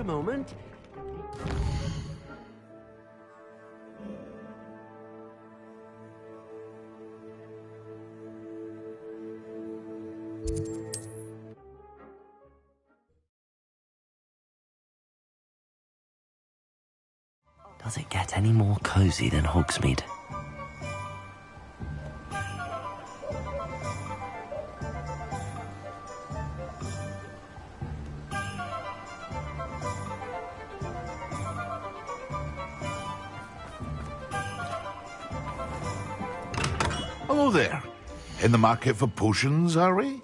moment. Does it get any more cosy than Hogsmeade? Hello there. In the market for potions, are we?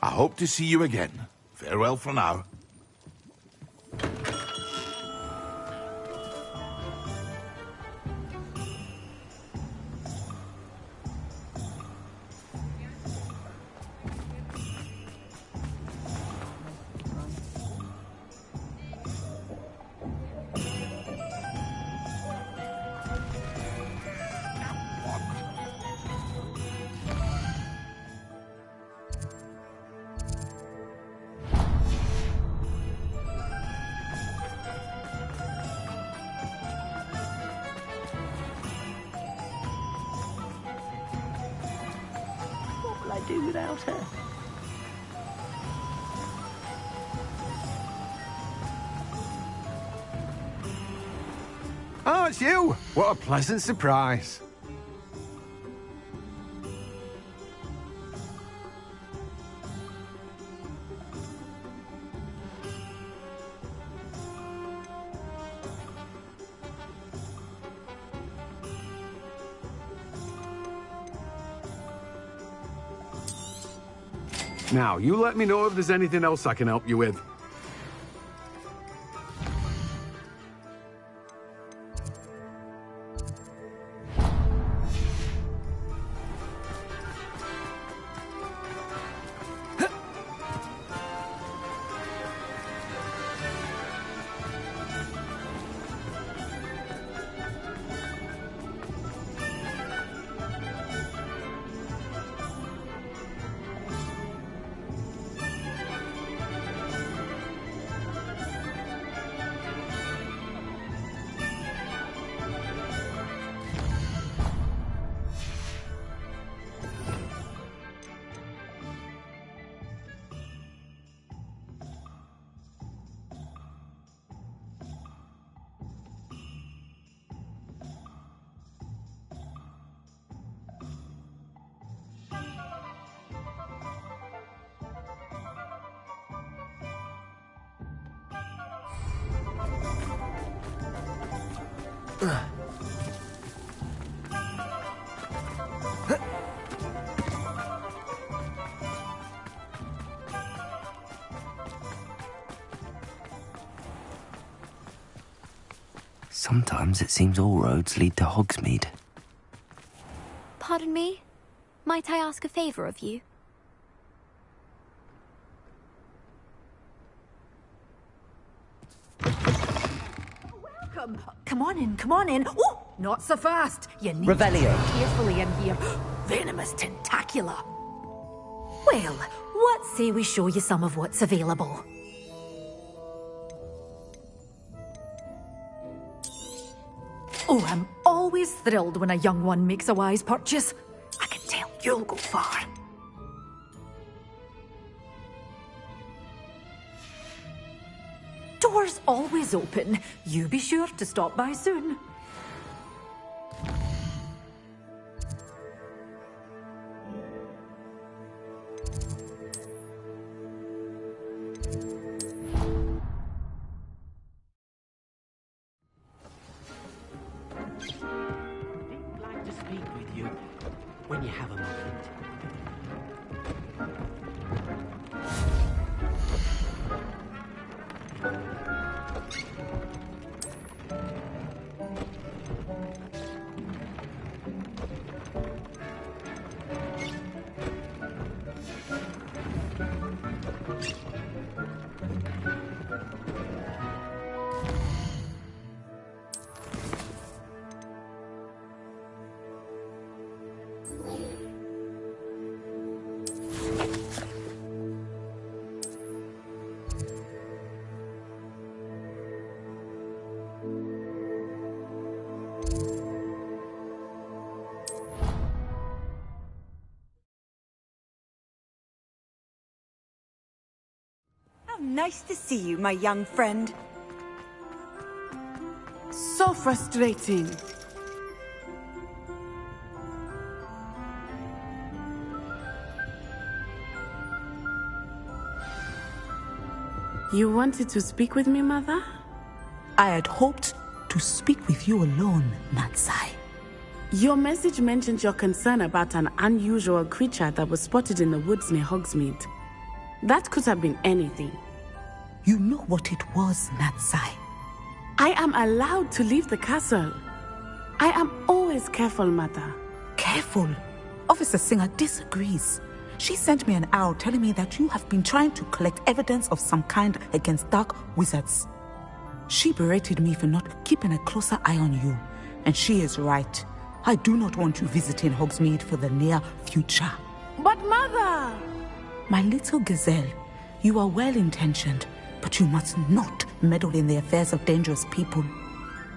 I hope to see you again. Farewell for now. What will I do without her? Oh, it's you! What a pleasant surprise. Now, you let me know if there's anything else I can help you with. Sometimes it seems all roads lead to Hogsmeade. Pardon me? Might I ask a favor of you? Welcome. Come on in, come on in. Oh, not so fast. You need Revelio. to tread carefully in here. Venomous tentacula. Well, what say we show you some of what's available? Oh, I'm always thrilled when a young one makes a wise purchase. I can tell you'll go far. Doors always open. You be sure to stop by soon. Nice to see you, my young friend. So frustrating. You wanted to speak with me, Mother? I had hoped to speak with you alone, Natsai. Your message mentioned your concern about an unusual creature that was spotted in the woods near Hogsmeade. That could have been anything. You know what it was, Natsai. I am allowed to leave the castle. I am always careful, Mother. Careful. Officer Singer disagrees. She sent me an owl telling me that you have been trying to collect evidence of some kind against dark wizards. She berated me for not keeping a closer eye on you, and she is right. I do not want you visiting Hogsmeade for the near future. But Mother! My little gazelle, you are well-intentioned, but you must not meddle in the affairs of dangerous people.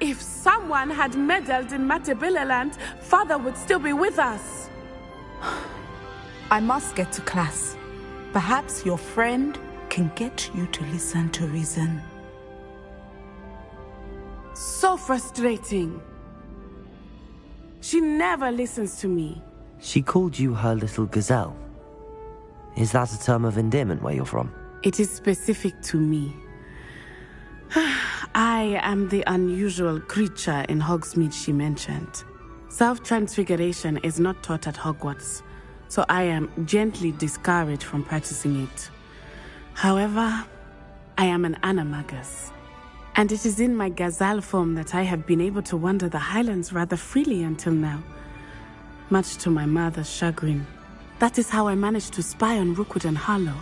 If someone had meddled in Matabeleland, Father would still be with us. I must get to class. Perhaps your friend can get you to listen to reason. So frustrating. She never listens to me. She called you her little gazelle. Is that a term of endearment where you're from? It is specific to me. I am the unusual creature in Hogsmeade she mentioned. Self-transfiguration is not taught at Hogwarts, so I am gently discouraged from practicing it. However, I am an animagus, and it is in my gazelle form that I have been able to wander the Highlands rather freely until now, much to my mother's chagrin. That is how I managed to spy on Rookwood and Harlow.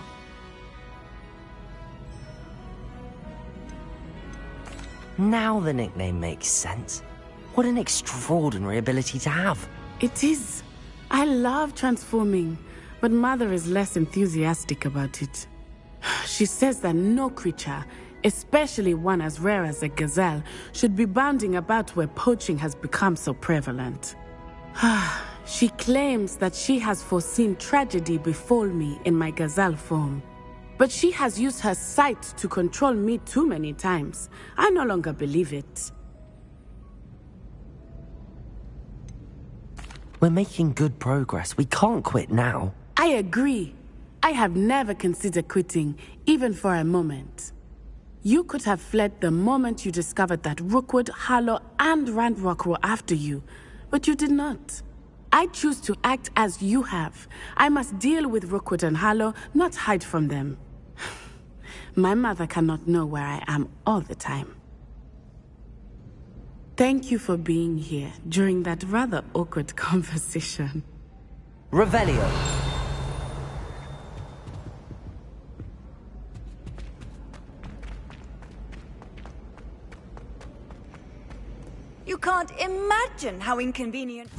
Now the nickname makes sense. What an extraordinary ability to have. It is. I love transforming, but Mother is less enthusiastic about it. She says that no creature, especially one as rare as a gazelle, should be bounding about where poaching has become so prevalent. She claims that she has foreseen tragedy befall me in my gazelle form. But she has used her sight to control me too many times. I no longer believe it. We're making good progress. We can't quit now. I agree. I have never considered quitting, even for a moment. You could have fled the moment you discovered that Rookwood, Harlow, and Randrock were after you, but you did not. I choose to act as you have. I must deal with Rookwood and Harlow, not hide from them. My mother cannot know where I am all the time. Thank you for being here during that rather awkward conversation. Revelio. You can't imagine how inconvenient...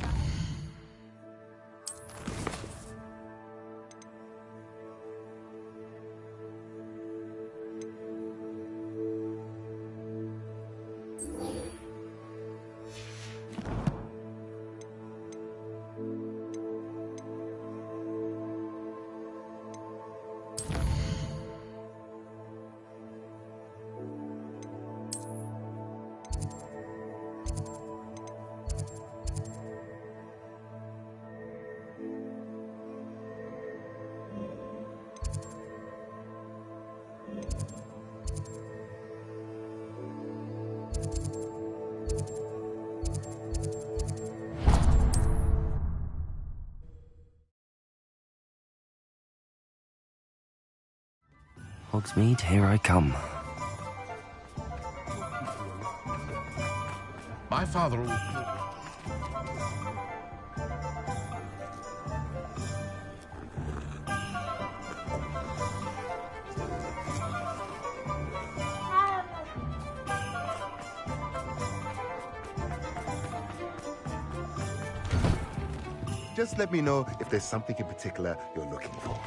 Hogsmeade, here I come. My father... Just let me know if there's something in particular you're looking for.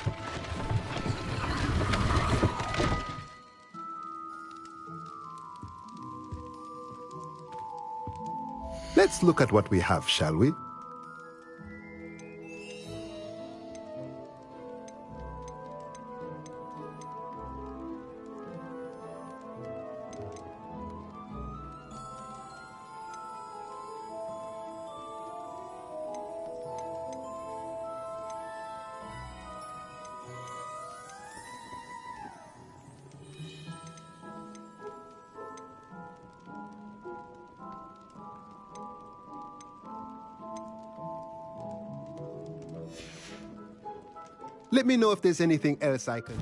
Let's look at what we have, shall we? Let me know if there's anything else I can...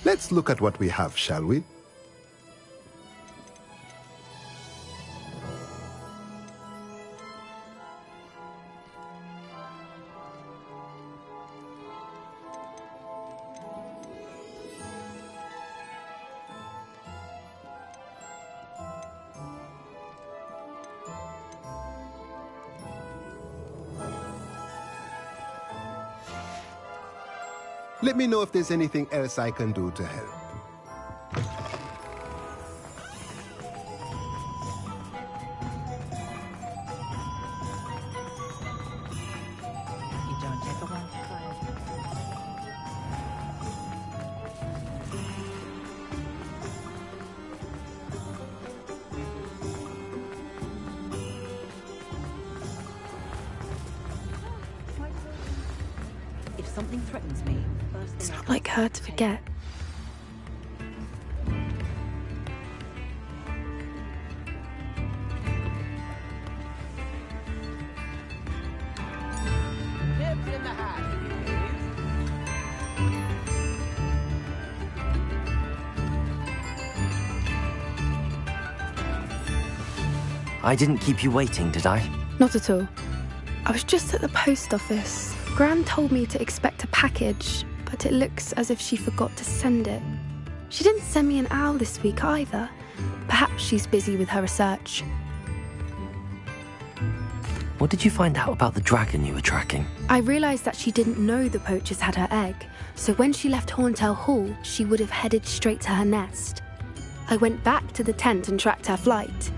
Let's look at what we have, shall we? Let me know if there's anything else I can do to help. If something threatens me, It's not like her to forget. I didn't keep you waiting, did I? Not at all. I was just at the post office. Gran told me to expect a package, but it looks as if she forgot to send it. She didn't send me an owl this week either. Perhaps she's busy with her research. What did you find out about the dragon you were tracking? I realised that she didn't know the poachers had her egg, so when she left Horntail Hall, she would have headed straight to her nest. I went back to the tent and tracked her flight.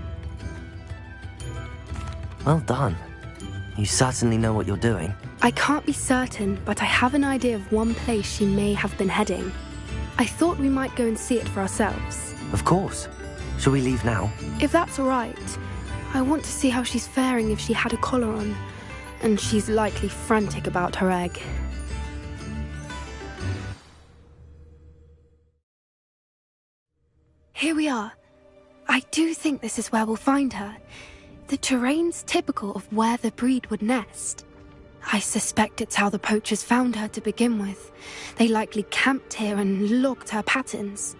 Well done. You certainly know what you're doing. I can't be certain, but I have an idea of one place she may have been heading. I thought we might go and see it for ourselves. Of course. Shall we leave now? If that's all right. I want to see how she's faring if she had a collar on. And she's likely frantic about her egg. Here we are. I do think this is where we'll find her. The terrain's typical of where the breed would nest. I suspect it's how the poachers found her to begin with. They likely camped here and logged her patterns.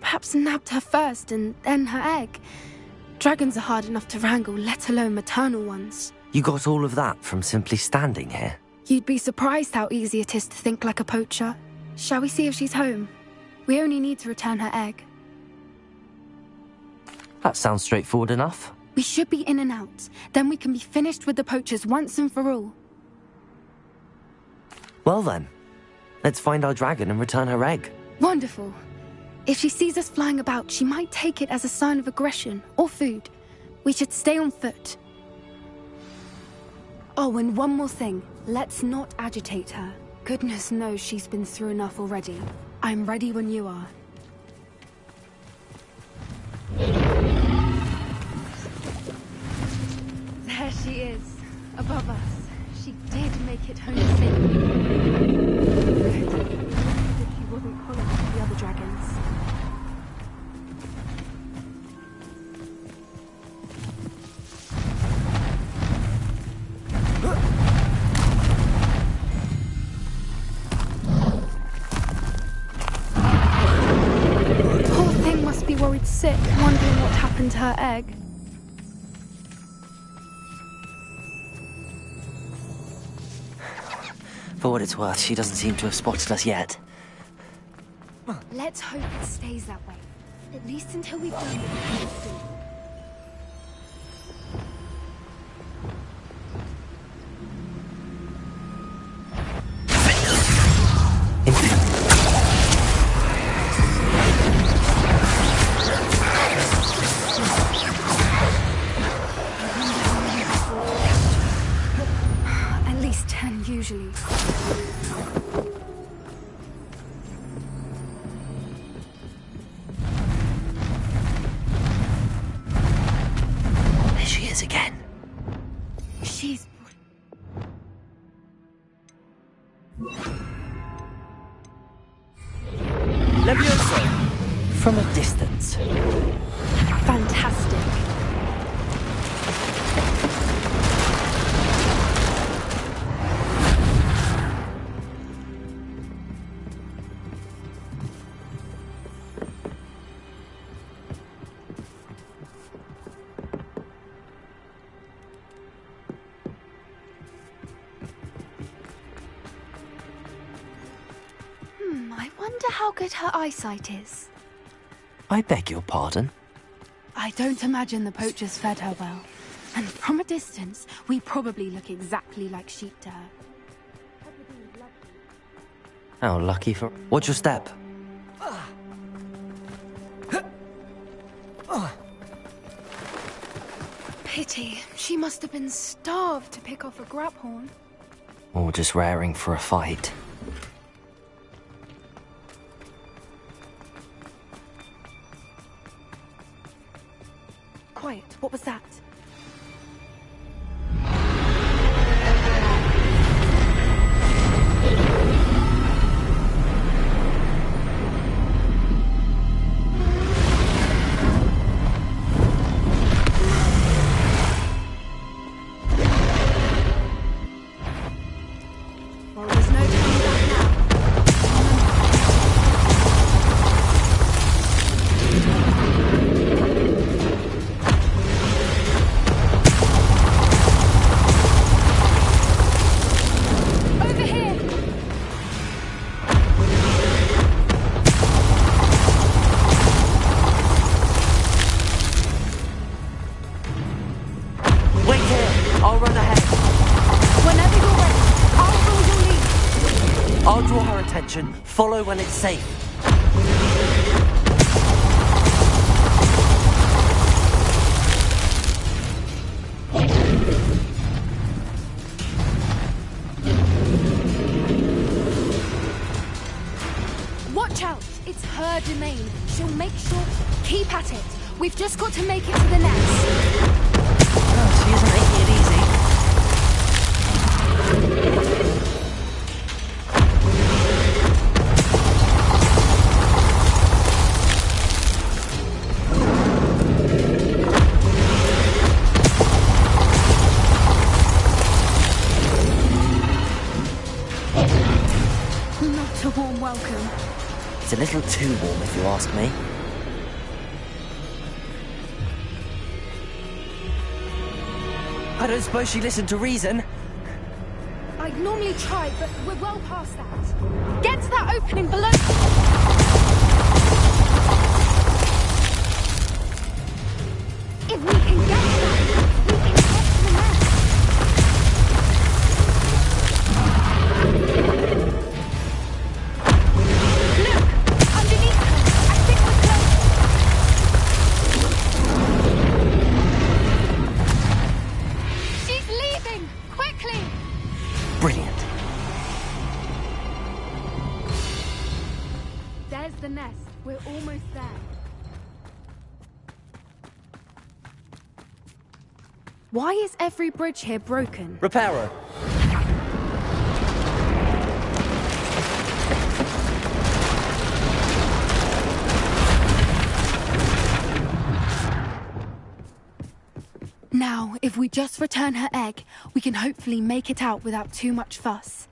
Perhaps nabbed her first and then her egg. Dragons are hard enough to wrangle, let alone maternal ones. You got all of that from simply standing here? You'd be surprised how easy it is to think like a poacher. Shall we see if she's home? We only need to return her egg. That sounds straightforward enough. We should be in and out. Then we can be finished with the poachers once and for all. Well then, let's find our dragon and return her egg. Wonderful. If she sees us flying about, she might take it as a sign of aggression or food. We should stay on foot. Oh, and one more thing. Let's not agitate her. Goodness knows she's been through enough already. I'm ready when you are. There she is, above us. She did make it home safely. Good. If she wasn't collared with the other dragons. sick, wondering what happened to her egg. For what it's worth, she doesn't seem to have spotted us yet. Let's hope it stays that way. At least until we've done what we need to do. At least 10 usually. There she is again. She's... Levioso! From a distance. fantastic. I wonder how good her eyesight is. I beg your pardon? I don't imagine the poachers fed her well. And from a distance, we probably look exactly like sheep to her. How lucky for... What's your step? Pity. She must have been starved to pick off a grabhorn. Or just raring for a fight. Quiet. What was that? Well, there's no turning back now. Over here! Wait here! I'll run ahead. Whenever you're ready, I'll follow your lead. I'll draw her attention. Follow when it's safe. Watch out! It's her domain. She'll make sure... Keep at it. We've just got to make it to the nest. Oh, she isn't making it easy. Not a warm welcome. It's a little too warm, if you ask me. I don't suppose she listened to reason. I'd normally try, but we're well past that. Get to that opening below. If we can get to that, we can get to the nest. Look! Underneath her! I think we're close. She's leaving! Quickly! Brilliant. There's the nest. We're almost there. Why is every bridge here broken? Reparo. Now, if we just return her egg, we can hopefully make it out without too much fuss.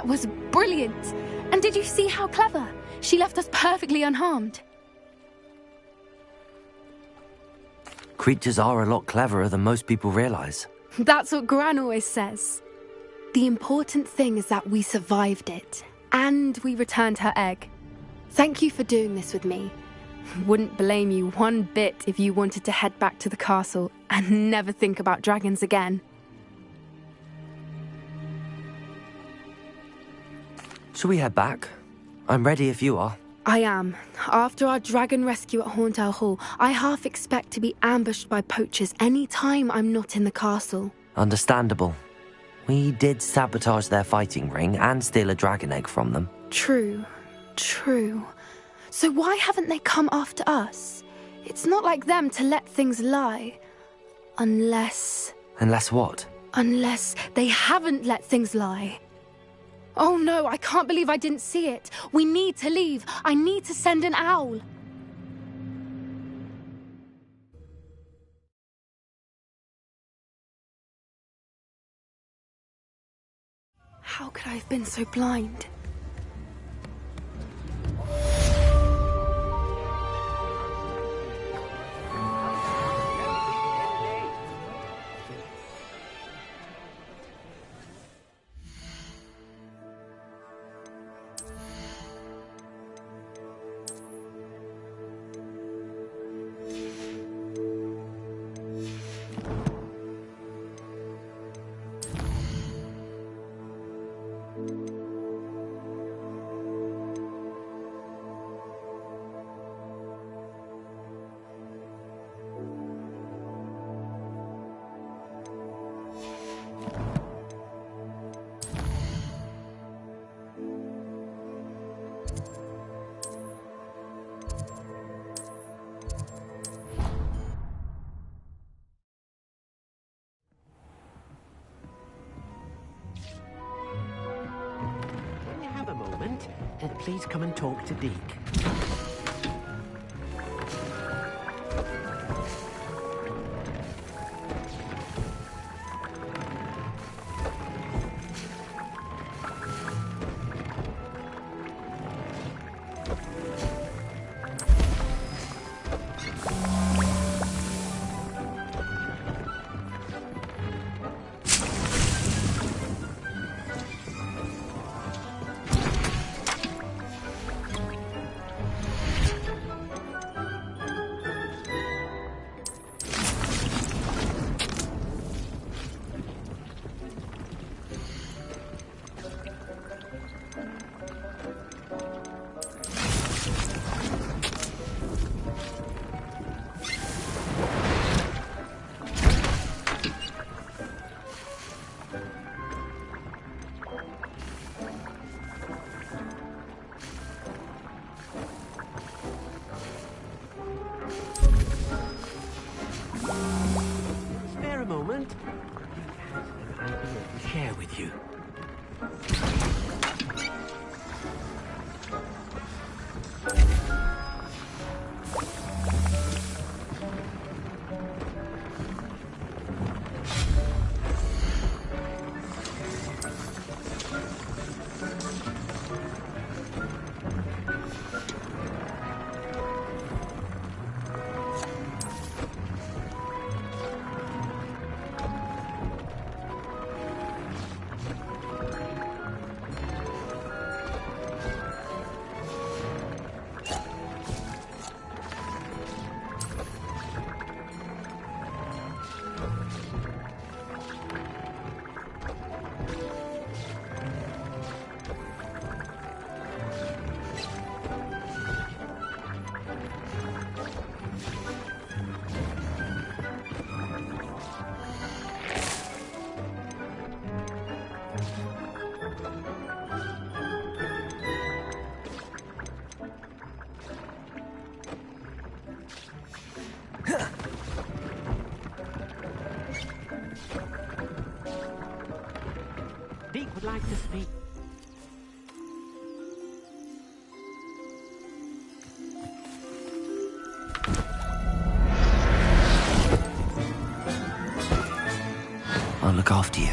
That was brilliant! And did you see how clever? She left us perfectly unharmed. Creatures are a lot cleverer than most people realize. That's what Gran always says. The important thing is that we survived it, and we returned her egg. Thank you for doing this with me. Wouldn't blame you one bit if you wanted to head back to the castle and never think about dragons again. Shall we head back? I'm ready if you are. I am. After our dragon rescue at Hauntel Hall, I half expect to be ambushed by poachers any time I'm not in the castle. Understandable. We did sabotage their fighting ring and steal a dragon egg from them. True. So why haven't they come after us? It's not like them to let things lie. Unless what? Unless they haven't let things lie. Oh no, I can't believe I didn't see it. We need to leave. I need to send an owl. How could I have been so blind? Please come and talk to Deke. Share with you. Deke would like to speak. I'll look after you.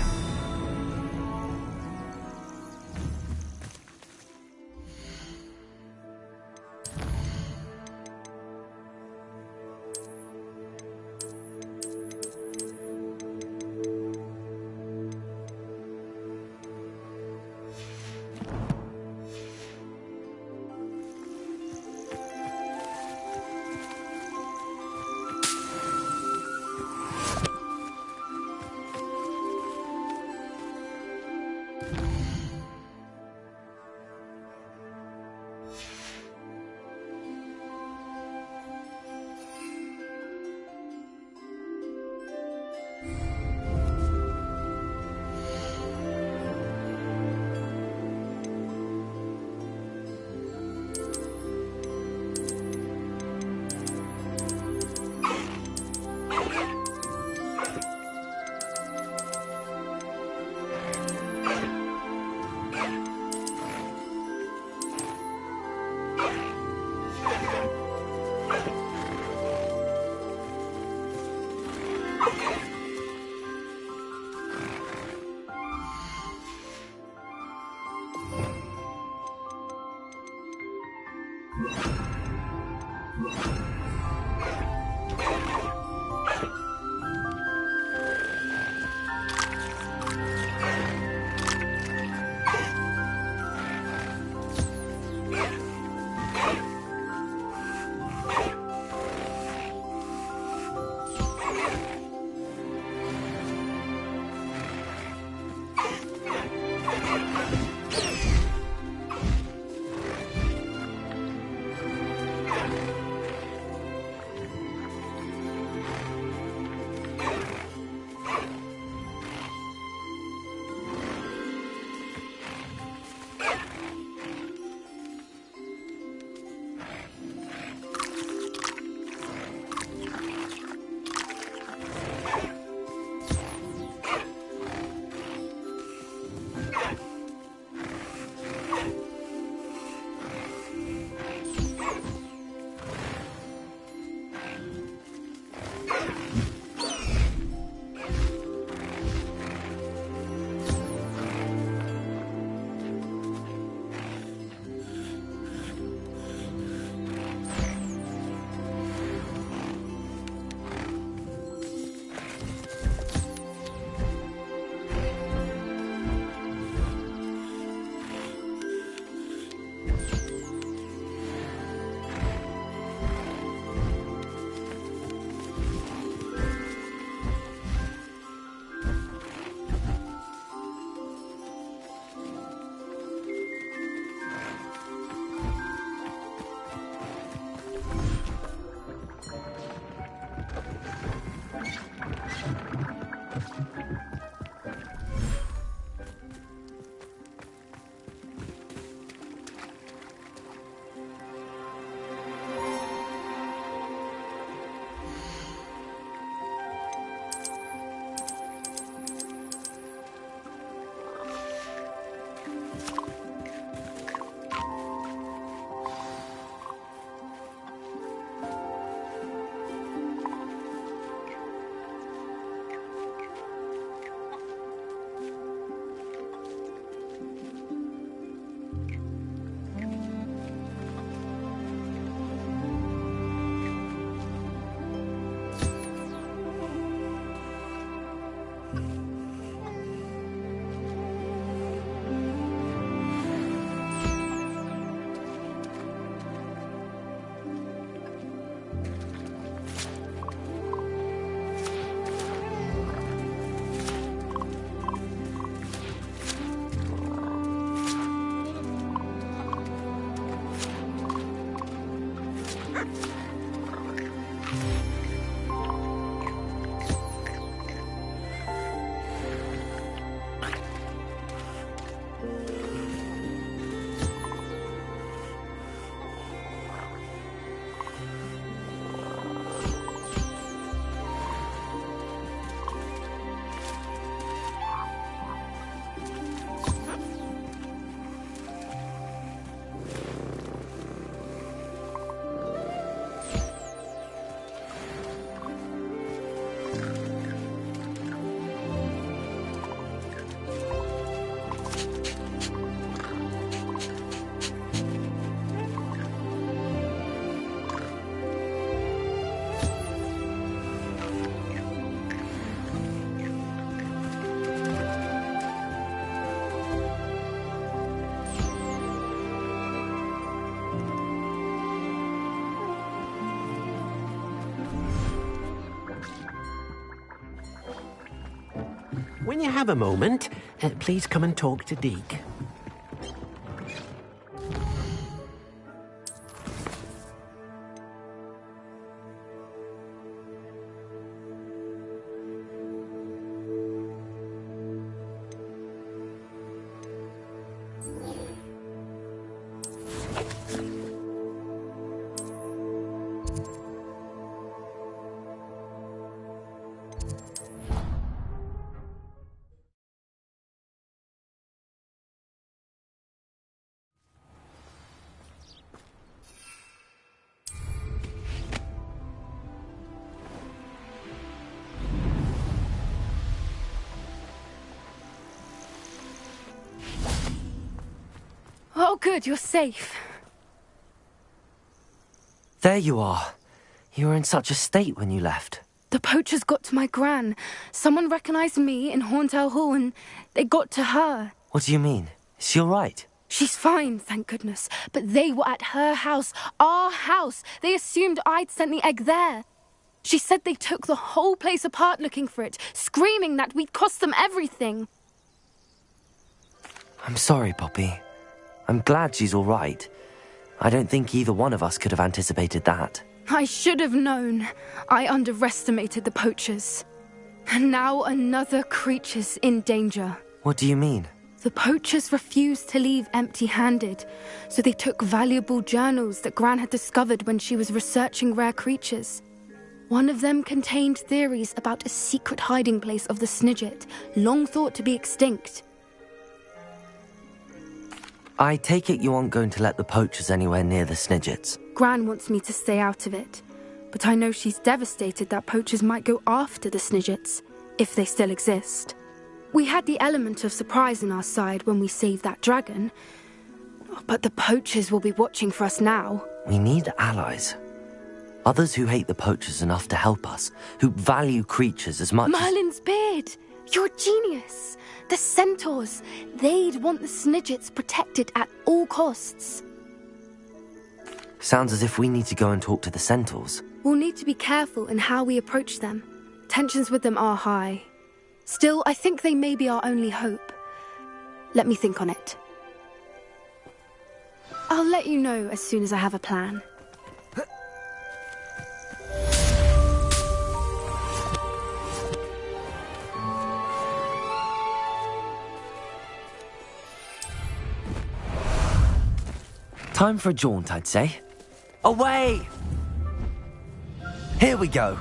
When you have a moment, please come and talk to Deke. Oh, good, you're safe. There you are. You were in such a state when you left. The poachers got to my gran. Someone recognized me in Horntail Hall and they got to her. What do you mean? Is she all right? She's fine, thank goodness. But they were at her house, our house. They assumed I'd sent the egg there. She said they took the whole place apart looking for it, screaming that we'd cost them everything. I'm sorry, Poppy. I'm glad she's all right. I don't think either one of us could have anticipated that. I should have known. I underestimated the poachers. And now another creature's in danger. What do you mean? The poachers refused to leave empty-handed, so they took valuable journals that Gran had discovered when she was researching rare creatures. One of them contained theories about a secret hiding place of the Snidget, long thought to be extinct. I take it you aren't going to let the poachers anywhere near the Snidgets. Gran wants me to stay out of it, but I know she's devastated that poachers might go after the Snidgets, if they still exist. We had the element of surprise on our side when we saved that dragon, but the poachers will be watching for us now. We need allies. Others who hate the poachers enough to help us, who value creatures as much Merlin's beard! You're a genius! The centaurs! They'd want the Snidgets protected at all costs. Sounds as if we need to go and talk to the centaurs. We'll need to be careful in how we approach them. Tensions with them are high. Still, I think they may be our only hope. Let me think on it. I'll let you know as soon as I have a plan. Time for a jaunt, I'd say. Away! Here we go.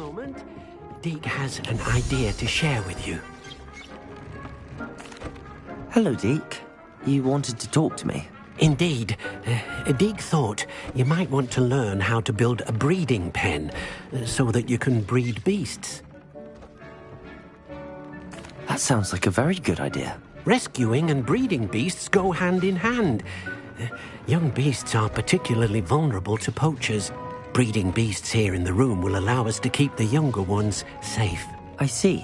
moment. Deke has an idea to share with you. Hello, Deke. You wanted to talk to me? Indeed. Deke thought you might want to learn how to build a breeding pen so that you can breed beasts. That sounds like a very good idea. Rescuing and breeding beasts go hand in hand. Young beasts are particularly vulnerable to poachers. Breeding beasts here in the room will allow us to keep the younger ones safe. I see.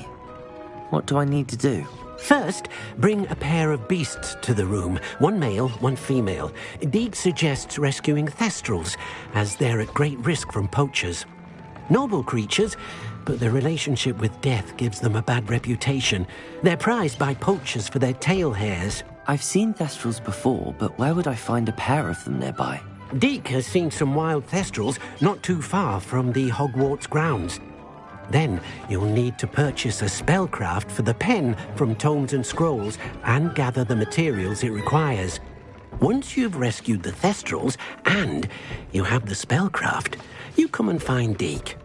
What do I need to do? First, bring a pair of beasts to the room. One male, one female. Deke suggests rescuing thestrals, as they're at great risk from poachers. Noble creatures, but their relationship with death gives them a bad reputation. They're prized by poachers for their tail hairs. I've seen thestrals before, but where would I find a pair of them nearby? Deke has seen some wild thestrals not too far from the Hogwarts grounds. Then you'll need to purchase a spellcraft for the pen from Tomes and Scrolls and gather the materials it requires. Once you've rescued the thestrals and you have the spellcraft, you come and find Deke.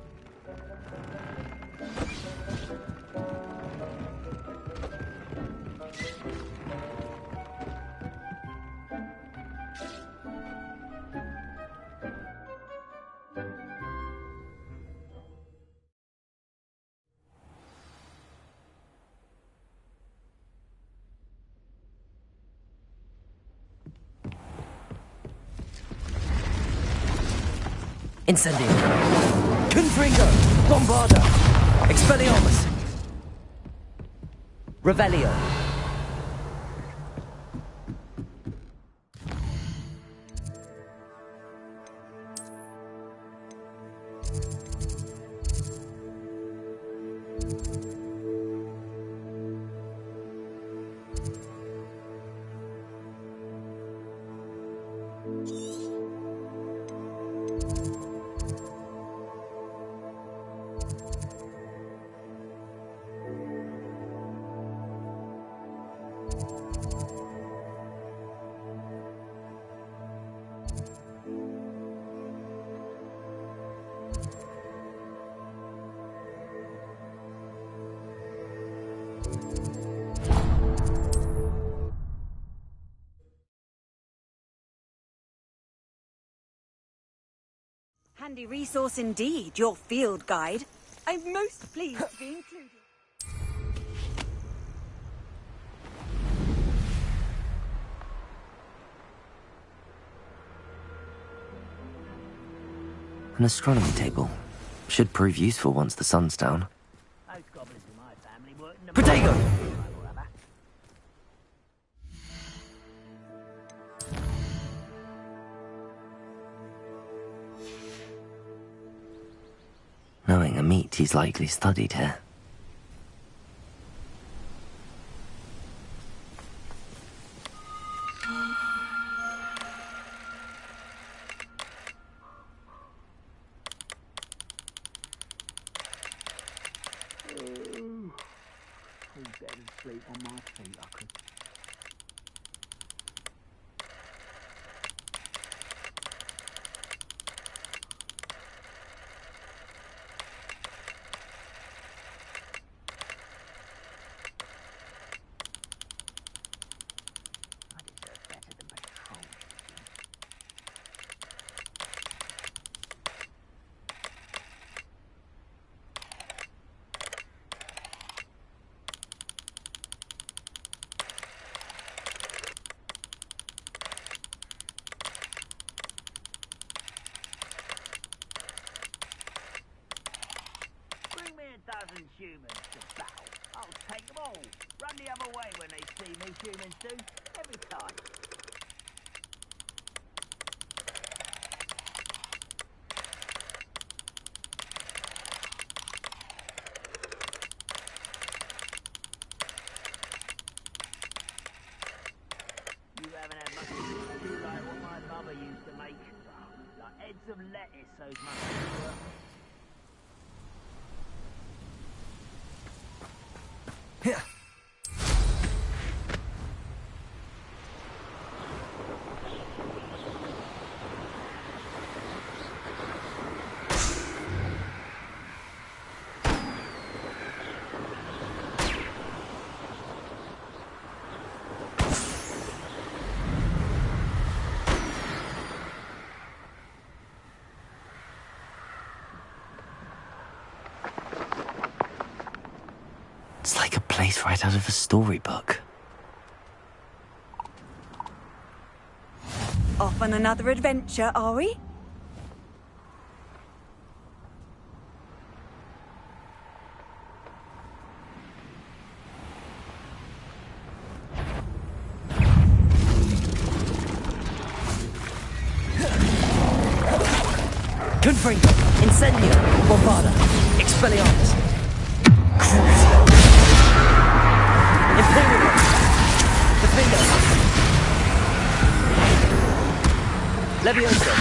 Incendio. Confringo. Bombarda. Expelliarmus. Revelio. Handy resource indeed, your field guide. I'm most pleased to be included. An astronomy table. Should prove useful once the sun's down. Protego! Knowing a meat, he's likely studied here. Humans to battle. I'll take them all. Run the other way when they see me, humans do. Every time. You haven't had much to do like what my mother used to make. Like heads of lettuce, those mushrooms were. Here. place right out of a storybook. Off on another adventure, are we? Confringo, Incendio, Bombarda, Expelliarmus, Imperium, Defender, Levioso,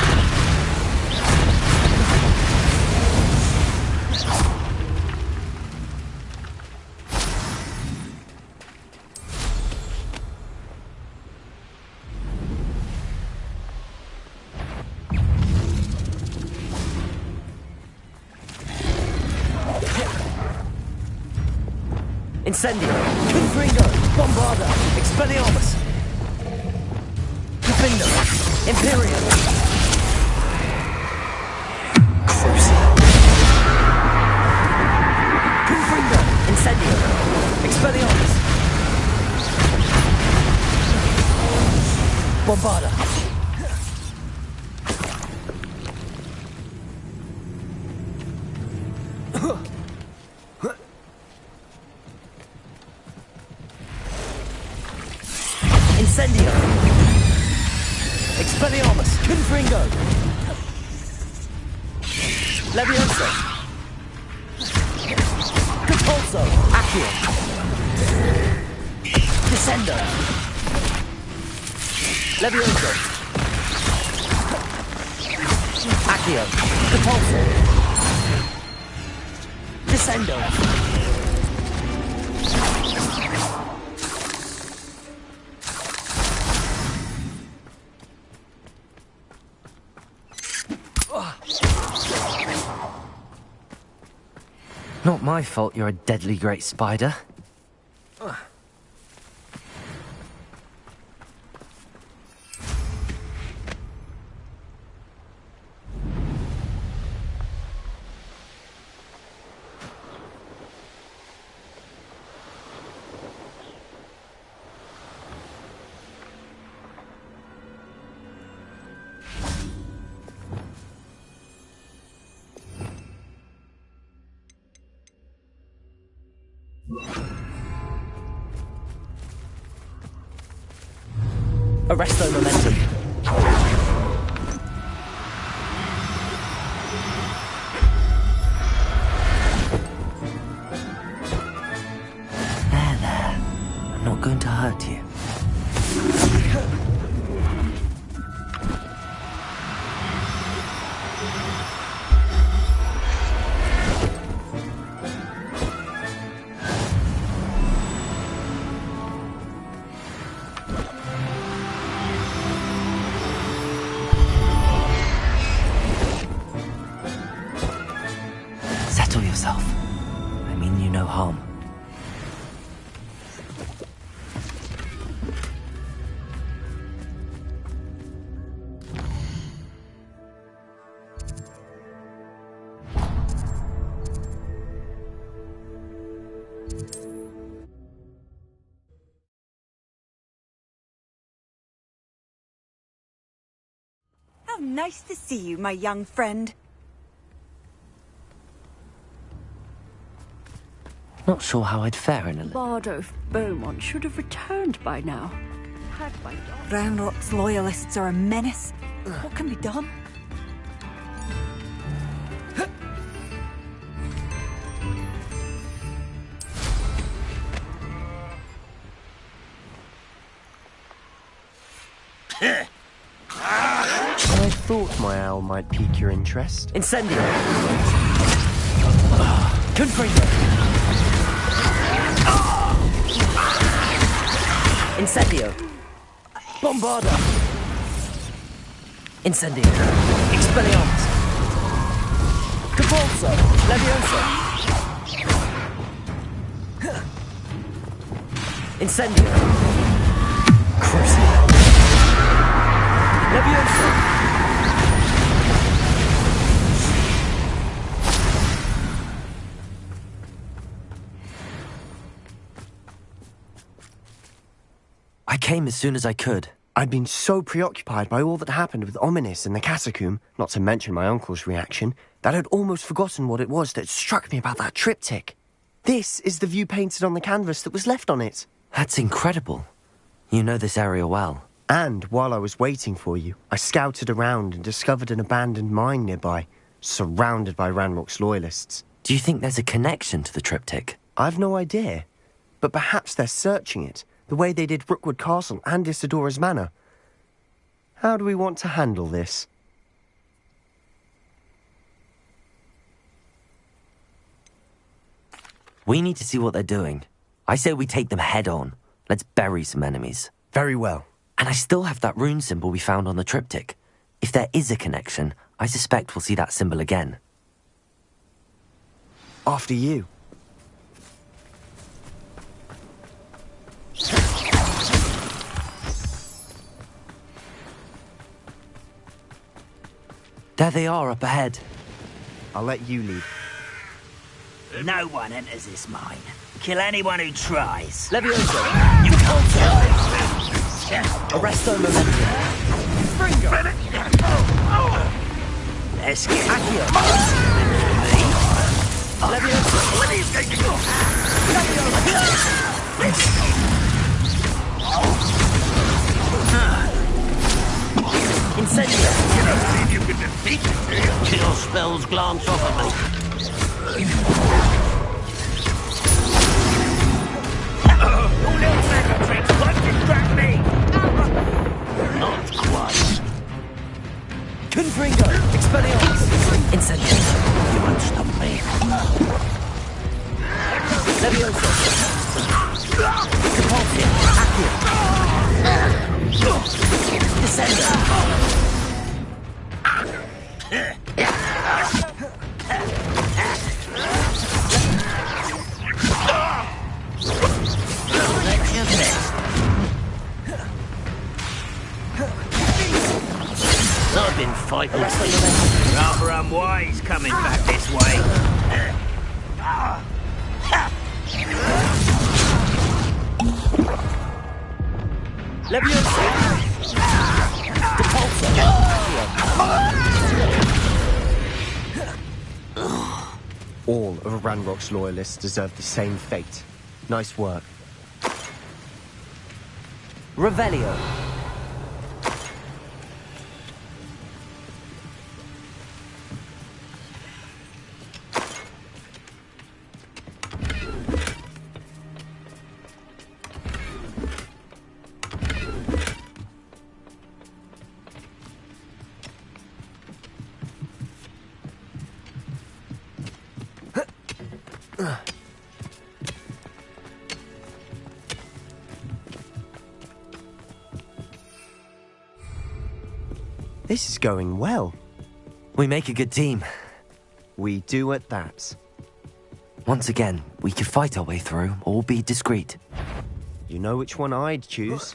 Incendio, Confringo, Bombarda, Expelliarmus, Defender, Imperium, Crucial, Confringo, Incendio, Expelliarmus, Bombarda. Incendio! Expelliarmus! Confringo! Levioso! Capulso! Accio! Descendo! Levioso! Accio! Capulso! Descendo! Not my fault you're a deadly great spider. Arresto momentum. There. I'm not going to hurt you. Settle yourself. I mean you no harm. How nice to see you, my young friend. Not sure how I'd fare in a little. Bardo Beaumont should have returned by now. Had my Brown Rock's loyalists are a menace. What can be done? I thought my owl might pique your interest. Incendio! Confringo! Incendio! Bombarda! Incendio! Expelliarmus! Capulso! Levioso! Incendio! Crucial! Levioso! came as soon as I could. I'd been so preoccupied by all that happened with Ominis and the catacomb, not to mention my uncle's reaction, that I'd almost forgotten what it was that struck me about that triptych. This is the view painted on the canvas that was left on it. That's incredible. You know this area well. And while I was waiting for you, I scouted around and discovered an abandoned mine nearby, surrounded by Ranrock's loyalists. Do you think there's a connection to the triptych? I've no idea, but perhaps they're searching it, the way they did Rookwood Castle and Isidora's Manor. How do we want to handle this? We need to see what they're doing. I say we take them head on. Let's bury some enemies. Very well. And I still have that rune symbol we found on the triptych. If there is a connection, I suspect we'll see that symbol again. After you. There they are up ahead. I'll let you lead. No one enters this mine. Kill anyone who tries. Levioso! You Arresto momentum. Fringo! Let's get Accio! Levioso! Incendio! You don't believe you can defeat me, do you? Kill spells glance off of me. All little mega tricks won't distract me! Not quite. Confringo! Expelliarmus! Incendio! You won't stop me. Levioso! Compulsion! Accio! Descendo! I've been fighting. Rather unwise coming back this way. Levioso! Depulso! All of Ranrock's loyalists deserve the same fate. Nice work. Revelio! This is going well. We make a good team. We do at that. Once again, we could fight our way through, or be discreet. You know which one I'd choose.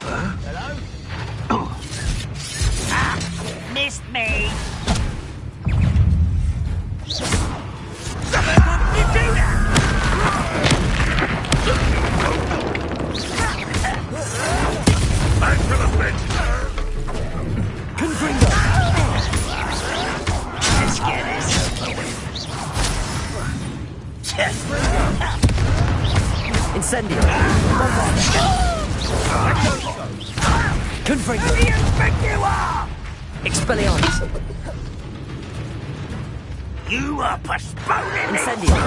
Hello? Missed me! How did you do that? Back to the bench! Confringo! Let's get this over with. Incendio! Confringo! Who do you think you are? Expelliarmus! You are postponing me! Incendio!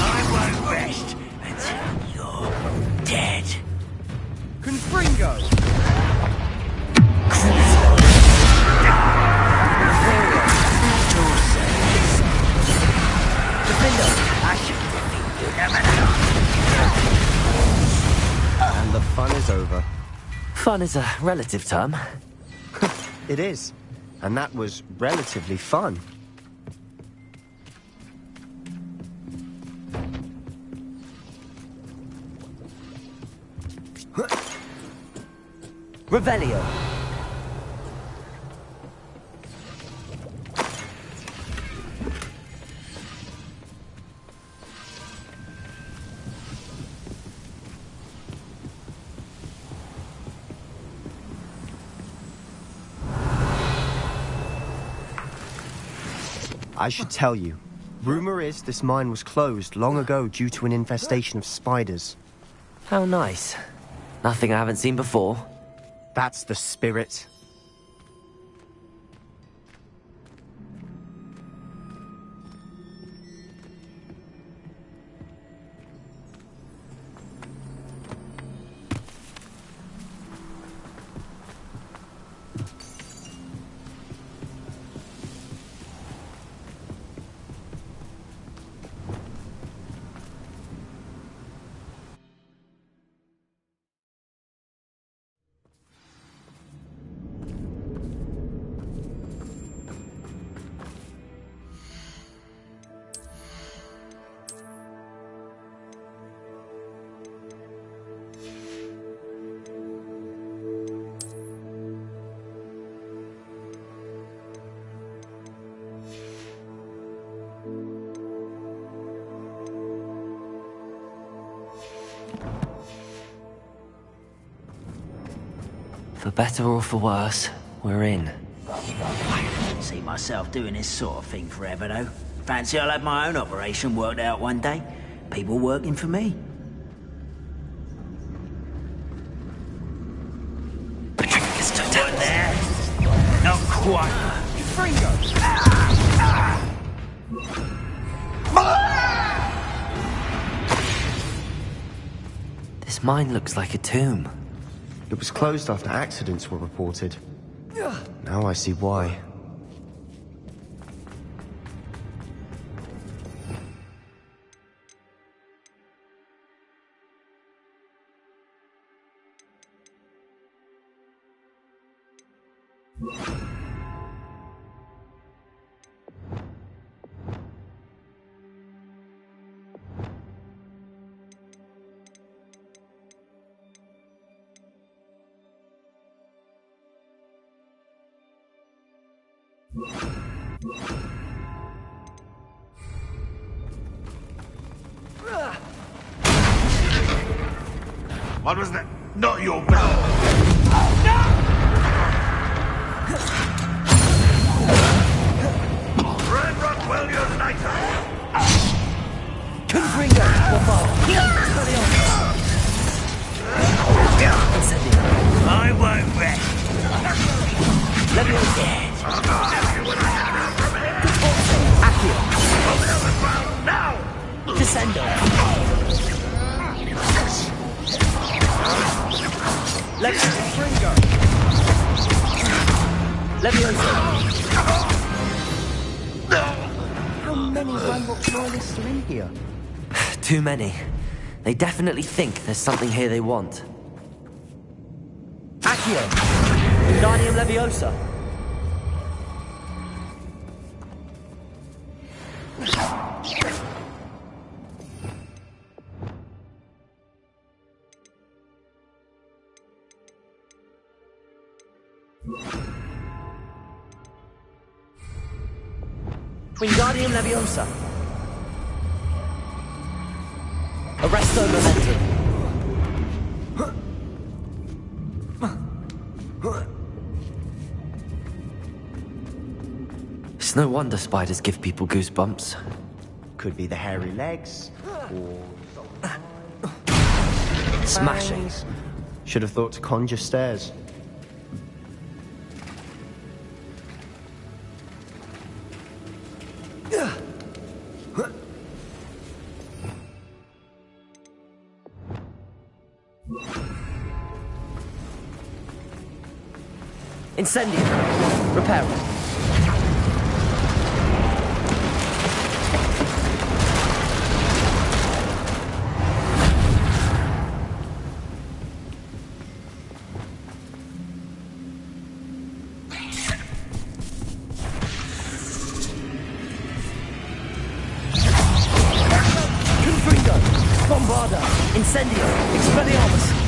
I won't rest until you're dead. Confringo! I should defeat you never know. And the fun is over. Fun is a relative term. It is. And that was relatively fun. Revelio! I should tell you. Rumor is this mine was closed long ago due to an infestation of spiders. How nice. Nothing I haven't seen before. That's the spirit. For better or for worse, we're in. I don't see myself doing this sort of thing forever, though. Fancy I'll have my own operation worked out one day. People working for me. It's too What there? Not quite. This mine looks like a tomb. It was closed after accidents were reported. Now I see why. What was that? Not your bell! Red Rockwell United! Confringo! I won't rest. Let me Now! Descendo! Confringo! Levioso! How many Ranrock loyalists are in here? Too many. They definitely think there's something here they want. Accio! Wingardium Leviosa! Wingardium Leviosa! Arresto Momentum! It's no wonder spiders give people goosebumps. Could be the hairy legs, or... Smashing. Should have thought to conjure stairs. Incendio. Repair. Confringo. Bombarda. Incendio. Expelliarmus.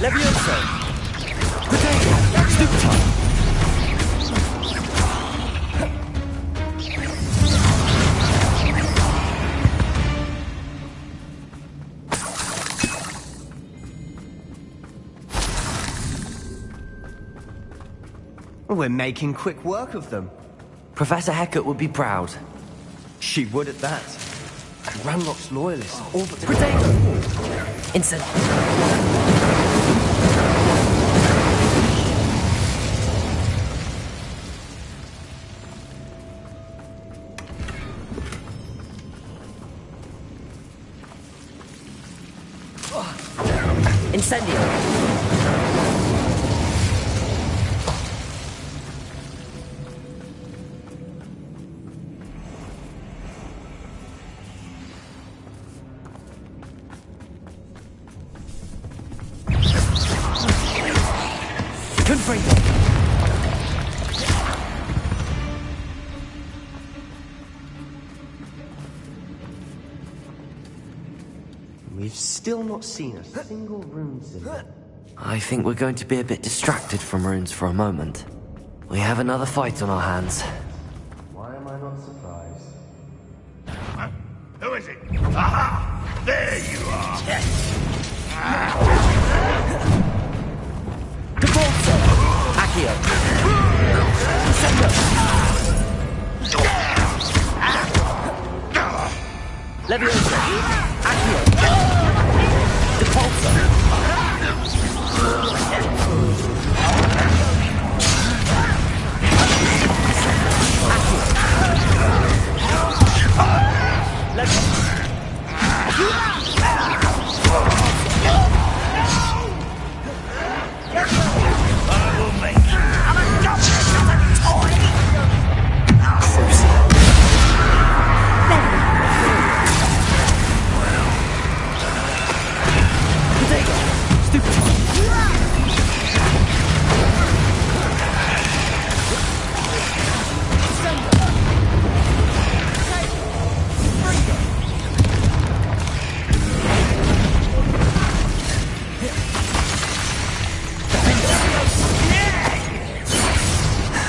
Levioso! Potato! Stupid! We're making quick work of them. Professor Hecat would be proud. She would at that. And Ranrock's loyalists all but... Potato! Instant. Incendio! We've still not seen a single rune symbol. I think we're going to be a bit distracted from runes for a moment. We have another fight on our hands. Why am I not surprised? Who is it? Aha! There you are! Devolso! Accio! Descendo! Levioso! Accio! Depulso!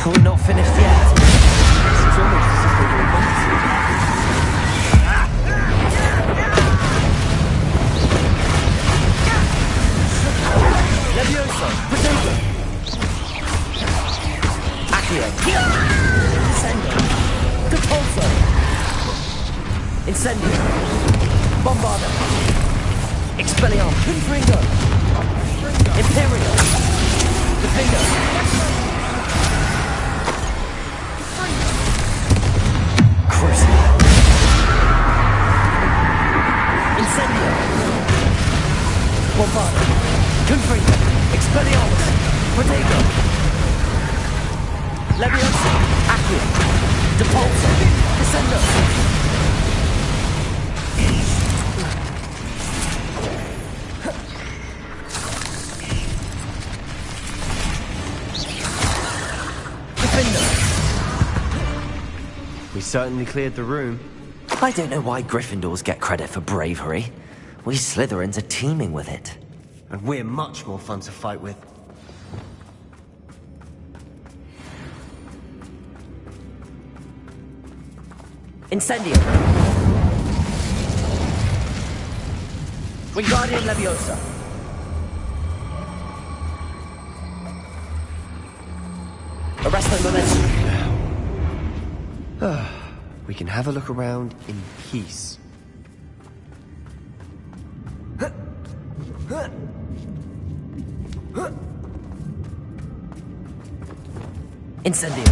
We're not finished yet. It's almost as if they were about Levioso! Potato! Accio! Descendo! Depulso! Incendio! Bombardo! Expelliarm! Confringo! Imperial! Defendo! Incendio! Bombardo! Confringo! Expelliarmus! Protego! Levioso! Accio! Depulso! Descendo! We certainly cleared the room. I don't know why Gryffindors get credit for bravery. We Slytherins are teeming with it. And we're much more fun to fight with. Incendio! Wingardium Leviosa! Arresto Momentum! We can have a look around in peace. Incendio!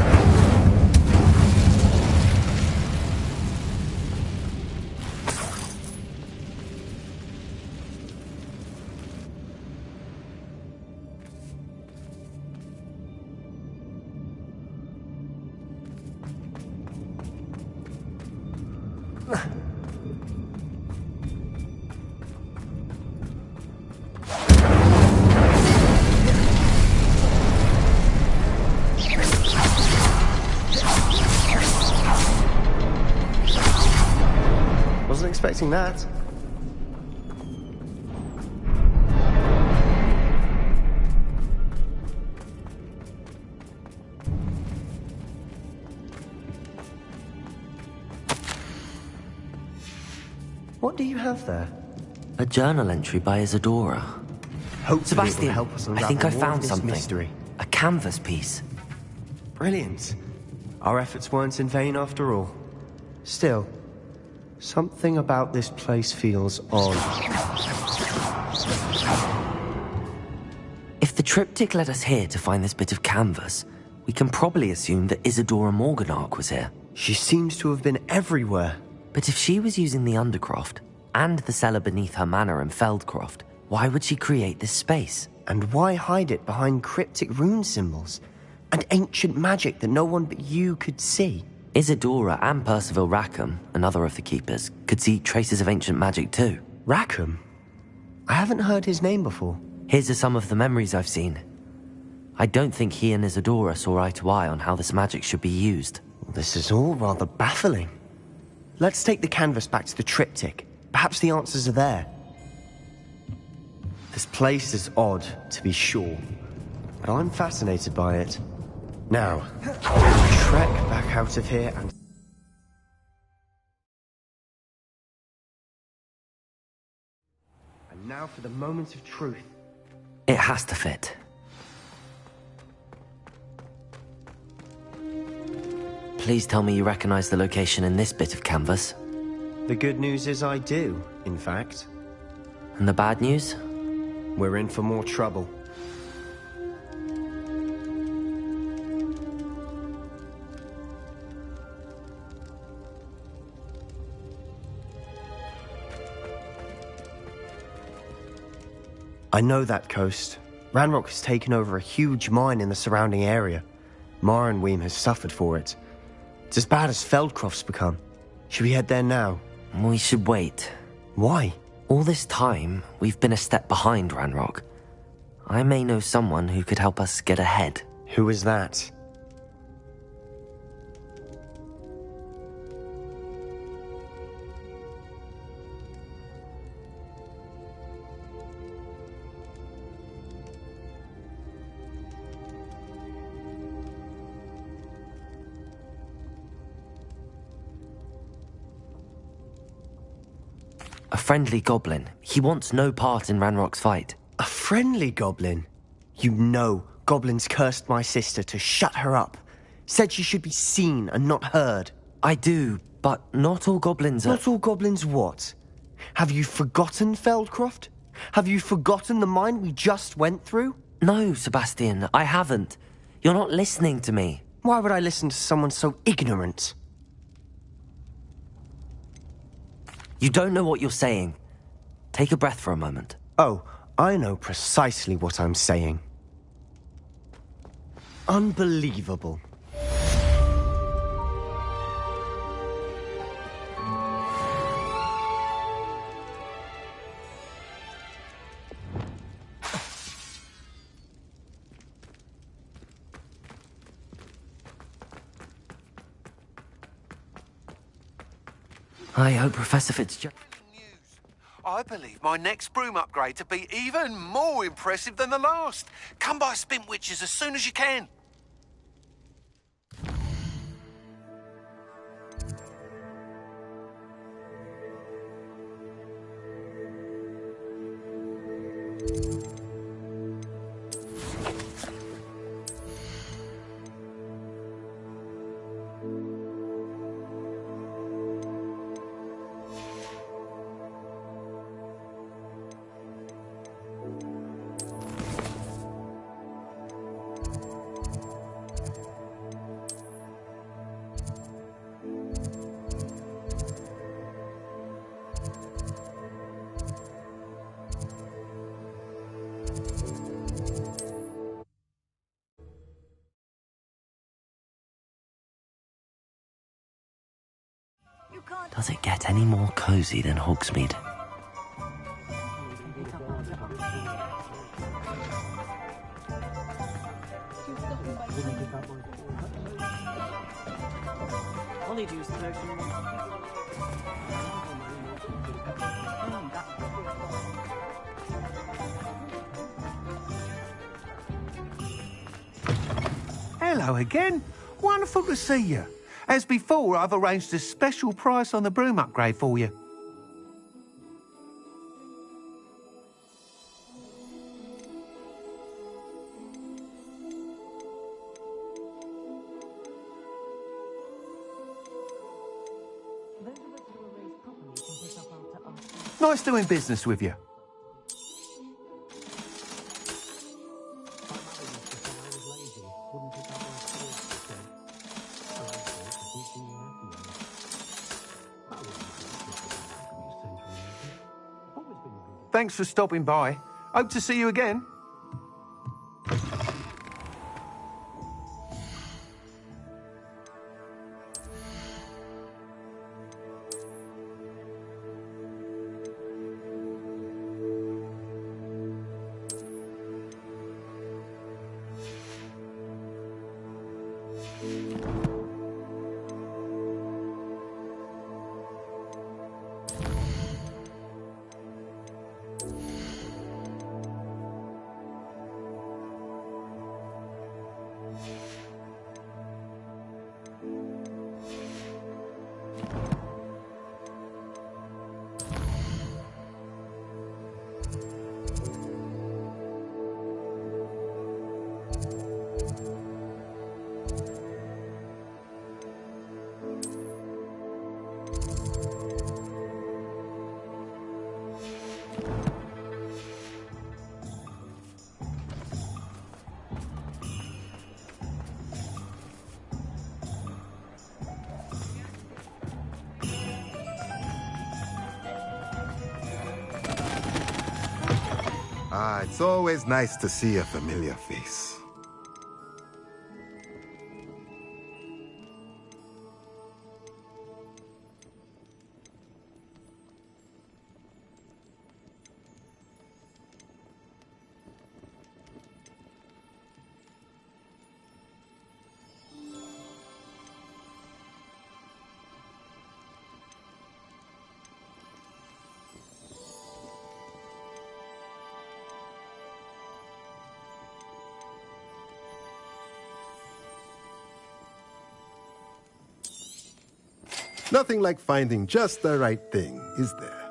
Wasn't expecting that. What do you have there? A journal entry by Isadora. Hopefully Sebastian, it will help us I think I unravel more of found this something. mystery. A canvas piece. Brilliant. Our efforts weren't in vain after all. Still, something about this place feels odd. If the triptych led us here to find this bit of canvas, we can probably assume that Isadora Morganark was here. She seems to have been everywhere. But if she was using the Undercroft and the cellar beneath her manor in Feldcroft, why would she create this space? And why hide it behind cryptic rune symbols and ancient magic that no one but you could see? Isadora and Percival Rackham, another of the keepers, could see traces of ancient magic too. Rackham? I haven't heard his name before. His are some of the memories I've seen. I don't think he and Isadora saw eye to eye on how this magic should be used. This is all rather baffling. Let's take the canvas back to the triptych. Perhaps the answers are there. This place is odd, to be sure, but I'm fascinated by it. Now, trek back out of here and... And now for the moment of truth. It has to fit. Please tell me you recognize the location in this bit of canvas. The good news is I do, in fact. And the bad news? We're in for more trouble. I know that coast. Ranrock has taken over a huge mine in the surrounding area. Marenweem has suffered for it. It's as bad as Feldcroft's become. Should we head there now? We should wait. Why? All this time, we've been a step behind Ranrock. I may know someone who could help us get ahead. Who is that? A friendly goblin. He wants no part in Ranrock's fight. A friendly goblin? You know goblins cursed my sister to shut her up. Said she should be seen and not heard. I do, but not all goblins are... Not all goblins what? Have you forgotten Feldcroft? Have you forgotten the mine we just went through? No, Sebastian, I haven't. You're not listening to me. Why would I listen to someone so ignorant? You don't know what you're saying. Take a breath for a moment. Oh, I know precisely what I'm saying. Unbelievable. I hope Professor Fitzgerald... I believe my next broom upgrade to be even more impressive than the last. Come by Spintwitches as soon as you can. Does it get any more cozy than Hogsmeade? Hello again. Wonderful to see you. As before, I've arranged a special price on the broom upgrade for you. Nice doing business with you. Thanks for stopping by. Hope to see you again. Ah, it's always nice to see a familiar face. Nothing like finding just the right thing, is there?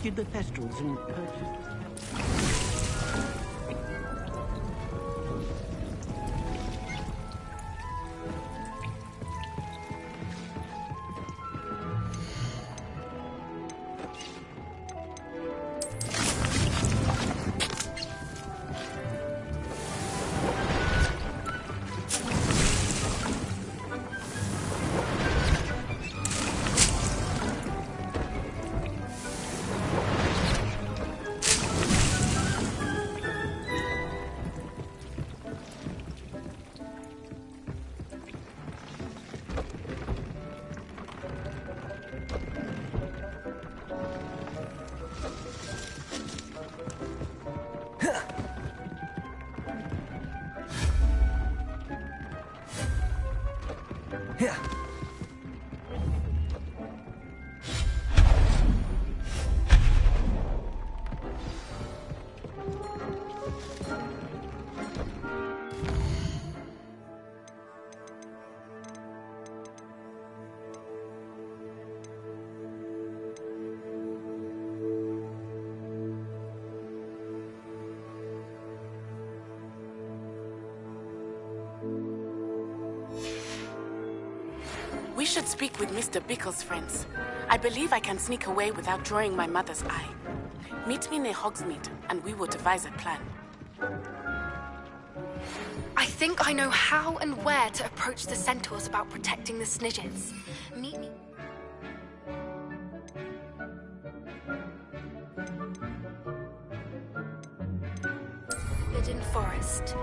rescued the Thestrals and purchased... We should speak with Mr. Bickle's friends. I believe I can sneak away without drawing my mother's eye. Meet me near Hogsmeade, and we will devise a plan. I think I know how and where to approach the centaurs about protecting the Snidgets. Meet me. Hidden Forest.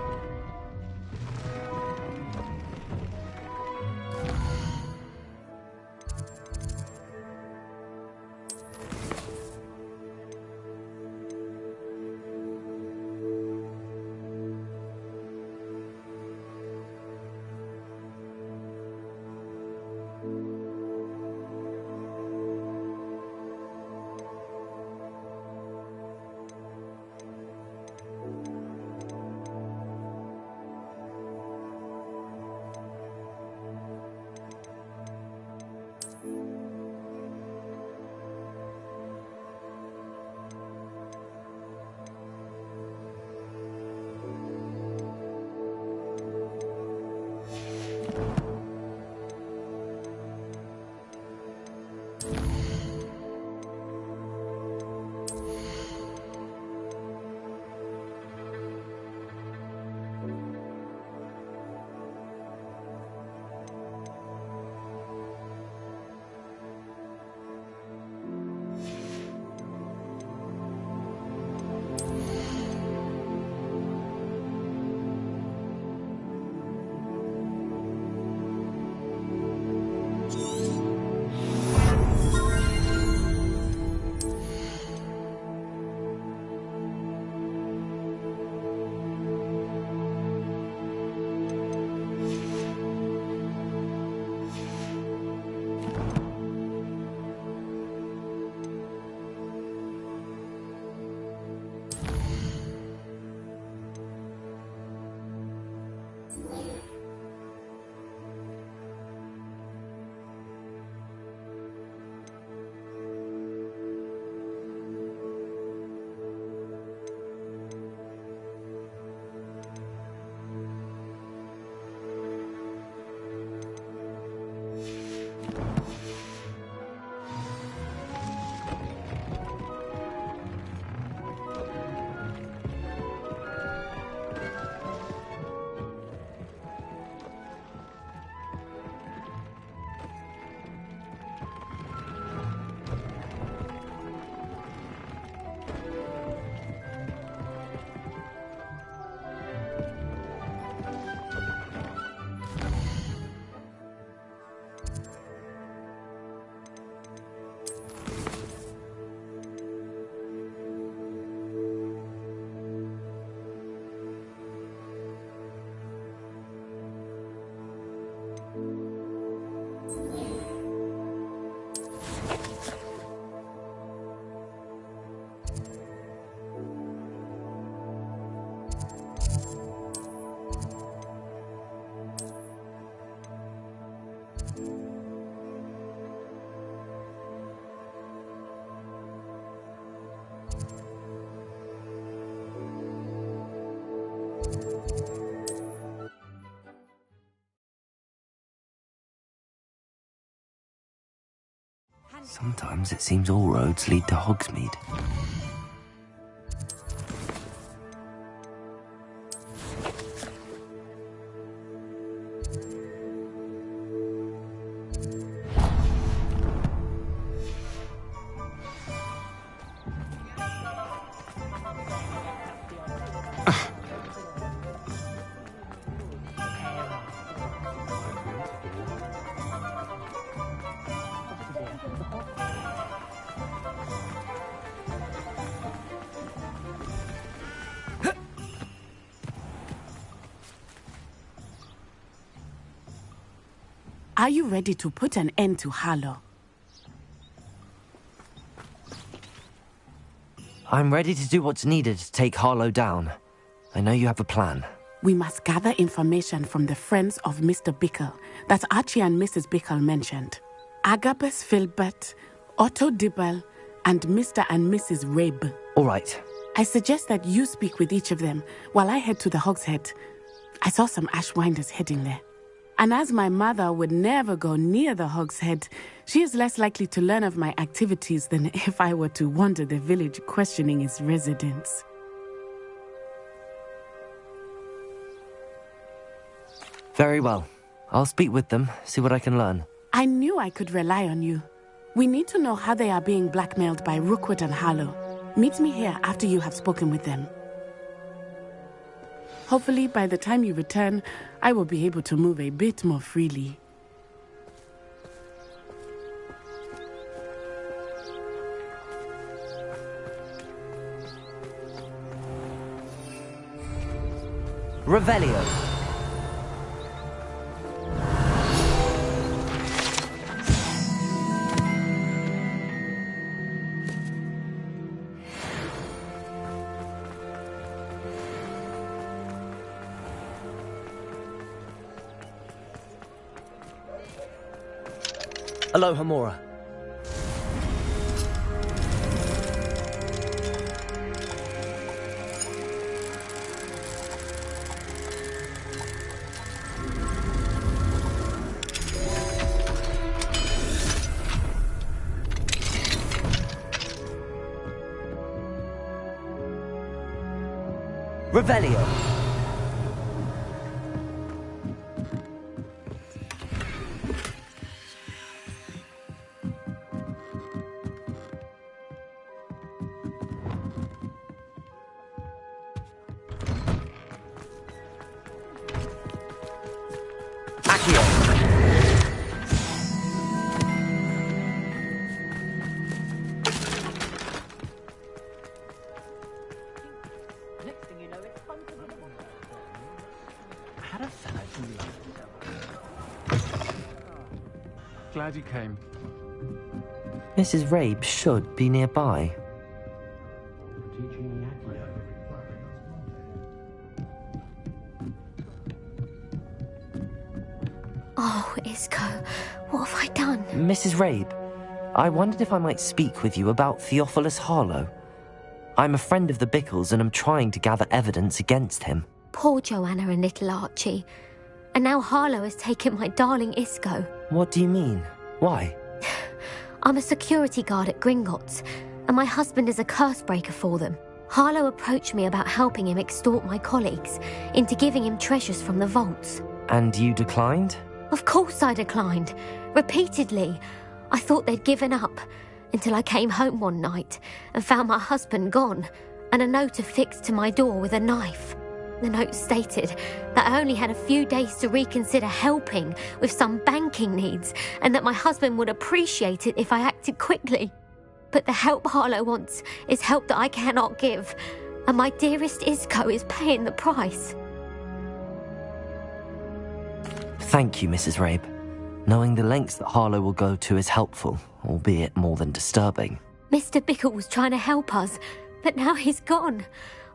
Sometimes it seems all roads lead to Hogsmeade. Are you ready to put an end to Harlow? I'm ready to do what's needed to take Harlow down. I know you have a plan. We must gather information from the friends of Mr. Bickle that Archie and Mrs. Bickle mentioned. Agabus Filbert, Otto Dibble, and Mr. and Mrs. Rabe. All right. I suggest that you speak with each of them while I head to the Hogshead. I saw some Ashwinders heading there. And as my mother would never go near the Hogshead, she is less likely to learn of my activities than if I were to wander the village questioning its residents. Very well. I'll speak with them, see what I can learn. I knew I could rely on you. We need to know how they are being blackmailed by Rookwood and Harlow. Meet me here after you have spoken with them. Hopefully, by the time you return, I will be able to move a bit more freely. Revelio. Aloha Mora. Revelio. Glad you came. Mrs. Rabe should be nearby. Oh, Isco, what have I done? Mrs. Rabe, I wondered if I might speak with you about Theophilus Harlow. I'm a friend of the Bickles and I'm trying to gather evidence against him. Poor Joanna and little Archie. And now Harlow has taken my darling Isco. What do you mean? Why? I'm a security guard at Gringotts, and my husband is a curse breaker for them. Harlow approached me about helping him extort my colleagues into giving him treasures from the vaults. And you declined? Of course I declined. Repeatedly. I thought they'd given up, until I came home one night and found my husband gone, and a note affixed to my door with a knife. The note stated that I only had a few days to reconsider helping with some banking needs, and that my husband would appreciate it if I acted quickly. But the help Harlow wants is help that I cannot give, and my dearest Isco is paying the price. Thank you, Mrs. Rabe. Knowing the lengths that Harlow will go to is helpful, albeit more than disturbing. Mr. Bickle was trying to help us, but now he's gone.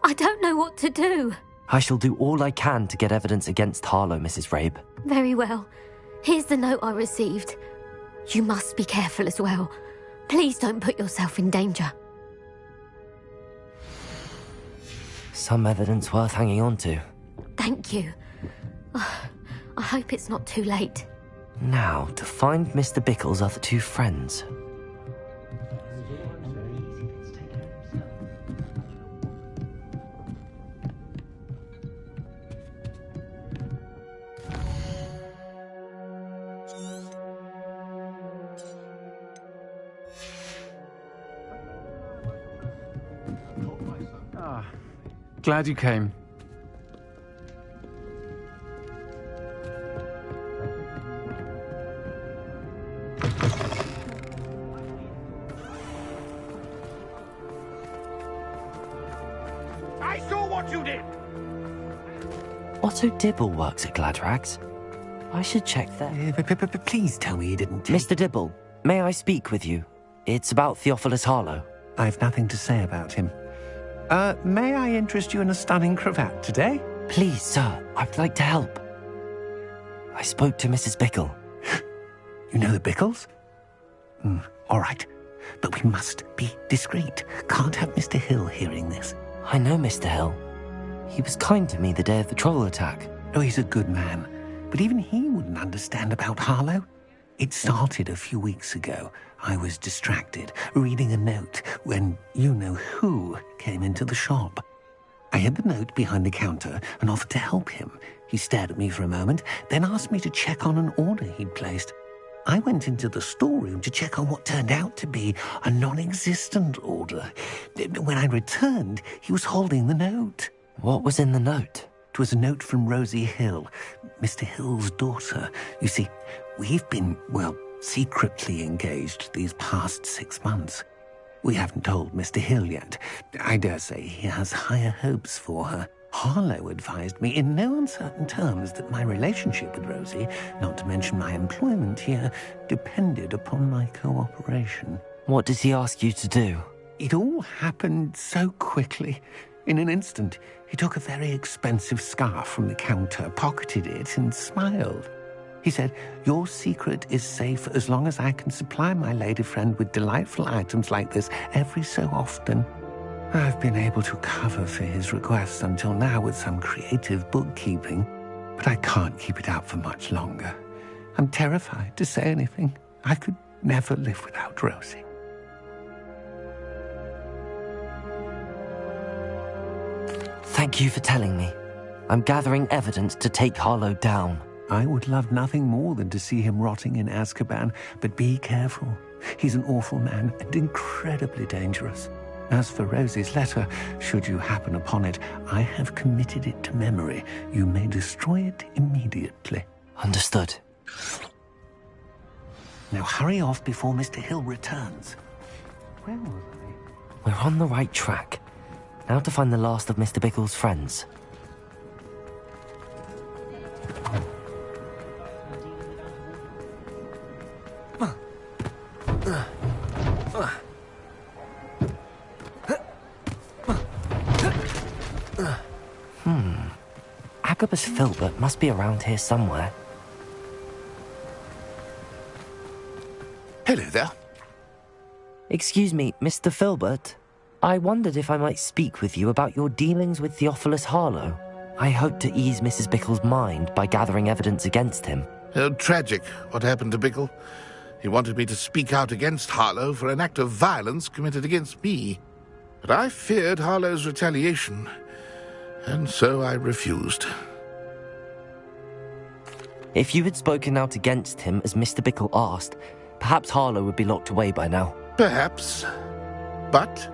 I don't know what to do. I shall do all I can to get evidence against Harlow, Mrs. Rabe. Very well. Here's the note I received. You must be careful as well. Please don't put yourself in danger. Some evidence worth hanging on to. Thank you. I hope it's not too late. Now, to find Mr. Bickle's other two friends. Glad you came. I saw what you did! Otto Dibble works at Gladrags. I should check that. Please tell me you didn't... Mr. Dibble, may I speak with you? It's about Theophilus Harlow. I've nothing to say about him. May I interest you in a stunning cravat today? Please, sir, I'd like to help. I spoke to Mrs. Bickle. You know the Bickles? All right, but we must be discreet. Can't have Mr. Hill hearing this. I know Mr. Hill. He was kind to me the day of the troll attack. Oh, he's a good man. But even he wouldn't understand about Harlow. It started a few weeks ago. I was distracted, reading a note, when you-know-who came into the shop. I hid the note behind the counter and offered to help him. He stared at me for a moment, then asked me to check on an order he'd placed. I went into the storeroom to check on what turned out to be a non-existent order. When I returned, he was holding the note. What was in the note? It was a note from Rosie Hill, Mr. Hill's daughter. You see, we've been, secretly engaged these past 6 months. We haven't told Mr. Hill yet. I dare say he has higher hopes for her. Harlow advised me in no uncertain terms that my relationship with Rosie, not to mention my employment here, depended upon my cooperation. What does he ask you to do? It all happened so quickly. In an instant, he took a very expensive scarf from the counter, pocketed it, and smiled. He said, "Your secret is safe as long as I can supply my lady friend with delightful items like this every so often." I've been able to cover for his requests until now with some creative bookkeeping, but I can't keep it out for much longer. I'm terrified to say anything. I could never live without Rosie. Thank you for telling me. I'm gathering evidence to take Harlow down. I would love nothing more than to see him rotting in Azkaban, but be careful. He's an awful man and incredibly dangerous. As for Rosie's letter, should you happen upon it, I have committed it to memory. You may destroy it immediately. Understood. Now hurry off before Mr. Hill returns. Where was I? We're on the right track. Now to find the last of Mr. Bickle's friends. Agabus Filbert must be around here somewhere. Hello there. Excuse me, Mr. Filbert. I wondered if I might speak with you about your dealings with Theophilus Harlow. I hope to ease Mrs. Bickle's mind by gathering evidence against him. Tragic, what happened to Bickle. He wanted me to speak out against Harlow for an act of violence committed against me. But I feared Harlow's retaliation, and so I refused. If you had spoken out against him as Mr. Bickle asked, perhaps Harlow would be locked away by now. Perhaps. But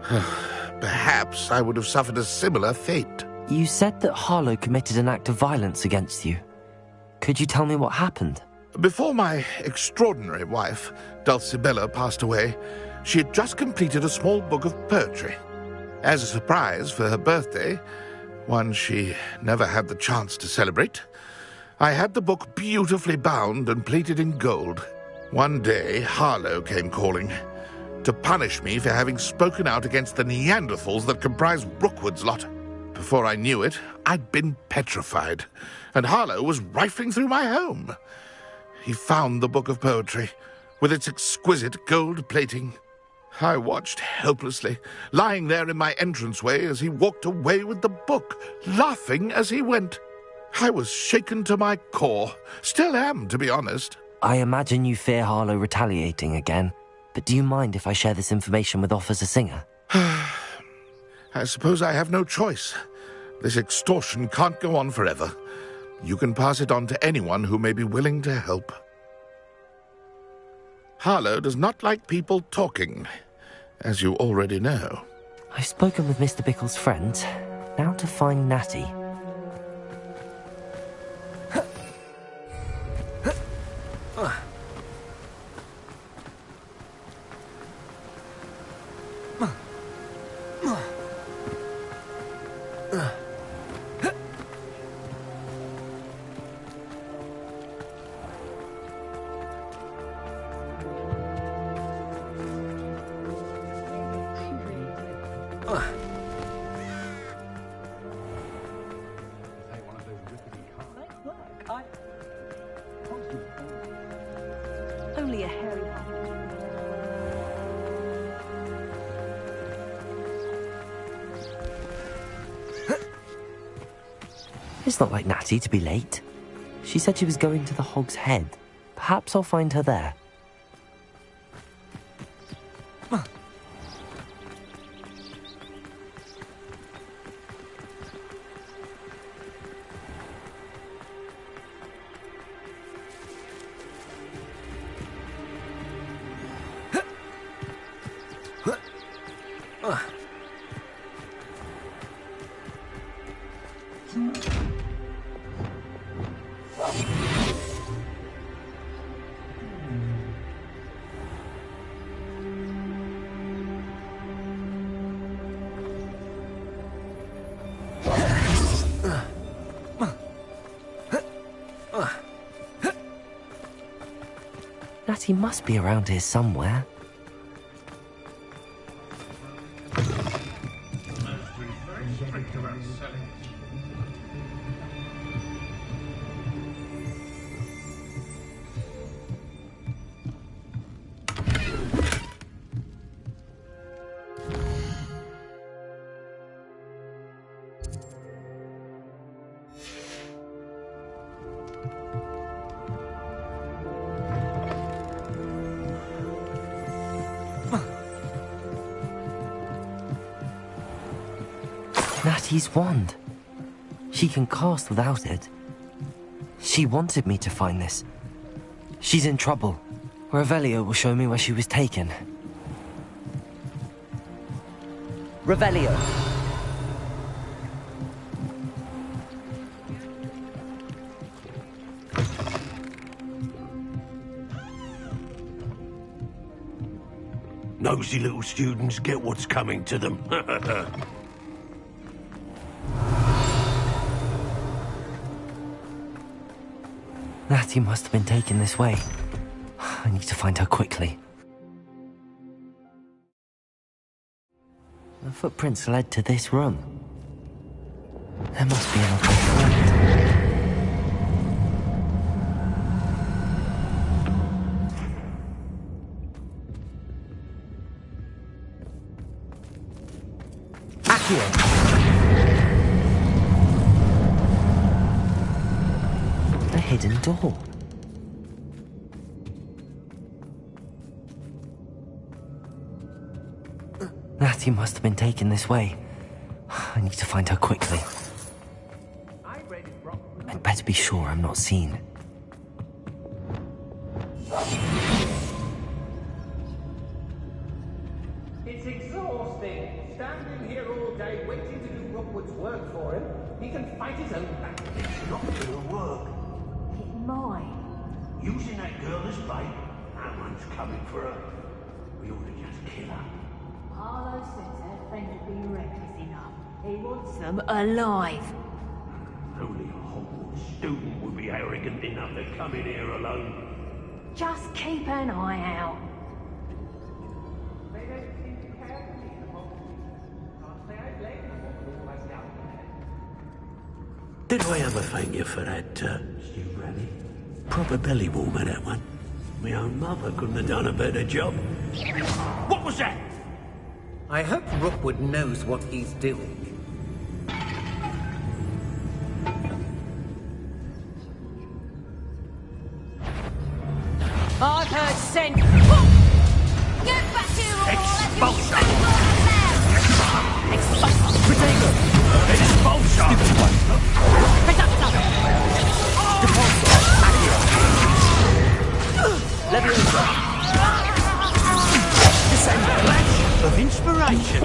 perhaps I would have suffered a similar fate. You said that Harlow committed an act of violence against you. Could you tell me what happened? Before my extraordinary wife, Dulcibella, passed away, she had just completed a small book of poetry. As a surprise for her birthday, one she never had the chance to celebrate, I had the book beautifully bound and plated in gold. One day, Harlow came calling to punish me for having spoken out against the Neanderthals that comprise Rookwood's lot. Before I knew it, I'd been petrified, and Harlow was rifling through my home. He found the book of poetry, with its exquisite gold plating. I watched helplessly, lying there in my entranceway as he walked away with the book, laughing as he went. I was shaken to my core. Still am, to be honest. I imagine you fear Harlow retaliating again, but do you mind if I share this information with Officer Singer? I suppose I have no choice. This extortion can't go on forever. You can pass it on to anyone who may be willing to help. Harlow does not like people talking, as you already know. I've spoken with Mr. Bickle's friends. Now to find Natty. Only a hairy one. It's not like Natty to be late. She said she was going to the Hog's Head. Perhaps I'll find her there. Natty must be around here somewhere. Natty's wand. She can cast without it. She wanted me to find this. She's in trouble. Revelio will show me where she was taken. Revelio. Nosy little students get what's coming to them. Natty must have been taken this way. I need to find her quickly. The footprints led to this room. There must be another way. A hidden door. Natty must have been taken this way. I need to find her quickly. I'd better be sure I'm not seen. It's exhausting. Standing here all day waiting to do Rookwood's work for him. He can fight his own battle. It's not gonna work. It might. Using that girl as bait, that one's coming for her. We ought to just kill her. Harlow says her friend would be reckless enough. He wants them alive. Only a Hogwarts student would be arrogant enough to come in here alone. Just keep an eye out. They don't seem to care for me in the Hogwarts. Can't say I blame them for myself. Did I ever thank you for that, Stu Granny? Proper belly warmer, that one. My own mother couldn't have done a better job. What was that? I hope Rookwood knows what he's doing. I've heard scent. Get back here, all! Expulsion! Potato! Expulsion! Descend. Flash of inspiration.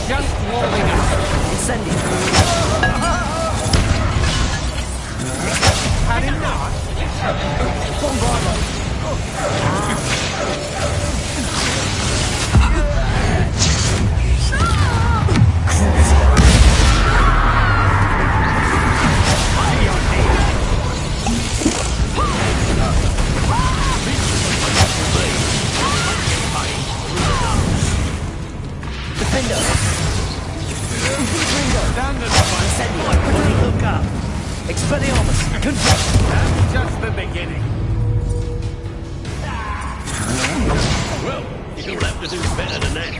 Just warming up. Incendio. Had enough. Bombardo. Defender. Standard Incendio. Quickly look up. Expelliarmus. Confirm. That's just the beginning. Well, you'll have to do better than that.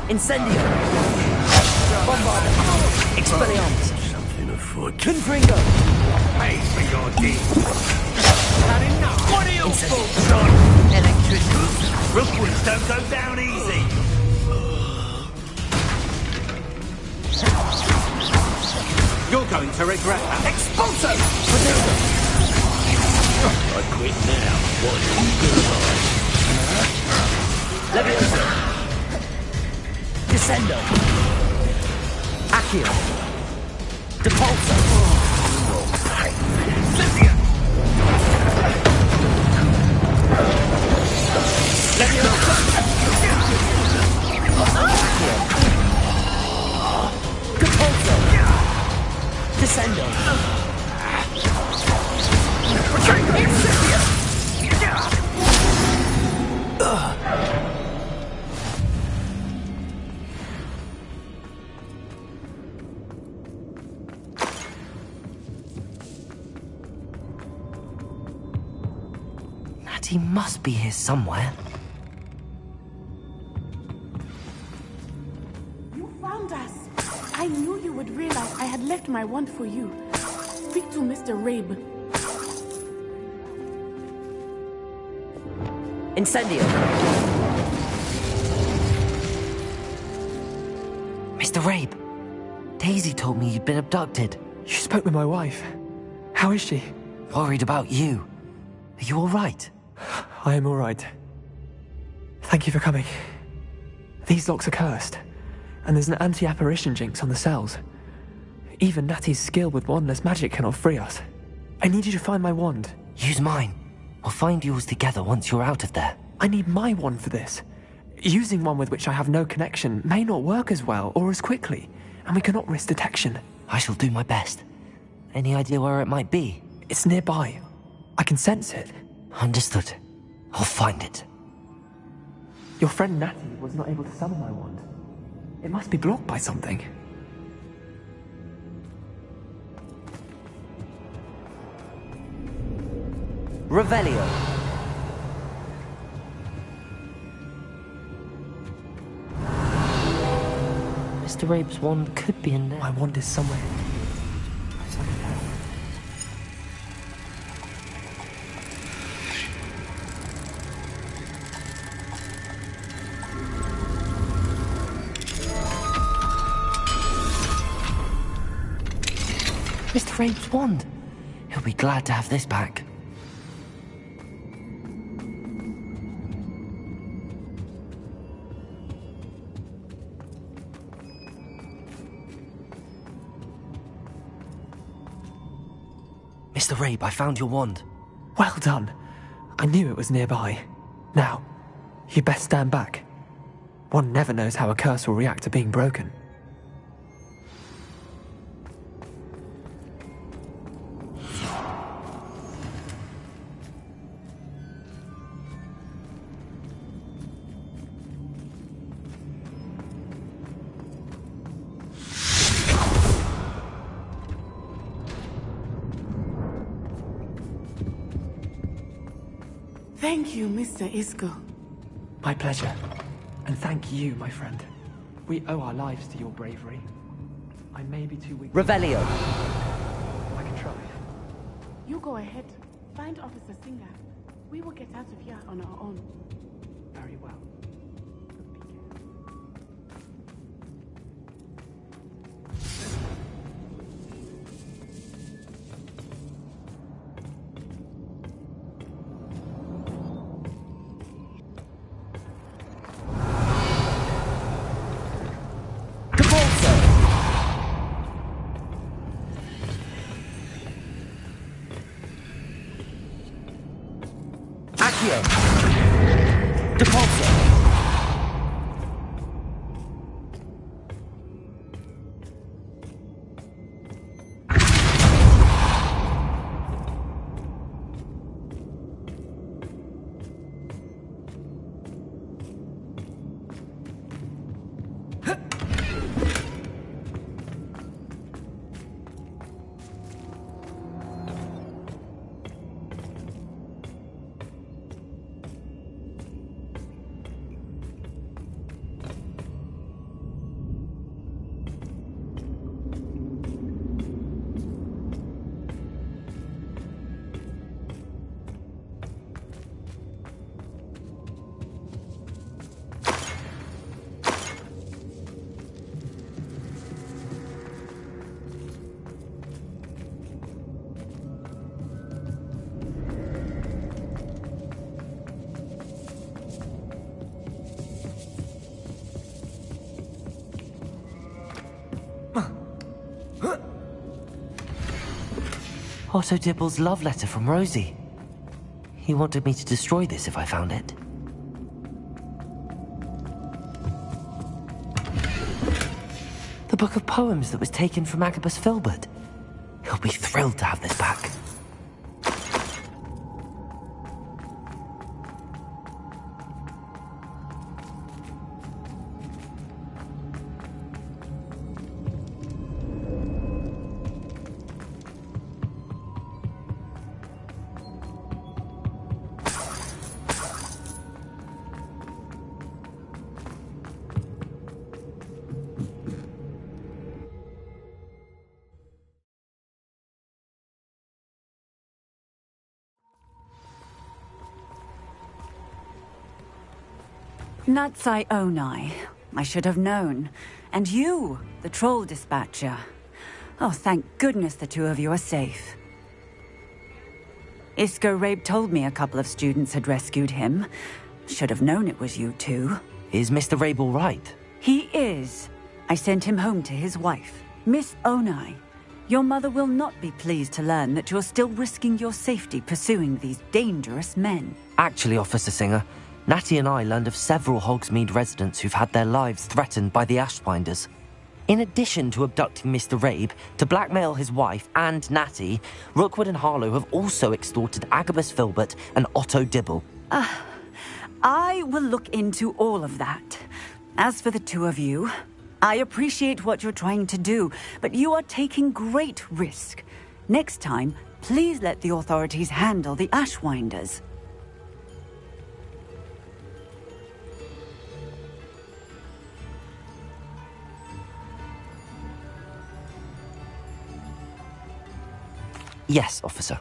Incendio. Bombardo. Expelliarmus. Something afoot. Confringo. Pay for your deeds. Had enough. What are your faults, son? Electricity. Rookwoods don't go down easy. You're going to regret that. Expulso. I quit now. What is goodbye? Levioso. Descendo. Accio. Depulso. Cynthia! Levioso. Accio. Depulso. Descendo. Natty must be here somewhere. You found us. I knew you would realize I had left my wand for you. Speak to Mr. Rabe. Incendio. Mr. Rabe, Daisy told me you'd been abducted. You spoke with my wife. How is she? Worried about you. Are you all right? I am all right. Thank you for coming. These locks are cursed, and there's an anti-apparition jinx on the cells. Even Natty's skill with wandless magic cannot free us. I need you to find my wand. Use mine. We'll find yours together once you're out of there. I need my wand for this. Using one with which I have no connection may not work as well or as quickly, and we cannot risk detection. I shall do my best. Any idea where it might be? It's nearby. I can sense it. Understood. I'll find it. Your friend Natty was not able to summon my wand. It must be blocked by something. Revelio. Mr. Rabe's wand could be in there. My wand is somewhere. Mr. Rabe's wand. He'll be glad to have this back. Mr. Rabe, I found your wand. Well done. I knew it was nearby. Now, you best stand back. One never knows how a curse will react to being broken. Thank you, Mr. Isco. My pleasure. And thank you, my friend. We owe our lives to your bravery. I may be too weak. Revelio. I can try. You go ahead. Find Officer Singer. We will get out of here on our own. Very well. Depulso! Depulso! Otto Dibble's love letter from Rosie. He wanted me to destroy this if I found it. The book of poems that was taken from Agabus Filbert. He'll be thrilled to have this back. Natsai Onai. I should have known. And you, the troll dispatcher. Oh, thank goodness the two of you are safe. Isco Rabe told me a couple of students had rescued him. Should have known it was you two. Is Mr. Rabe all right? He is. I sent him home to his wife. Miss Onai, your mother will not be pleased to learn that you're still risking your safety pursuing these dangerous men. Actually, Officer Singer, Natty and I learned of several Hogsmeade residents who've had their lives threatened by the Ashwinders. In addition to abducting Mr. Rabe to blackmail his wife and Natty, Rookwood and Harlow have also extorted Agabus Filbert and Otto Dibble. I will look into all of that. As for the two of you, I appreciate what you're trying to do, but you are taking great risk. Next time, please let the authorities handle the Ashwinders. Yes, officer.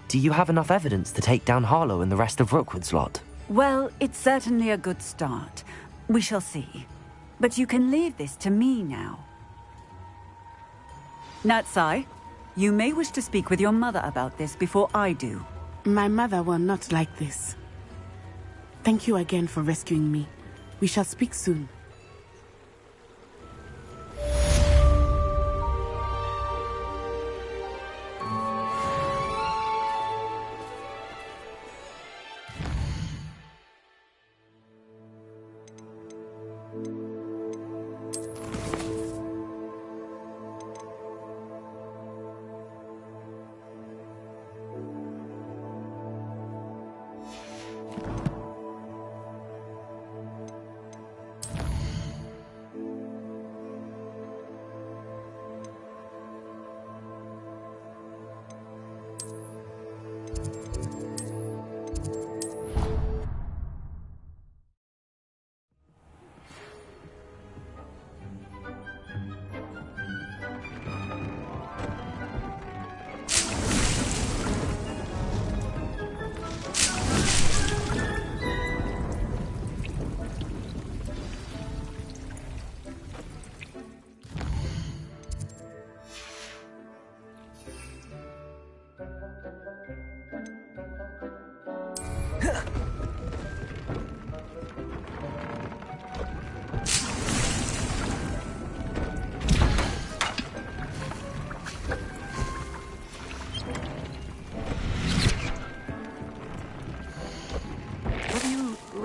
Do you have enough evidence to take down Harlow and the rest of Rookwood's lot? Well, it's certainly a good start. We shall see. But you can leave this to me now. Natsai, you may wish to speak with your mother about this before I do. My mother will not like this. Thank you again for rescuing me. We shall speak soon.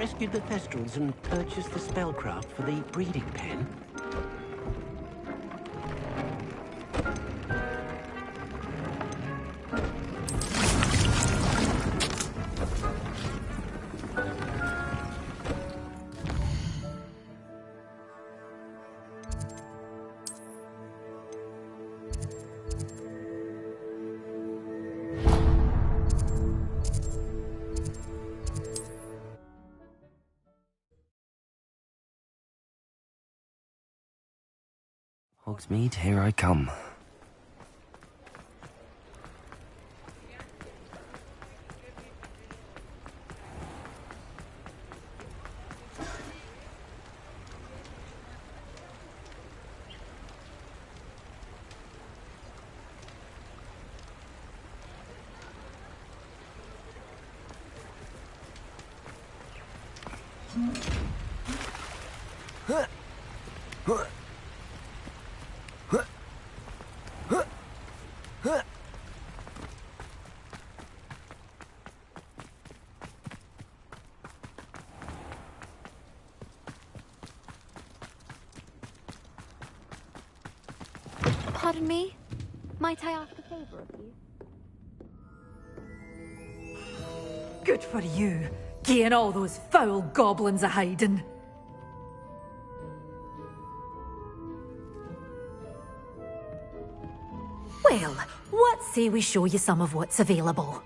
rescued the Thestrals and purchased the spellcraft for the breeding pen? Hogsmeade, here I come. Pardon me? Might I ask a favor of you? Good for you, getting all those foul goblins a hiding. Well, what say we show you some of what's available?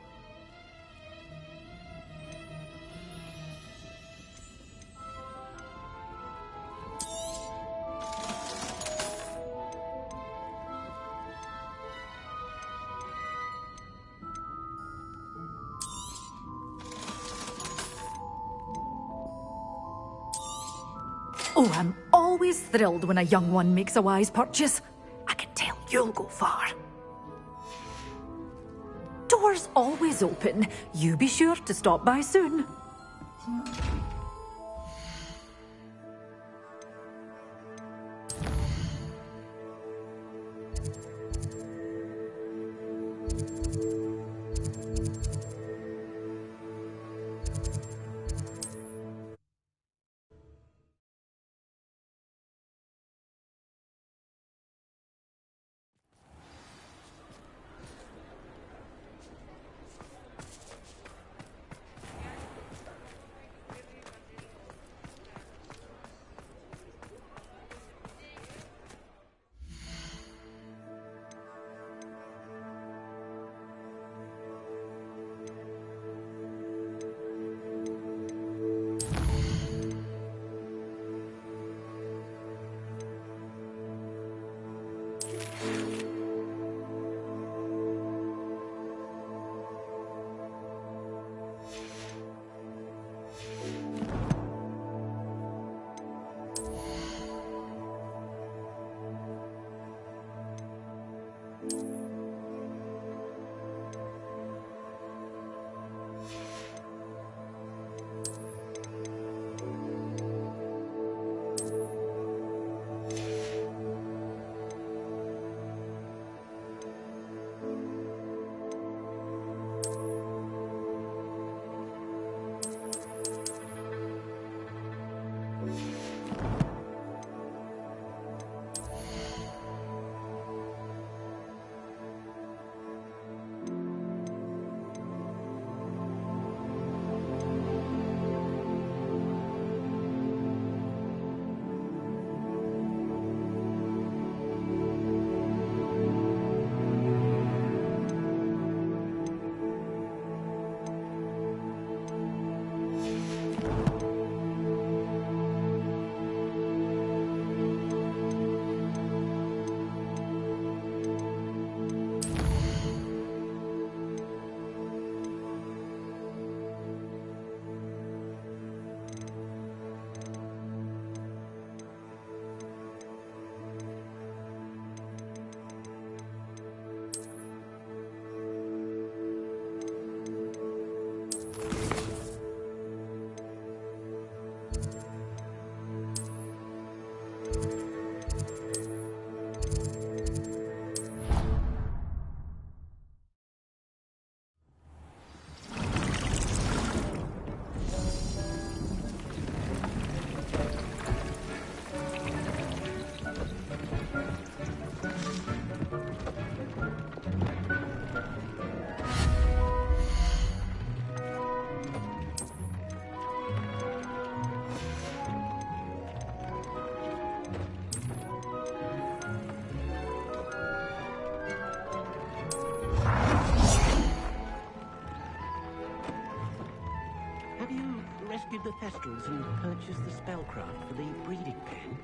Oh, I'm always thrilled when a young one makes a wise purchase. I can tell you'll go far. Doors always open. You be sure to stop by soon. rescued the Thestrals and purchased the spellcraft for the breeding pen?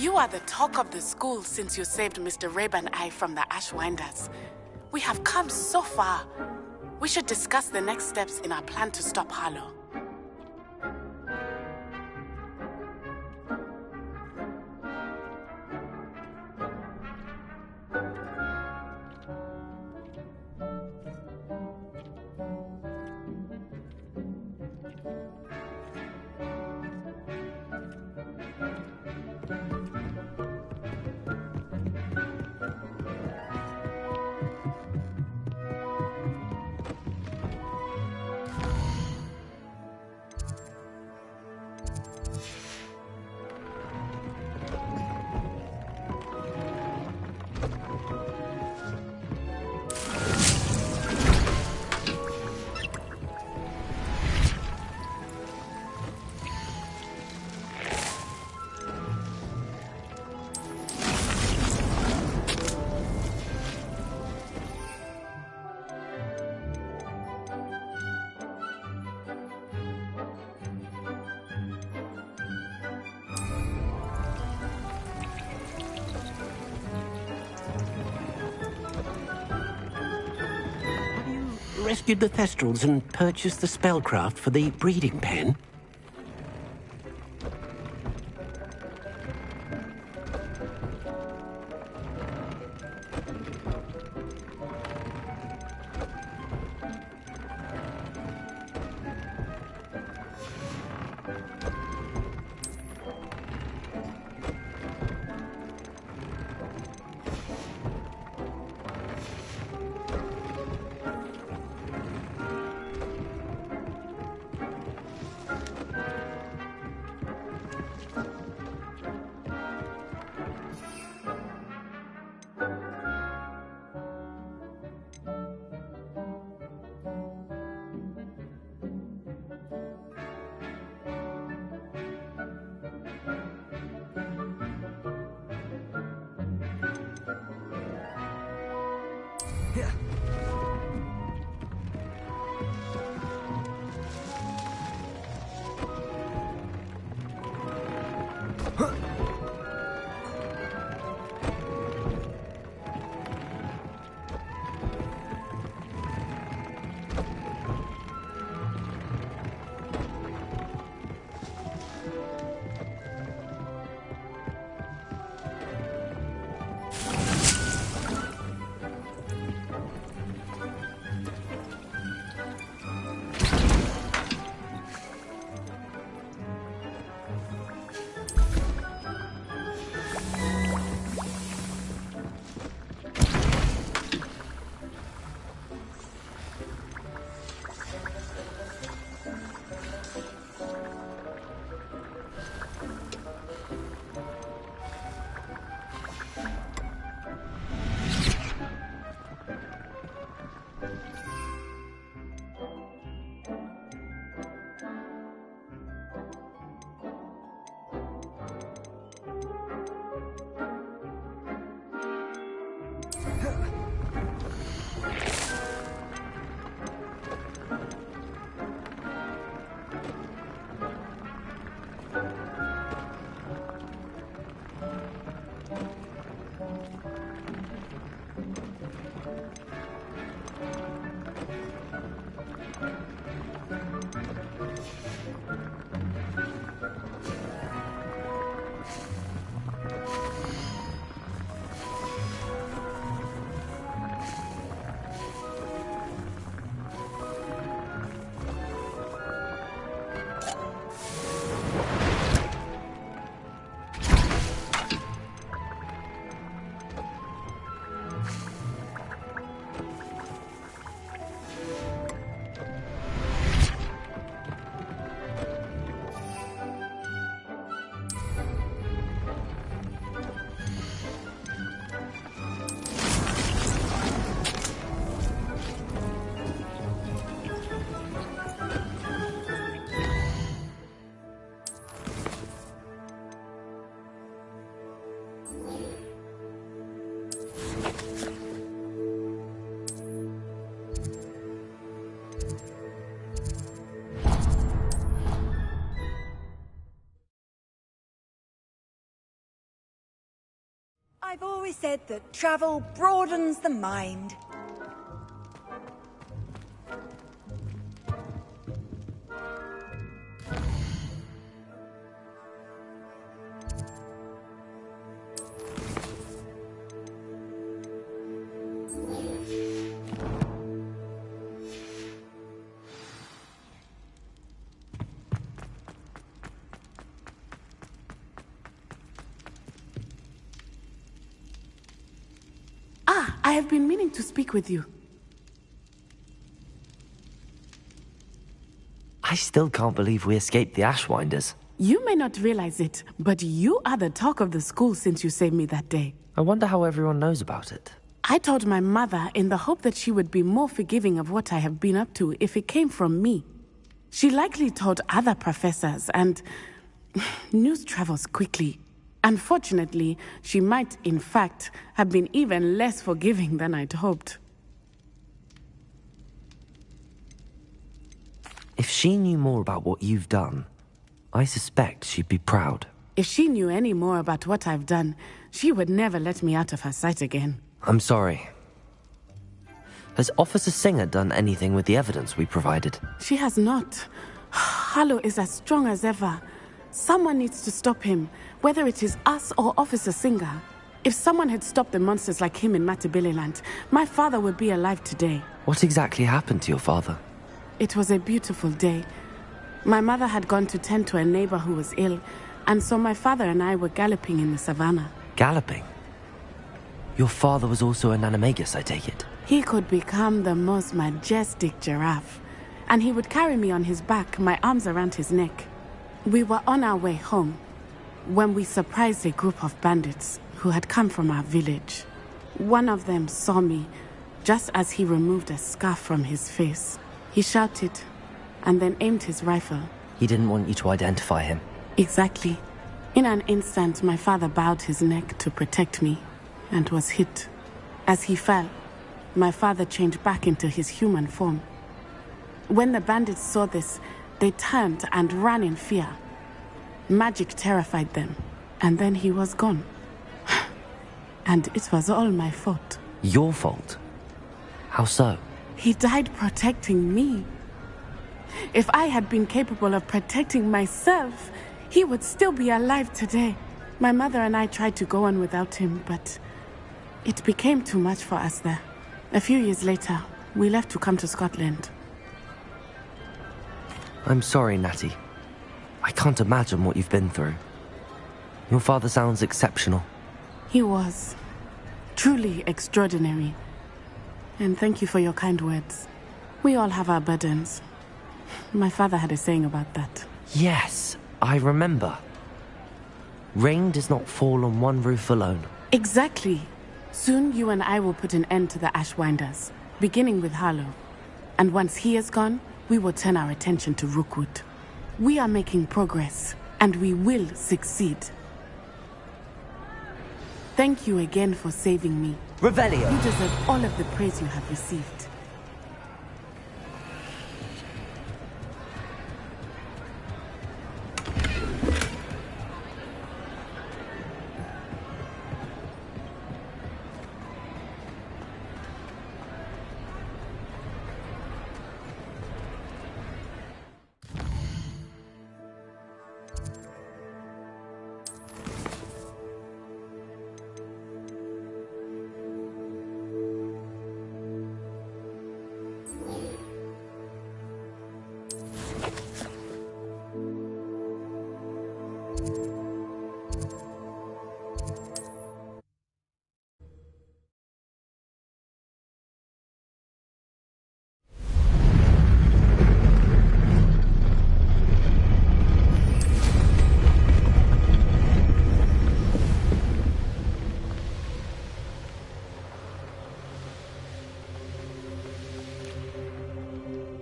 You are the talk of the school since you saved Mr. Rabe and I from the Ashwinders. We have come so far. We should discuss the next steps in our plan to stop Harlow. rescued the Thestrals and purchased the spellcraft for the breeding pen? I've always said that travel broadens the mind. I have been meaning to speak with you. I still can't believe we escaped the Ashwinders. You may not realize it, but you are the talk of the school since you saved me that day. I wonder how everyone knows about it. I told my mother in the hope that she would be more forgiving of what I have been up to if it came from me. She likely told other professors, and news travels quickly. Unfortunately, she might, in fact, have been even less forgiving than I'd hoped. If she knew more about what you've done, I suspect she'd be proud. If she knew any more about what I've done, she would never let me out of her sight again. I'm sorry. Has Officer Singer done anything with the evidence we provided? She has not. Harlow is as strong as ever. Someone needs to stop him, whether it is us or Officer Singer. If someone had stopped the monsters like him in Matabeleland, my father would be alive today. What exactly happened to your father? It was a beautiful day. My mother had gone to tend to a neighbor who was ill, and so my father and I were galloping in the savannah. Galloping? Your father was also an animagus, I take it? He could become the most majestic giraffe, and he would carry me on his back, my arms around his neck. We were on our way home when we surprised a group of bandits who had come from our village. One of them saw me just as he removed a scarf from his face. He shouted and then aimed his rifle. He didn't want you to identify him. Exactly. In an instant, my father bowed his neck to protect me and was hit. As he fell, my father changed back into his human form. When the bandits saw this, they turned and ran in fear. Magic terrified them, and then he was gone. And it was all my fault. Your fault? How so? He died protecting me. If I had been capable of protecting myself, he would still be alive today. My mother and I tried to go on without him, but it became too much for us there. A few years later, we left to come to Scotland. I'm sorry, Natty. I can't imagine what you've been through. Your father sounds exceptional. He was. Truly extraordinary. And thank you for your kind words. We all have our burdens. My father had a saying about that. Yes, I remember. Rain does not fall on one roof alone. Exactly. Soon you and I will put an end to the Ashwinders, beginning with Harlow. And once he is gone, we will turn our attention to Rookwood. We are making progress, and we will succeed. Thank you again for saving me. Revelio. You deserve all of the praise you have received.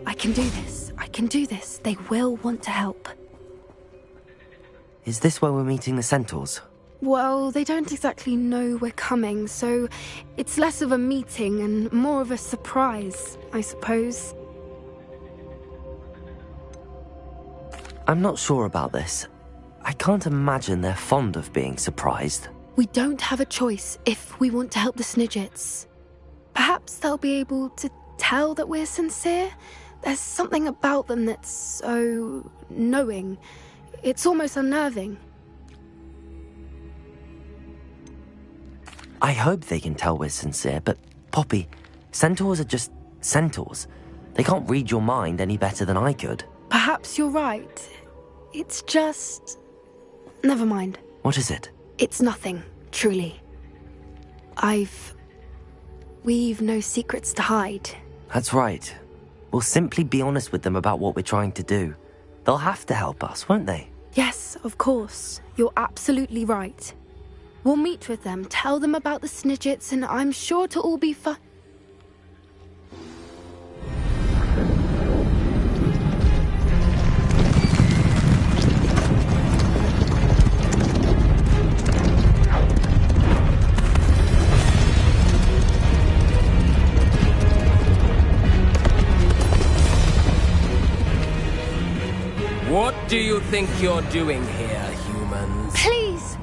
I can do this. They will want to help. Is this where we're meeting the Centaurs? Well, they don't exactly know we're coming, so it's less of a meeting and more of a surprise, I suppose. I'm not sure about this. I can't imagine they're fond of being surprised. We don't have a choice if we want to help the Snidgets. Perhaps they'll be able to tell that we're sincere. There's something about them that's so knowing. It's almost unnerving. I hope they can tell we're sincere, but Poppy, Centaurs are just Centaurs. They can't read your mind any better than I could. Perhaps you're right. It's just... Never mind. What is it? It's nothing, truly. We've no secrets to hide. That's right. We'll simply be honest with them about what we're trying to do. They'll have to help us, won't they? Yes, of course. You're absolutely right. We'll meet with them, tell them about the Snidgets, and I'm sure to all be fine. What do you think you're doing here, humans? Please!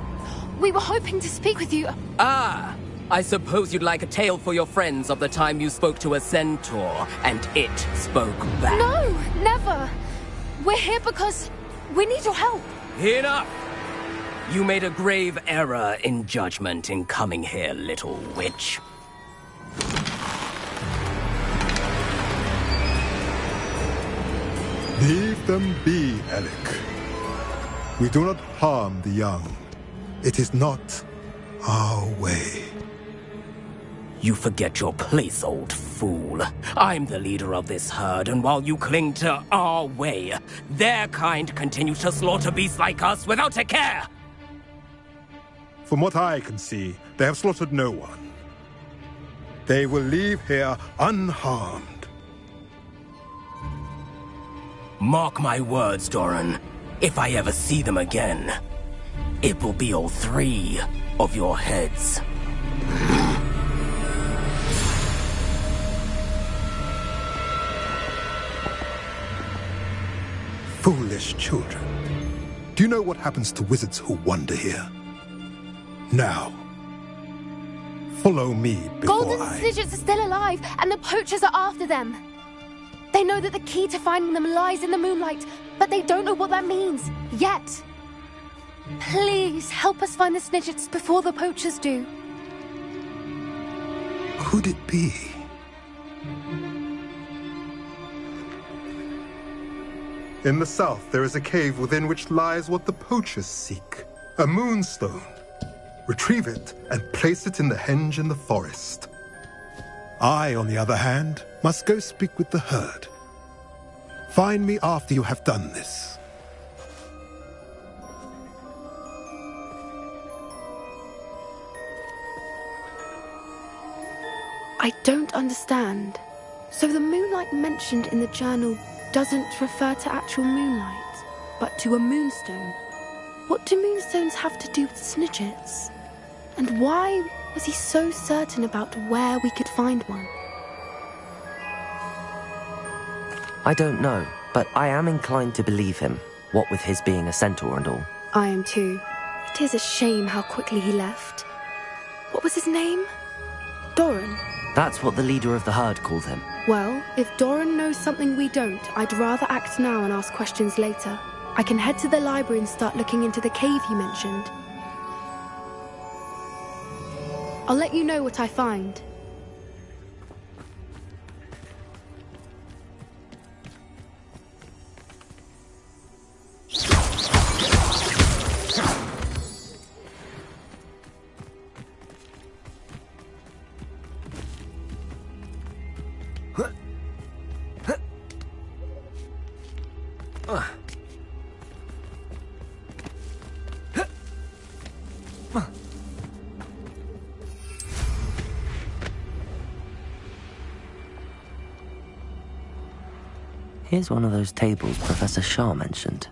We were hoping to speak with you. Ah! I suppose you'd like a tale for your friends of the time you spoke to a centaur, and it spoke back. No, never. We're here because we need your help. Enough! You made a grave error in judgment in coming here, little witch. Leave them be, Alec. We do not harm the young. It is not our way. You forget your place, old fool. I'm the leader of this herd, and while you cling to our way, their kind continues to slaughter beasts like us without a care! From what I can see, they have slaughtered no one. They will leave here unharmed. Mark my words, Doran. If I ever see them again, it will be all 3 of your heads. Foolish children. Do you know what happens to wizards who wander here? Now, follow me before Golden Snidgets are still alive, and the poachers are after them. They know that the key to finding them lies in the moonlight, but they don't know what that means, yet. Please, help us find the Snidgets before the poachers do. Could it be? In the south, there is a cave within which lies what the poachers seek. A moonstone. Retrieve it and place it in the henge in the forest. I, on the other hand, must go speak with the herd. Find me after you have done this. I don't understand. So the moonlight mentioned in the journal doesn't refer to actual moonlight, but to a moonstone. What do moonstones have to do with Snidgets? And why was he so certain about where we could find one? I don't know, but I am inclined to believe him, what with his being a centaur and all. I am too. It is a shame how quickly he left. What was his name? Doran? That's what the leader of the herd called him. Well, if Doran knows something we don't, I'd rather act now and ask questions later. I can head to the library and start looking into the cave you mentioned. I'll let you know what I find. Here's one of those tables Professor Shah mentioned.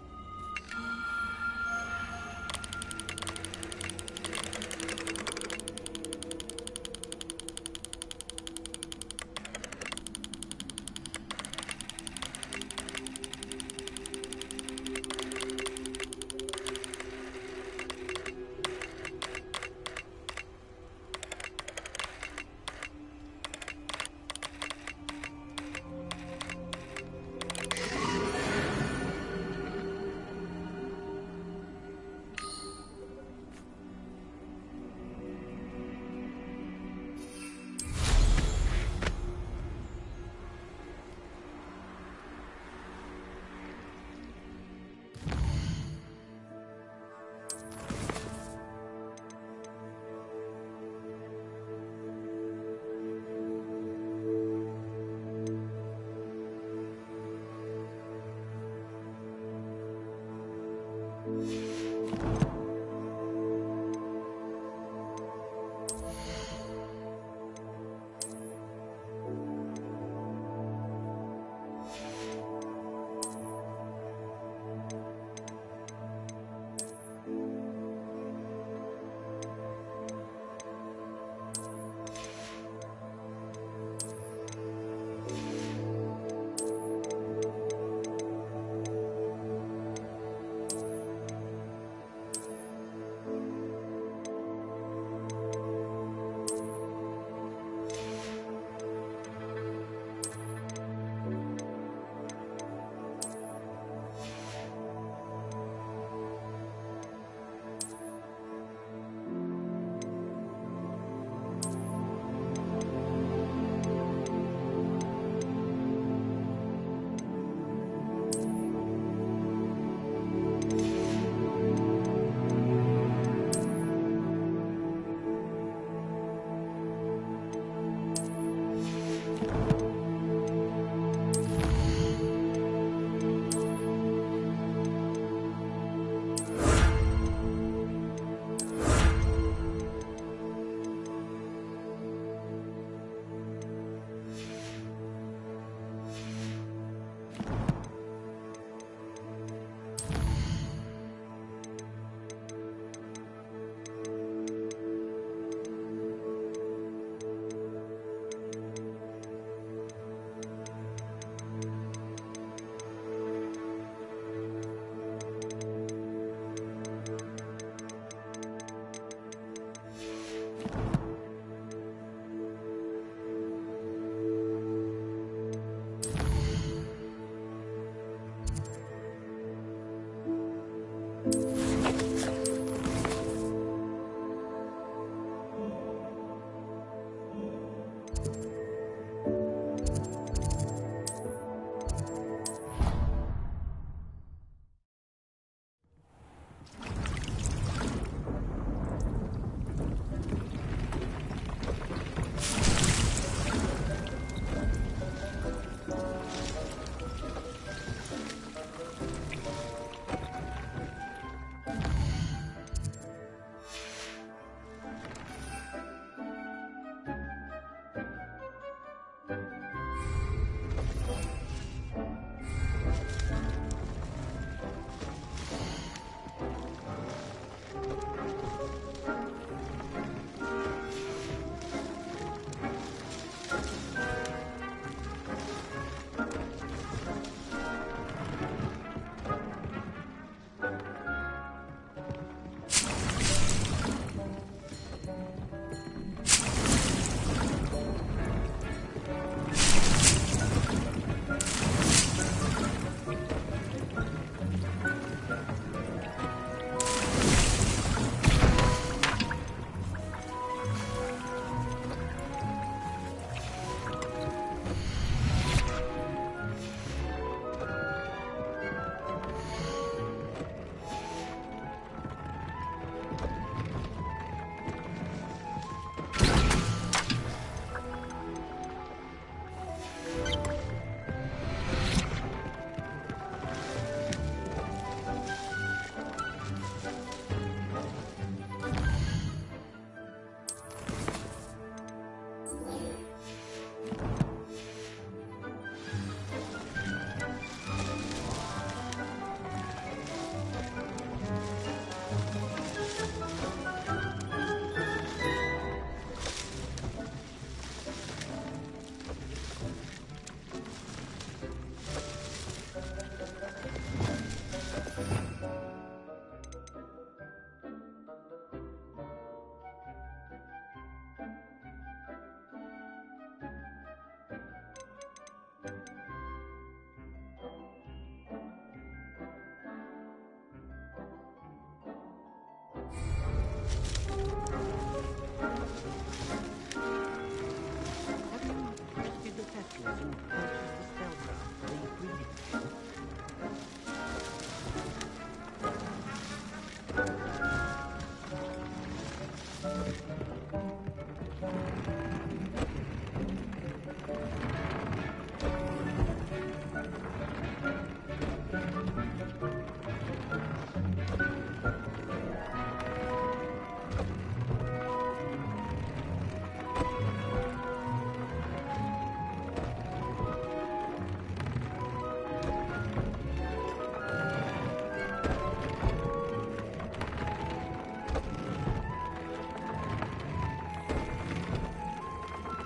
and purchase the spellcraft for the breeding pen.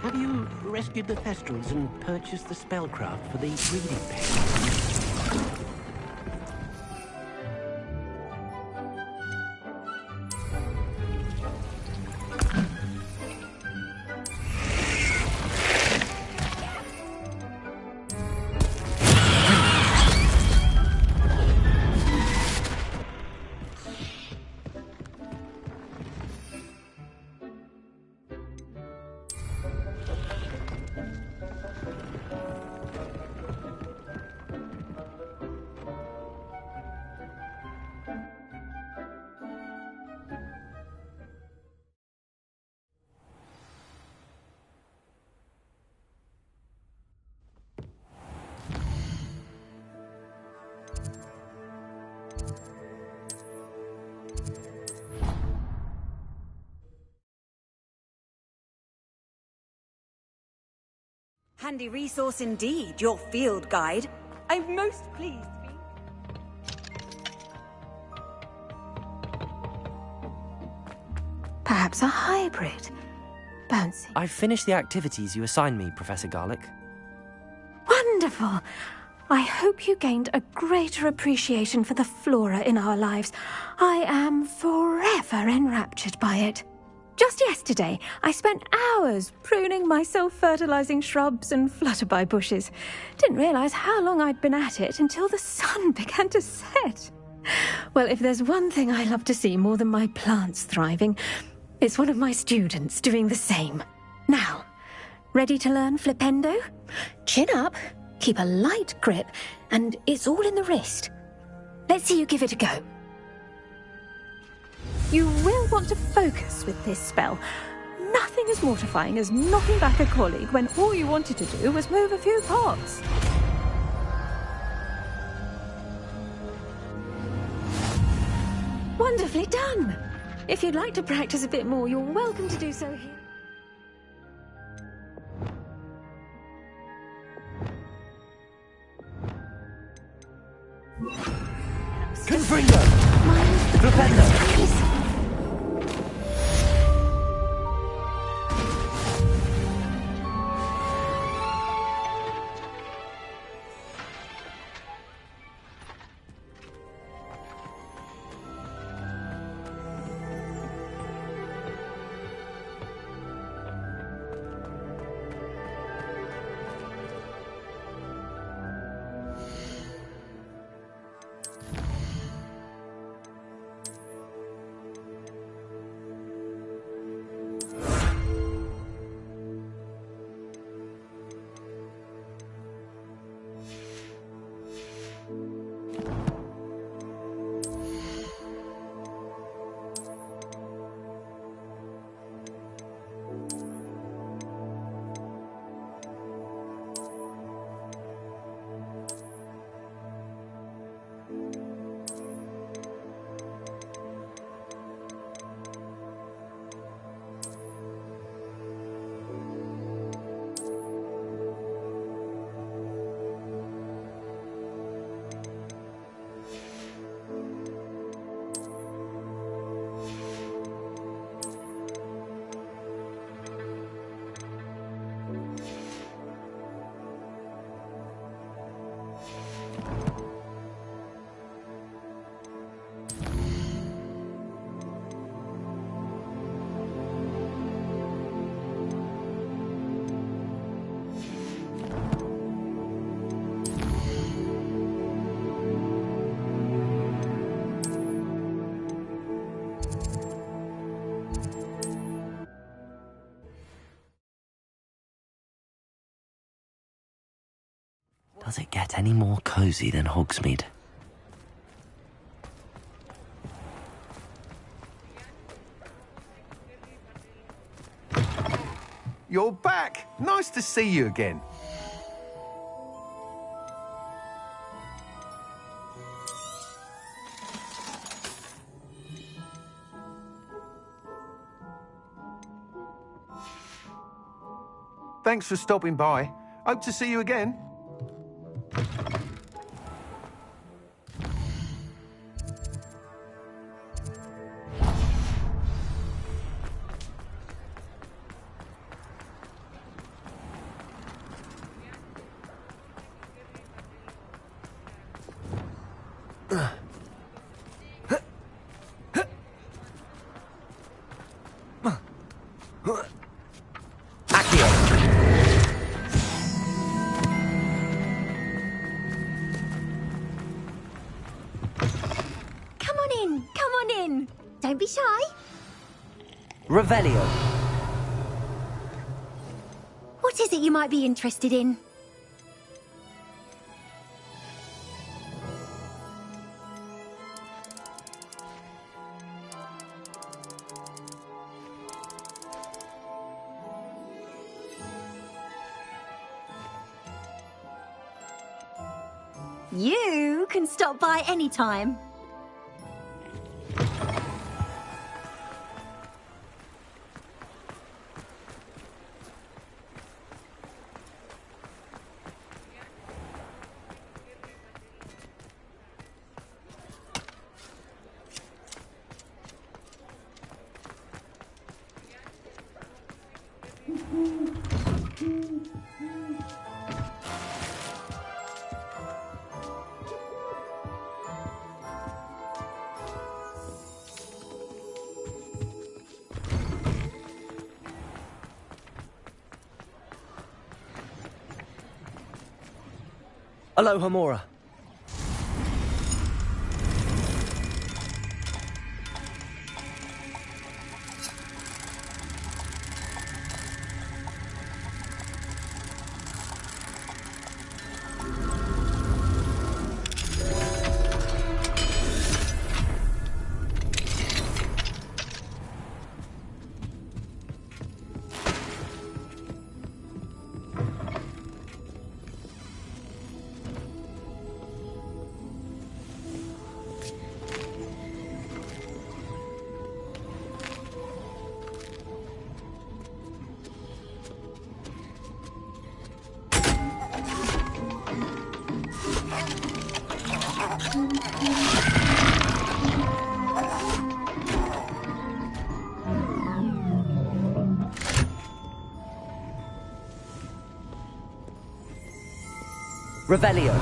Have you rescued the Thestrals and purchased the spellcraft for the breeding pen? Handy resource indeed, your field guide. I'm most pleased to be... Perhaps a hybrid. Bouncy. I've finished the activities you assigned me, Professor Garlick. Wonderful! I hope you gained a greater appreciation for the flora in our lives. I am forever enraptured by it. Just yesterday, I spent hours pruning my self-fertilizing shrubs and flutterby bushes. Didn't realize how long I'd been at it until the sun began to set. Well, if there's one thing I love to see more than my plants thriving, it's one of my students doing the same. Now, ready to learn Flipendo? Chin up, keep a light grip, and it's all in the wrist. Let's see you give it a go. You will want to focus with this spell. Nothing as mortifying as knocking back a colleague when all you wanted to do was move a few pots. Wonderfully done! If you'd like to practice a bit more, you're welcome to do so here. Confringo! Flipendo! Does it get any more cozy than Hogsmeade? You're back. Nice to see you again. Thanks for stopping by. Hope to see you again. Come on in. Don't be shy. Revelio. What is it you might be interested in? You can stop by anytime. Aloha Mora. Revelio.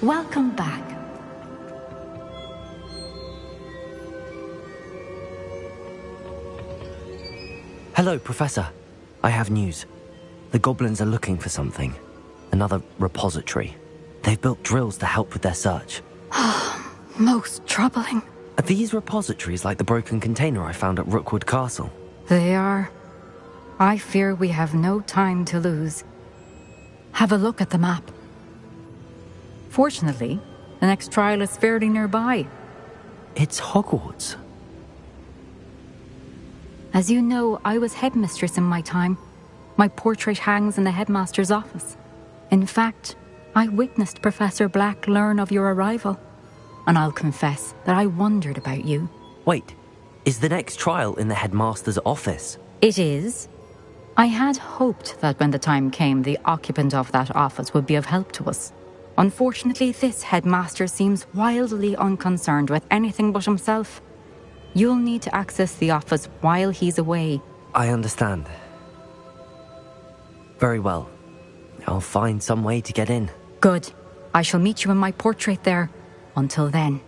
Welcome back. Hello, Professor. I have news. The goblins are looking for something. Another repository. They've built drills to help with their search. Most troubling. Are these repositories like the broken container I found at Rookwood Castle? They are. I fear we have no time to lose. Have a look at the map. Fortunately, the next trial is fairly nearby. It's Hogwarts. As you know, I was headmistress in my time. My portrait hangs in the headmaster's office. In fact, I witnessed Professor Black learn of your arrival. And I'll confess that I wondered about you. Wait, is the next trial in the headmaster's office? It is. I had hoped that when the time came, the occupant of that office would be of help to us. Unfortunately, this headmaster seems wildly unconcerned with anything but himself. You'll need to access the office while he's away. I understand. Very well. I'll find some way to get in. Good. I shall meet you in my portrait there. Until then.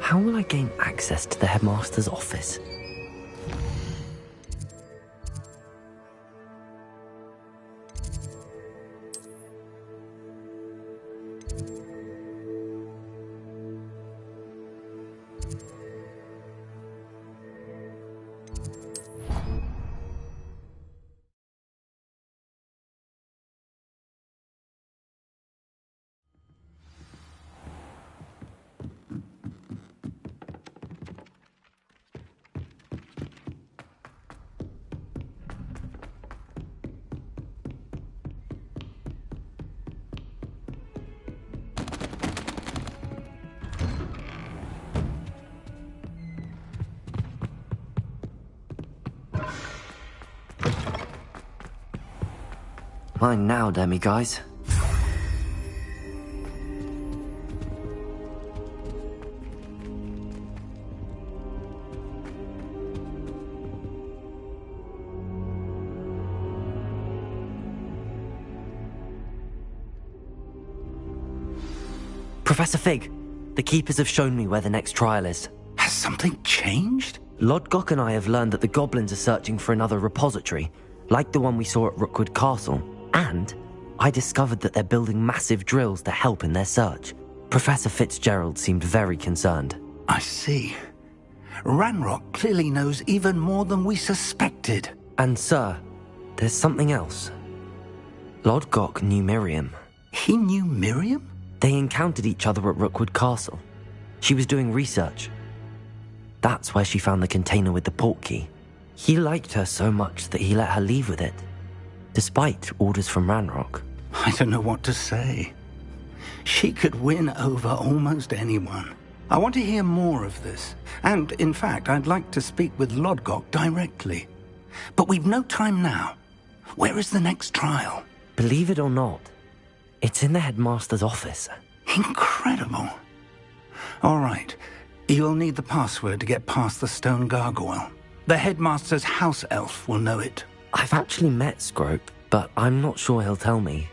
How will I gain access to the headmaster's office? Mine now, demi-guys. Professor Fig, the Keepers have shown me where the next trial is. Has something changed? Lodgok and I have learned that the goblins are searching for another repository, like the one we saw at Rookwood Castle. And I discovered that they're building massive drills to help in their search. Professor Fitzgerald seemed very concerned. I see. Ranrock clearly knows even more than we suspected. And sir, there's something else. Lodgok knew Miriam. He knew Miriam? They encountered each other at Rookwood Castle. She was doing research. That's where she found the container with the portkey. He liked her so much that he let her leave with it, despite orders from Ranrock. I don't know what to say. She could win over almost anyone. I want to hear more of this. And, in fact, I'd like to speak with Lodgok directly. But we've no time now. Where is the next trial? Believe it or not, it's in the headmaster's office. Incredible. All right. You'll need the password to get past the stone gargoyle. The headmaster's house elf will know it. I've actually met Scrope, but I'm not sure he'll tell me.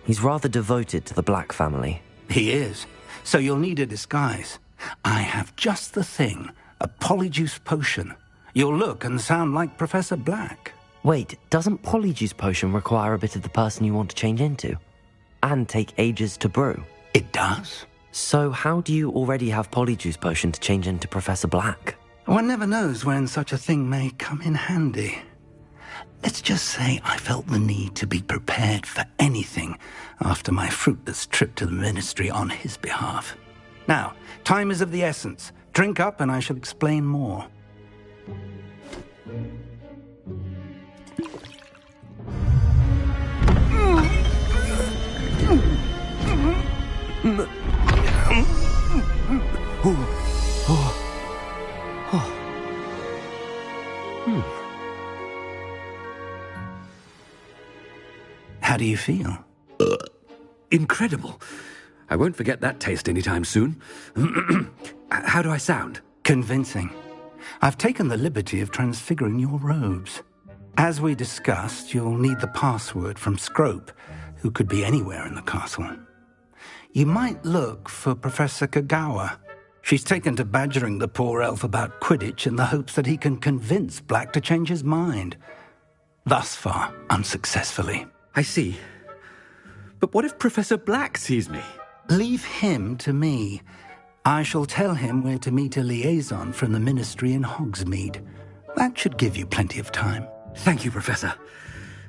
He's rather devoted to the Black family. He is. So you'll need a disguise. I have just the thing. A polyjuice potion. You'll look and sound like Professor Black. Wait, doesn't polyjuice potion require a bit of the person you want to change into? And take ages to brew? It does. So how do you already have polyjuice potion to change into Professor Black? One never knows when such a thing may come in handy. Let's just say I felt the need to be prepared for anything after my fruitless trip to the ministry on his behalf. Now, time is of the essence. Drink up and I shall explain more. How do you feel? Incredible. I won't forget that taste anytime soon. How do I sound? Convincing. I've taken the liberty of transfiguring your robes. As we discussed, you'll need the password from Scrope, who could be anywhere in the castle. You might look for Professor Kagawa. She's taken to badgering the poor elf about Quidditch in the hopes that he can convince Black to change his mind. Thus far, unsuccessfully. I see. But what if Professor Black sees me? Leave him to me. I shall tell him where to meet a liaison from the Ministry in Hogsmeade. That should give you plenty of time. Thank you, Professor.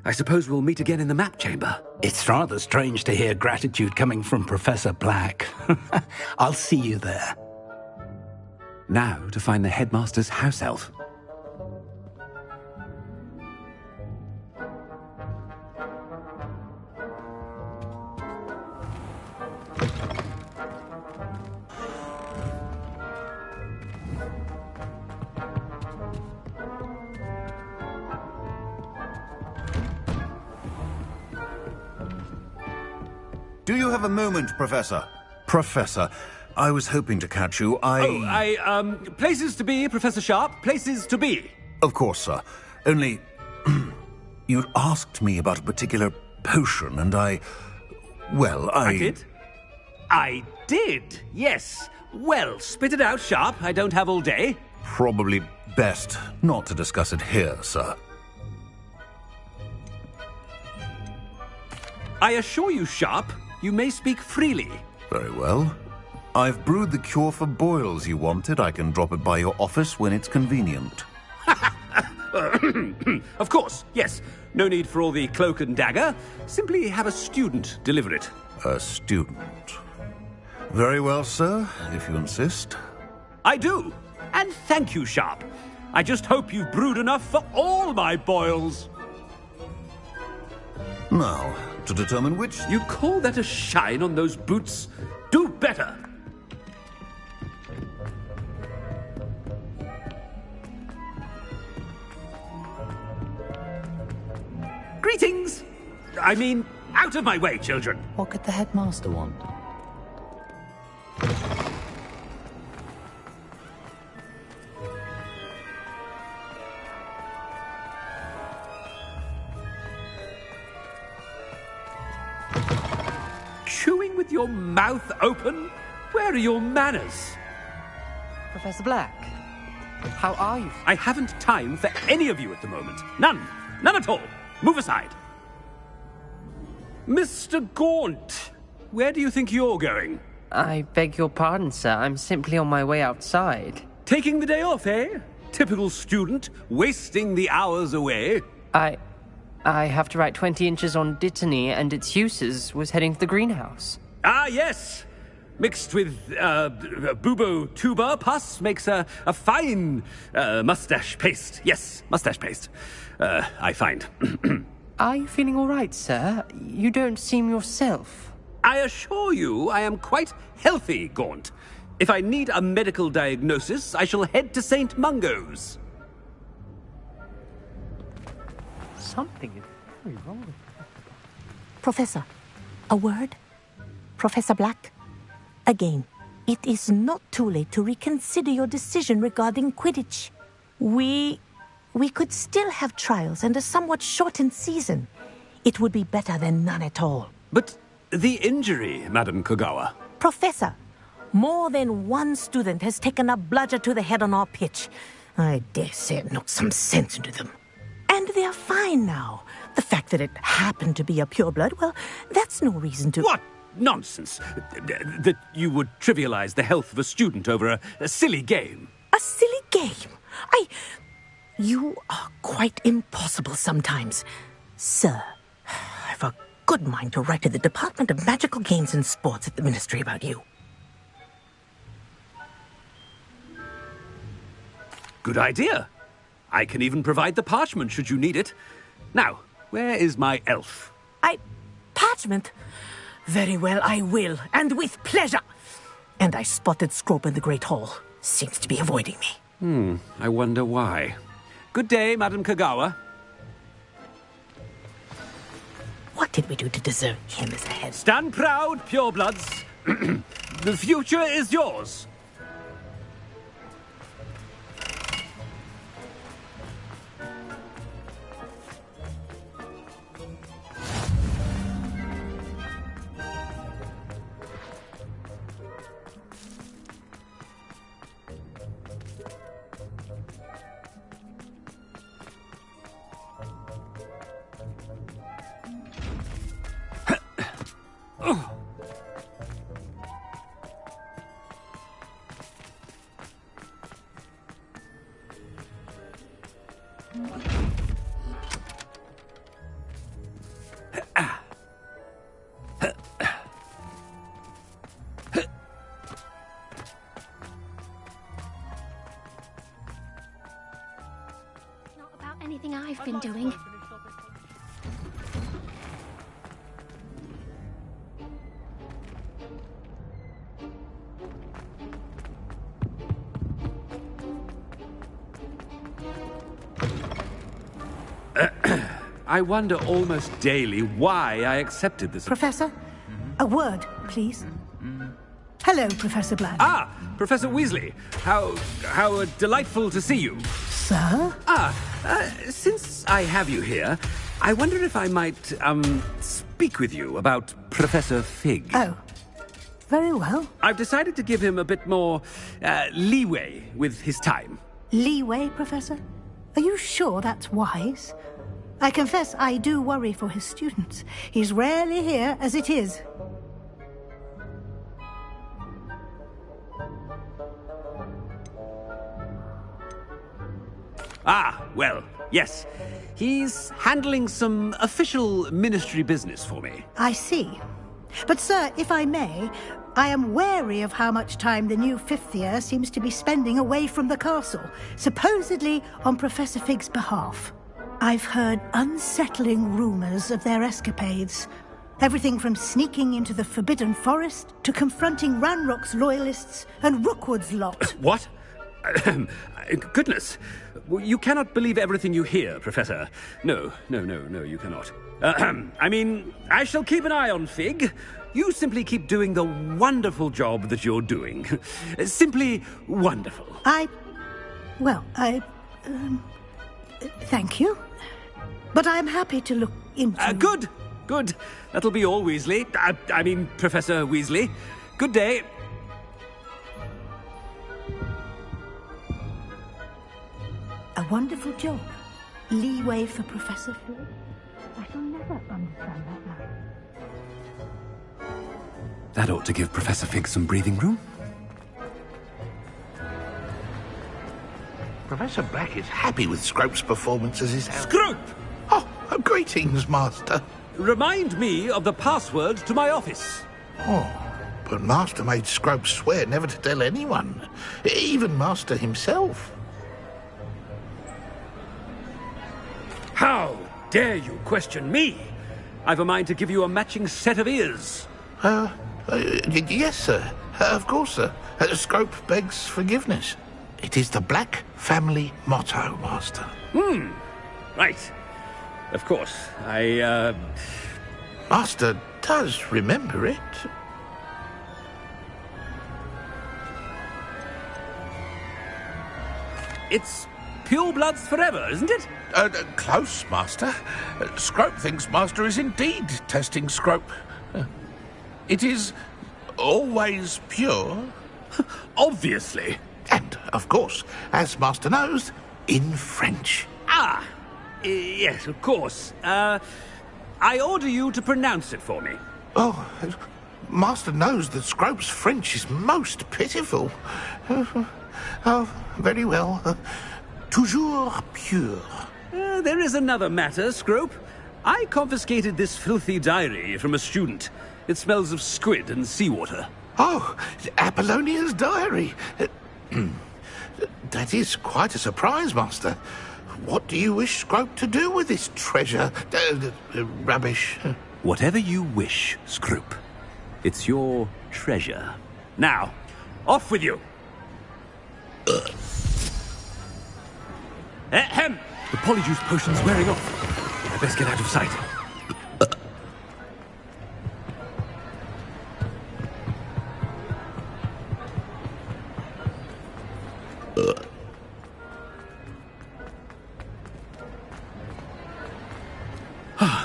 I suppose we'll meet again in the map chamber. It's rather strange to hear gratitude coming from Professor Black. I'll see you there. Now to find the headmaster's house elf. Do you have a moment, Professor? Professor, I was hoping to catch you. Places to be, Professor Sharp. Places to be. Of course, sir. Only, you'd asked me about a particular potion, and I did? I did, yes. Well, spit it out, Sharp. I don't have all day. Probably best not to discuss it here, sir. I assure you, Sharp, you may speak freely. Very well. I've brewed the cure for boils you wanted. I can drop it by your office when it's convenient. Of course, yes. No need for all the cloak and dagger. Simply have a student deliver it. A student. Very well, sir, if you insist. I do. And thank you, Sharp. I just hope you've brewed enough for all my boils. Now, to determine which... You call that a shine on those boots? Do better. Greetings! I mean, out of my way, children. What could the headmaster want? Chewing with your mouth open? Where are your manners? Professor Black, how are you? I haven't time for any of you at the moment. None. None at all. Move aside. Mr. Gaunt, where do you think you're going? I beg your pardon, sir. I'm simply on my way outside. Taking the day off, eh? Typical student, wasting the hours away. I have to write 20 inches on Dittany and its uses. Was heading to the greenhouse. Ah, yes. Mixed with bubo tuber pus makes a fine mustache paste. Yes, mustache paste. I find. Are you feeling all right, sir? You don't seem yourself. I assure you I am quite healthy, Gaunt. If I need a medical diagnosis, I shall head to St. Mungo's. Something is very wrong with you. Professor, a word? Professor Black? Again, it is not too late to reconsider your decision regarding Quidditch. We could still have trials and a somewhat shortened season. It would be better than none at all. But the injury, Madam Kagawa. Professor, more than one student has taken a bludger to the head on our pitch. I dare say it knocked some sense into them. And they're fine now. The fact that it happened to be a pureblood, well, that's no reason to... What nonsense! That you would trivialize the health of a student over a silly game. A silly game? You are quite impossible sometimes. Sir, I've a good mind to write to the Department of Magical Games and Sports at the Ministry about you. Good idea. I can even provide the parchment should you need it. Now, where is my elf? Parchment? Very well, I will, and with pleasure. And I spotted Scrope in the Great Hall. Seems to be avoiding me. I wonder why. Good day, Madam Kagawa. What did we do to deserve him as a head? Stand proud, purebloods. The future is yours. Not about anything I've been doing. I wonder almost daily why I accepted this. Professor, a word, please. Hello, Professor Black. Ah, Professor Weasley. How delightful to see you. Sir? Since I have you here, I wonder if I might, speak with you about Professor Fig. Oh, very well. I've decided to give him a bit more, leeway with his time. Leeway, Professor? Are you sure that's wise? I confess I do worry for his students. He's rarely here as it is. Ah, well, yes. He's handling some official ministry business for me. I see. But, sir, if I may, I am wary of how much time the new fifth year seems to be spending away from the castle, supposedly on Professor Fig's behalf. I've heard unsettling rumors of their escapades. Everything from sneaking into the Forbidden Forest to confronting Ranrock's loyalists and Rookwood's lot. What? Goodness. You cannot believe everything you hear, Professor. No, you cannot. I mean, I shall keep an eye on Fig. You simply keep doing the wonderful job that you're doing. Simply wonderful. Thank you. But I'm happy to look into... Good. That'll be all, Weasley. I mean, Professor Weasley. Good day. A wonderful job. Leeway for Professor Fig. I shall never understand that man. That ought to give Professor Fig some breathing room. Professor Black is happy with Scrope's performance as his... Scrope! Oh, greetings, Master. Remind me of the password to my office. Oh, but Master made Scrope swear never to tell anyone, even Master himself. How dare you question me? I've a mind to give you a matching set of ears. Yes, sir. Of course, sir. Scrope begs forgiveness. It is the Black family motto, Master. Right. Of course. Master does remember it. It's purebloods forever, isn't it? Close, Master. Scrope thinks Master is indeed testing Scrope. It is always pure. Obviously. And, of course, as Master knows, in French. Yes, of course. I order you to pronounce it for me. Oh, Master knows that Scrope's French is most pitiful. Oh, very well. Toujours pure. There is another matter, Scrope. I confiscated this filthy diary from a student. It smells of squid and seawater. Oh, Apollonia's diary. That is quite a surprise, Master. What do you wish Scrope to do with this treasure? Rubbish. Whatever you wish, Scrope. It's your treasure. Now, off with you. Ahem! The polyjuice potion's wearing off. I best get out of sight.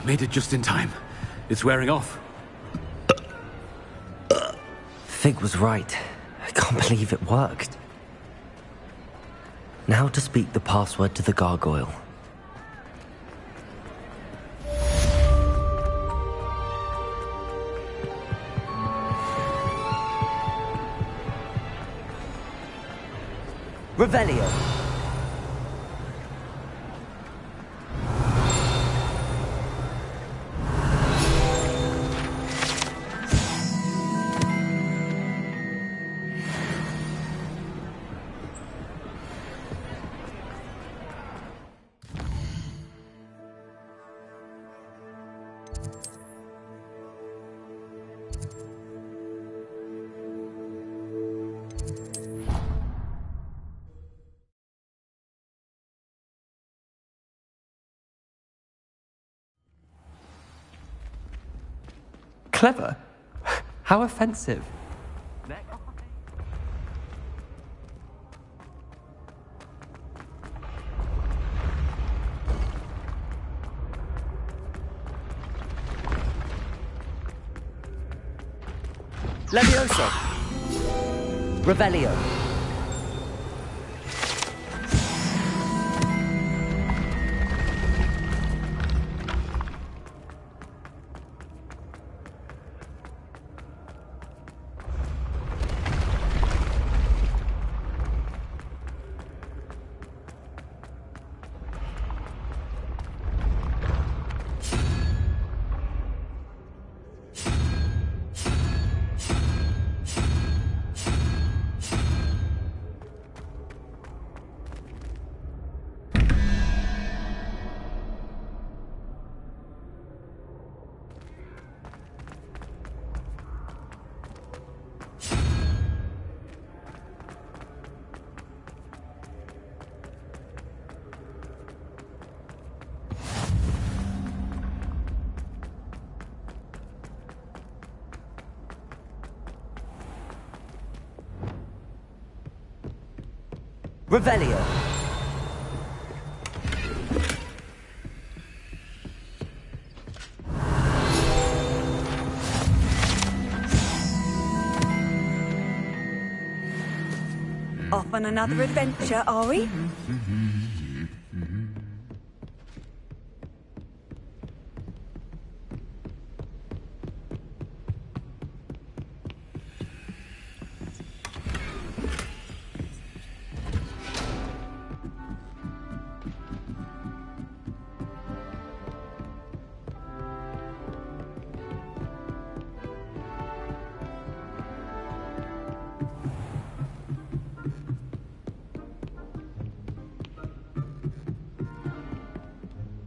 Made it just in time. It's wearing off. Fig was right. I can't believe it worked. Now to speak the password to the gargoyle. Revelio. Clever? How offensive. Levioso. Revelio. Revelio. Off on another adventure, are we?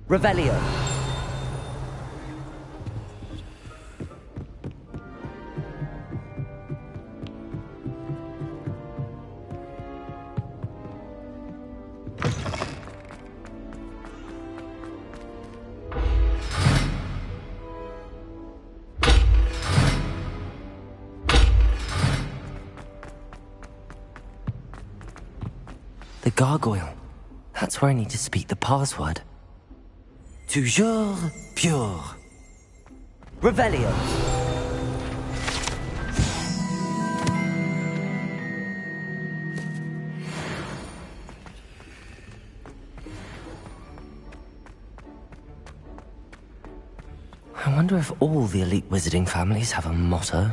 Revelio. The gargoyle. That's where I need to speak the password. Toujours pure. Revelio. I wonder if all the elite wizarding families have a motto.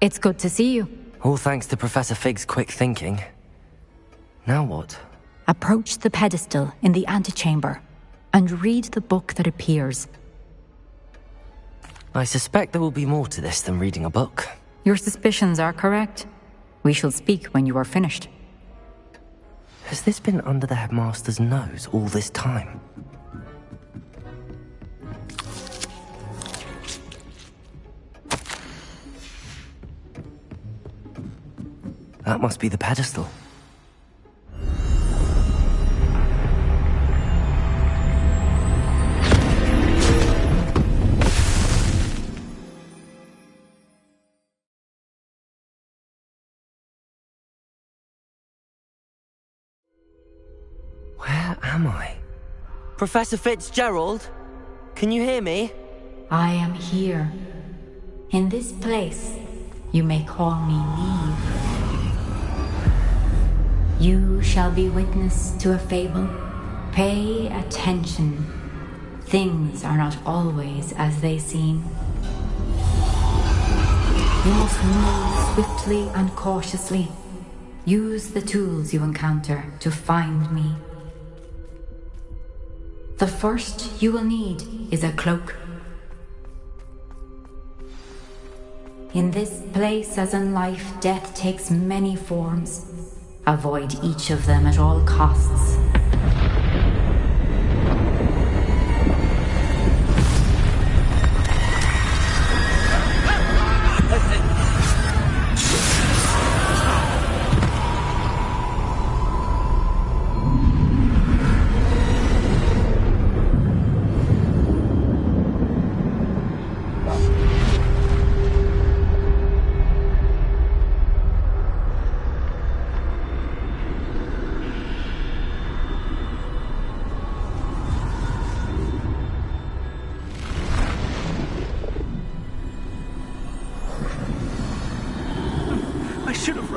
It's good to see you. All thanks to Professor Fig's quick thinking. Now what? Approach the pedestal in the antechamber and read the book that appears. I suspect there will be more to this than reading a book. Your suspicions are correct. We shall speak when you are finished. Has this been under the headmaster's nose all this time? That must be the pedestal. am I? Professor Fitzgerald? Can you hear me? I am here. In this place, you may call me Neve. You shall be witness to a fable. Pay attention. Things are not always as they seem. You must move swiftly and cautiously. Use the tools you encounter to find me. The first you will need is a cloak. In this place, as in life, death takes many forms. Avoid each of them at all costs.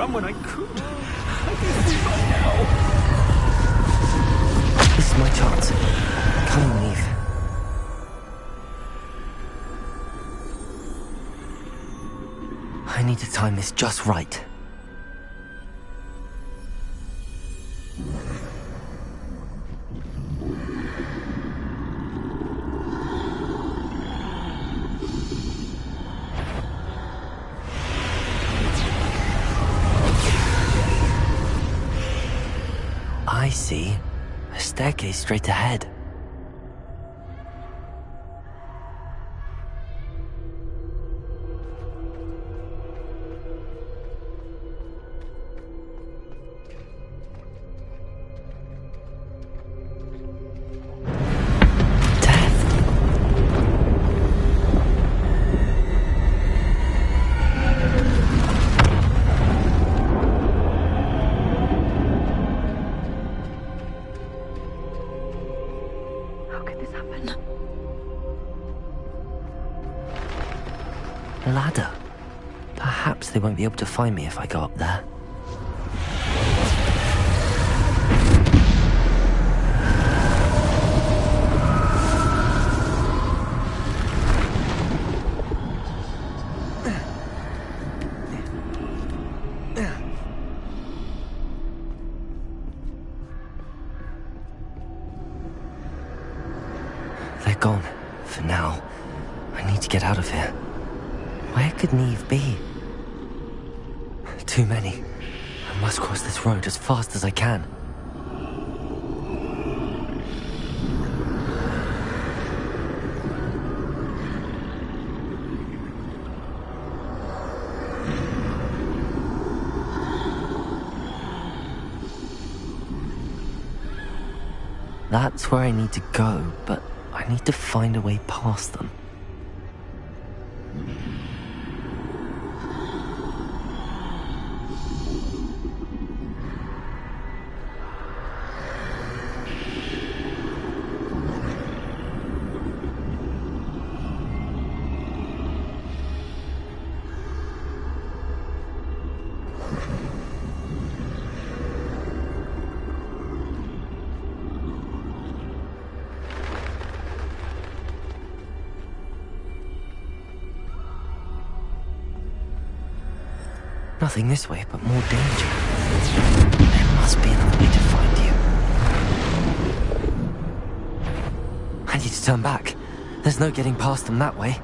When I could. I can see by now. This is my chance. Come on, Eve. I need to time this just right. I see. A staircase straight ahead. Ladder. Perhaps they won't be able to find me if I go up there. They're gone. For now. I need to get out of here. Where could Neve be? Too many. I must cross this road as fast as I can. That's where I need to go, but I need to find a way past them. Nothing this way, but more danger. There must be another way to find you. I need to turn back. There's no getting past them that way.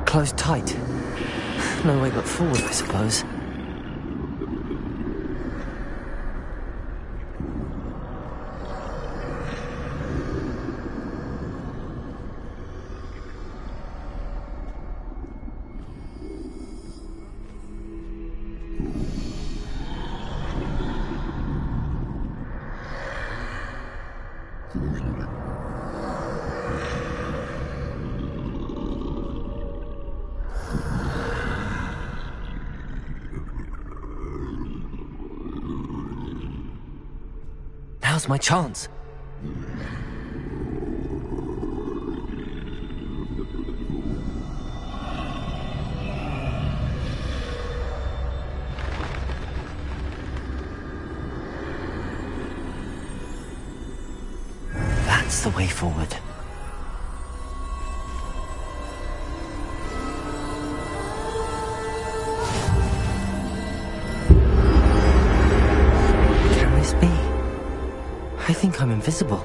Closed tight. No way but forward, I suppose. Now's my chance. That's the way forward. Can this be? I think I'm invisible.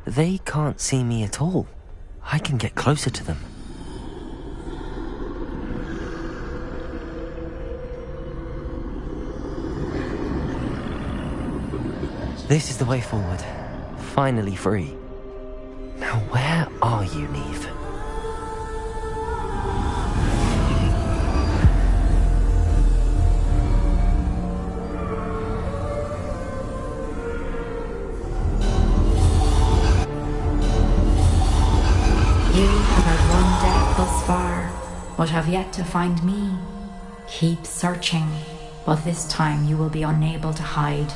They can't see me at all. I can get closer to them. This is the way forward. Finally free. Now where are you, Neve? You have had one death thus far, but have yet to find me. Keep searching, but this time you will be unable to hide.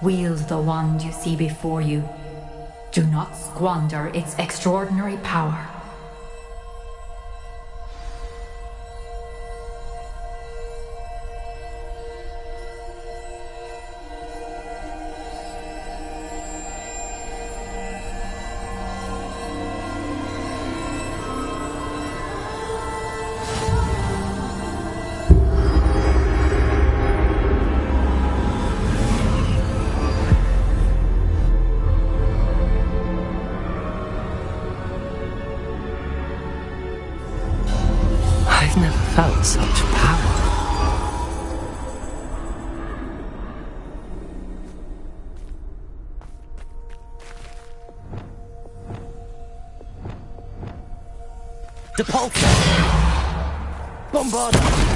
Wield the wand you see before you. Do not squander its extraordinary power. I've never felt such power. Depulsor! Bombarder!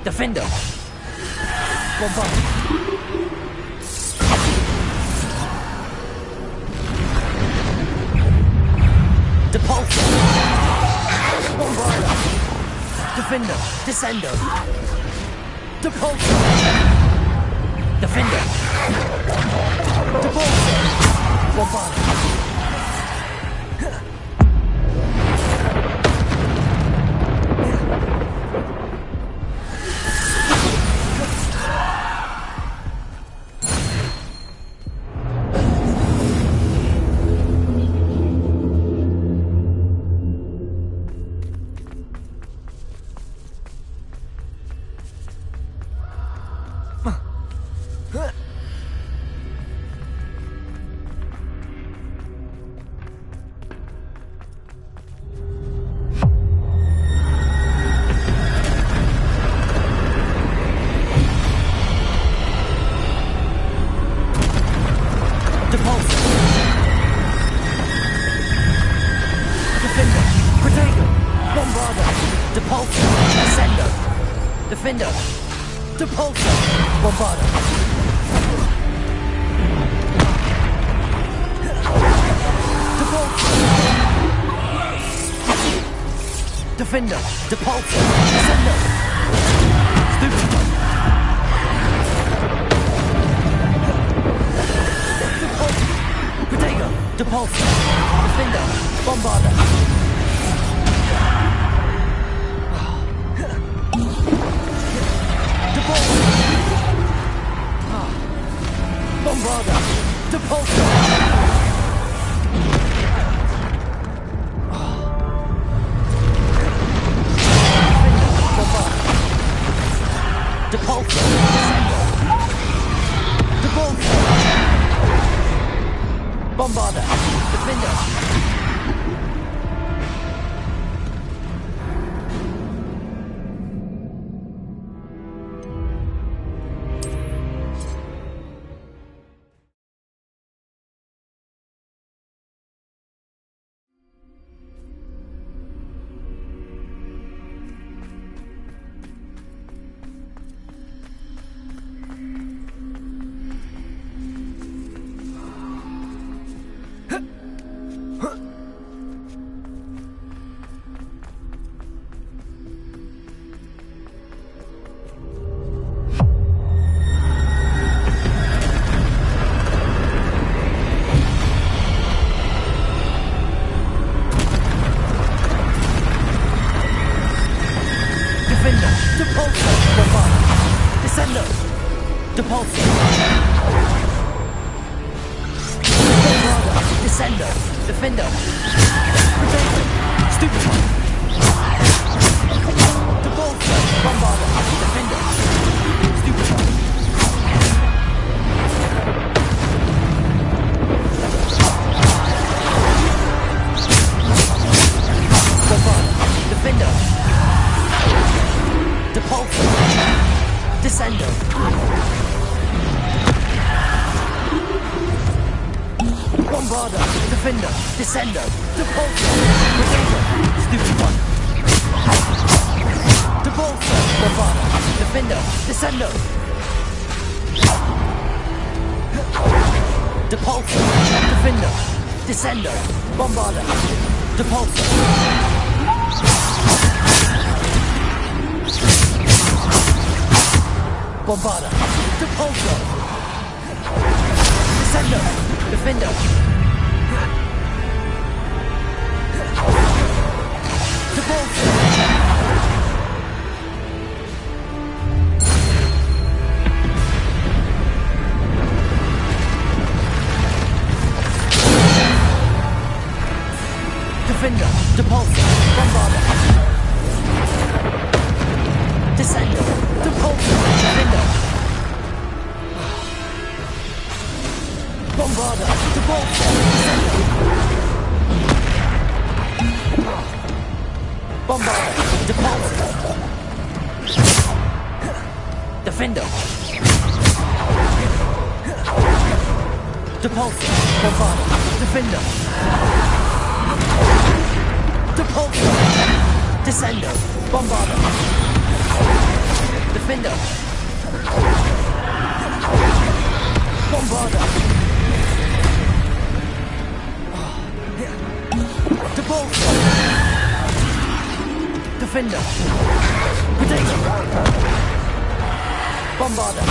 Defender! Bombarder! Depulsor! Bombarder! Defender! Descender! Depulsor! Defender! Depulsor! Bombarder! Defender! Depulsor! Descender! Stupid! Protego! Depulsor! Defender! Bombarder! Depulsor! Bombarder! Depulsor! Depulsor! Depulsor! Bombarder! Defender! Stupid! Descendo. Bombarda. Defender. Descendo. Depulso. Potato. Stupid one. Depulso. Bombarda. Defender. Descendo. Depulso. Defender. Descendo. Bombarda. Depulso. Bombarda. Depulso. Descendo. Defender. Depulso. Defender. Depulso. Bombarda. Descendo. Depulso. Defender. Bombarda. Depulso. Descendo. Bombarda. Depulso. Defender. Depulso. Bombarda. Defender. Depulso. Descendo. Bombarda. Defender. Bombarda. Depulso. Defender. Potato. Bombarda.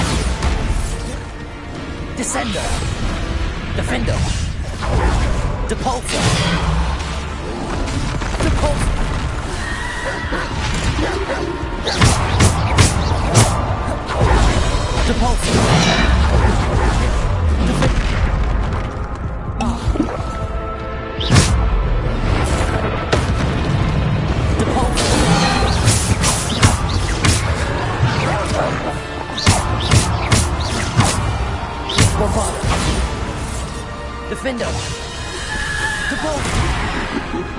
Descender. Defender. Depulso. Depulso. Depulso. Bombarda. Defender. Depulso.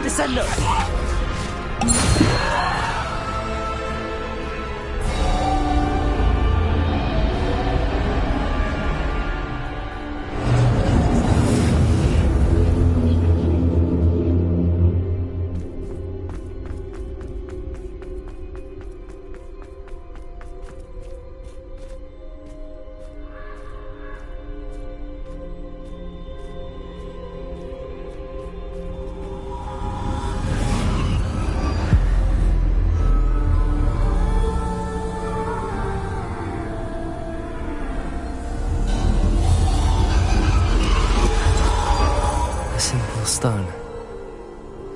Descendo. Stone.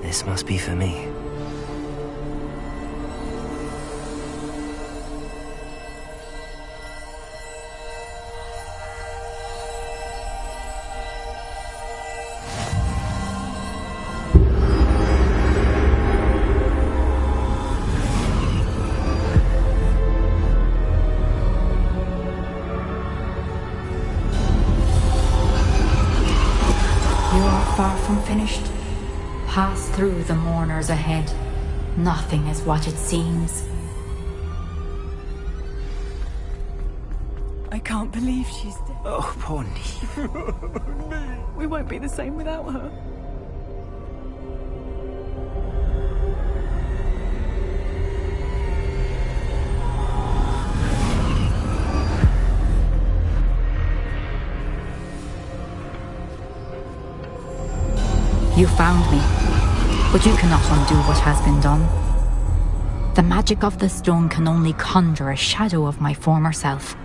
This must be for me. Far from finished. Pass through the mourners ahead. Nothing is what it seems. I can't believe she's dead. Oh, poor Neve. We won't be the same without her. You found me, but you cannot undo what has been done. The magic of the stone can only conjure a shadow of my former self.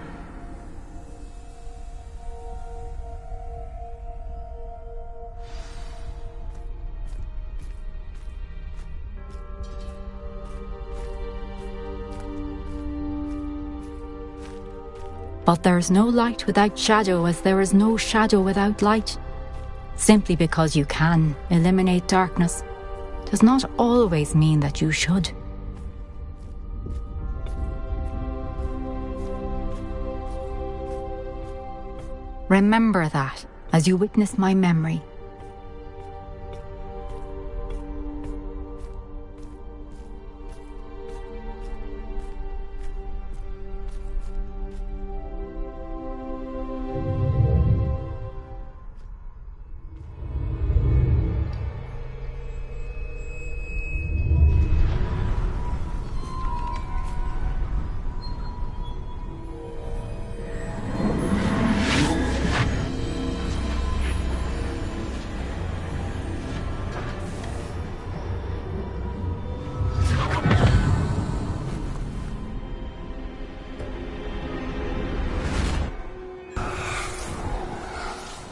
But there is no light without shadow, as there is no shadow without light. Simply because you can eliminate darkness does not always mean that you should. Remember that as you witness my memory.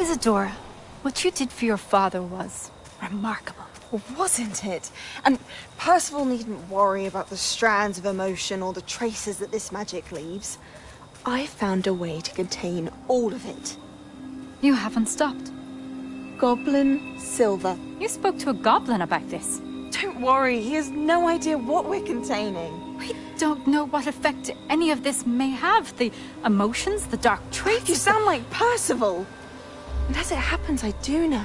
Isadora, what you did for your father was remarkable. Wasn't it? And Percival needn't worry about the strands of emotion or the traces that this magic leaves. I found a way to contain all of it. You haven't stopped. Goblin Silver. You spoke to a goblin about this. Don't worry, he has no idea what we're containing. We don't know what effect any of this may have. The emotions, the dark traits. You sound like Percival. And as it happens, I do know.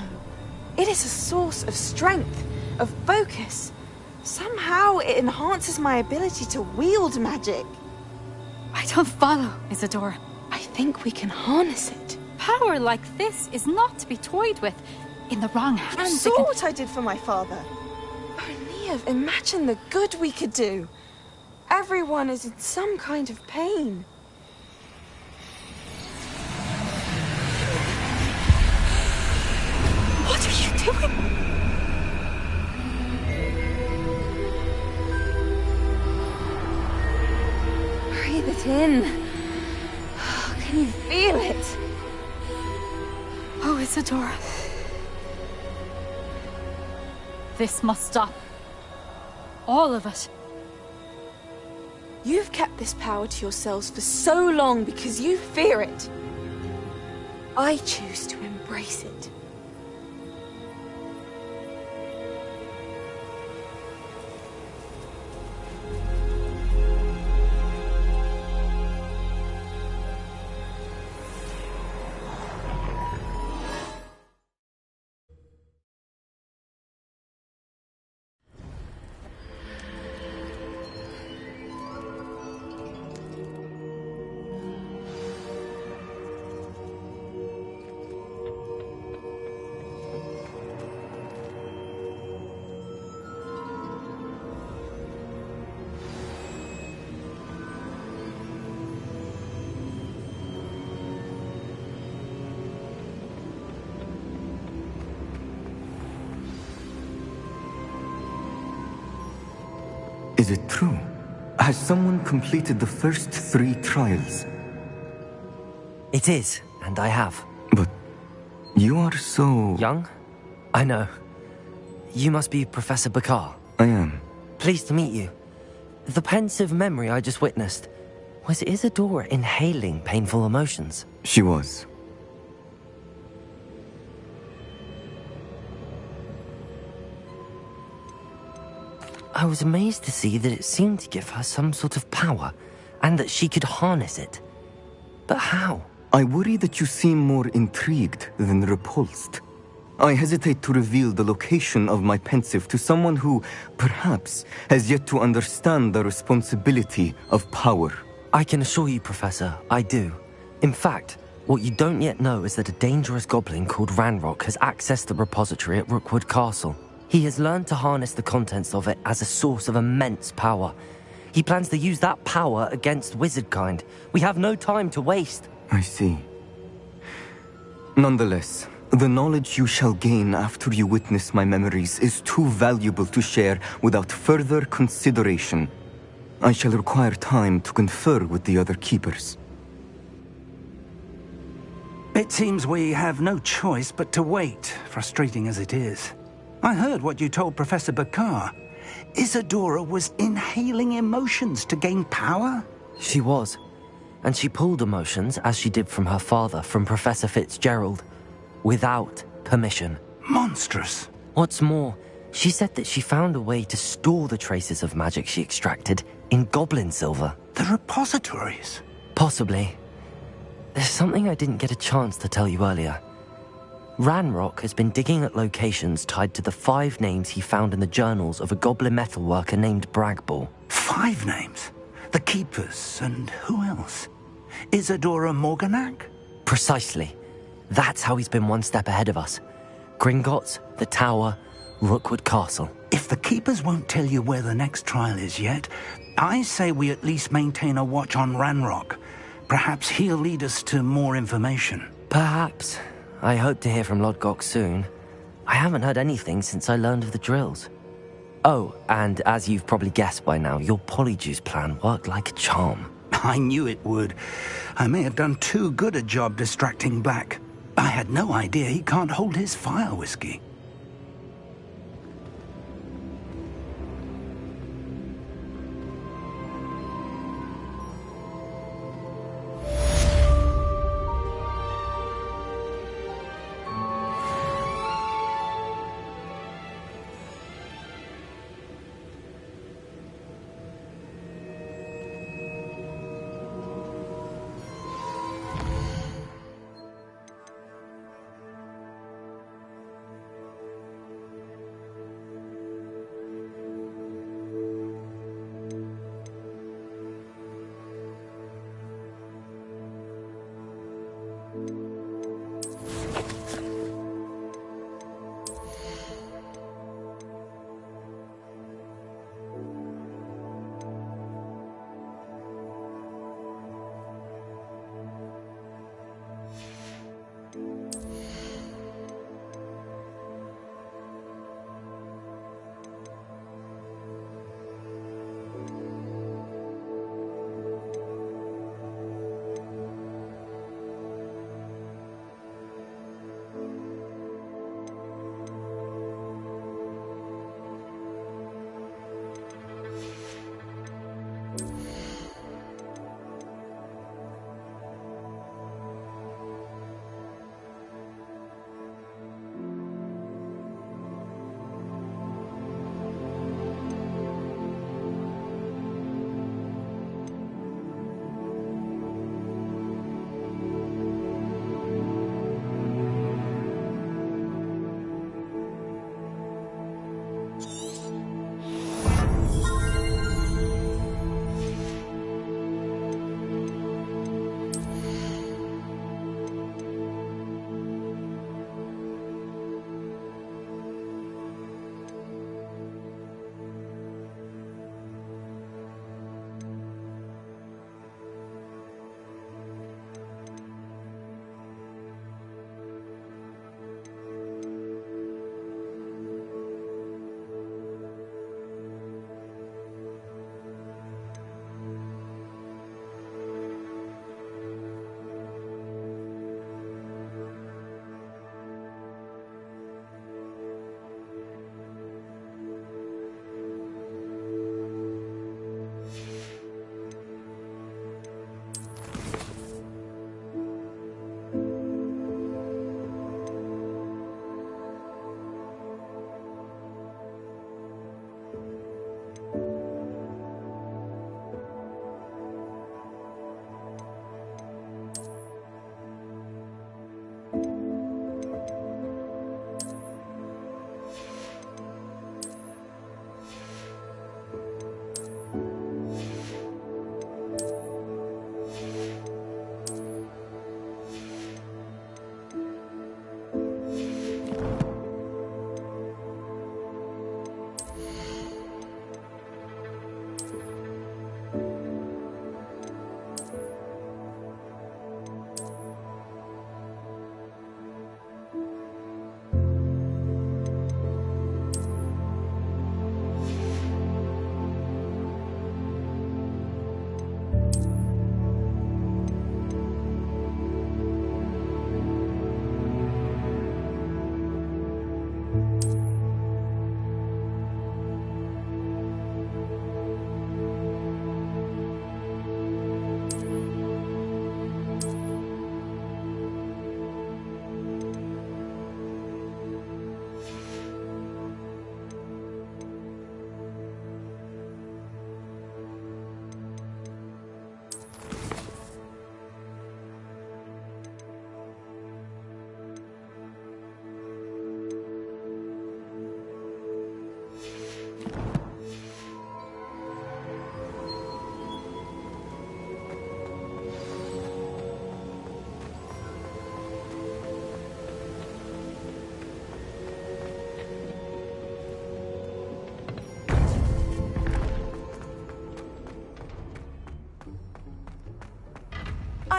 It is a source of strength, of focus. Somehow it enhances my ability to wield magic. I don't follow, Isadora. I think we can harness it. Power like this is not to be toyed with. In the wrong hands, You saw what I did for my father. Oh, Neve, imagine the good we could do. Everyone is in some kind of pain. What are you doing? Breathe it in. Can you feel it? Oh, Isadora. This must stop. All of it. You've kept this power to yourselves for so long because you fear it. I choose to embrace it. Is it true? Has someone completed the first 3 trials? It is, and I have. But you are so... Young? I know. You must be Professor Bakar. I am. Pleased to meet you. The pensive memory I just witnessed, was Isadora inhaling painful emotions? She was. I was amazed to see that it seemed to give her some sort of power, and that she could harness it. But how? I worry that you seem more intrigued than repulsed. I hesitate to reveal the location of my pensive to someone who, perhaps, has yet to understand the responsibility of power. I can assure you, Professor, I do. In fact, what you don't yet know is that a dangerous goblin called Ranrock has accessed the repository at Rookwood Castle. He has learned to harness the contents of it as a source of immense power. He plans to use that power against wizardkind. We have no time to waste. I see. Nonetheless, the knowledge you shall gain after you witness my memories is too valuable to share without further consideration. I shall require time to confer with the other keepers. It seems we have no choice but to wait, frustrating as it is. I heard what you told Professor Bakar. Isadora was inhaling emotions to gain power? She was. And she pulled emotions, as she did from her father, from Professor Fitzgerald, without permission. Monstrous. What's more, she said that she found a way to store the traces of magic she extracted in goblin silver. The repositories? Possibly. There's something I didn't get a chance to tell you earlier. Ranrock has been digging at locations tied to the 5 names he found in the journals of a goblin metalworker named Bragball. 5 names? The Keepers, and who else? Isadora Morganac? Precisely. That's how he's been one step ahead of us. Gringotts, the Tower, Rookwood Castle. If the Keepers won't tell you where the next trial is yet, I say we at least maintain a watch on Ranrock. Perhaps he'll lead us to more information. Perhaps. I hope to hear from Lodgok soon. I haven't heard anything since I learned of the drills. Oh, and as you've probably guessed by now, your polyjuice plan worked like a charm. I knew it would. I may have done too good a job distracting Black. I had no idea he can't hold his fire whiskey.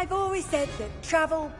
I've always said that travel...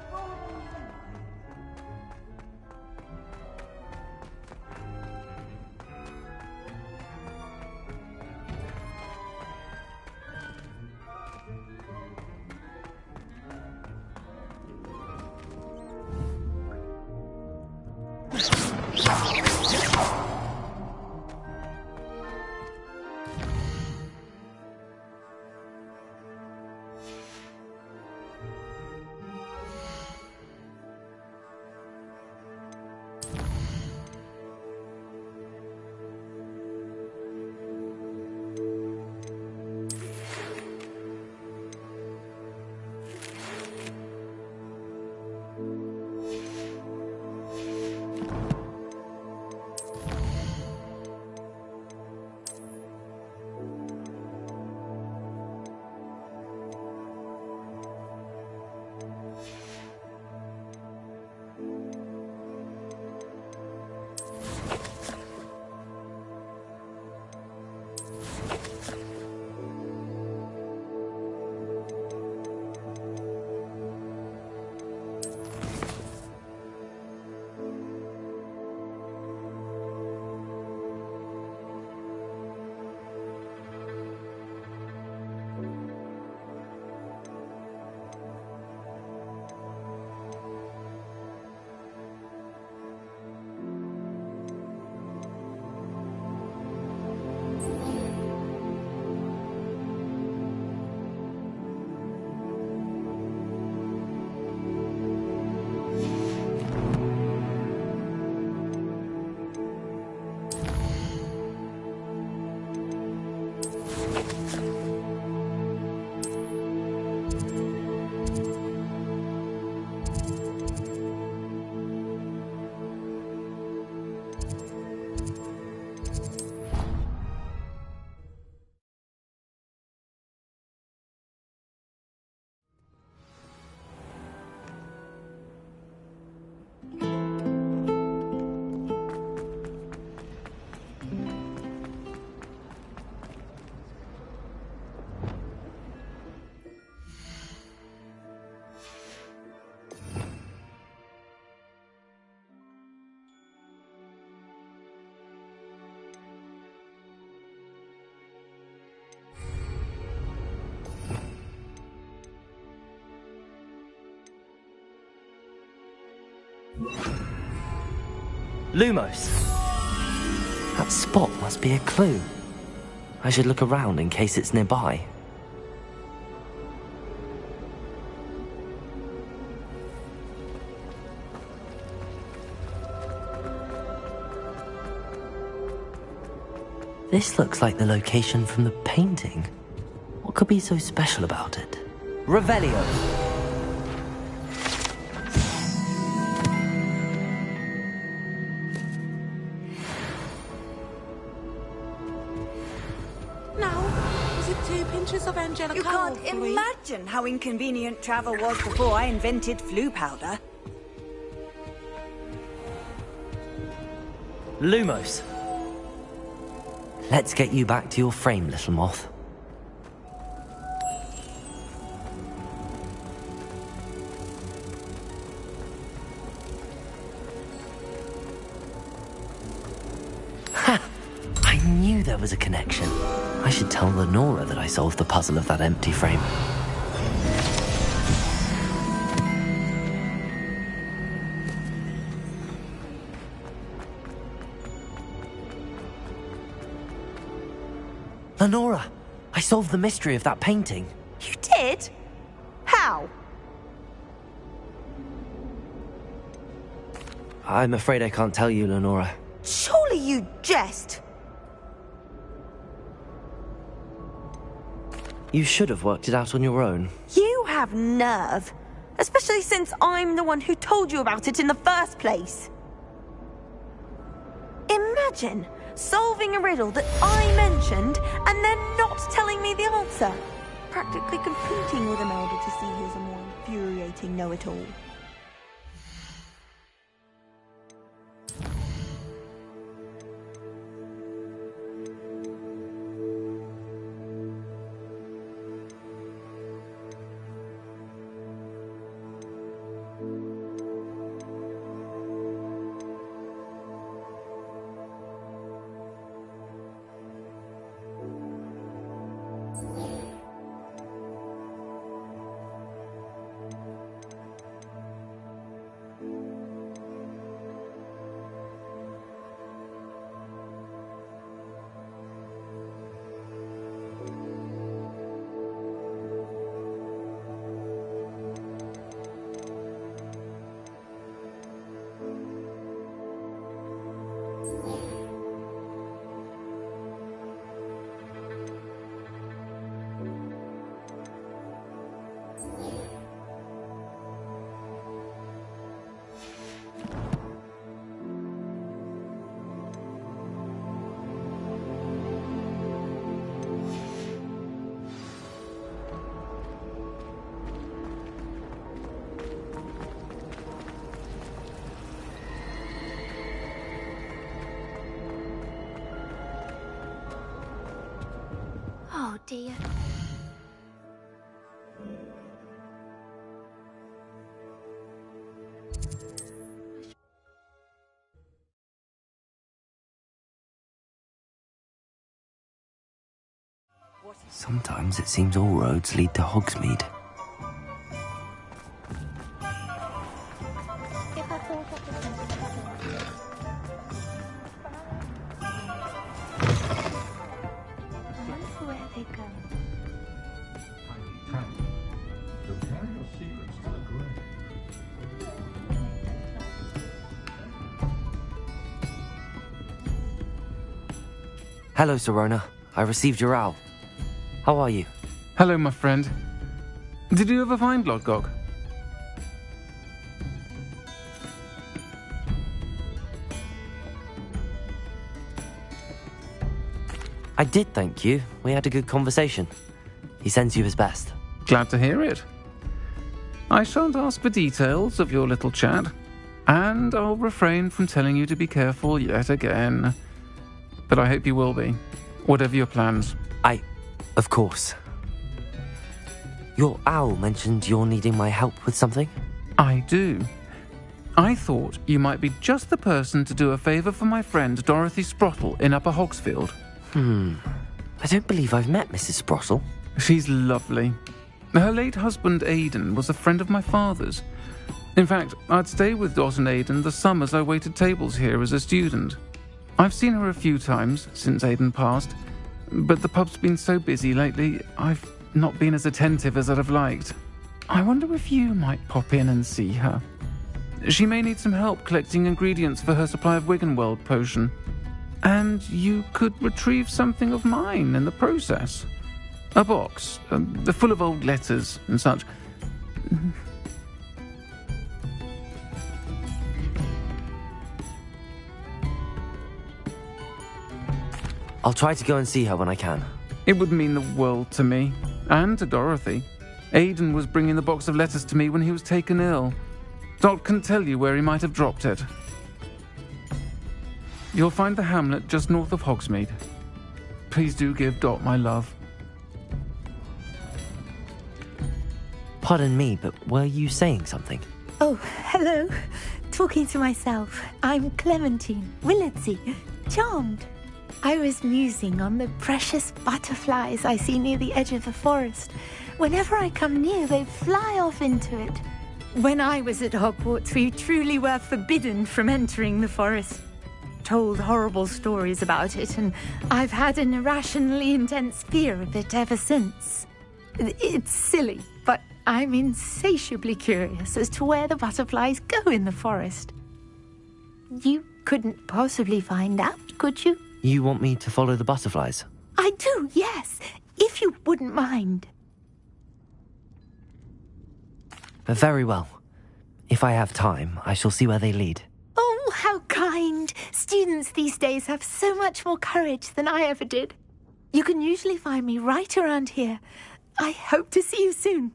Lumos! That spot must be a clue. I should look around in case it's nearby. This looks like the location from the painting. What could be so special about it? Revelio! You can't imagine how inconvenient travel was before I invented flu powder. Lumos. Let's get you back to your frame, little moth. Ha! I knew there was a connection. I should tell Lenora that I solved the puzzle of that empty frame. Lenora, I solved the mystery of that painting. You did? How? I'm afraid I can't tell you, Lenora. Surely you jest. You should have worked it out on your own. You have nerve. Especially since I'm the one who told you about it in the first place. Imagine solving a riddle that I mentioned and then not telling me the answer. Practically competing with Imelda to see who's a more infuriating know-it-all. dear. Sometimes it seems all roads lead to Hogsmeade. Hello, Sirona. I received your owl. How are you? Hello, my friend. Did you ever find Lodgok? I did, thank you. We had a good conversation. He sends you his best. Glad to hear it. I shan't ask for details of your little chat, and I'll refrain from telling you to be careful yet again. But I hope you will be, whatever your plans. Of course. Your owl mentioned you're needing my help with something? I do. I thought you might be just the person to do a favour for my friend Dorothy Sprottle in Upper Hogsfield. I don't believe I've met Mrs. Sprottle. She's lovely. Her late husband Aidan was a friend of my father's. In fact, I'd stay with Dot and Aidan the summers I waited tables here as a student. I've seen her a few times since Aidan passed, but the pub's been so busy lately, I've not been as attentive as I'd have liked. I wonder if you might pop in and see her. She may need some help collecting ingredients for her supply of Wiggenweld potion. And you could retrieve something of mine in the process. A box, full of old letters and such. I'll try to go and see her when I can. It would mean the world to me, and to Dorothy. Aidan was bringing the box of letters to me when he was taken ill. Dot can tell you where he might have dropped it. You'll find the hamlet just north of Hogsmeade. Please do give Dot my love. Pardon me, but were you saying something? Oh, hello. Talking to myself. I'm Clementine Willardsey. Charmed. I was musing on the precious butterflies I see near the edge of the forest. Whenever I come near, they fly off into it. When I was at Hogwarts, we truly were forbidden from entering the forest. Told horrible stories about it, and I've had an irrationally intense fear of it ever since. It's silly, but I'm insatiably curious as to where the butterflies go in the forest. You couldn't possibly find out, could you? You want me to follow the butterflies? I do, yes, if you wouldn't mind. Very well. If I have time, I shall see where they lead. Oh, how kind. Students these days have so much more courage than I ever did. You can usually find me right around here. I hope to see you soon.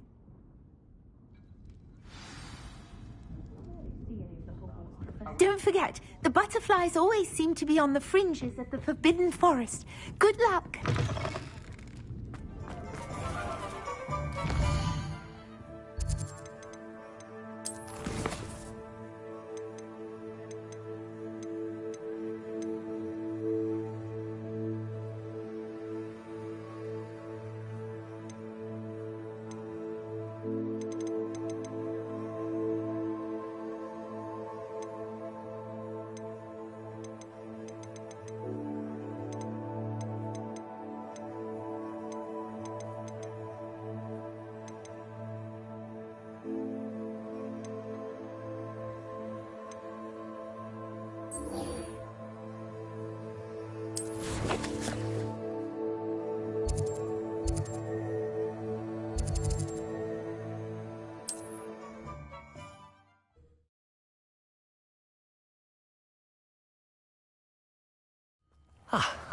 Don't forget, the butterflies always seem to be on the fringes of the Forbidden Forest. Good luck.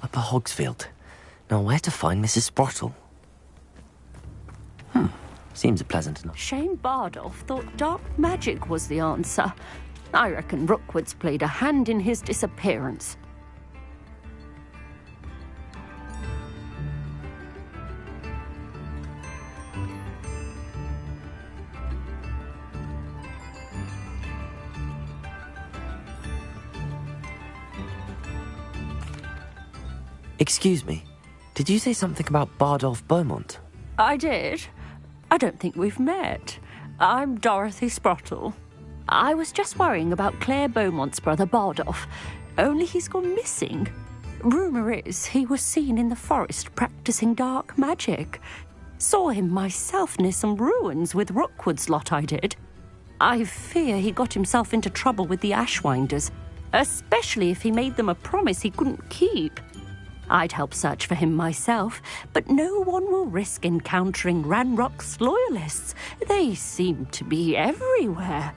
Upper Hogsfield. Now where to find Mrs. Sprottle? Seems pleasant enough. Shane Bardolph thought dark magic was the answer. I reckon Rookwood's played a hand in his disappearance. Excuse me, did you say something about Bardolph Beaumont? I did. I don't think we've met. I'm Dorothy Sprottle. I was just worrying about Claire Beaumont's brother Bardolph, only he's gone missing. Rumour is he was seen in the forest practicing dark magic. Saw him myself near some ruins with Rookwood's lot I did. I fear he got himself into trouble with the Ashwinders, especially if he made them a promise he couldn't keep. I'd help search for him myself, but no one will risk encountering Ranrock's loyalists. They seem to be everywhere.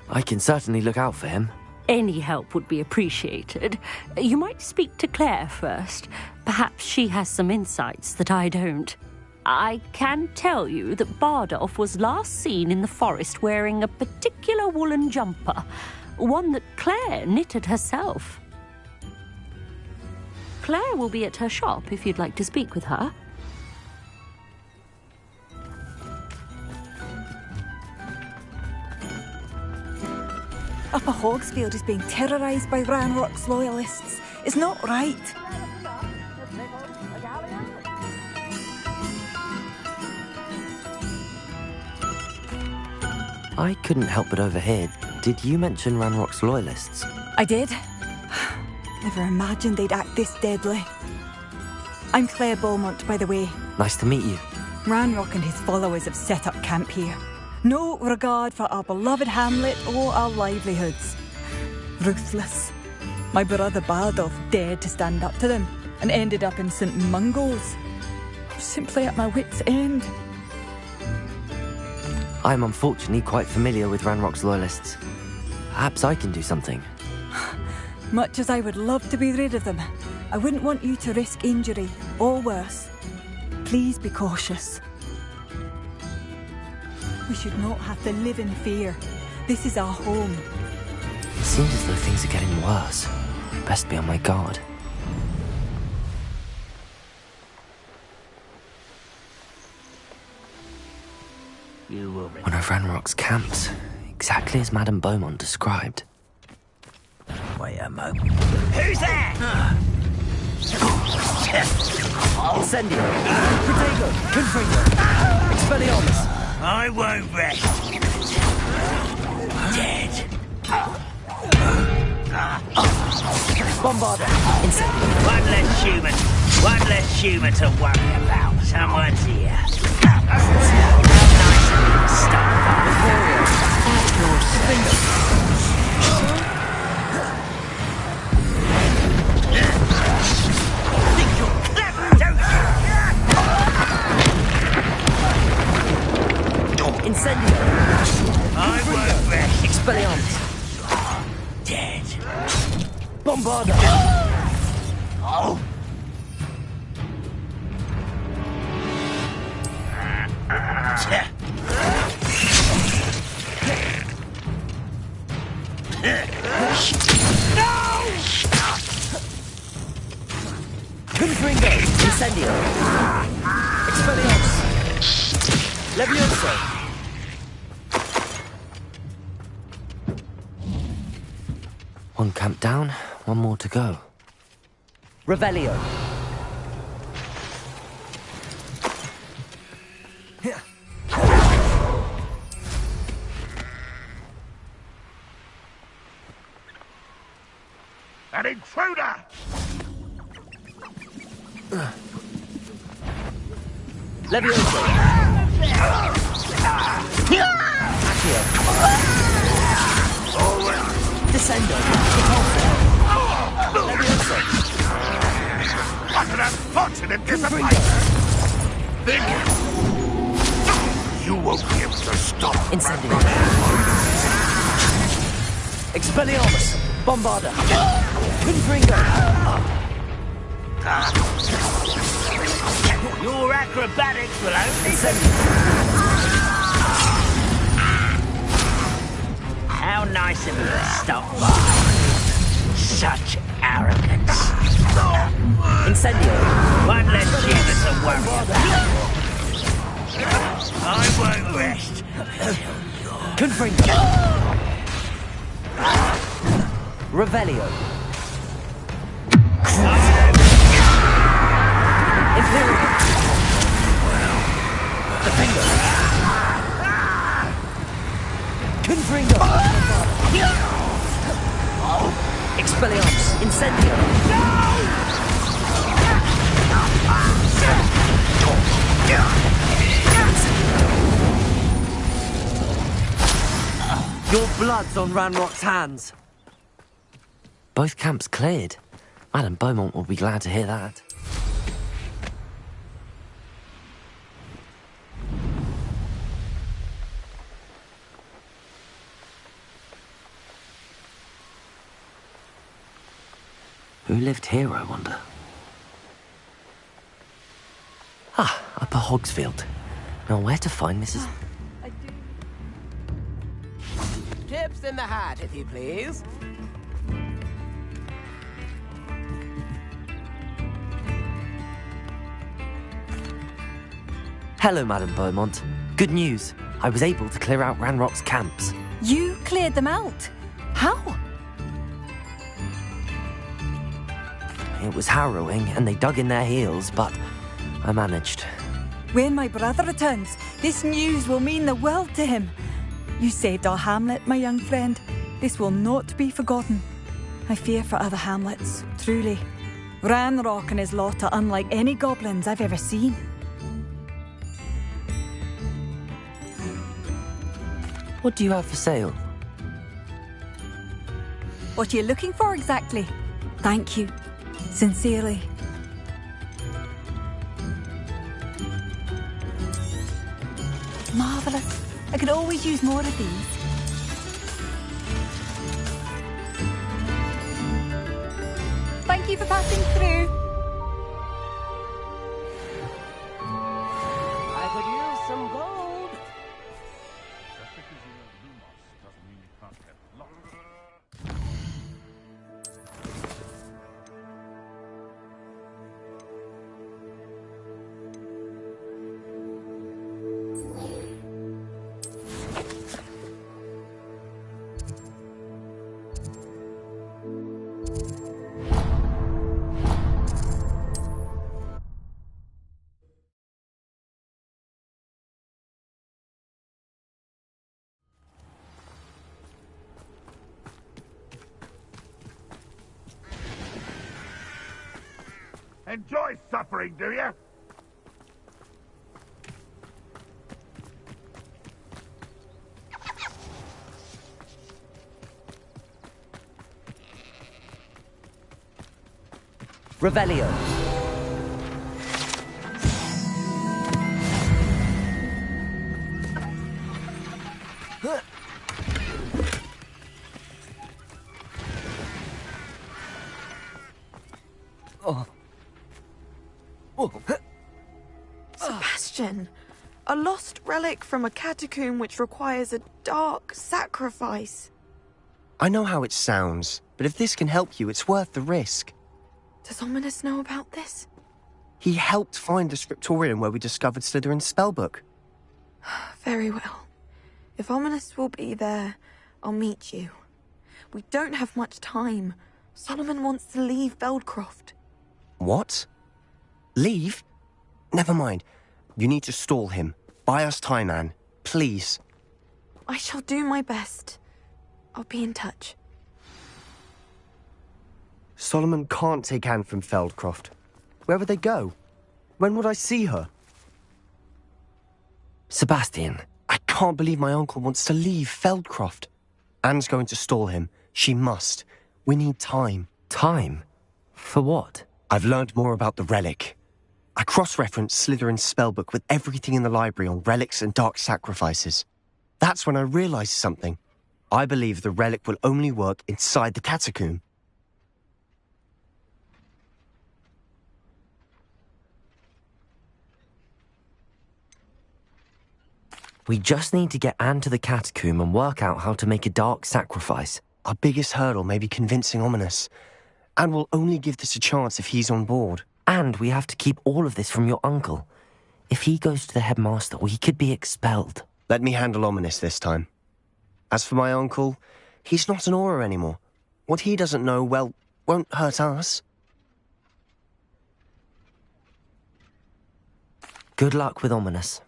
I can certainly look out for him. Any help would be appreciated. You might speak to Claire first. Perhaps she has some insights that I don't. I can tell you that Bardolph was last seen in the forest wearing a particular woolen jumper, one that Claire knitted herself. Claire will be at her shop if you'd like to speak with her. Upper Hogsfield is being terrorised by Ranrock's loyalists. It's not right. I couldn't help but overhear. Did you mention Ranrock's loyalists? I did. Never imagined they'd act this deadly. I'm Claire Beaumont, by the way. Nice to meet you. Ranrock and his followers have set up camp here. No regard for our beloved hamlet or our livelihoods. Ruthless. My brother Bardolph dared to stand up to them and ended up in St. Mungo's. Simply at my wit's end. I'm unfortunately quite familiar with Ranrock's loyalists. Perhaps I can do something. Much as I would love to be rid of them, I wouldn't want you to risk injury, or worse. Please be cautious. We should not have to live in fear. This is our home. It seems as though things are getting worse. Best be on my guard. One of Ranrock's camps, exactly as Madame Beaumont described. Wait a moment. Who's there? Incendio! Protego! Confringo! Expelliarmus! I won't rest. Dead. Bombarda! Incendio! One less human to worry about. Someone's here. Stop. Think you're clever, don't you? Incendio! I won't rest. Expelliarmus! Dead. Bombarda! Oh. Confringo! Incendio! Expelliarmus! Levioso! One camp down, one more to go. Revelio! An intruder! Levioso! Accio! Descendo! Levioso! What an unfortunate disappointment! Think you won't be able to stop. Incendio! Expelliarmus! Bombarda! Confringo! Your acrobatics will only... How nice of you to stop by. Such arrogance. Incendio! One less human to worry about. I won't rest until you're... Confringo! Revelio. Imperial. Defender. Confringo. Expelliarmus. Incendio. Your blood's on Ranrock's hands. Both camps cleared. Madame Beaumont will be glad to hear that. Who lived here, I wonder? Ah, Upper Hogsfield. Now, where to find Mrs... Tips in the hat, if you please. Hello, Madame Beaumont. Good news. I was able to clear out Ranrock's camps. You cleared them out? How? It was harrowing, and they dug in their heels, but I managed. When my brother returns, this news will mean the world to him. You saved our hamlet, my young friend. This will not be forgotten. I fear for other hamlets, truly. Ranrock and his lot are unlike any goblins I've ever seen. What do you have for sale? What are you looking for exactly? Thank you. Sincerely. Marvellous. I could always use more of these. Thank you for passing through. I could use some gold. Enjoy suffering, do you? Revelio. Oh. Sebastian, a lost relic from a catacomb which requires a dark sacrifice. I know how it sounds, but if this can help you, it's worth the risk. Does Ominous know about this? He helped find the scriptorium where we discovered Slytherin's spellbook. Very well. If Ominous will be there, I'll meet you. We don't have much time. Solomon wants to leave Feldcroft. What? Leave? Never mind. You need to stall him. Buy us time, Anne. Please. I shall do my best. I'll be in touch. Solomon can't take Anne from Feldcroft. Where would they go? When would I see her? Sebastian. I can't believe my uncle wants to leave Feldcroft. Anne's going to stall him. She must. We need time. Time? For what? I've learned more about the relic. I cross-referenced Slytherin's spellbook with everything in the library on relics and dark sacrifices. That's when I realized something. I believe the relic will only work inside the catacomb. We just need to get Anne to the catacomb and work out how to make a dark sacrifice. Our biggest hurdle may be convincing Ominous. Anne will only give this a chance if he's on board. And we have to keep all of this from your uncle. If he goes to the headmaster, we could be expelled. Let me handle Ominous this time. As for my uncle, he's not an Auror anymore. What he doesn't know, well, won't hurt us. Good luck with Ominous.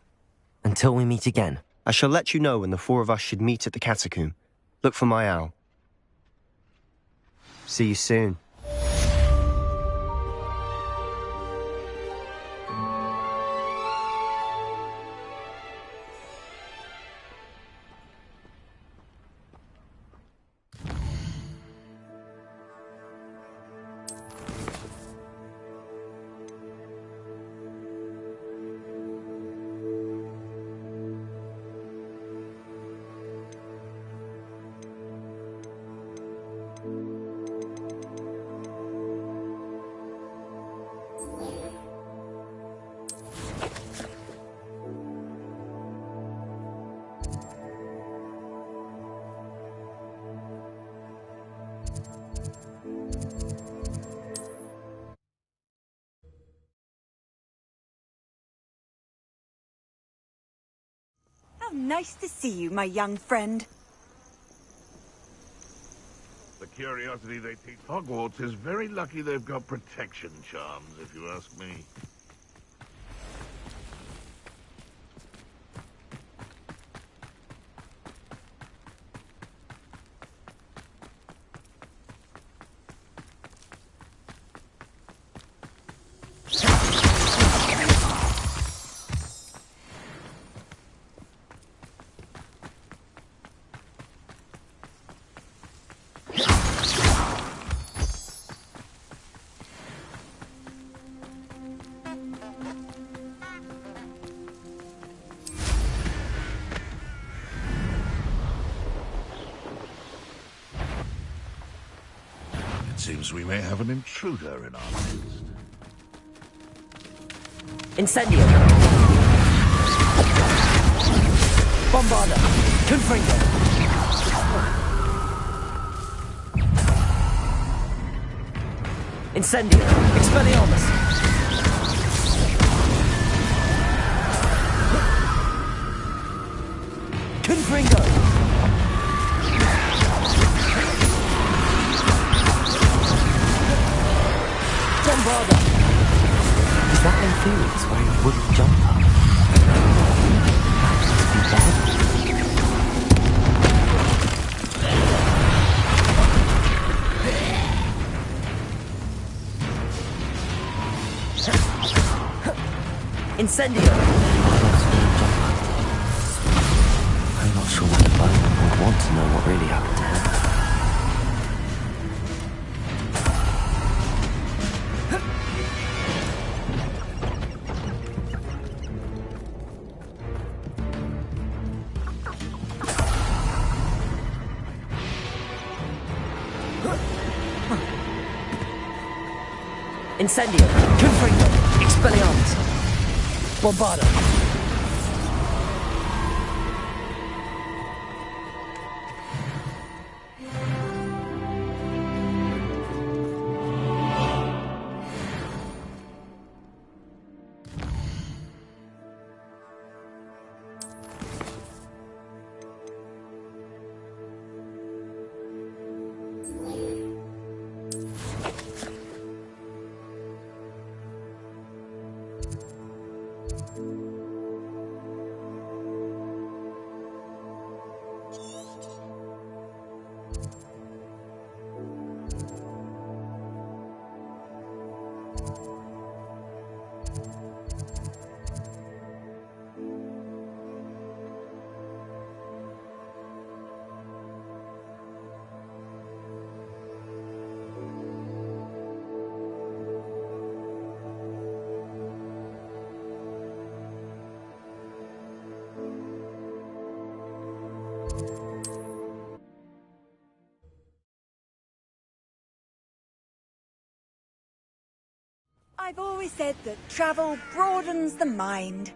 Until we meet again. I shall let you know when the four of us should meet at the catacomb. Look for my owl. See you soon. How nice to see you, my young friend. The curiosity they teach Hogwarts is very lucky they've got protection charms, if you ask me. Seems we may have an intruder in our midst. Incendio! Bombarda! Confringo! Incendio! Expelliarmus! Confringo! Bombarda! Is that in Felix wearing a wooden jumper? Incendio! I'm not sure whether Bowman would want to know what really happened to him. Incendio! Confringo! Expelliarmus! Bombarda! I've always said that travel broadens the mind.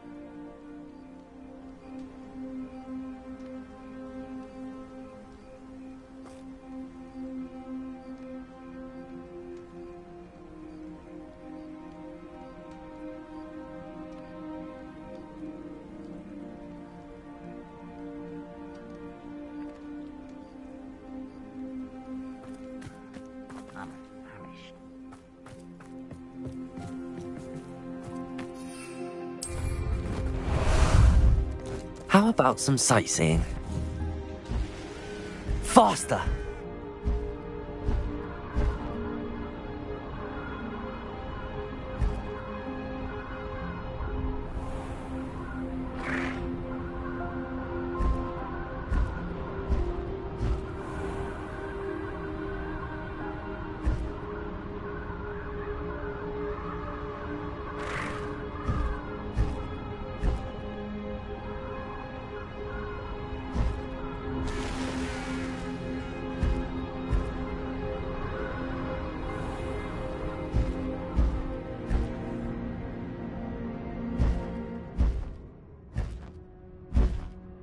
How about some sightseeing? Faster!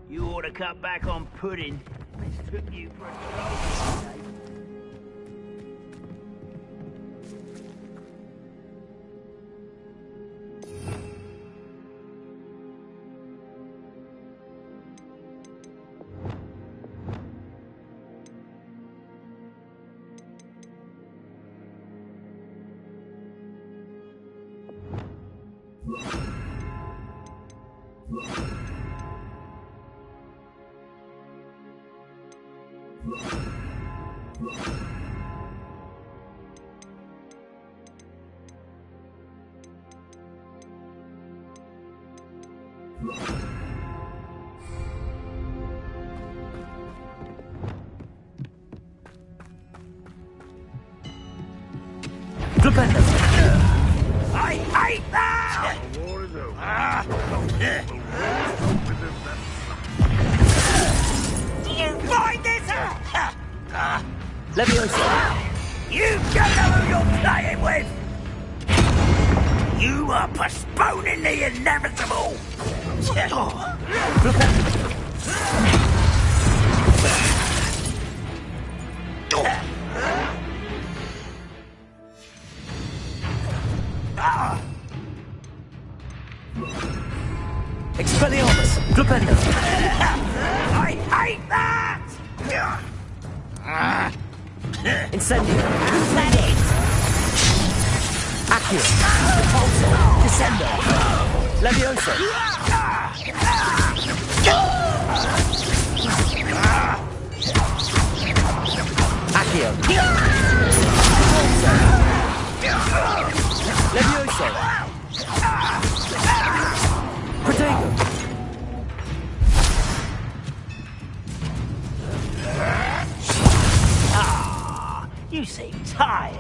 You ought to cut back on pudding. Took you for a troll today. I hate that! The war is over. Do you find this? Leviosa! You don't know who you're playing with! You are postponing the inevitable! Expelliarmus! Flipendo! I hate that! Incendio! Accio! Repulso! Descendo! Levioso! Accio! Repulso! Levioso! Protego! You seem tired.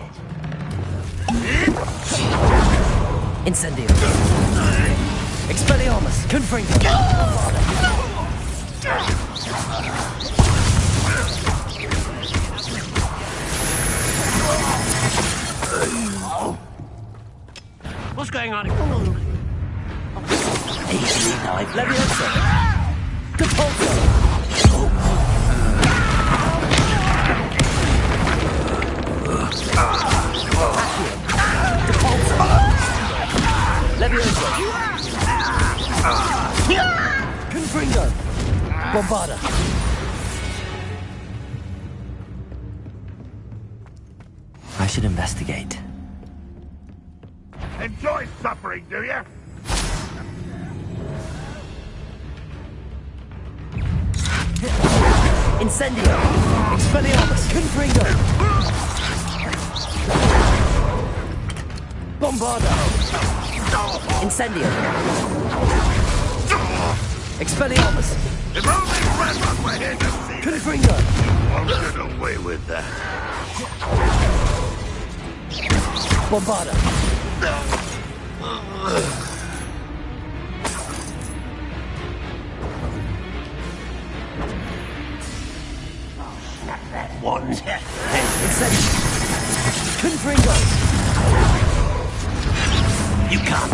Incendio! Expelliarmus! Confringo! What's going on? Easily knife. Leviosa! Capulso! Leviosa! Confringo! Bombarda! I should investigate. Enjoy suffering, do you? Incendio! Expelliarmus! Confringo! Bombarda! Incendio! Expelliarmus! If only Redmond were here to see Confringo! won't get away with that. Bombarda! One. Incendio! Confringo! You can't.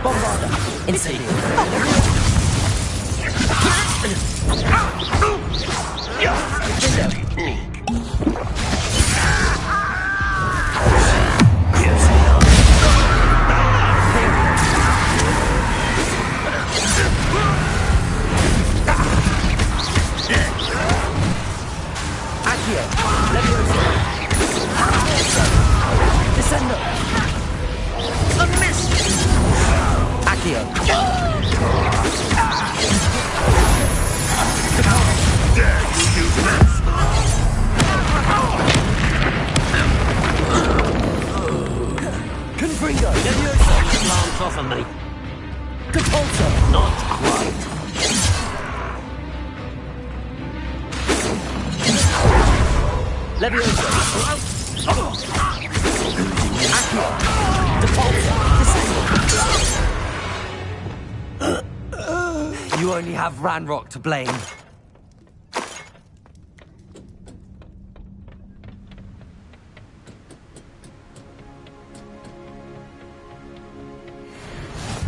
Bombarda! Incendio! Accio! Leviosa! Descendo! A miss! Accio. Dare you use this? Confringo. Leviosa. Glance off of me. Catapulta. Not quite. Leviosa. Accio. Depulsa. Disable. You only have Ranrock to blame.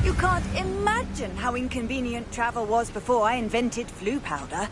You can't imagine how inconvenient travel was before I invented flu powder.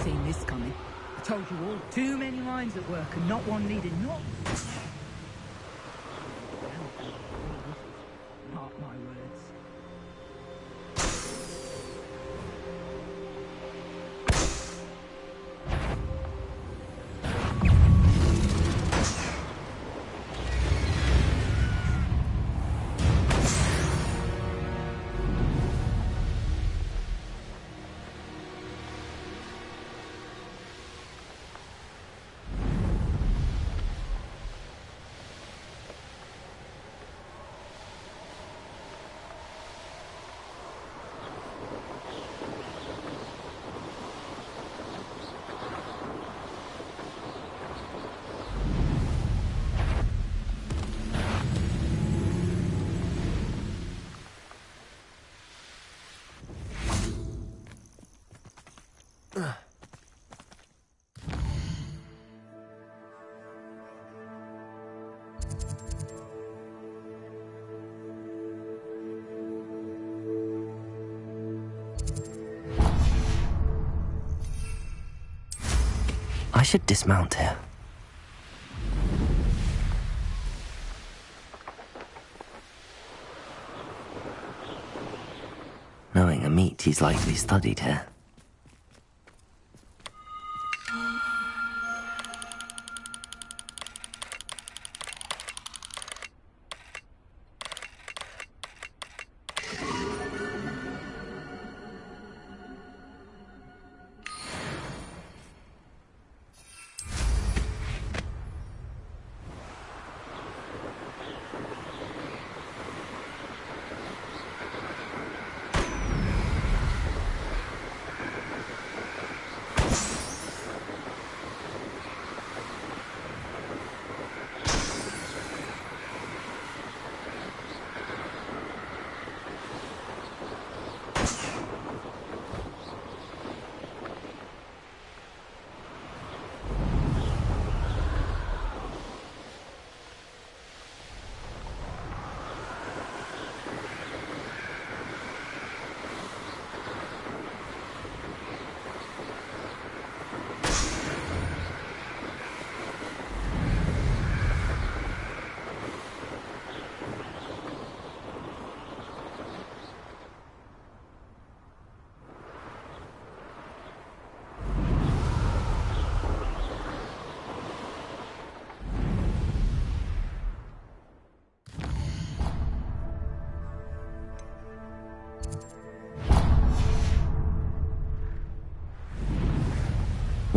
Seen this coming. I told you all, too many minds at work and not one needed, not... Mark my words. I should dismount here. Knowing a meat, he's likely studied here.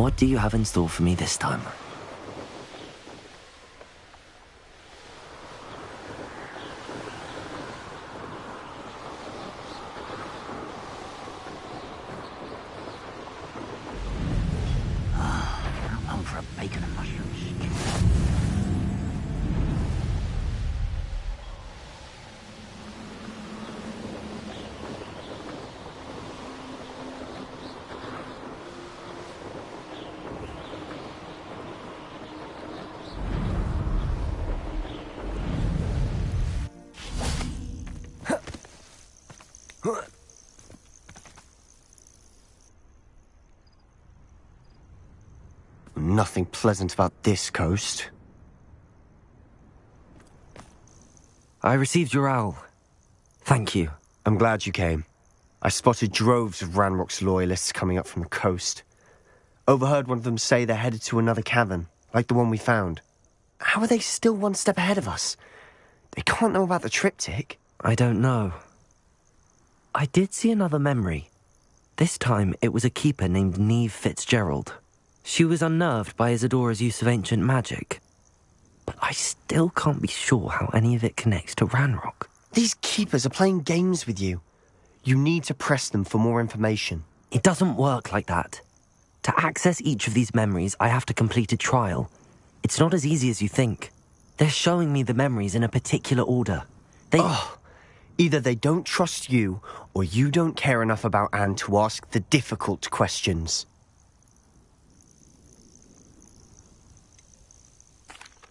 What do you have in store for me this time? I'm on for a bacon and mushrooms. Nothing pleasant about this coast. I received your owl. Thank you. I'm glad you came. I spotted droves of Ranrock's loyalists coming up from the coast. Overheard one of them say they're headed to another cavern, like the one we found. How are they still one step ahead of us? They can't know about the triptych. I don't know. I did see another memory. This time it was a keeper named Neve Fitzgerald. She was unnerved by Isadora's use of ancient magic. But I still can't be sure how any of it connects to Ranrock. These keepers are playing games with you. You need to press them for more information. It doesn't work like that. To access each of these memories, I have to complete a trial. It's not as easy as you think. They're showing me the memories in a particular order. Either they don't trust you, or you don't care enough about Anne to ask the difficult questions.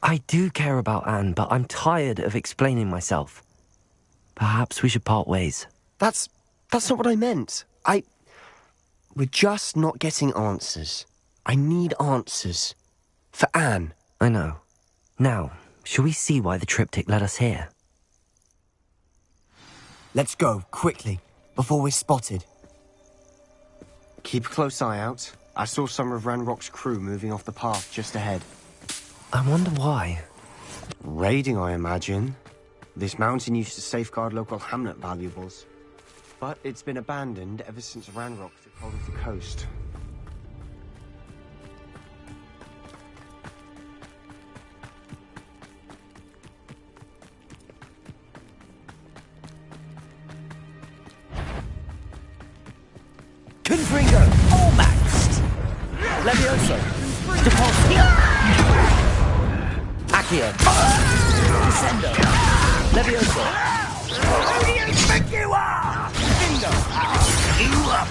I do care about Anne, but I'm tired of explaining myself. Perhaps we should part ways. That's not what I meant. We're just not getting answers. I need answers. For Anne. I know. Now, shall we see why the triptych led us here? Let's go, quickly, before we're spotted. Keep a close eye out. I saw some of Ranrock's crew moving off the path just ahead. I wonder why. Raiding, I imagine. This mountain used to safeguard local hamlet valuables. But it's been abandoned ever since Ranrock took hold of the coast. Confringo! Almost! Levioso! Depulso! Accio! Descendo! Levioso! Who do you think you are? Bingo! You are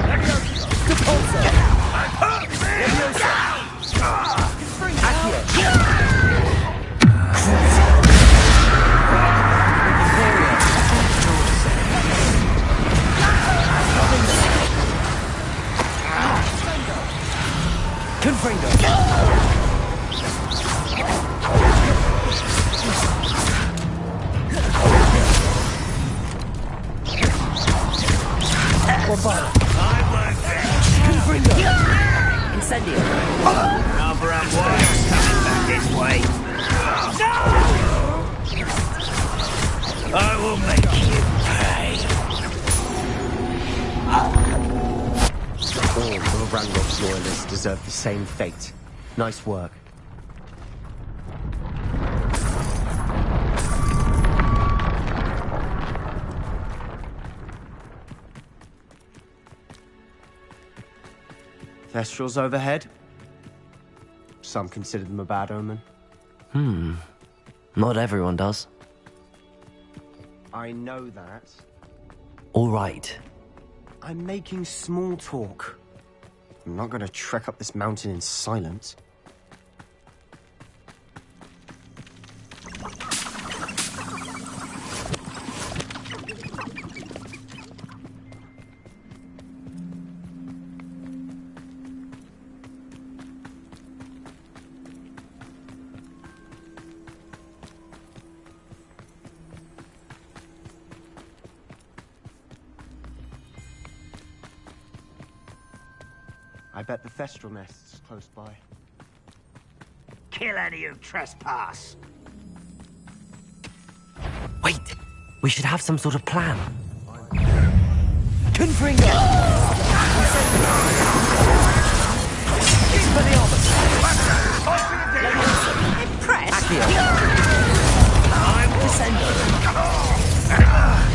Levioso! Depulso! Levioso! Accio! Confringo! Confringo! Incendio! Number and one coming back this way. No! I will make you pay. All of Ranrock's loyalists deserve the same fate. Nice work. Thestrals overhead. Some consider them a bad omen. Not everyone does. I know that. All right. I'm making small talk. I'm not going to trek up this mountain in silence. I bet the Thestral nest's close by. Kill any who trespass. Wait! We should have some sort of plan. Confringo! Expelliarmus! Impressed? Accio! I'm Descendo! Accio!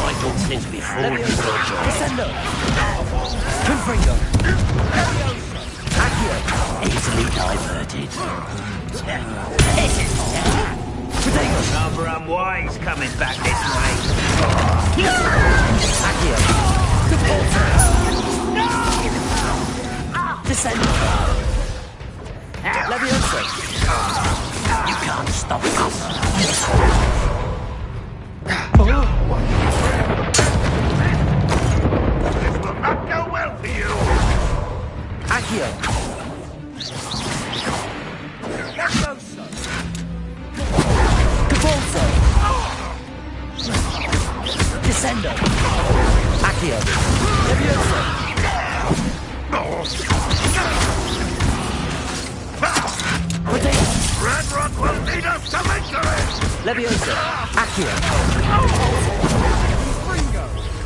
I don't seem to be falling. Descendo! Confringo! Accio! Easily diverted. Rather unwise coming back this way. Accio! Descendo! Levioso! You can't stop us. This will not go well for you. Accio! Cavolso! Descendo! Accio! Levioso! Red Rock will lead us to victory! Levioso! Accio!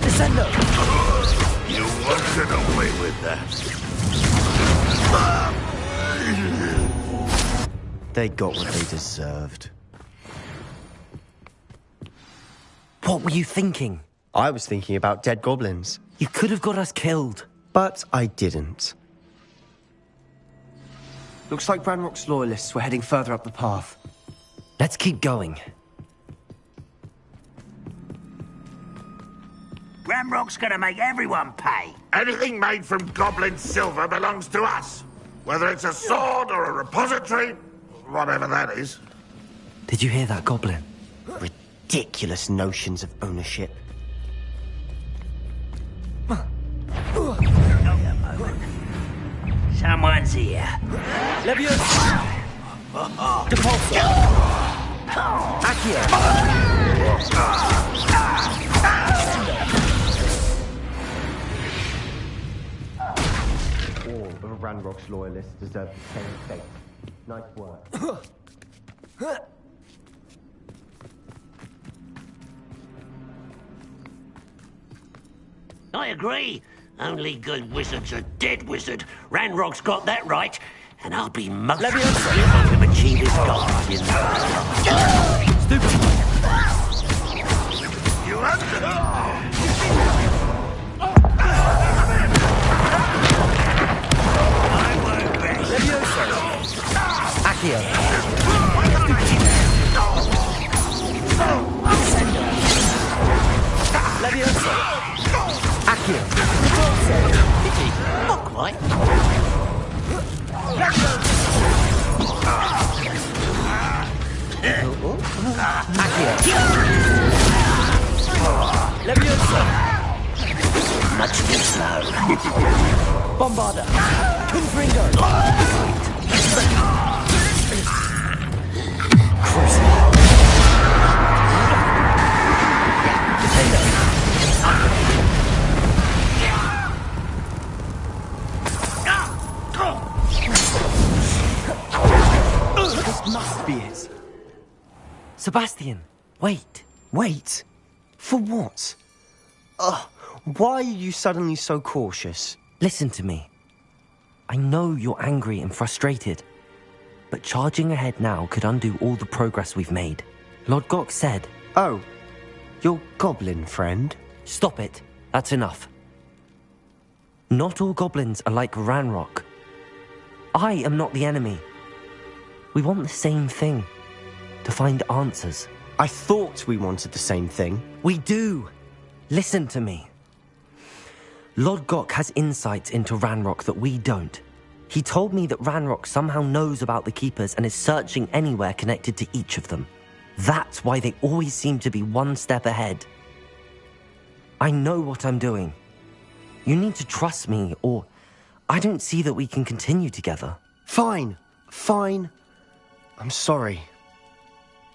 Descendo! You won't get away with that. They got what they deserved. What were you thinking? I was thinking about dead goblins. You could have got us killed. But I didn't. Looks like Ranrock's loyalists were heading further up the path. Let's keep going. Ramrock's gonna make everyone pay. Anything made from goblin silver belongs to us. Whether it's a sword or a repository, whatever that is. Did you hear that, Goblin? Ridiculous notions of ownership. Someone's here. Levioso! Depulso! Accio! All of Ranrock's loyalists deserve the same fate. Nice work. I agree. Only good wizards are dead wizard. Ranrock's got that right. And I'll be most happy if I can achieve his goals in Stupid! You Levioso! Accio! Levioso! Accio! Not quite. Accio! Levioso! Much too slow. Bombarda! Confringo! This must be it. Sebastian, wait. Wait? For what? Why are you suddenly so cautious? Listen to me. I know you're angry and frustrated, but charging ahead now could undo all the progress we've made. Lord Gok said... Oh, your goblin friend? Stop it. That's enough. Not all goblins are like Ranrock. I am not the enemy. We want the same thing. To find answers. I thought we wanted the same thing. We do. Listen to me. Lord Gok has insights into Ranrock that we don't. He told me that Ranrock somehow knows about the Keepers and is searching anywhere connected to each of them. That's why they always seem to be one step ahead. I know what I'm doing. You need to trust me, or I don't see that we can continue together. Fine. I'm sorry.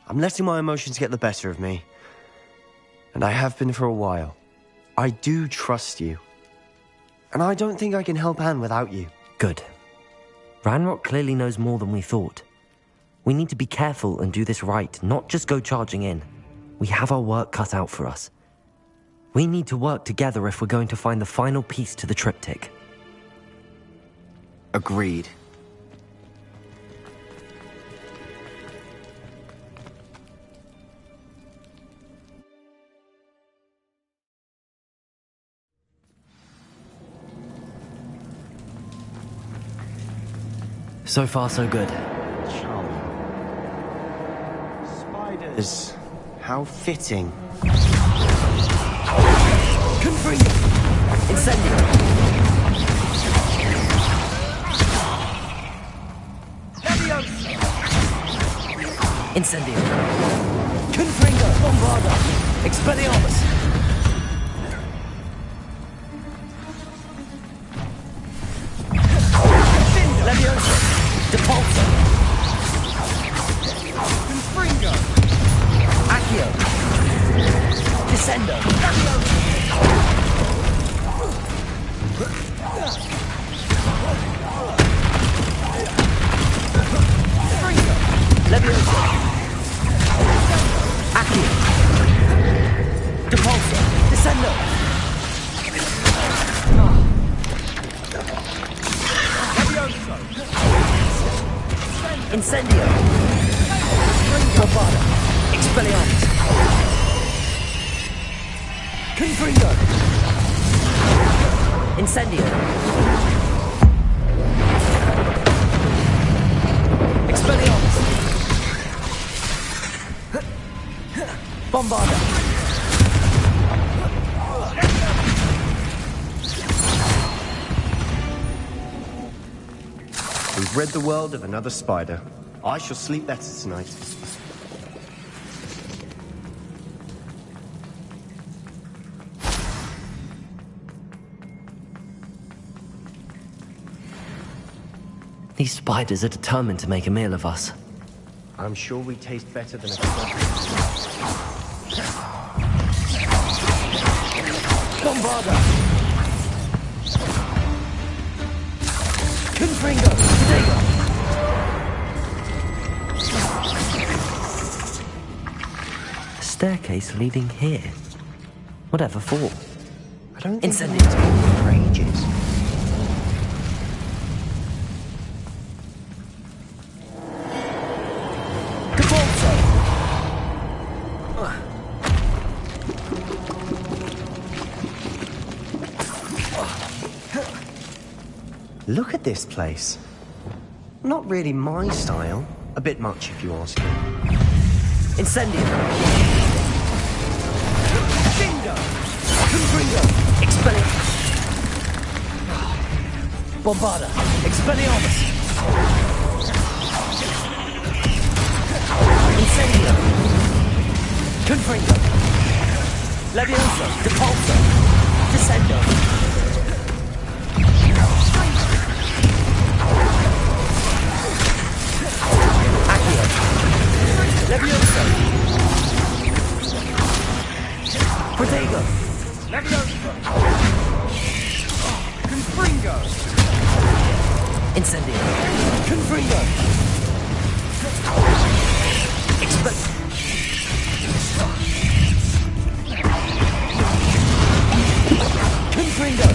I'm letting my emotions get the better of me. and I have been for a while. I do trust you. And I don't think I can help Anne without you. Good. Ranrock clearly knows more than we thought. We need to be careful and do this right, not just go charging in. We have our work cut out for us. We need to work together if we're going to find the final piece to the triptych. Agreed. So far, so good. Charming. Spiders. How fitting. Confringo! Incendio! Incendio! Confringo! Bombarda! Expelliarmus! Leviosa! Depulso! Confringo! Accio! Descendo! Leviosa! Accio! Depulso! Descendo! Incendio! Bombarda! Expelliarmus! Confringo! Incendio! Expelliarmus! Bombarda! We've rid the world of another spider. I shall sleep better tonight. These spiders are determined to make a meal of us. I'm sure we taste better than a Bombarda! Confringo! Potato! Staircase leading here. Whatever for? I don't think Incendio! it's been for ages. Look at this place. Not really my style. A bit much, if you ask me. Incendio! Bingo! Confringo! Expelliarmus! Bombarda! Expelliarmus! Incendio! Confringo! Leviosa! Depulso! Descendo! Leviosa! Protego! Leviosa! Confringo! Incendio! Confringo! Confringo!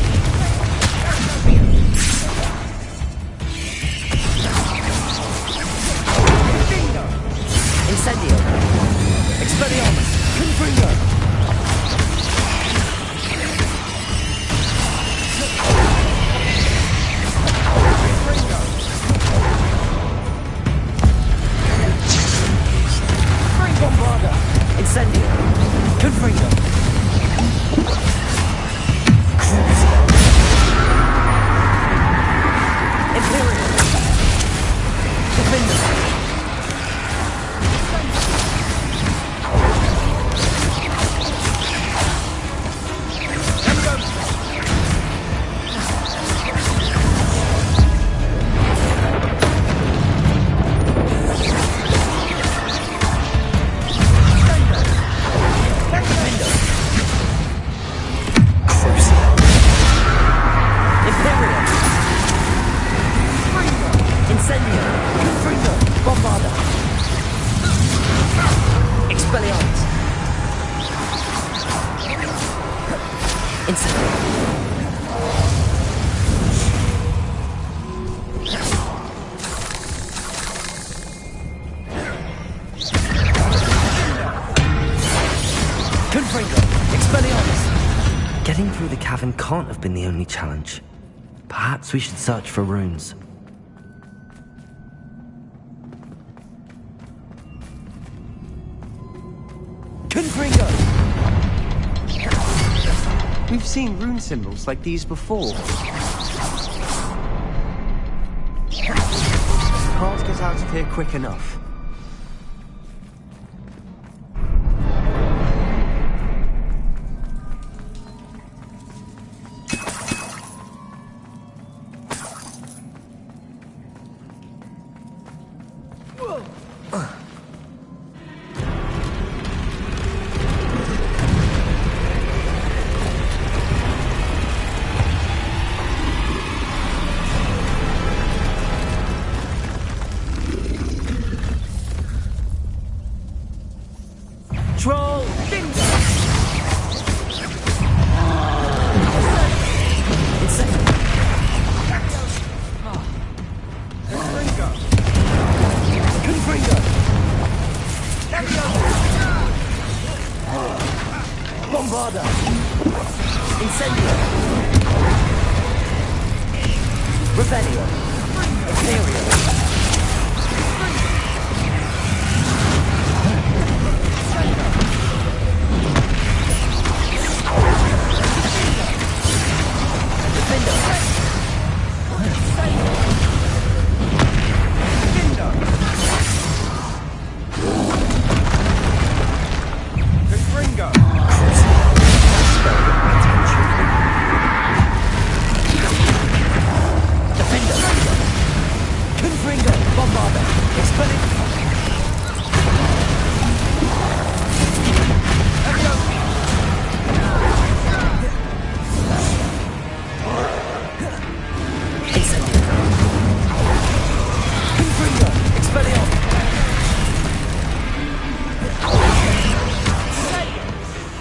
Incendio! Expelliarmus! Confringo! Bombarda! Incendio! Confringo! Imperial! Defender! Getting through the cavern can't have been the only challenge. Perhaps we should search for runes. Confringo! We've seen rune symbols like these before. Can't get out of here quick enough. Troll! Bombarda! Incendio! Rebellion! Imperial!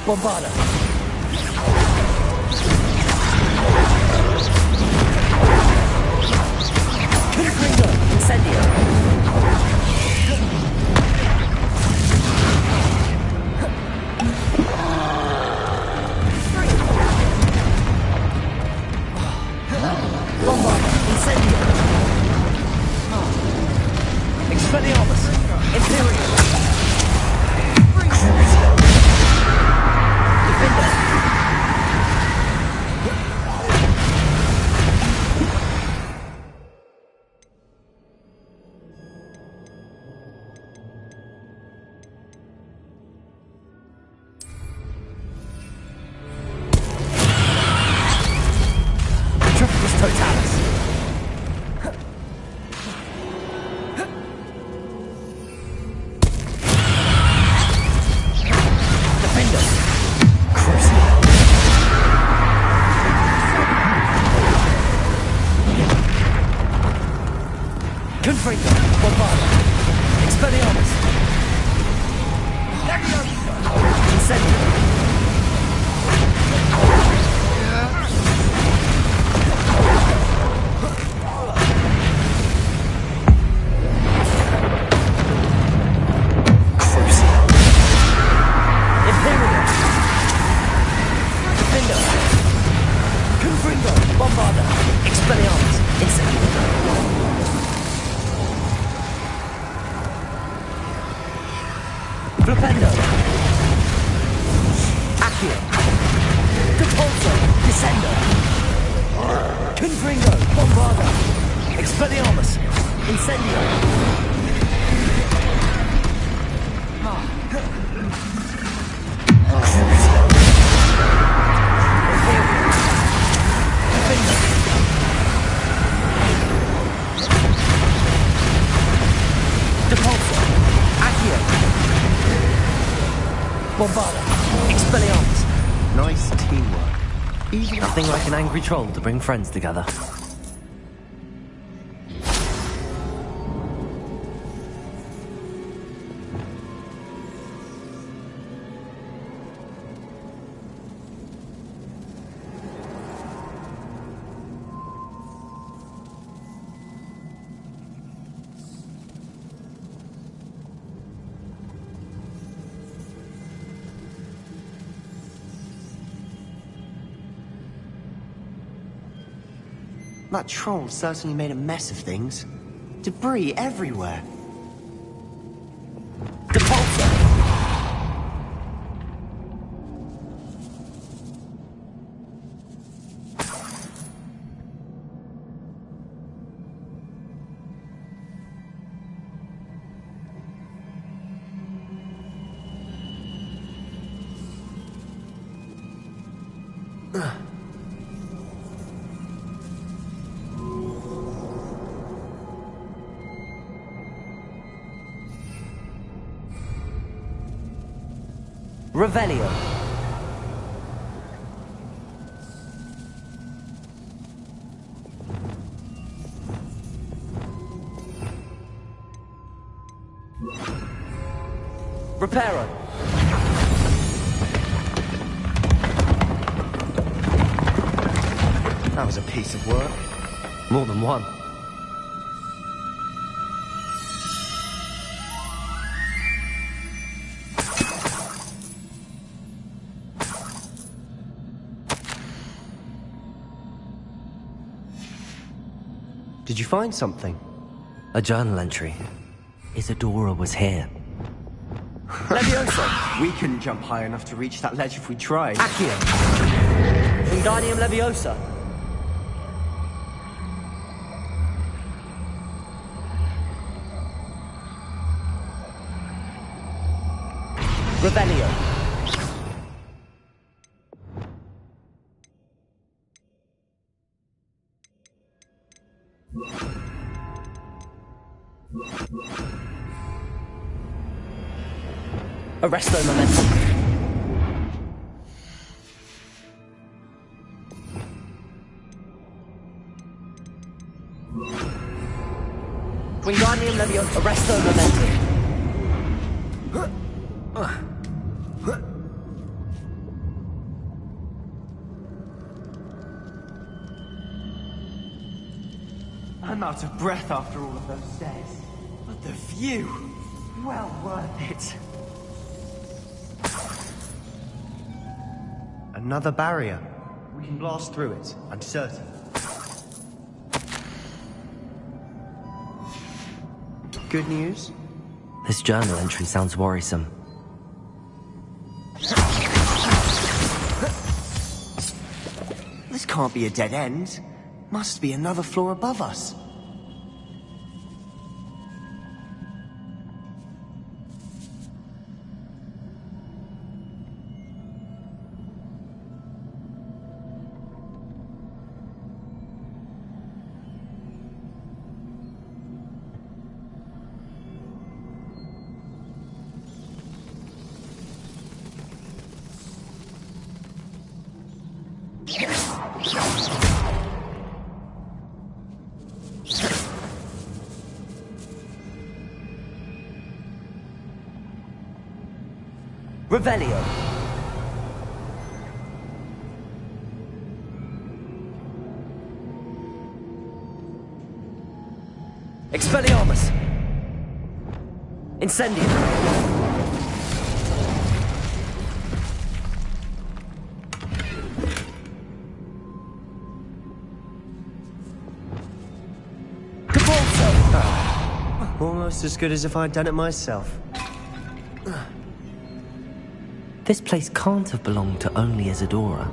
Bombarda! Confringo! Incendio! Bombarda! Incendio! Expelliarmus! Imperial! Totalis. Defender. Crucible. Confringo. Bombarda. Expelliarmus. Incendio. Bombarda! Expelliarmus! Incendio! Flipendo! Accio! Depulso! Descendo! Confringo! Bombarda! Expelliarmus! Incendio! Depulso! Accio! Bombarda! Expelliarmus! Nice teamwork. Nothing like an angry troll to bring friends together. That troll certainly made a mess of things. Debris everywhere. Revelio. Reparo. That was a piece of work. More than one. Did you find something? A journal entry. Isadora was here. Leviosa! We couldn't jump high enough to reach that ledge if we tried. Accio. Wingardium Leviosa. Revelio. Arresto Momentum. Wingardium Leviosa. Arresto Momentum. I'm out of breath after all of those stairs. But the view! Well worth it. Another barrier. We can blast through it, I'm certain. Good news? This journal entry sounds worrisome. This can't be a dead end. Must be another floor above us. Revelio. Expelliarmus. Incendium. Almost as good as if I'd done it myself. This place can't have belonged to only Isadora.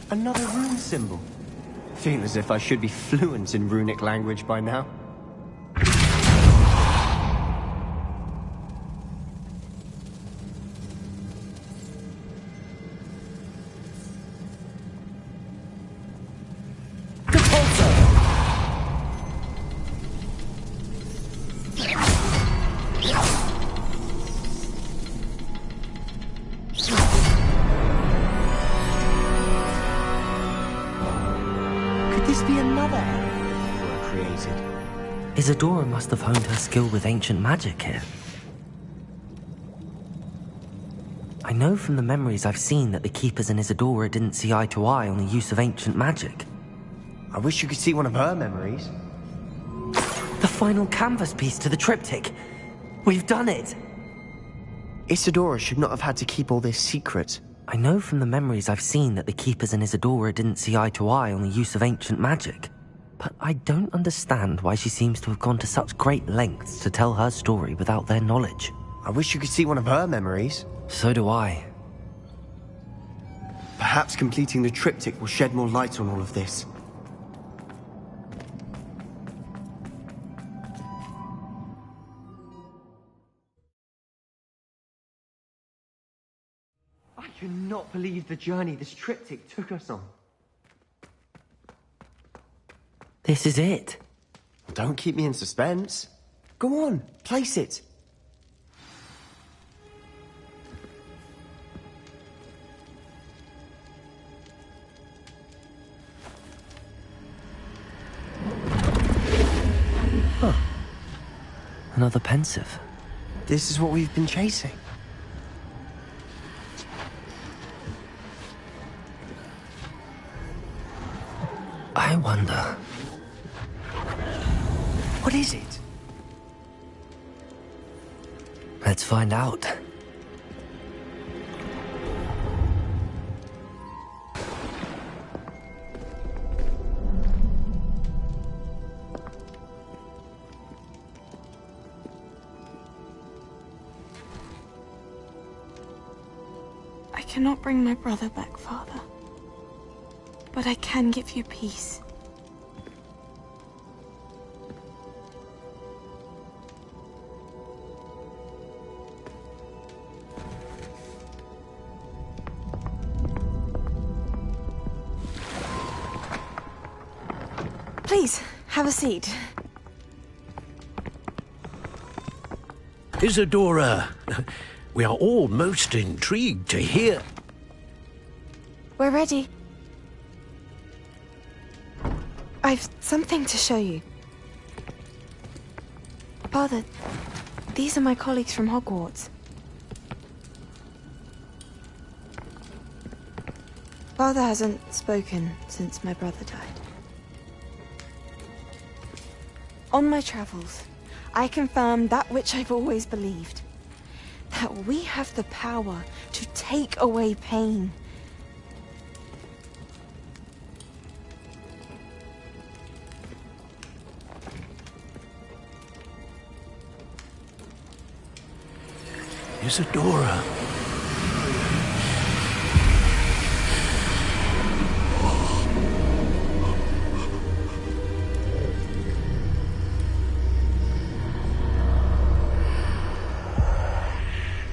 Another rune symbol. Feel as if I should be fluent in runic language by now. Isadora must have honed her skill with ancient magic here. I know from the memories I've seen that the Keepers and Isadora didn't see eye to eye on the use of ancient magic. I wish you could see one of her memories. The final canvas piece to the triptych. We've done it. Isadora should not have had to keep all this secret. I know from the memories I've seen that the Keepers and Isadora didn't see eye to eye on the use of ancient magic. But I don't understand why she seems to have gone to such great lengths to tell her story without their knowledge. I wish you could see one of her memories. So do I. Perhaps completing the triptych will shed more light on all of this. I cannot believe the journey this triptych took us on. This is it. Don't keep me in suspense. Go on, place it. Huh. Another pensive. This is what we've been chasing. I wonder... What is it? Let's find out. I cannot bring my brother back, Father. But I can give you peace. Please, have a seat. Isadora, we are all most intrigued to hear. We're ready. I've something to show you. Father, these are my colleagues from Hogwarts. Father hasn't spoken since my brother died. On my travels, I confirmed that which I've always believed. That we have the power to take away pain. Isadora.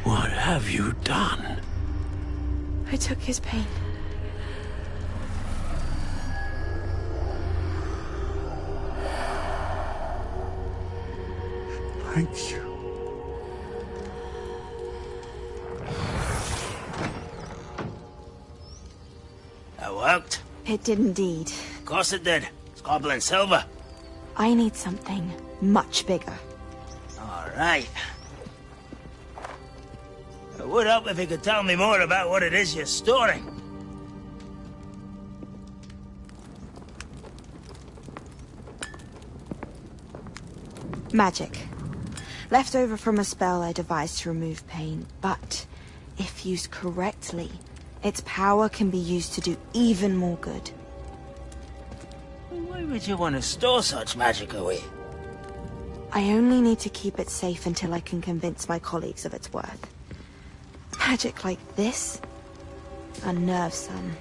What have you done? I took his pain. Thank you. That worked? It did indeed. Of course it did. It's goblin silver. I need something much bigger. All right. It would help if you could tell me more about what it is you're storing. Magic. Left over from a spell I devised to remove pain, but if used correctly, its power can be used to do even more good. Why would you want to store such magic away? I only need to keep it safe until I can convince my colleagues of its worth. Magic like this? Unnerves some.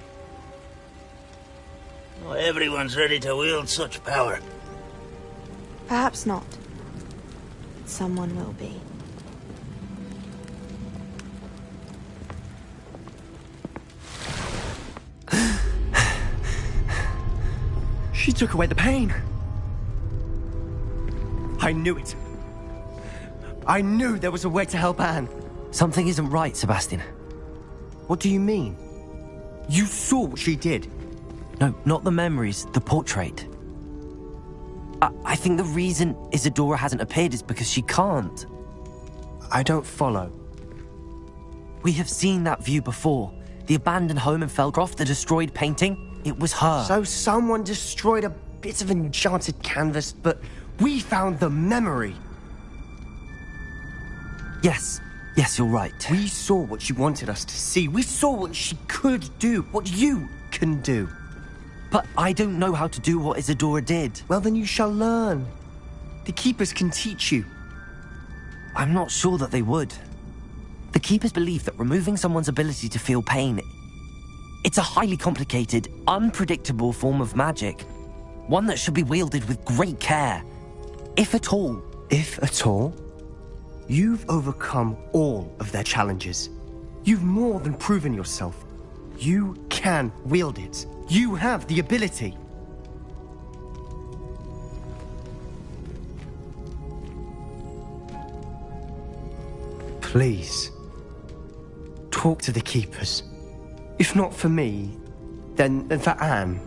Not everyone's ready to wield such power. Perhaps not. Someone will be. She took away the pain. I knew it. I knew there was a way to help Anne. Something isn't right, Sebastian. What do you mean? You saw what she did. No, not the memories, the portrait. I think the reason Isadora hasn't appeared is because she can't. I don't follow. We have seen that view before. The abandoned home in Felcroft, the destroyed painting. It was her. So someone destroyed a bit of enchanted canvas, but we found the memory. Yes, Yes, you're right. We saw what she wanted us to see. We saw what she could do, what you can do. But I don't know how to do what Isadora did. Well, then you shall learn. The Keepers can teach you. I'm not sure that they would. The Keepers believe that removing someone's ability to feel pain, it's a highly complicated, unpredictable form of magic. One that should be wielded with great care. If at all. If at all? You've overcome all of their challenges. You've more than proven yourself. You can wield it. You have the ability. Please, talk to the Keepers. If not for me, then for Anne.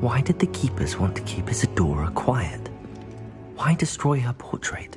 Why did the Keepers want to keep Isadora quiet? Why destroy her portrait?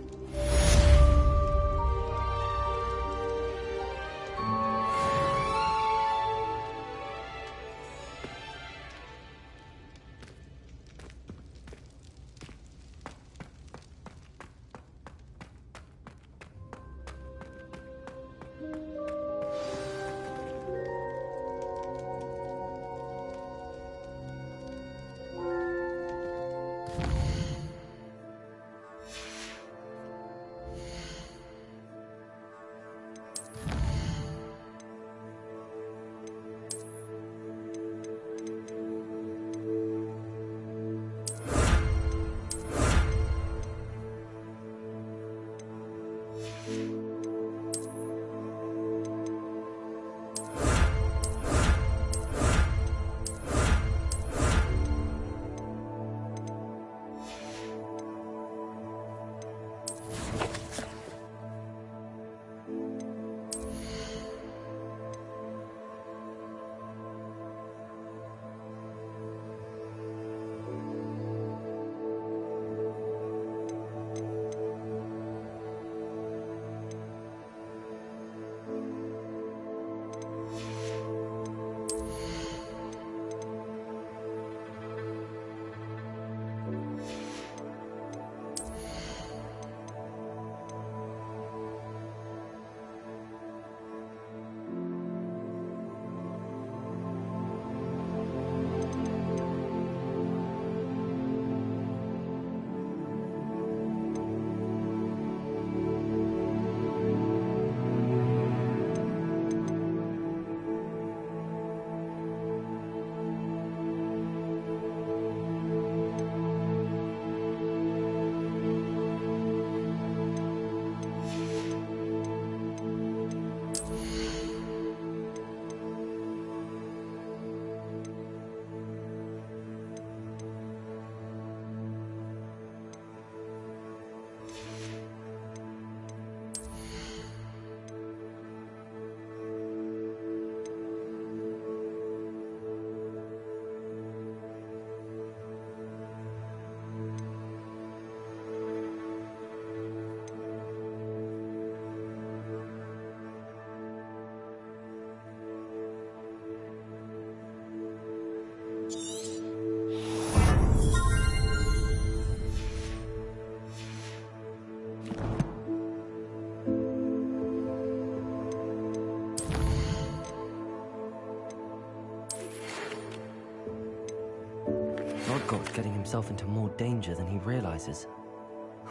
Rodgott's getting himself into more danger than he realizes.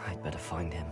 I'd better find him.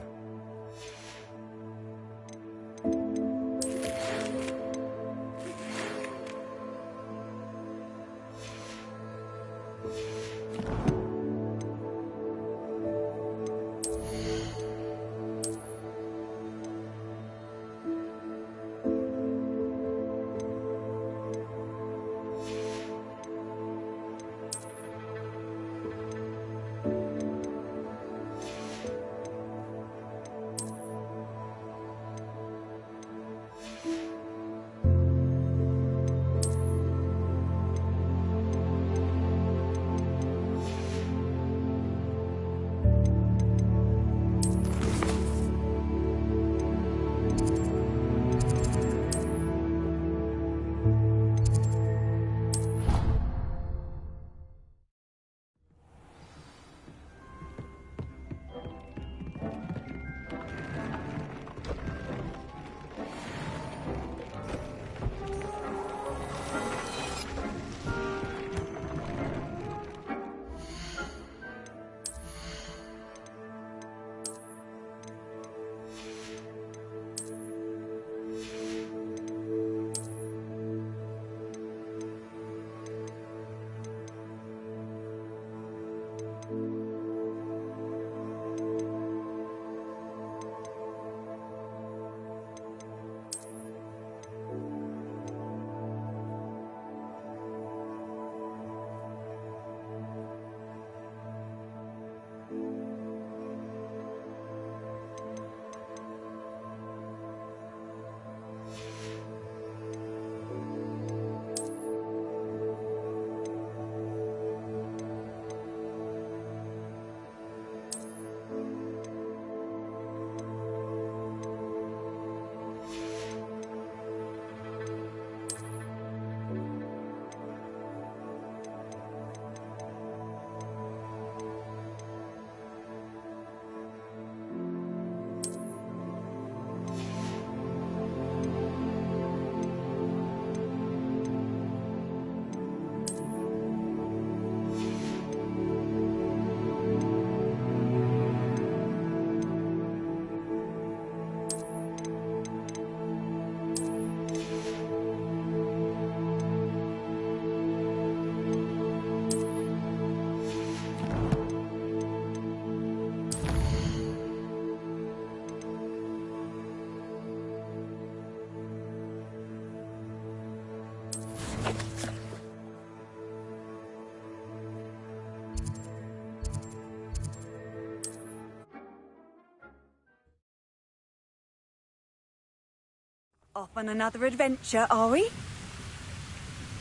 Off on another adventure, are we?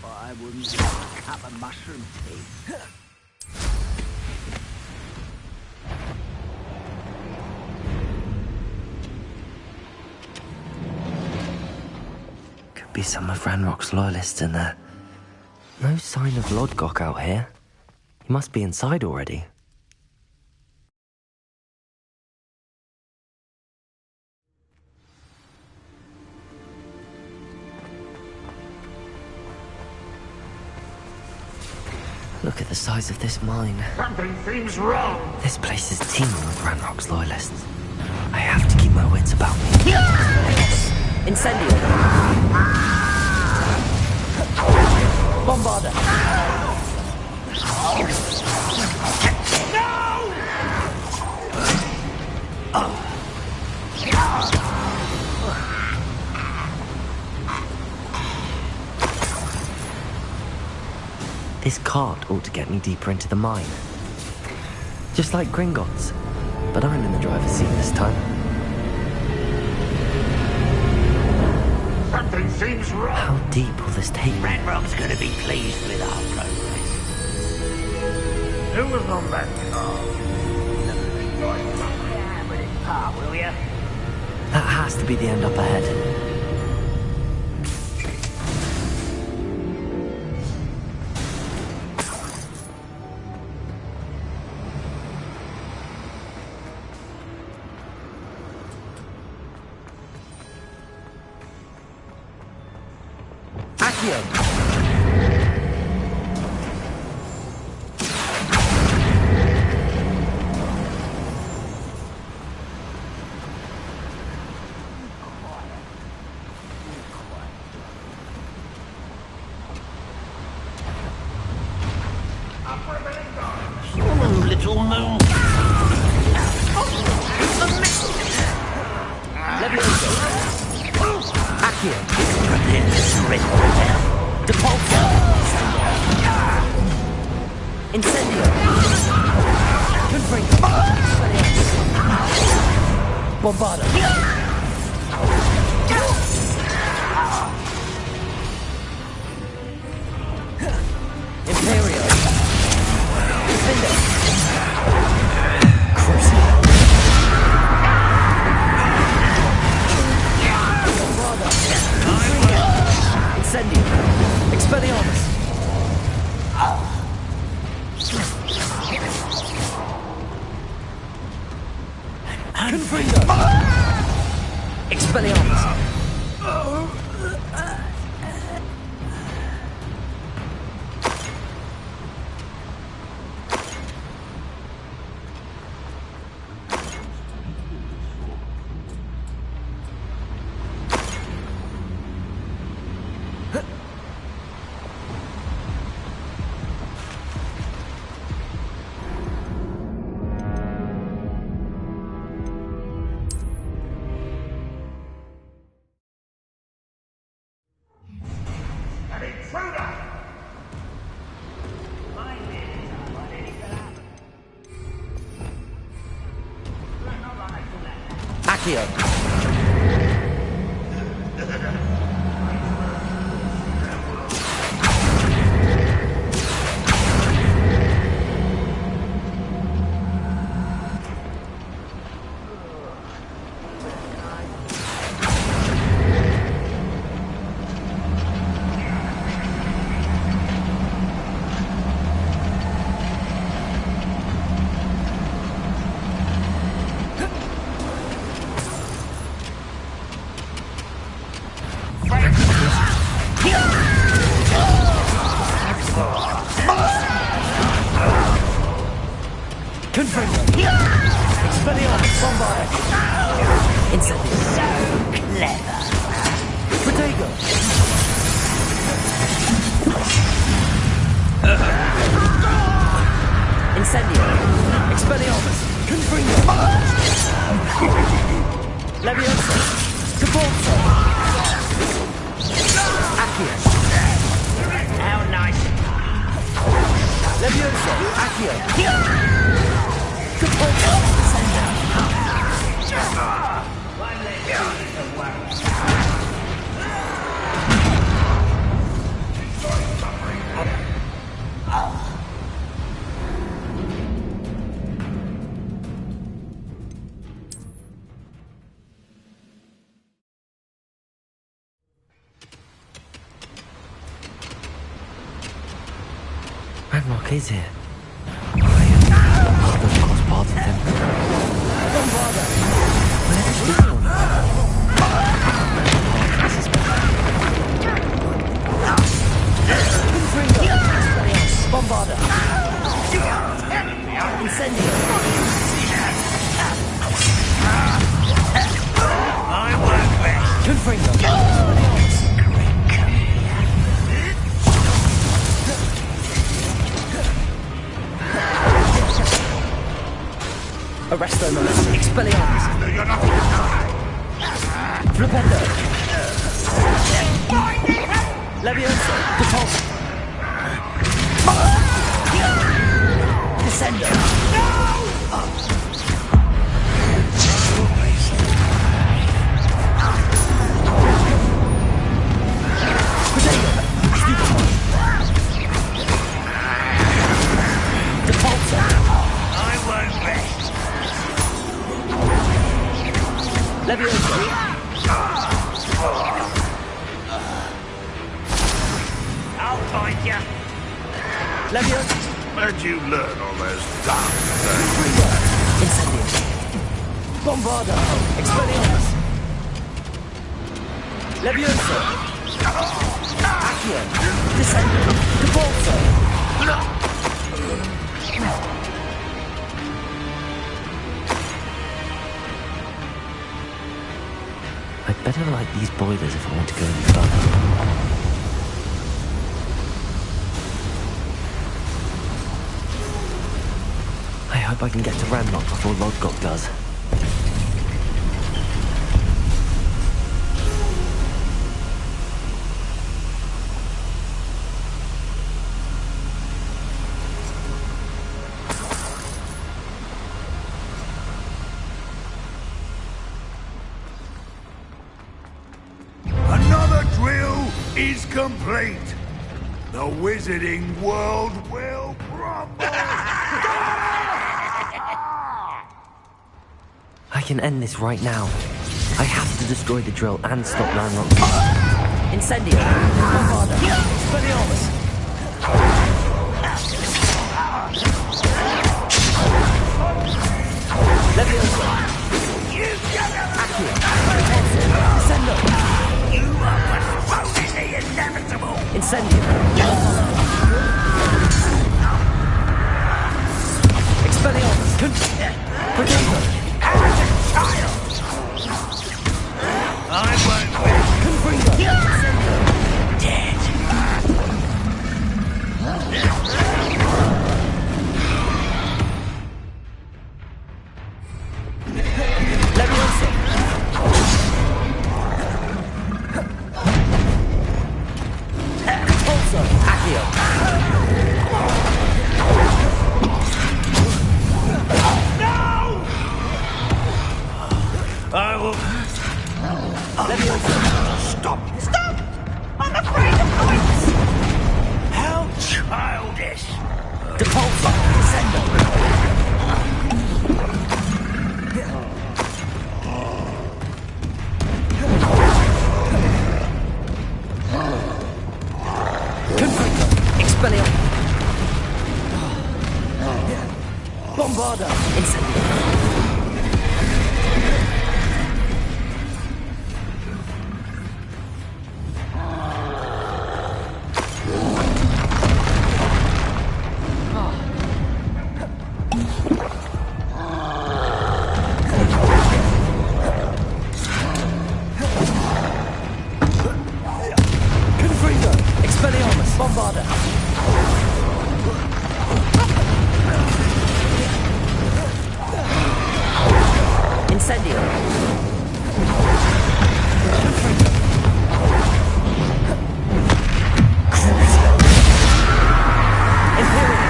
I wouldn't give a cup of mushroom tea. Could be some of Ranrock's loyalists in there. No sign of Lodgok out here. He must be inside already. Look at the size of this mine. Something seems wrong. This place is teeming with Ranrock's loyalists. I have to keep my wits about me. Incendio! Bombarda! This cart ought to get me deeper into the mine. Just like Gringotts, but I'm in the driver's seat this time. Something seems wrong. How deep will this take me? Ranrock's gonna be pleased with our progress. Who was on that car? Yeah, with his pa, will ya? That has to be the end up ahead. Little moon. Accio. Prepare to surrender now. Depulso. Incendio. Confringo. Bombarda. Imperio. Defender. Incendio. Expelliarmus. Confringo. Expelliarmus. Accio. Confringo. Expelliarmus. Bombarda. Incendio. So clever. Protego. Incendio. Expelliarmus. Confringo. Leviosa. Depulso. Accio. How nice. Leviosa. Accio. Depulso. Ranrock is here. I have crossed paths with him. Where does this one go? Bombarder! Incendio! I won't rest! Confringo! Arresto Molest! Expelliarmus! You're not gonna die! Flipendo! Levioso! Depulso! Descendo! Depulso! I won't rest! Levioso! I'll find ya! Levioso! Where'd you learn all those dark Incendio! Bombardo! Expelliarmus! Levioso! Accio! Descendo! Depulso! I'd better light these boilers if I want to go any further. I hope I can get to Ranrock before Lodgok does. Another drill is complete. The wizarding world will crumble. I can end this right now. I have to destroy the drill and stop Ranrock. Incendio! Bombardo! Expelliarmus! Levioso! Accio! Descendo! You are postponing the inevitable! Incendio! Expelliarmus! Protego! Child! I won't win! Confringo! Dead! Levioso! Pulso! Accio! I will... Levioso! Stop! Stop! I'm afraid of heights! How childish! Depulso! Descendo! Confringo! Expelliarmus! Bombardo! Incendio! Confringo! Expelliarmus! Bombardo! Incendio! Imperial!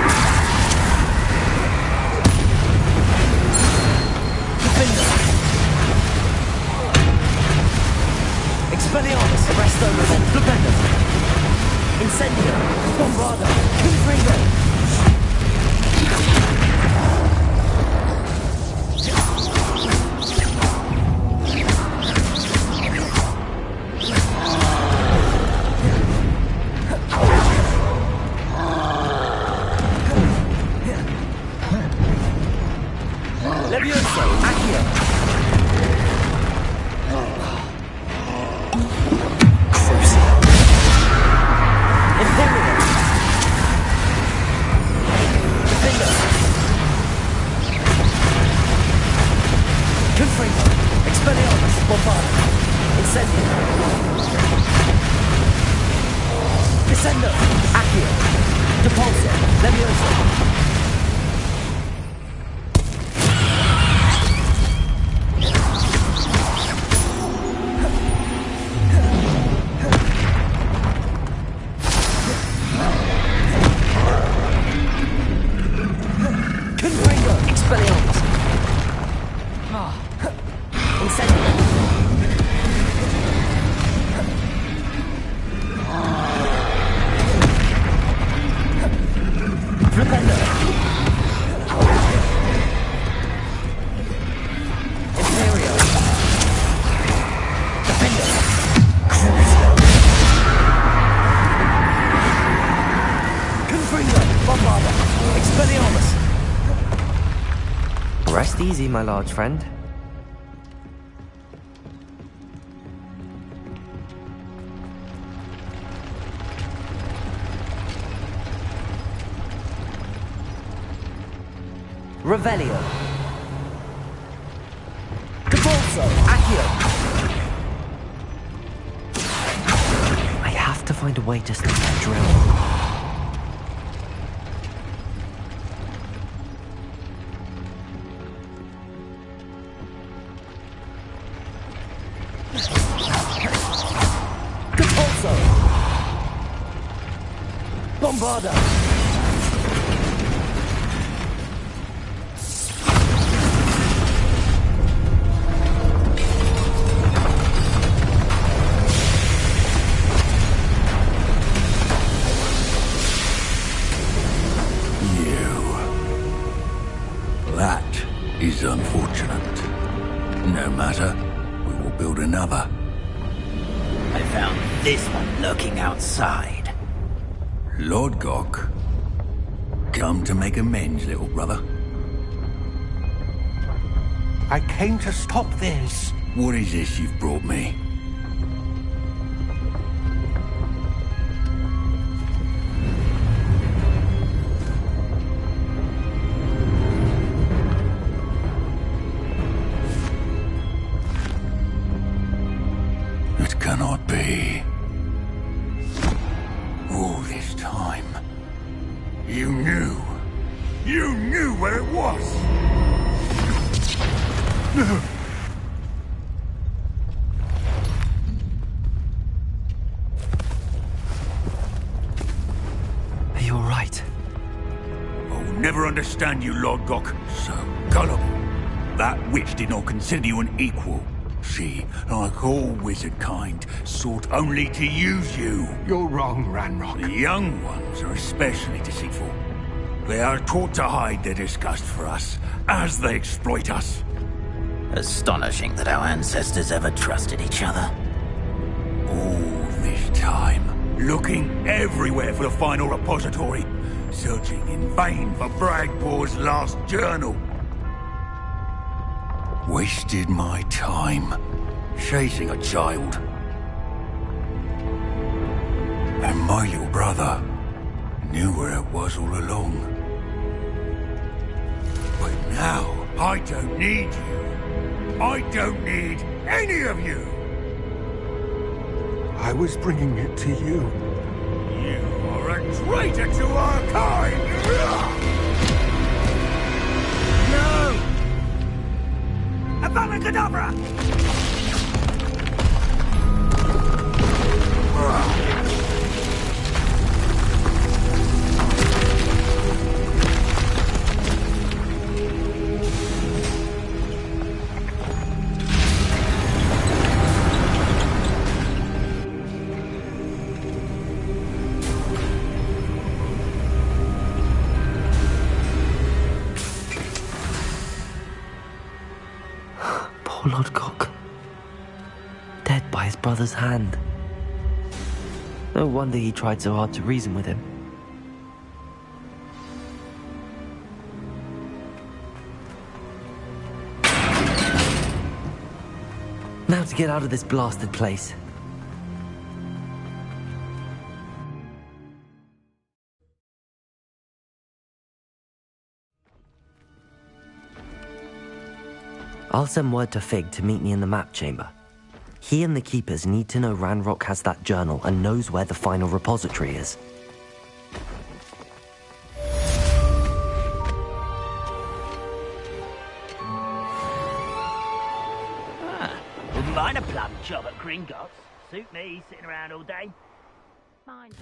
Defender! Expelliarmus! Arresto Movement! Flipendo! Incendio! Bombardo! Confringo! Bombard! Incendio! Descendo! Accio! Depulso! Levioso! Rest easy, my large friend. Revelio. Depulso. Accio. I have to find a way to stop that drill. Bombarda! That is unfortunate. No matter, we will build another. I found this one lurking outside. Lord Gok, come to make amends, little brother. I came to stop this. What is this you've brought me? It cannot be. All this time, you knew where it was. Are you all right? I'll never understand you, Lord Gok. So gullible. That witch did not consider you an equal. She, like all wizard kind, sought only to use you. You're wrong, Ranrock. The young ones are especially deceitful. They are taught to hide their disgust for us, as they exploit us. Astonishing that our ancestors ever trusted each other. All this time, looking everywhere for the final repository, searching in vain for Bragpor's last journal. Wasted my time chasing a child. And my little brother knew where it was all along. But now, I don't need you. I don't need any of you. I was bringing it to you. You are a traitor to our kind! No! Avada Kedavra! Poor Lord Gok. Dead by his brother's hand. No wonder he tried so hard to reason with him. Now to get out of this blasted place. I'll send word to Fig to meet me in the map chamber. He and the Keepers need to know Ranrock has that journal and knows where the final repository is. Wouldn't mind a plum job at Gringotts. Suit me, sitting around all day. Mind.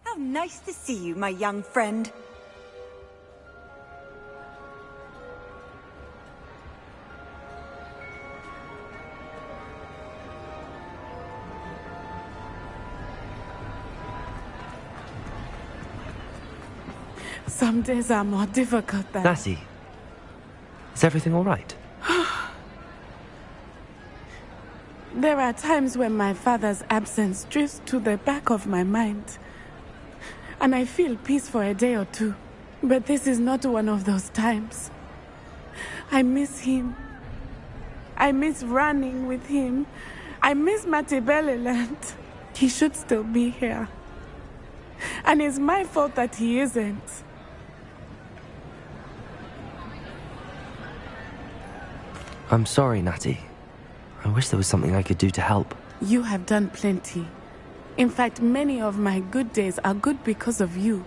How nice to see you, my young friend. Some days are more difficult than... Natty, is everything all right? There are times when my father's absence drifts to the back of my mind. And I feel peace for a day or two. But this is not one of those times. I miss him. I miss running with him. I miss Matibeleland. He should still be here. And it's my fault that he isn't. I'm sorry, Natty. I wish there was something I could do to help. You have done plenty. In fact, many of my good days are good because of you.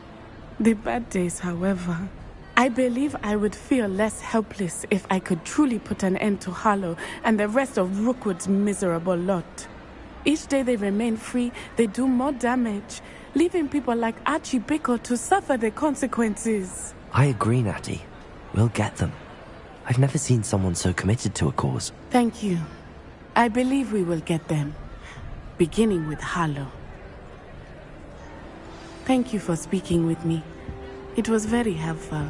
The bad days, however. I believe I would feel less helpless if I could truly put an end to Harlow and the rest of Rookwood's miserable lot. Each day they remain free, they do more damage, leaving people like Archie Bickle to suffer the consequences. I agree, Natty. We'll get them. I've never seen someone so committed to a cause. Thank you. I believe we will get them. Beginning with Harlow. Thank you for speaking with me. It was very helpful.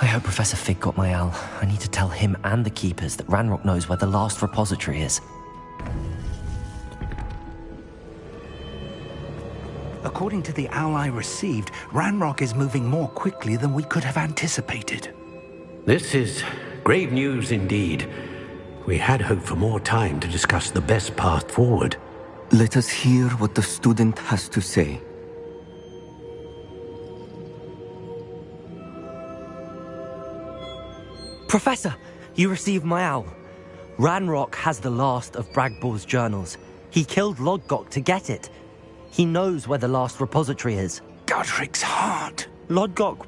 I hope Professor Fig got my owl. I need to tell him and the Keepers that Ranrock knows where the last repository is. According to the owl I received, Ranrock is moving more quickly than we could have anticipated. This is grave news indeed. We had hoped for more time to discuss the best path forward. Let us hear what the student has to say. Professor, you received my owl. Ranrock has the last of Bragbor's journals. He killed Lodgok to get it. He knows where the last repository is. Godric's heart. Lodgok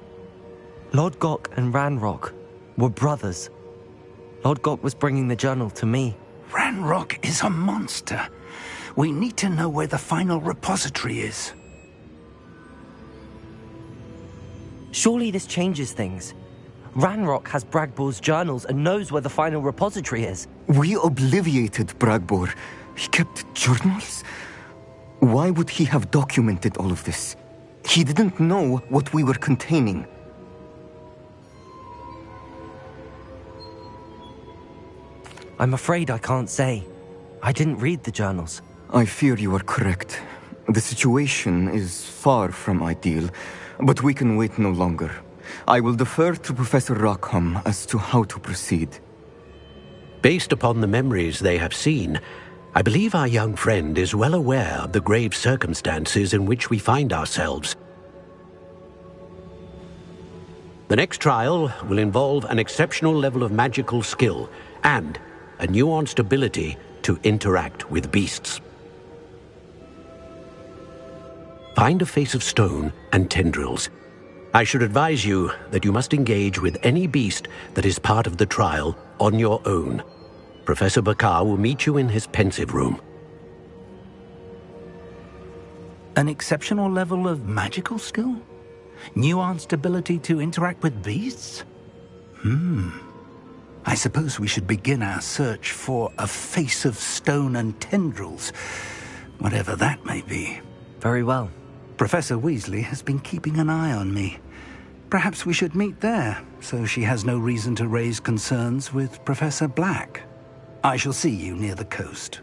and Ranrock were brothers. Lodgok was bringing the journal to me. Ranrock is a monster. We need to know where the final repository is. Surely this changes things. Ranrock has Bragbor's journals and knows where the final repository is. We obliviated Bragbor. He kept journals? Why would he have documented all of this? He didn't know what we were containing. I'm afraid I can't say. I didn't read the journals. I fear you are correct. The situation is far from ideal, but we can wait no longer. I will defer to Professor Rockham as to how to proceed. Based upon the memories they have seen, I believe our young friend is well aware of the grave circumstances in which we find ourselves. The next trial will involve an exceptional level of magical skill and a nuanced ability to interact with beasts. Find a face of stone and tendrils. I should advise you that you must engage with any beast that is part of the trial on your own. Professor Bakar will meet you in his pensive room. An exceptional level of magical skill? Nuanced ability to interact with beasts? I suppose we should begin our search for a face of stone and tendrils, whatever that may be. Very well. Professor Weasley has been keeping an eye on me. Perhaps we should meet there, so she has no reason to raise concerns with Professor Black. I shall see you near the coast.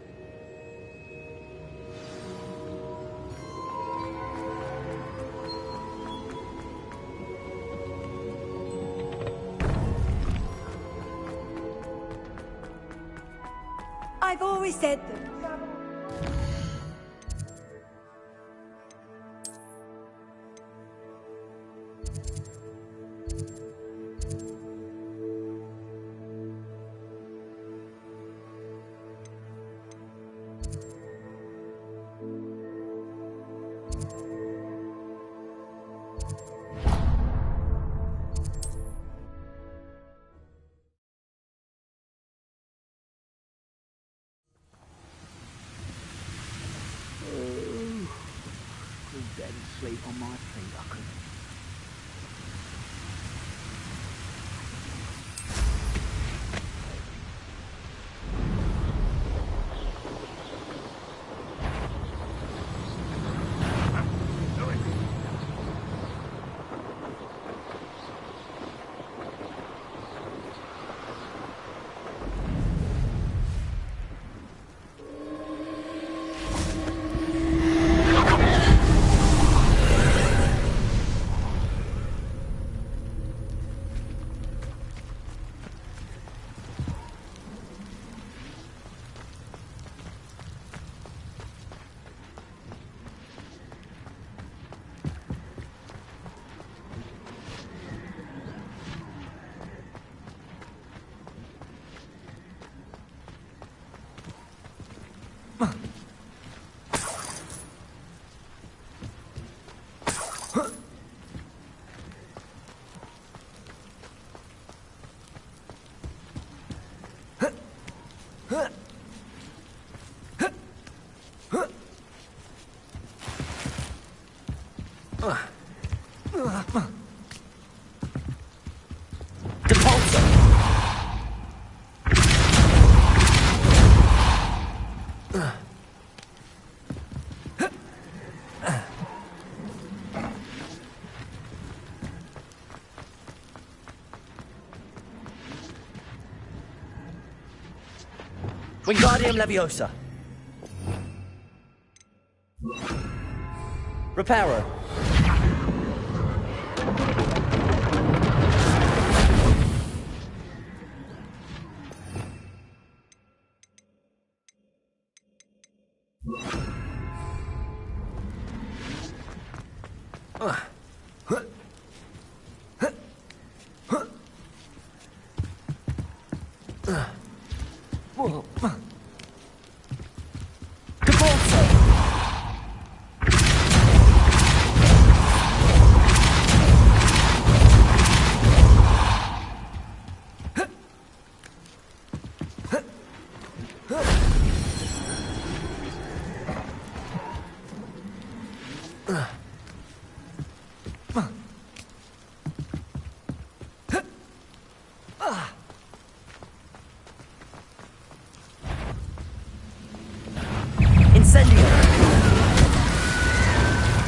I've always said that. Dead asleep on my feet, I could. Wingardium Leviosa. Reparo.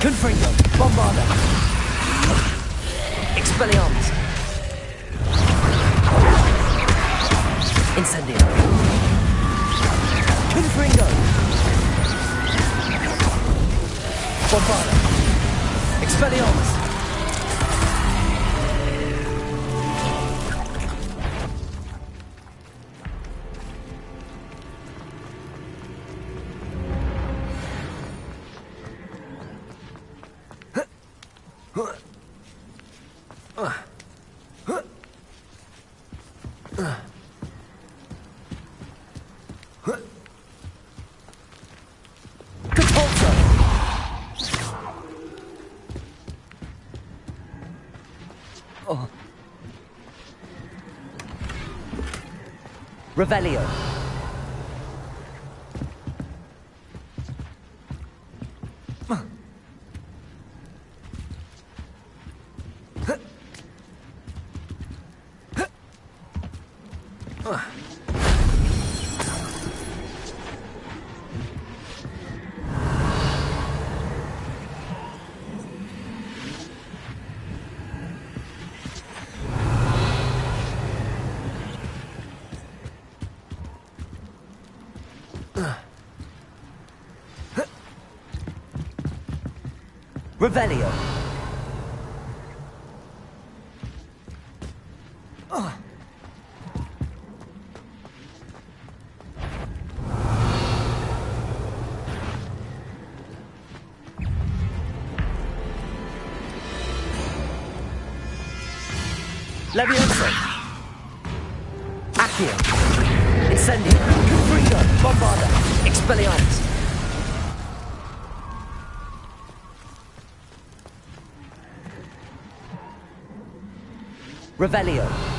Confringo! Bombarda! Expelliarmus! Incendio! Confringo! Bombarda! Expelliarmus! Revelio. Revelio. Levioso. Accio. Incendio. Confringo. Bombarda. Expelliarmus. Revelio.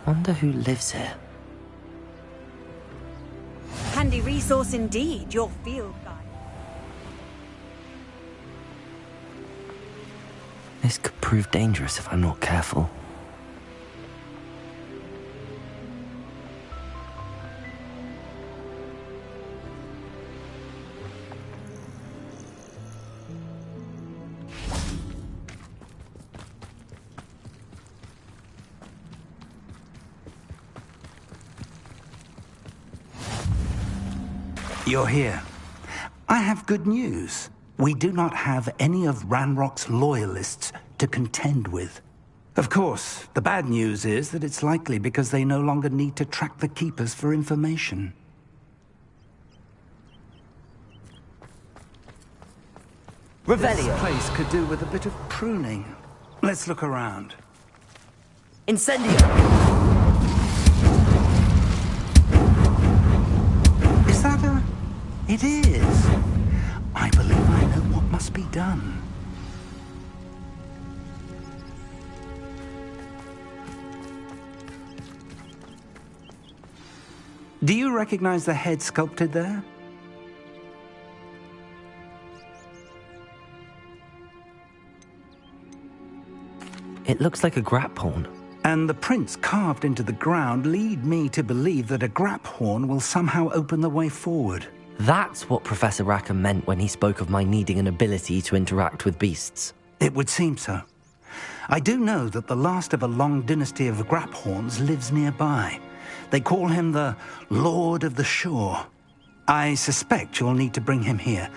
Wonder who lives here. Handy resource indeed, your field guide. This could prove dangerous if I'm not careful. You're here. I have good news. We do not have any of Ranrock's loyalists to contend with. Of course, the bad news is that it's likely because they no longer need to track the Keepers for information. Revelio. This place could do with a bit of pruning. Let's look around. Incendio! Is that a... It is. I believe I know what must be done. Do you recognize the head sculpted there? It looks like a grapphorn. And the prints carved into the ground lead me to believe that a grapphorn will somehow open the way forward. That's what Professor Rackham meant when he spoke of my needing an ability to interact with beasts. It would seem so. I do know that the last of a long dynasty of grapphorns lives nearby. They call him the Lord of the Shore. I suspect you'll need to bring him here.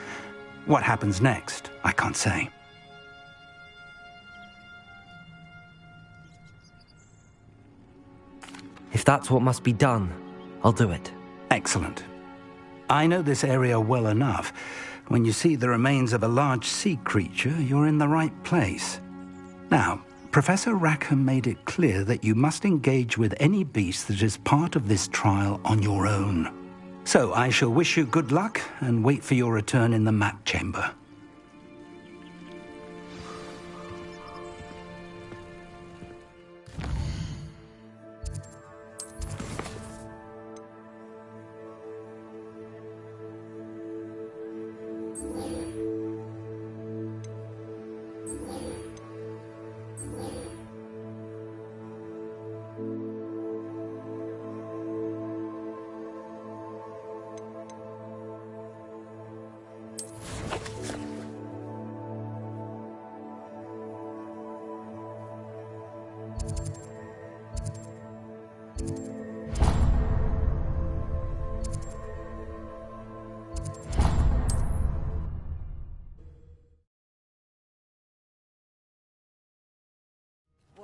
What happens next, I can't say. If that's what must be done, I'll do it. Excellent. I know this area well enough. When you see the remains of a large sea creature, you're in the right place. Now, Professor Rackham made it clear that you must engage with any beast that is part of this trial on your own. So I shall wish you good luck and wait for your return in the map chamber.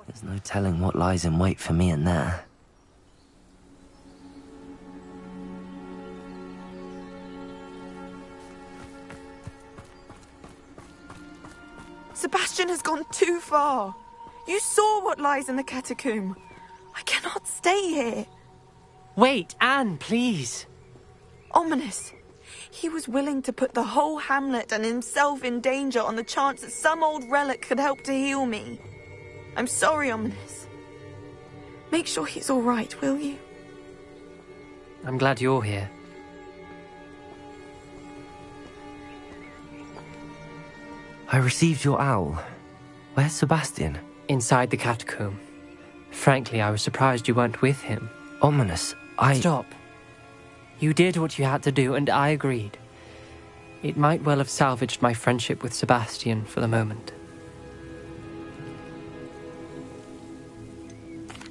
There's no telling what lies in wait for me in there. Sebastian has gone too far. You saw what lies in the catacomb. I cannot stay here. Wait, Anne, please. Ominous. He was willing to put the whole hamlet and himself in danger on the chance that some old relic could help to heal me. I'm sorry, Ominous. Make sure he's all right, will you? I'm glad you're here. I received your owl. Where's Sebastian? Inside the catacomb. Frankly, I was surprised you weren't with him. Ominous, Stop. You did what you had to do, and I agreed. It might well have salvaged my friendship with Sebastian for the moment.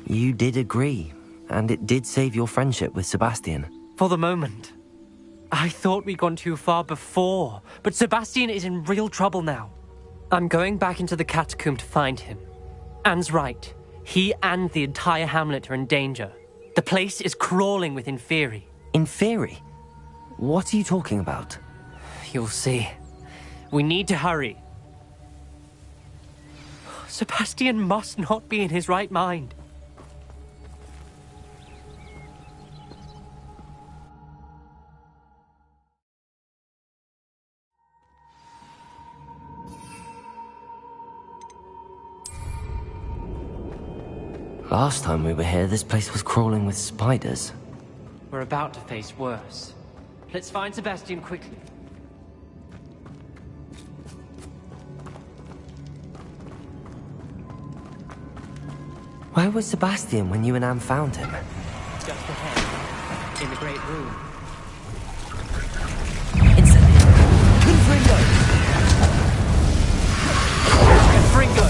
You did agree, and it did save your friendship with Sebastian. For the moment. I thought we'd gone too far before, but Sebastian is in real trouble now. I'm going back into the catacomb to find him. Anne's right. He and the entire hamlet are in danger. The place is crawling with Inferi. Inferi? What are you talking about? You'll see. We need to hurry. Sebastian must not be in his right mind. Last time we were here, this place was crawling with spiders. We're about to face worse. Let's find Sebastian quickly. Where was Sebastian when you and Anne found him? Just ahead, in the great room. Incendio! Confringo! Confringo!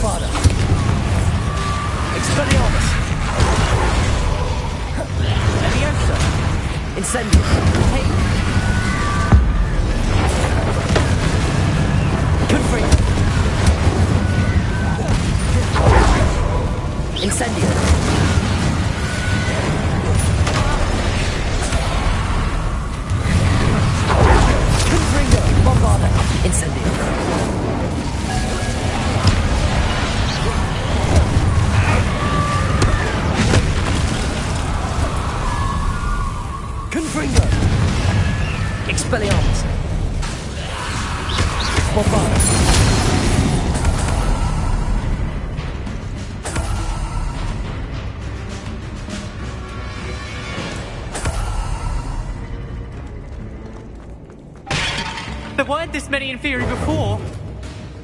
Expelliarmus! Leviosa! Incendio! Hey! Confringo! Incendio! Confringo! Bombarda! Incendio! Confringo! Expelliarmus! Bombarda! weren't this many Inferi before.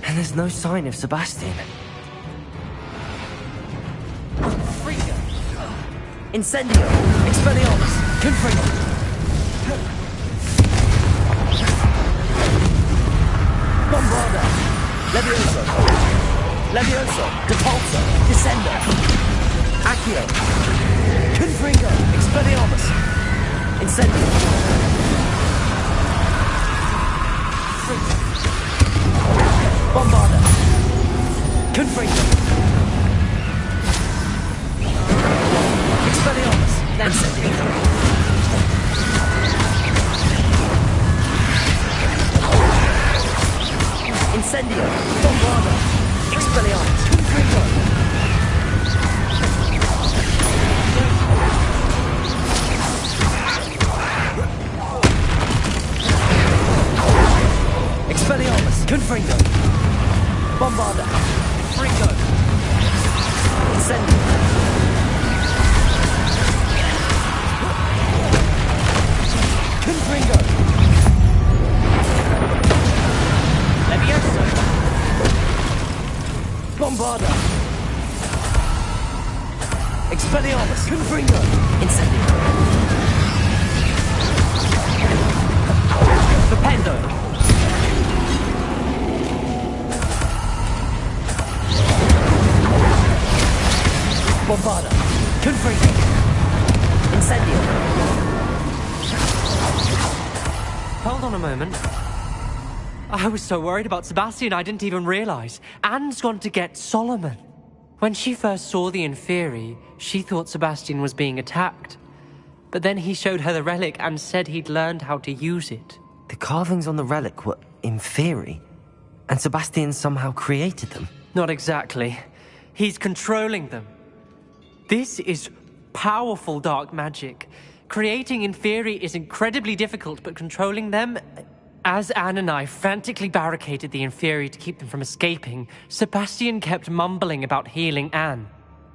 And there's no sign of Sebastian. Incendio! Expelliarmus! Confringo! Bombarda! Levioso! Levioso! Depulso! Descendo! Accio! Confringo! Expelliarmus! Incendio! Bombarda! Confringo! Expelliarmus! Incendio! Incendio! Bombarda! Expelliarmus! Confringo! Expelliarmus! Confringo! Bombarda! Fringo! Incendio! Confringo! Levioso! Bombarda! Expelliarmus! Confringo! Incendio! Vipendo! Bombarda! Confringo! Incendio! Hold on a moment. I was so worried about Sebastian I didn't even realize. Anne's gone to get Solomon. When she first saw the Inferi, she thought Sebastian was being attacked. But then he showed her the relic and said he'd learned how to use it. The carvings on the relic were Inferi, and Sebastian somehow created them. Not exactly. He's controlling them. This is powerful dark magic. Creating Inferi is incredibly difficult, but controlling them... As Anne and I frantically barricaded the Inferi to keep them from escaping, Sebastian kept mumbling about healing Anne.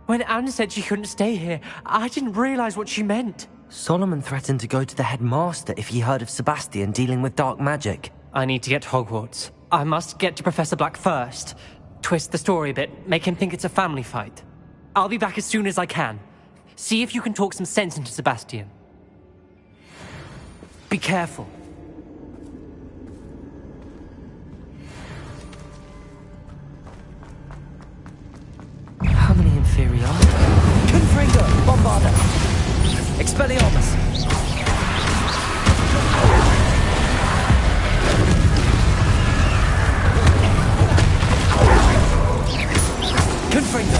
When Anne said she couldn't stay here, I didn't realize what she meant. Solomon threatened to go to the headmaster if he heard of Sebastian dealing with dark magic. I need to get to Hogwarts. I must get to Professor Black first. Twist the story a bit, make him think it's a family fight. I'll be back as soon as I can. See if you can talk some sense into Sebastian. Be careful. How many Inferi are there? Confringo! Bombarda! Expelliarmus! Confringo!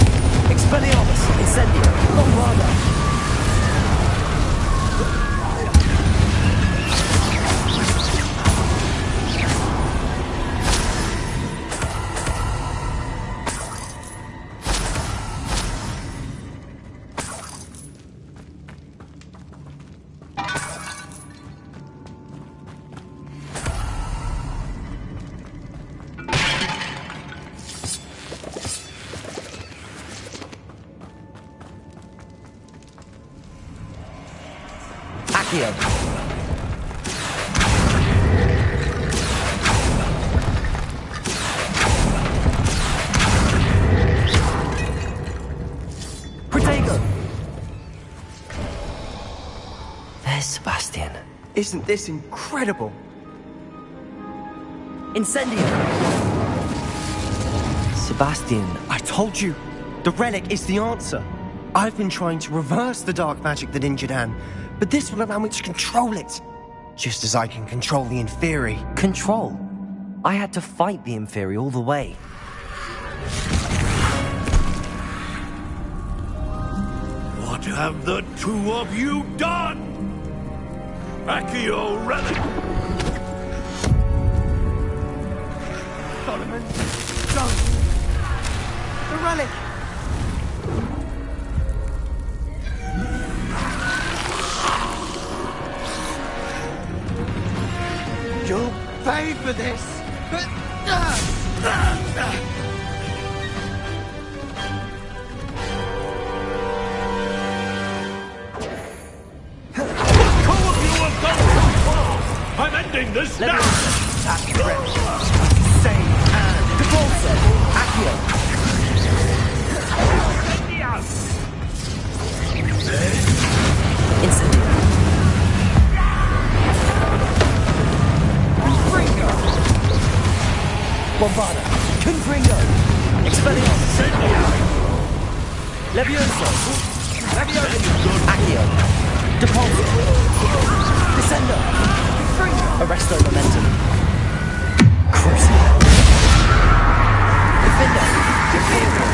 Expelliarmus! Incendio! Bombarda! Accio. Protego. There's Sebastian. Isn't this incredible? Incendio. Sebastian. I told you, the relic is the answer. I've been trying to reverse the dark magic that injured Anne, but this will allow me to control it. Just as I can control the Inferi. Control? I had to fight the Inferi all the way. What have the two of you done? Accio relic! Solomon, don't! The relic! You'll pay for this! Two of you have gone too far! I'm ending this now! That's correct. Save and Devolso. Accio. Incendio. Confringo. Bombarda. Confringo. Expelliarmus. Levioso. Accio. Depulso. Descendo. Arresto momentum. Crucio. Defendo. Defendo.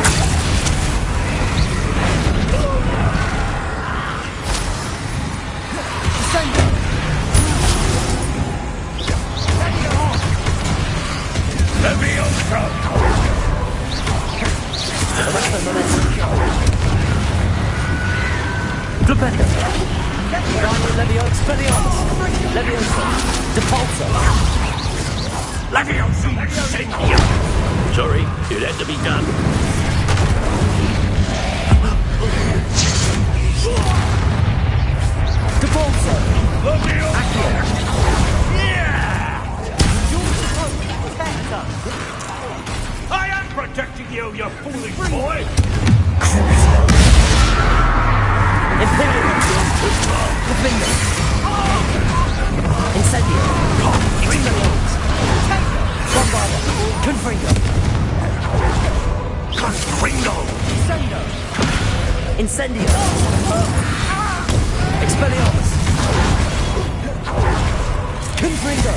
Descendo. Levioso. Arresto momentum. Flipendo. Daniel Levio Expelliarmus. Levioso. Depulso. Levioso. Incendio. Sorry, it had to be done. Depulso. Levioso. I am protecting you, you foolish boy! Imperial. Defendo. Incendio. Expelliarmus. Bombarda. Confringo. Confringo! Descendo. Incendio. Expelliarmus. Confringo.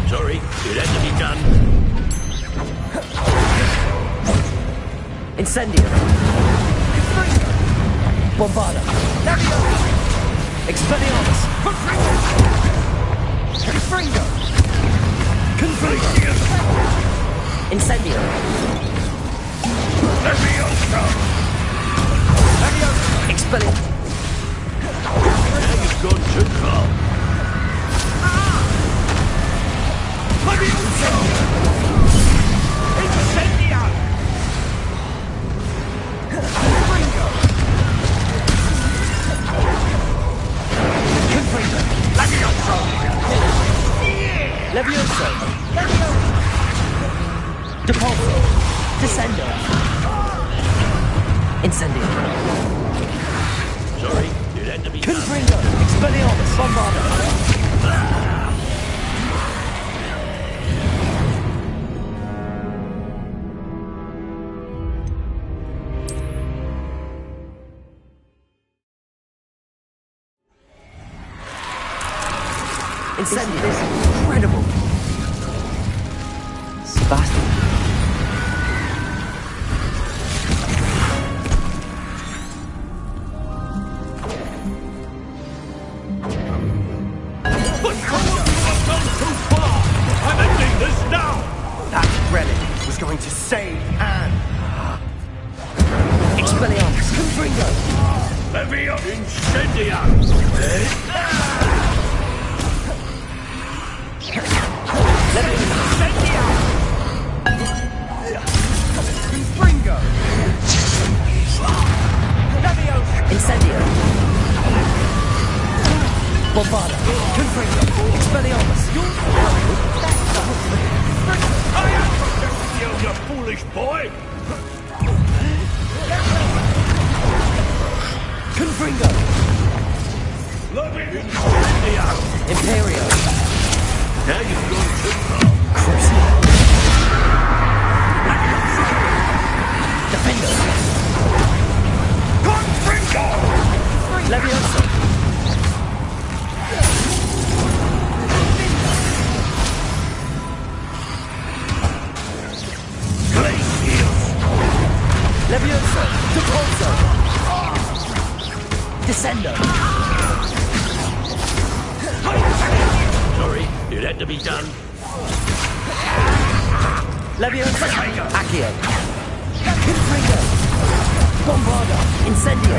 Sorry, it had to be done. Incendio. Bombarda. Expelliarmus. Confringo. Confringo. Incendio. Levioso! Expelliarmus. Now you've gone too far. Levioso! Incendio! Confringo! Confringo. Levioso! Levioso. Depulso. Descendo. Incendio. Sorry, it had to be done. Confringo. Expelliarmus. Bombarda. Incendio. This is incredible. Sebastian. I'm ending this now! That relic was going to save Anne. Expelliarmus. Confringo. Levio Incendia! Incendio. Confringo. Levioso. Incendio. Bombarda. Confringo. Expelliarmus. I am protecting you, you foolish boy! Confringo. Levio Incendia! Imperio. Now you've gone too far. Crucio. Defendo. Confringo! Levioso. Levioso. Depulso. Descendo. Sorry, it had to be done. Levioso. Accio. Confringo. Bombarda. Incendio.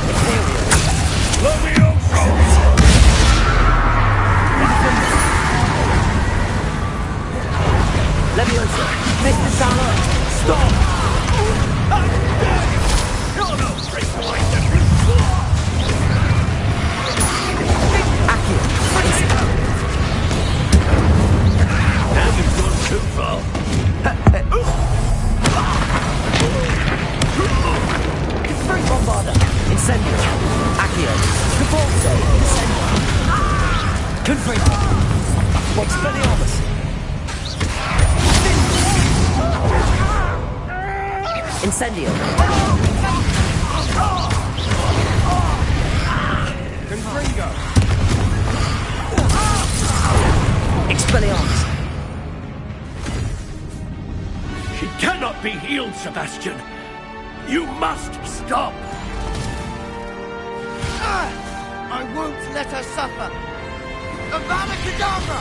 Imperio. Levioso! Levioso. Mr. Salo. Stop. No, break my difference! Now you've gone too far. Confront Bombarda! Incendio! Accio! Caporte! Incendio! Confringo! Expelliarmus! Incendio! Confringo! Expelliarmus! She cannot be healed, Sebastian. You must stop. I won't let her suffer. Avada Kedavra!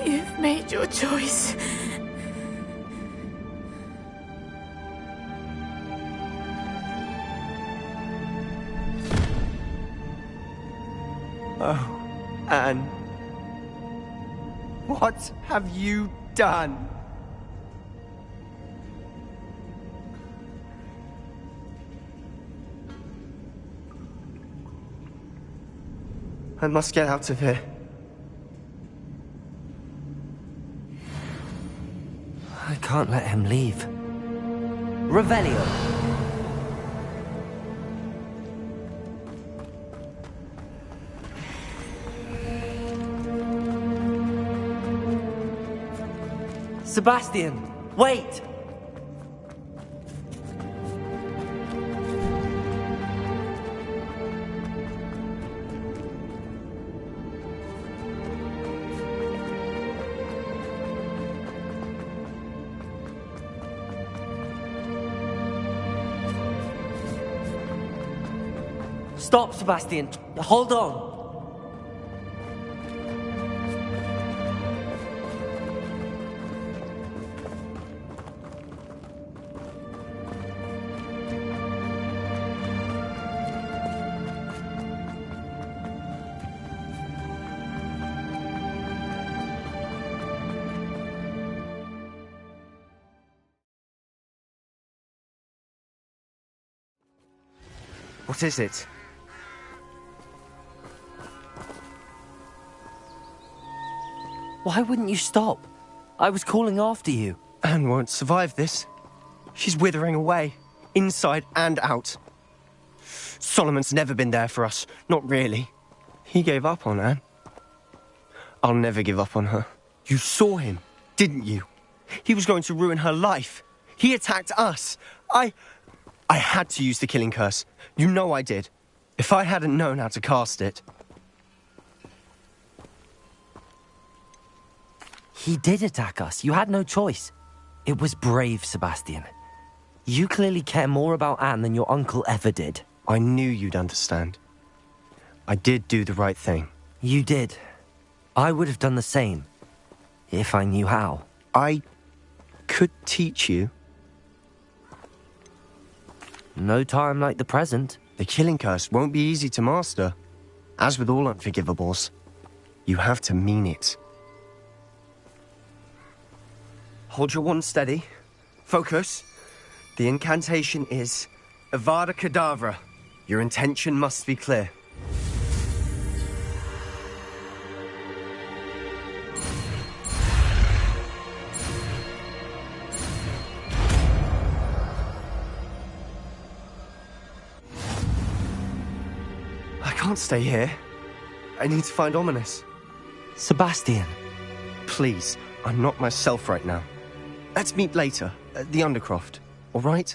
You've made your choice. Oh, Anne. What have you done? I must get out of here. I can't let him leave. Revelio! Sebastian, wait! Stop, Sebastian. Hold on. What is it? Why wouldn't you stop? I was calling after you. Anne won't survive this. She's withering away, inside and out. Solomon's never been there for us. Not really. He gave up on Anne. I'll never give up on her. You saw him, didn't you? He was going to ruin her life. He attacked us. I had to use the killing curse. You know I did. If I hadn't known how to cast it... He did attack us. You had no choice. It was brave, Sebastian. You clearly care more about Anne than your uncle ever did. I knew you'd understand. I did do the right thing. You did. I would have done the same, if I knew how. I could teach you. No time like the present. The killing curse won't be easy to master. As with all unforgivables, you have to mean it. Hold your wand steady. Focus. The incantation is Avada Kedavra. Your intention must be clear. can't stay here. I need to find Ominous. Sebastian. Please, I'm not myself right now. Let's meet later at the Undercroft, all right?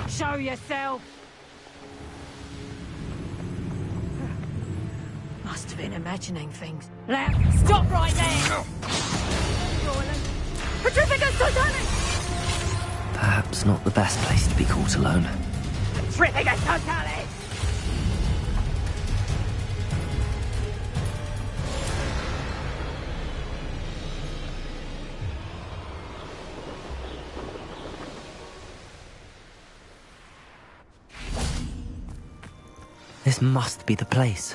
Show yourself! Must have been imagining things. Now, stop right there! Petrificus Totalis! Perhaps not the best place to be caught alone. Petrificus Totalis! This must be the place.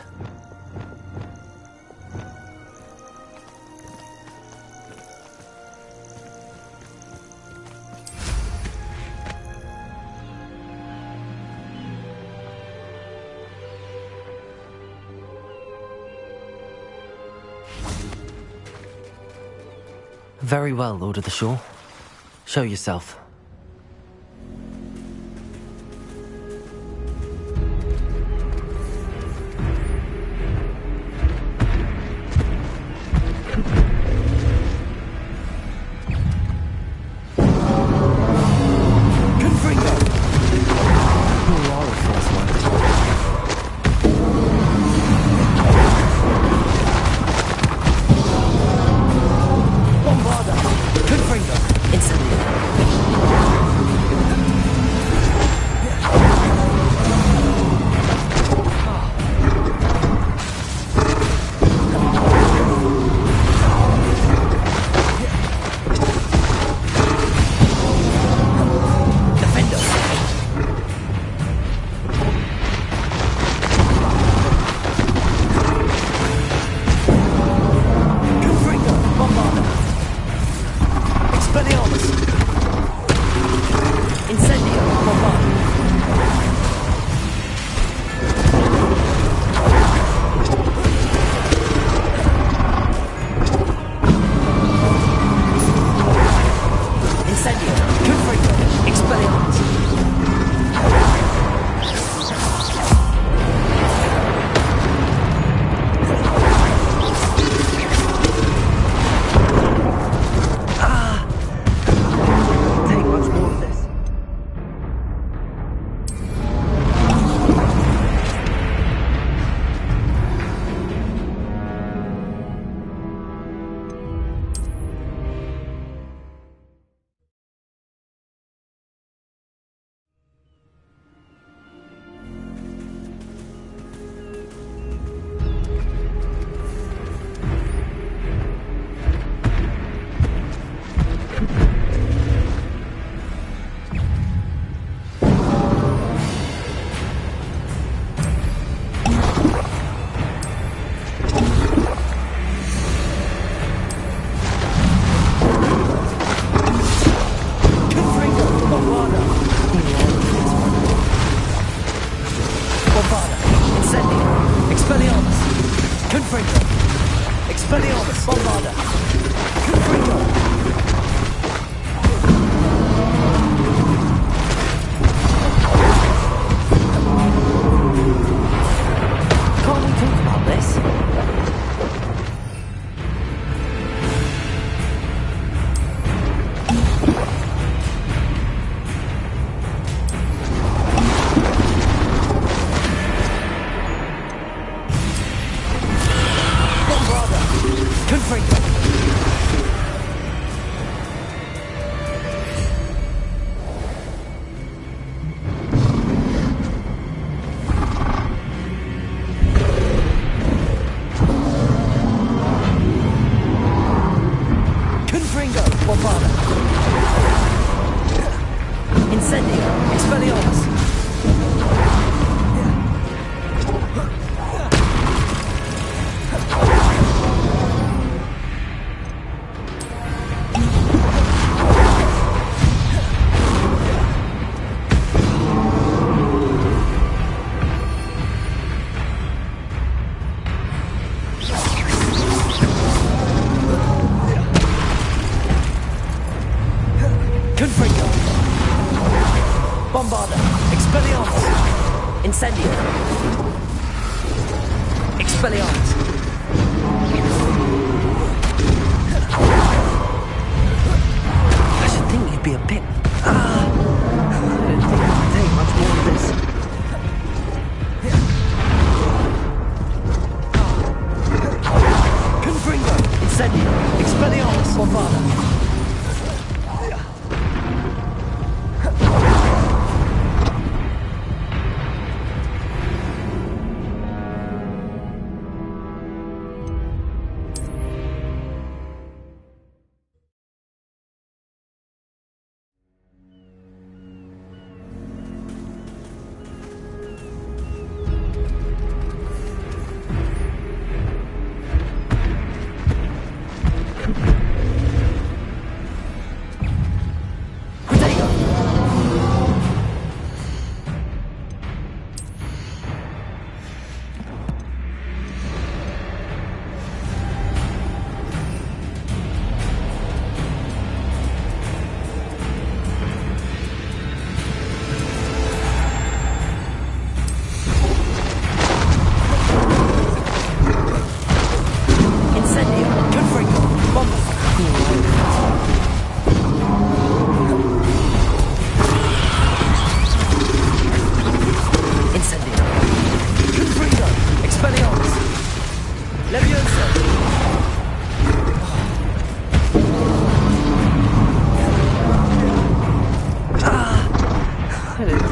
Very well, Lord of the Shore. Show yourself.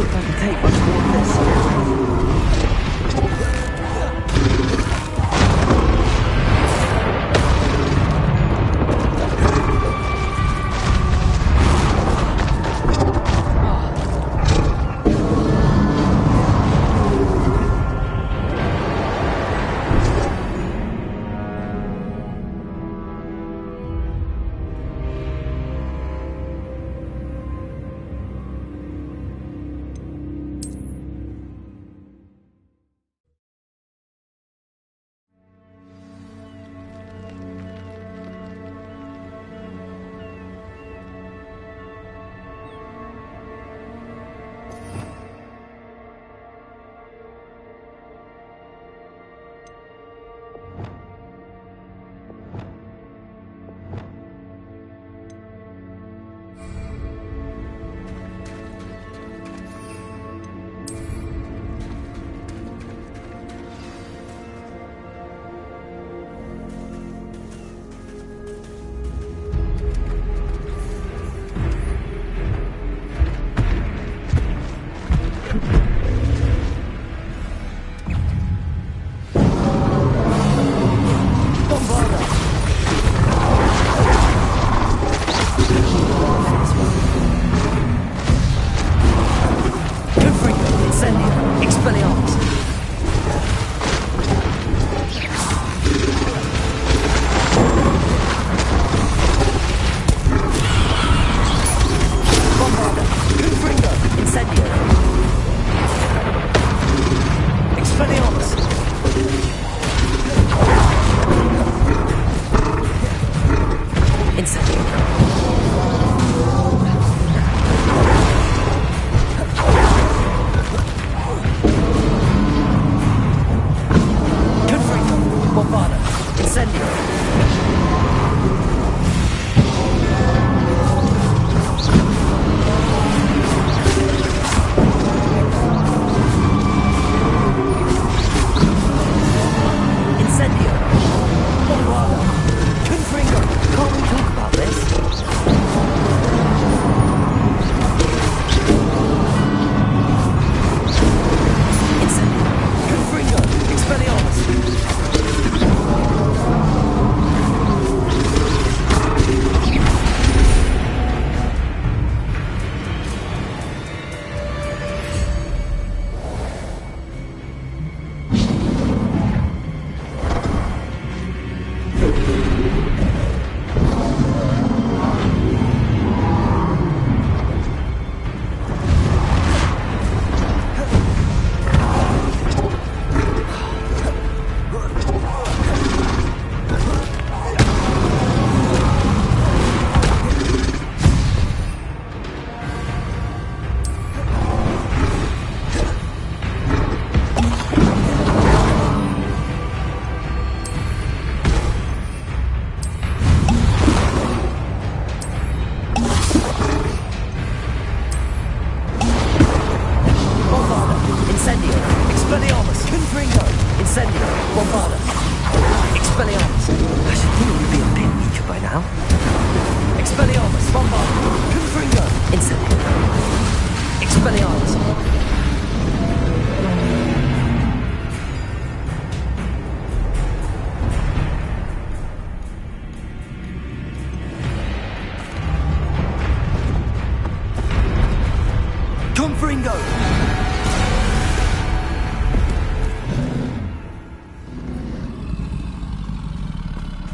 think I can take much more of this.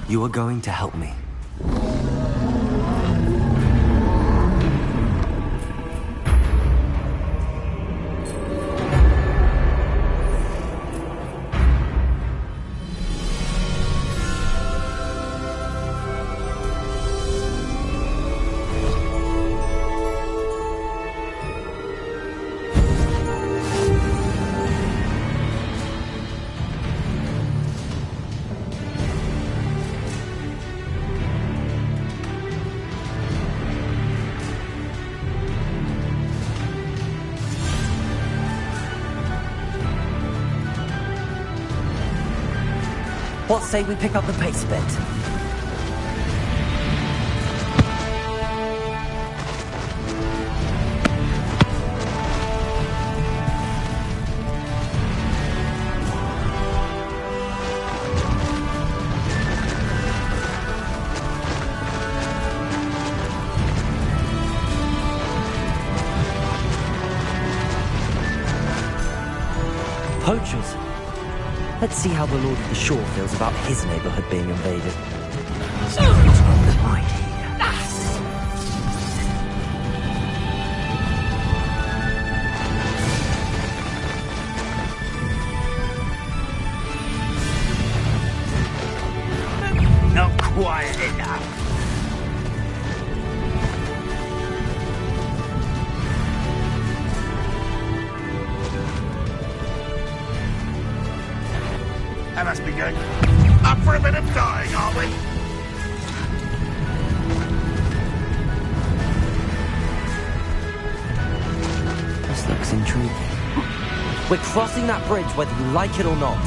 You are going to help me. What say we pick up the pace a bit? Poachers? Let's see how the Lord of the Shore feels about his neighborhood being invaded. Not quiet enough. That must be good. Up for a bit of dying, are we? This looks intriguing. We're crossing that bridge whether you like it or not.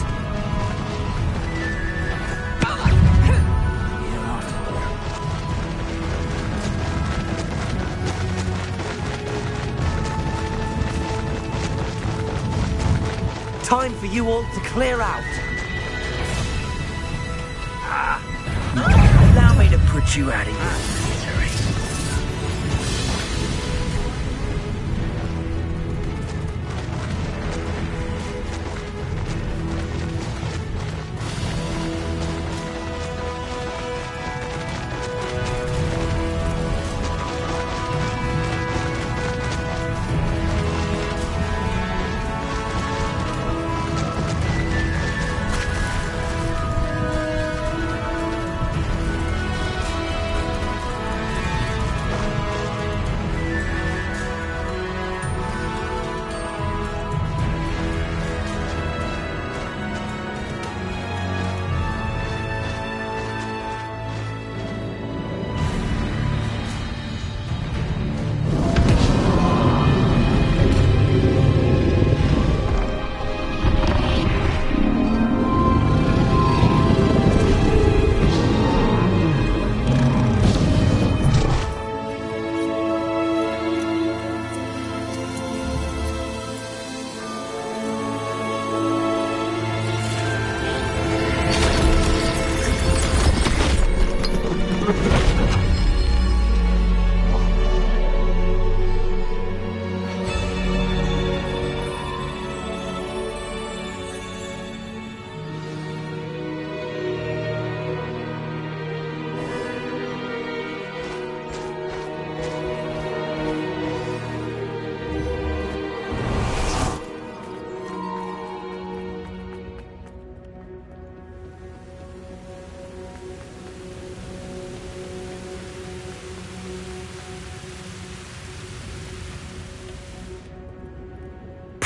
Time for you all to clear out. Allow me to put you out of your misery.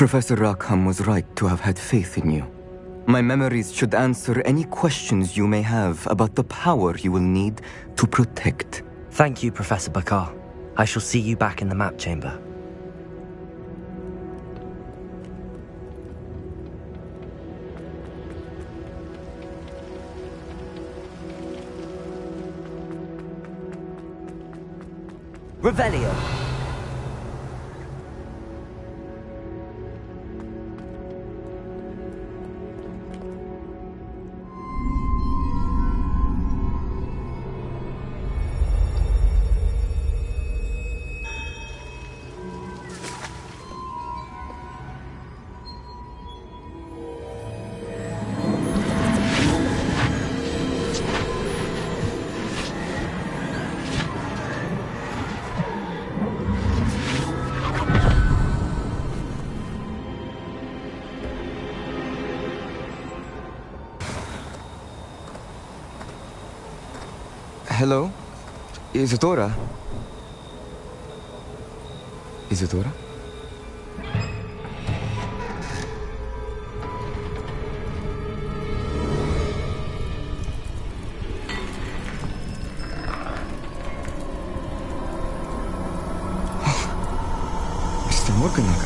Professor Rackham was right to have had faith in you. My memories should answer any questions you may have about the power you will need to protect. Thank you, Professor Bakar. I shall see you back in the map chamber. Revelio. Hello? Isadora? Isadora? Mr. Morganak,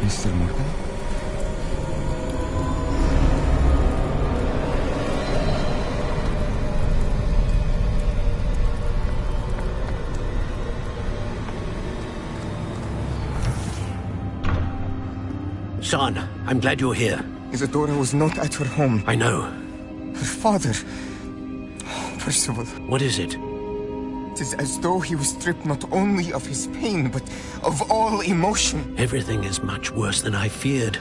Mr. Morgan? Son, I'm glad you're here. Isadora was not at her home. I know. Her father. Percival. What is it? It is as though he was stripped not only of his pain, but of all emotion. Everything is much worse than I feared.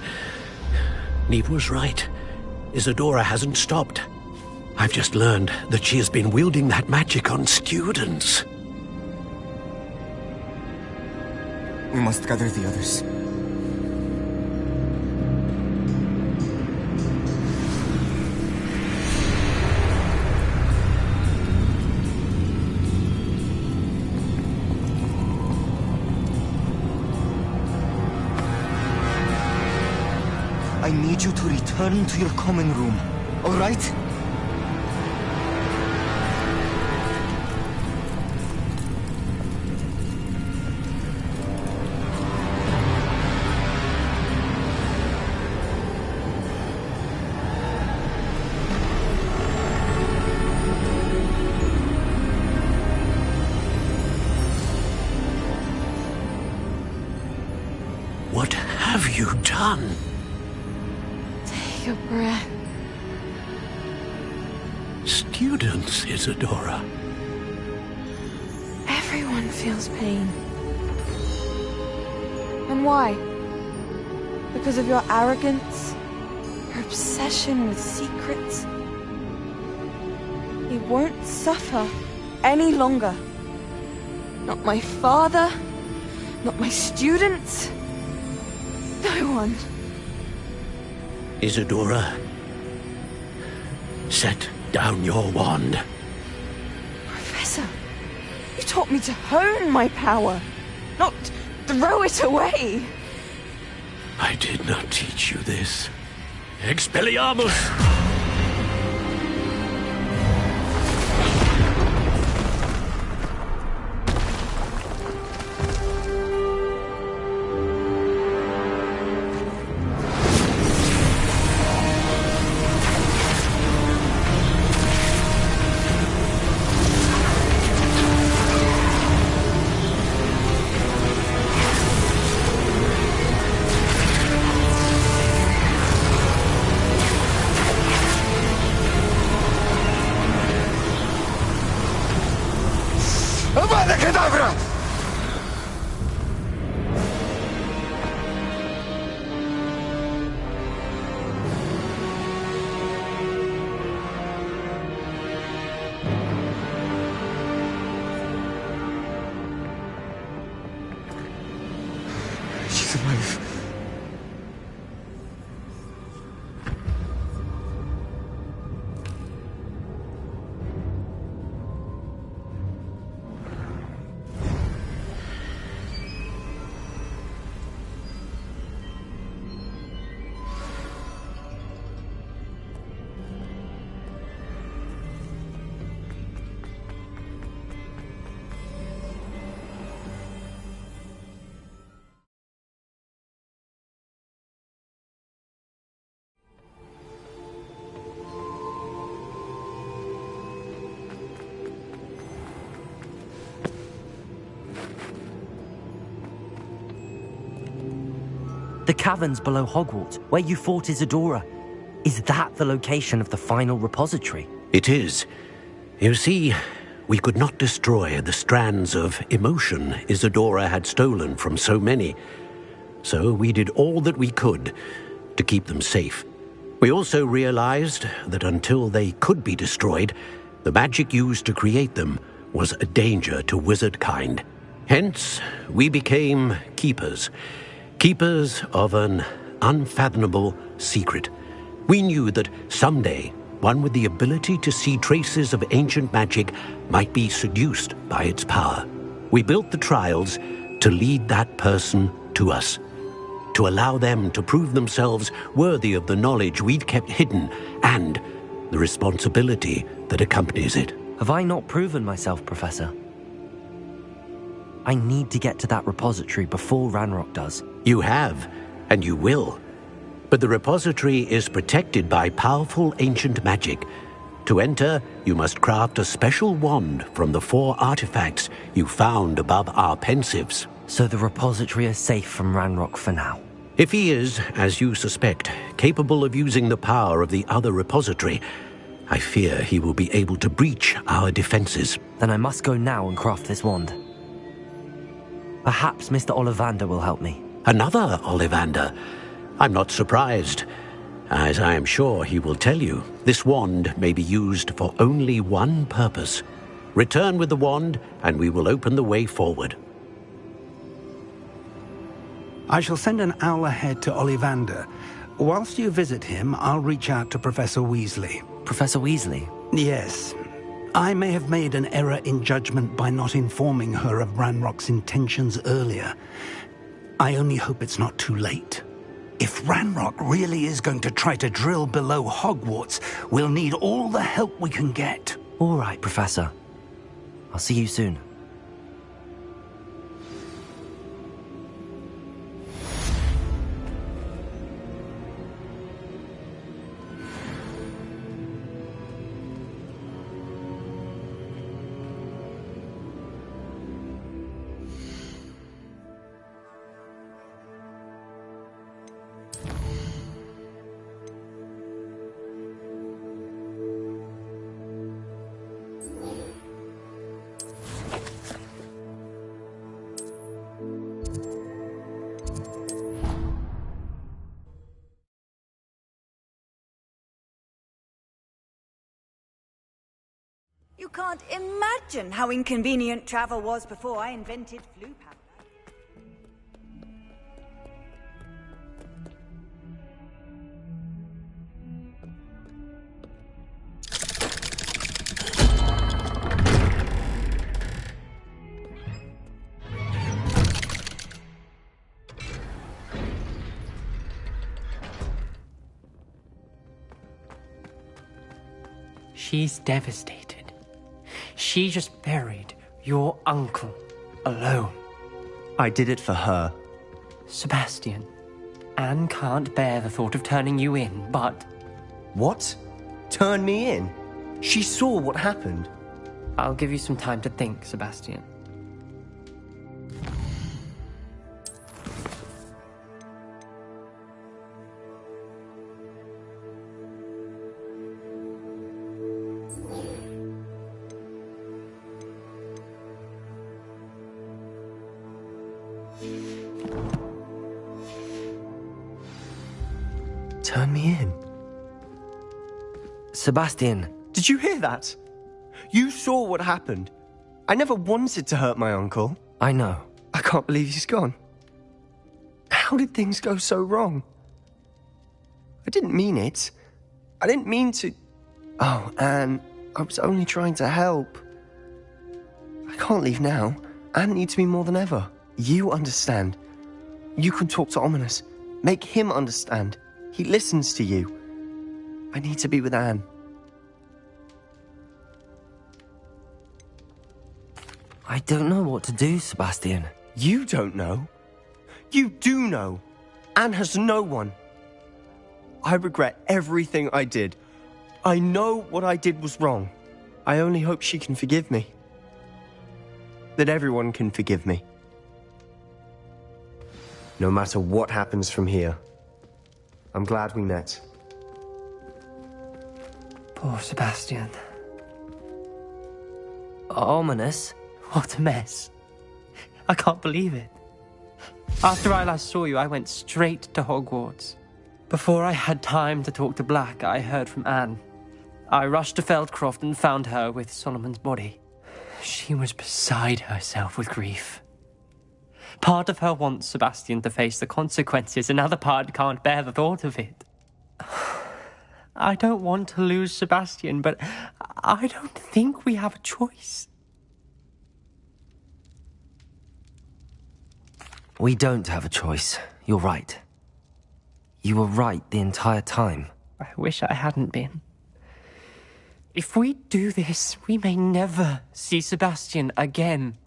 Neve was right. Isadora hasn't stopped. I've just learned that she has been wielding that magic on students. We must gather the others. I need you to return to your common room, all right? What have you done? Take a breath. Students, Isadora. Everyone feels pain. And why? Because of your arrogance? Your obsession with secrets? He won't suffer any longer. Not my father, not my students. No one. Isadora, set down your wand. Professor, you taught me to hone my power, not throw it away. I did not teach you this. Expelliarmus! She's alive. The caverns below Hogwarts, where you fought Isadora. Is that the location of the final repository? It is. You see, we could not destroy the strands of emotion Isadora had stolen from so many. So we did all that we could to keep them safe. We also realized that until they could be destroyed, the magic used to create them was a danger to wizard kind. Hence, we became keepers. Keepers of an unfathomable secret. We knew that someday, one with the ability to see traces of ancient magic might be seduced by its power. We built the trials to lead that person to us, to allow them to prove themselves worthy of the knowledge we'd kept hidden and the responsibility that accompanies it. Have I not proven myself, Professor? I need to get to that repository before Ranrock does. You have, and you will. But the repository is protected by powerful ancient magic. To enter, you must craft a special wand from the 4 artifacts you found above our pensives. So the repository is safe from Ranrock for now? If he is, as you suspect, capable of using the power of the other repository, I fear he will be able to breach our defenses. Then I must go now and craft this wand. Perhaps Mr. Ollivander will help me. Another Ollivander? I'm not surprised. As I am sure he will tell you, this wand may be used for only one purpose. Return with the wand, and we will open the way forward. I shall send an owl ahead to Ollivander. Whilst you visit him, I'll reach out to Professor Weasley. Professor Weasley? Yes. I may have made an error in judgment by not informing her of Ranrock's intentions earlier. I only hope it's not too late. If Ranrock really is going to try to drill below Hogwarts, we'll need all the help we can get. All right, Professor. I'll see you soon. You can't imagine how inconvenient travel was before I invented flu powder. She's devastated. She just buried your uncle alone. I did it for her. Sebastian, Anne can't bear the thought of turning you in, but... What? Turn me in? She saw what happened. I'll give you some time to think, Sebastian. Turn me in. Sebastian. Did you hear that? You saw what happened. I never wanted to hurt my uncle. I know. I can't believe he's gone. How did things go so wrong? I didn't mean it. I didn't mean to... Oh, Anne, I was only trying to help. I can't leave now. Anne needs me more than ever. You understand. You can talk to Ominous. Make him understand. He listens to you. I need to be with Anne. I don't know what to do, Sebastian. You don't know. You do know. Anne has no one. I regret everything I did. I know what I did was wrong. I only hope she can forgive me. That everyone can forgive me. No matter what happens from here. I'm glad we met. Poor Sebastian. Ominous? What a mess. I can't believe it. After I last saw you, I went straight to Hogwarts. Before I had time to talk to Black, I heard from Anne. I rushed to Feldcroft and found her with Solomon's body. She was beside herself with grief. Part of her wants Sebastian to face the consequences, another part can't bear the thought of it. I don't want to lose Sebastian, but I don't think we have a choice. We don't have a choice. You're right. You were right the entire time. I wish I hadn't been. If we do this, we may never see Sebastian again.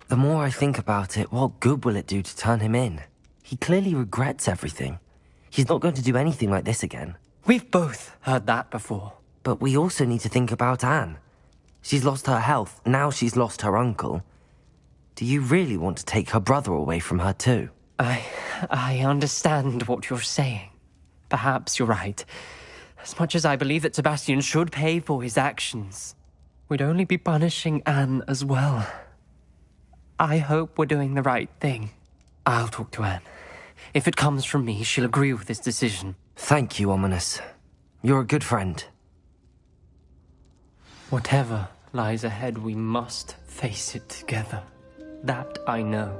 The more I think about it, what good will it do to turn him in? He clearly regrets everything. He's not going to do anything like this again. We've both heard that before. But we also need to think about Anne. She's lost her health, now she's lost her uncle. Do you really want to take her brother away from her too? I understand what you're saying. Perhaps you're right. As much as I believe that Sebastian should pay for his actions, we'd only be punishing Anne as well. I hope we're doing the right thing. I'll talk to Anne. If it comes from me, she'll agree with this decision. Thank you, Ominous. You're a good friend. Whatever lies ahead, we must face it together. That I know.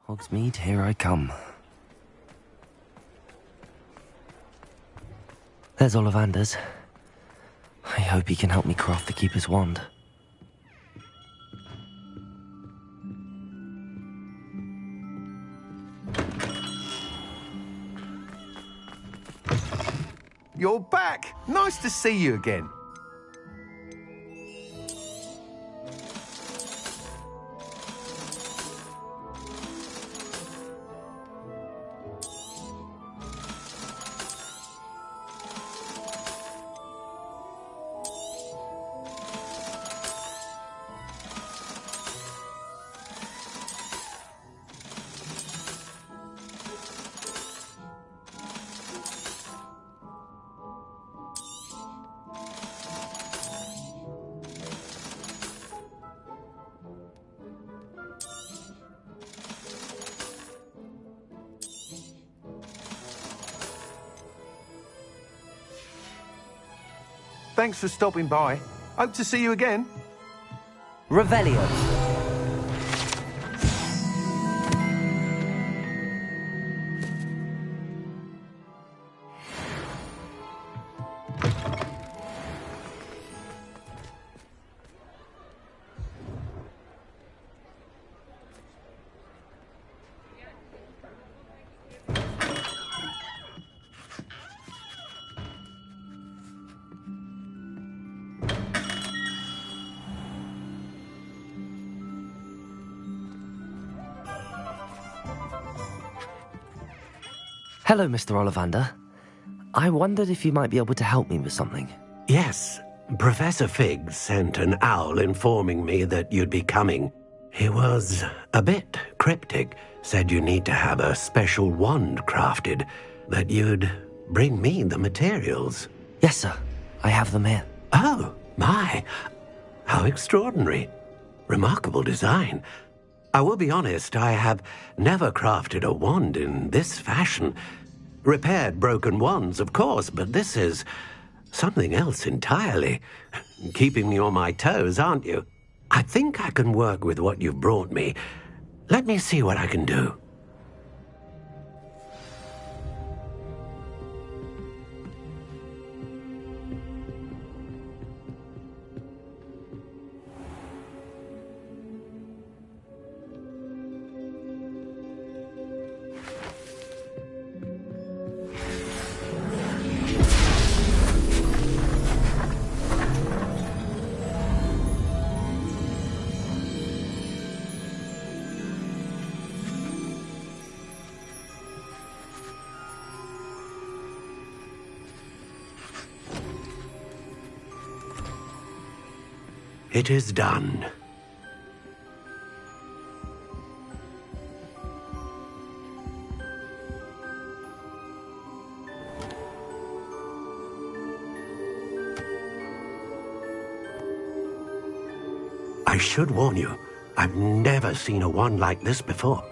Hogsmeade, here I come. There's Ollivander's. I hope he can help me craft the Keeper's wand. You're back! Nice to see you again. Thanks for stopping by. Hope to see you again. Revelio. Hello, Mr. Ollivander. I wondered if you might be able to help me with something. Yes, Professor Fig sent an owl informing me that you'd be coming. He was a bit cryptic, said you need to have a special wand crafted, that you'd bring me the materials. Yes, sir. I have them here. Oh, my. How extraordinary. Remarkable design. I will be honest, I have never crafted a wand in this fashion. Repaired broken wands, of course, but this is something else entirely. Keeping me on my toes, aren't you? I think I can work with what you've brought me. Let me see what I can do. It is done. I should warn you, I've never seen a wand like this before.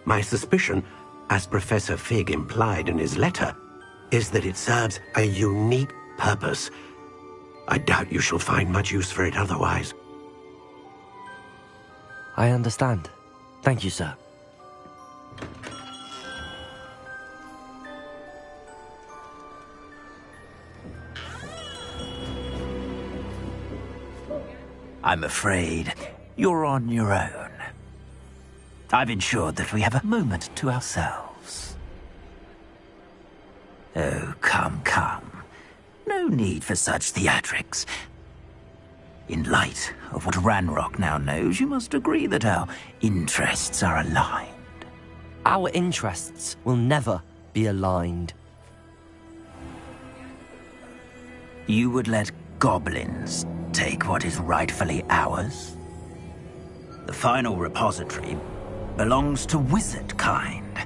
My suspicion, as Professor Fig implied in his letter, is that it serves a unique purpose. I doubt you shall find much use for it otherwise. I understand. Thank you, sir. I'm afraid you're on your own. I've ensured that we have a moment to ourselves. Oh, come, come. No need for such theatrics. In light of what Ranrock now knows, you must agree that our interests are aligned. Our interests will never be aligned. You would let goblins take what is rightfully ours? The final repository belongs to wizard kind.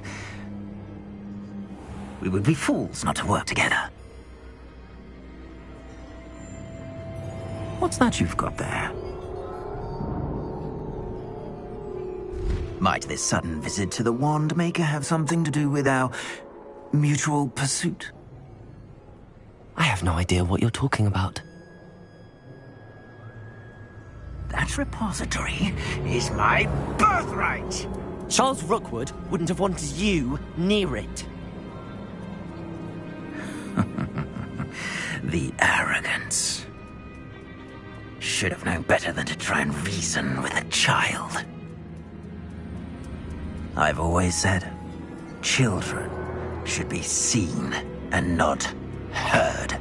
We would be fools not to work together. What's that you've got there? Might this sudden visit to the Wand Maker have something to do with our mutual pursuit? I have no idea what you're talking about. That repository is my birthright! Charles Rookwood wouldn't have wanted you near it. The arrogance. Should have known better than to try and reason with a child. I've always said, children should be seen and not heard.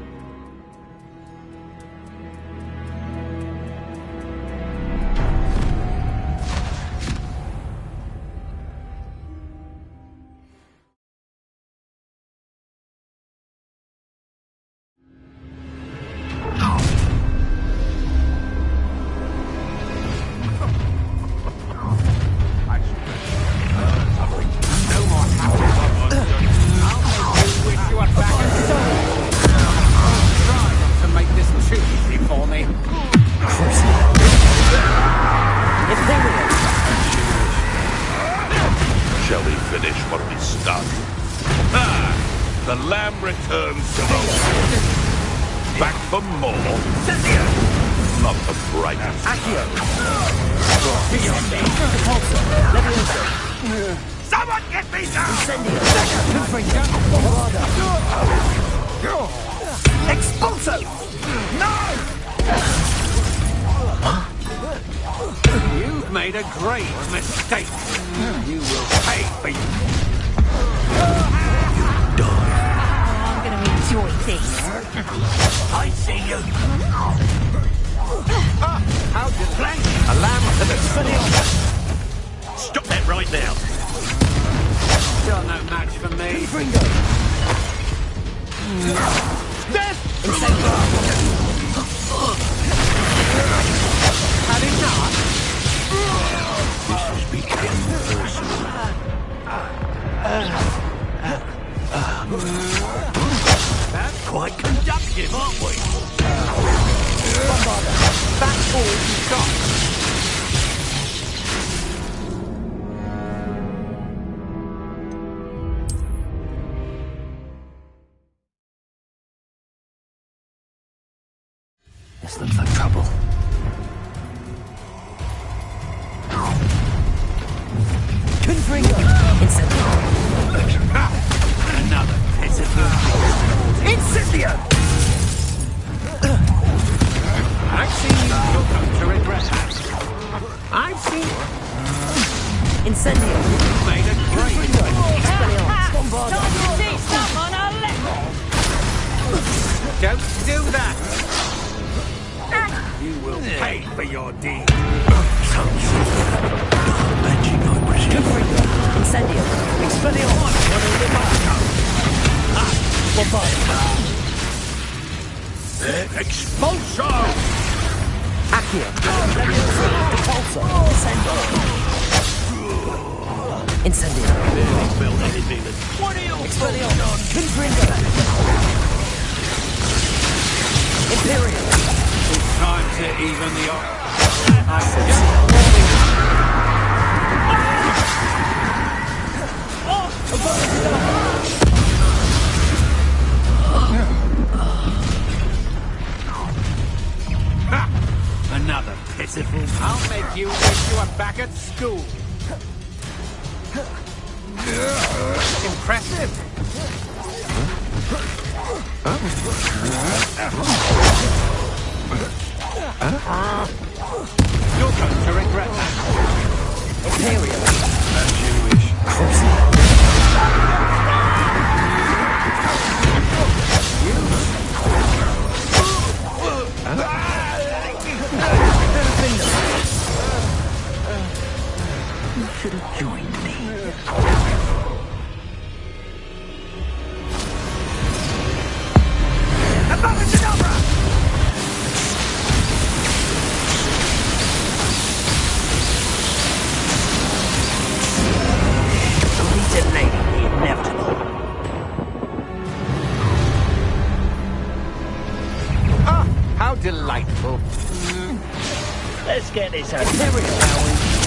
Shall we finish what we started? Ah! The lamb returns to the back for more. Not the brightest. Someone get me down! Expulso! No! You've made a great mistake. You will pay for you. I'm gonna enjoy this. I see you. How did Blank! a lamb and a Stop that right now. You're no match for me. Death! Had enough? This has become personal. That's Quite conductive, aren't we? That's all you've got. This looks like trouble. Another pitiful Incendio! I've seen you come to regret that. I've seen Incendio. made a great Don't do that! You will pay for your deed. Magic, I presume. Incendio. Expulso! Incendio. Build anything that... What are you... Imperial. It's time to even the odds. Another pitiful... I'll make you wish you were back at school. Impressive. You're going to regret that. Imperial. As you wish. join me. Only delaying the inevitable. Ah, how delightful. Let's get this over with, shall we?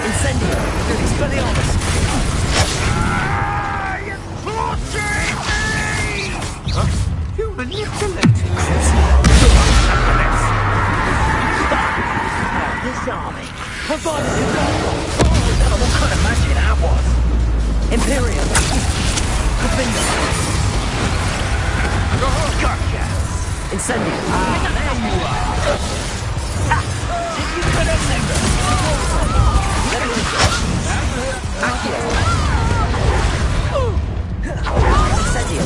Incendio! Expelliarmus! You manipulating Disarming. What kind of magic that was? Imperium. Defender. Gotcha. Incendio. There you are. You could have never. Accio. Incendio.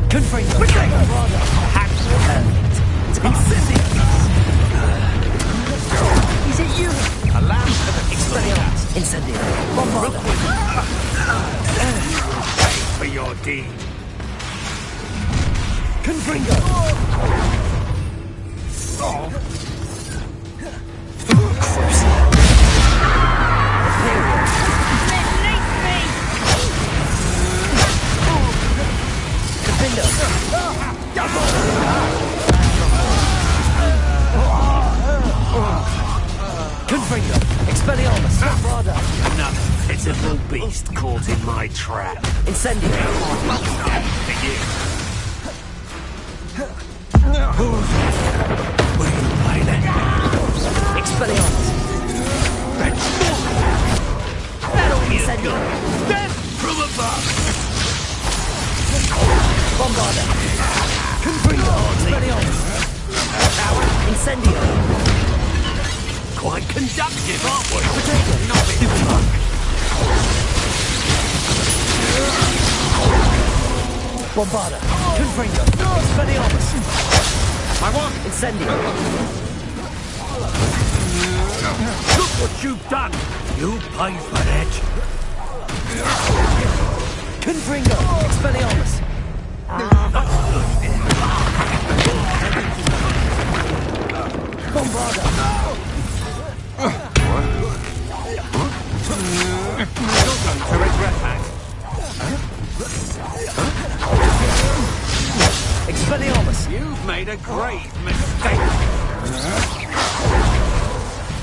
Confringo. Hacks perfect. Is it you? a lamb for the Expelliarmus. Incendio. Bombarda. pay for your deed. Confringo. Confringo. Expelliarmus. Bombarda. Another pitiful beast caught in my trap. Incendio. Expelliarmus. Incendio. Death from above. Bombarda. Confringo. Expelliarmus. Incendio. Quite conductive, aren't we? Potato. Nothing. Bombarda. Confringo. Expelliarmus. I want. Incendio. Look what you've done. You pay for it. Confringo. Expelliarmus. Bombarda. You're going to regret that. Expelliarmus. You've made a grave mistake.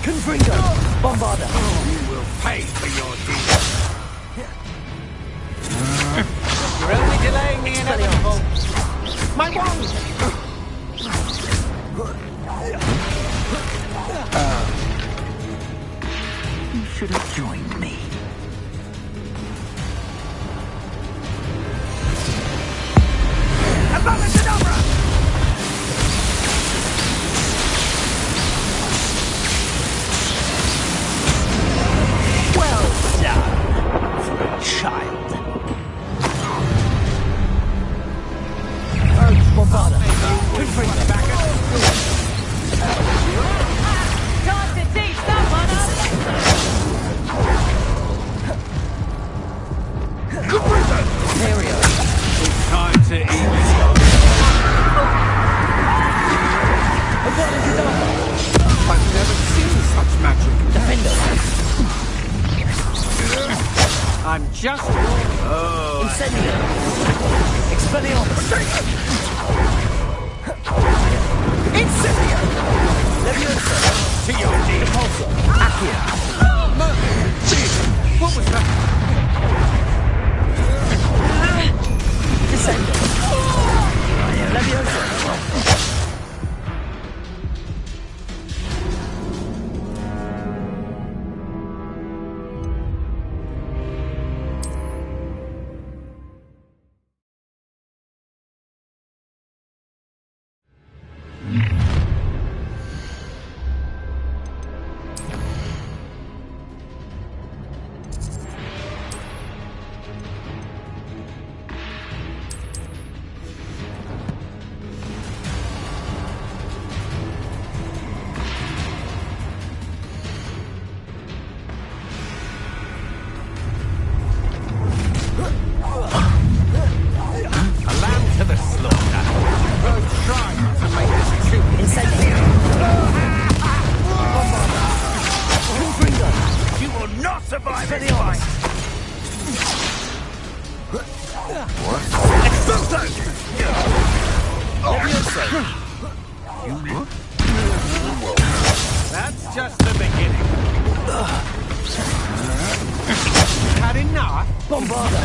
Confringo. Bombarda. You will pay for your deeds. You're only delaying the inevitable. My wand! You should have joined me. Well done for a child. Bombarda. Confringo. Time to teach someone else. Imperio. It's time to eat. I've never seen such magic. Defender. I'm just... Oh, Incendio. Expelliarmus. Incendio. Leviosa. to your deed. Repulsor. Accio. What was that? Descendo. Leviosa. That's just the beginning. Had enough? Bombarda!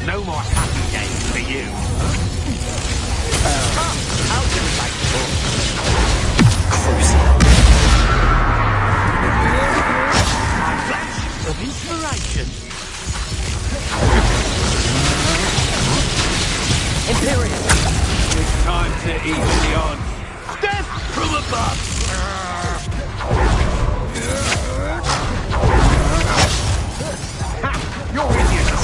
No more happy days for you. How do you like a flash of inspiration. Imperial! It's time to even the odds. Death from above! You're idiots!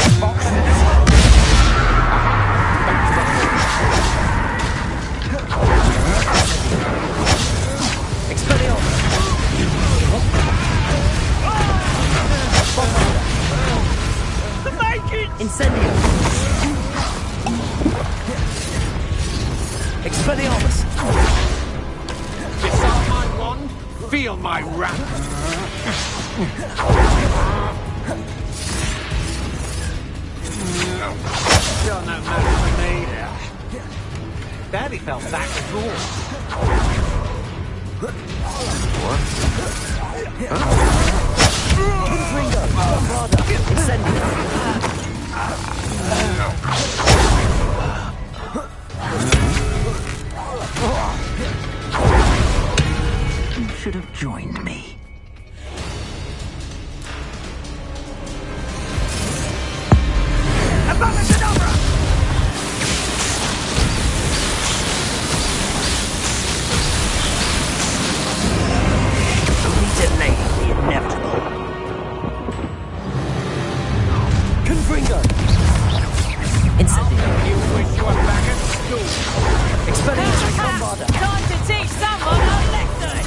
Incendio! Expelliarmus! Disarm my wand, feel my wrath. You're no match for me. Barely fell back at all. Ringo! Bombarda! Incendio! You should have joined me. Detonating the inevitable. Confringo! Incendio! You wish you were back at school. Expelliarmus! Bombarda! Time to teach someone a lesson!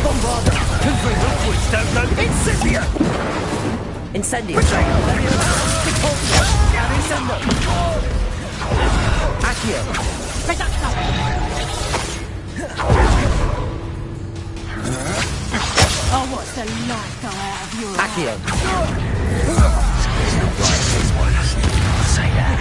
Bombarda! Confringo! Don't know. Incendio! Incendio! Accio! Oh, what's the life go out of your Accio! Say that.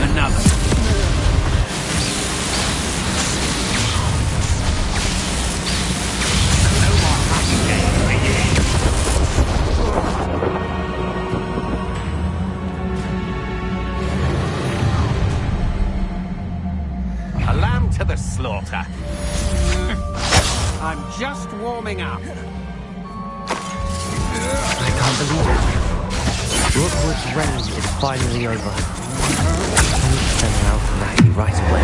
Another. No more happy days for you. A lamb to the slaughter. I'm just warming up. I can't believe it. Rookwood's reign is finally over. I need to send her out to Maggie right away.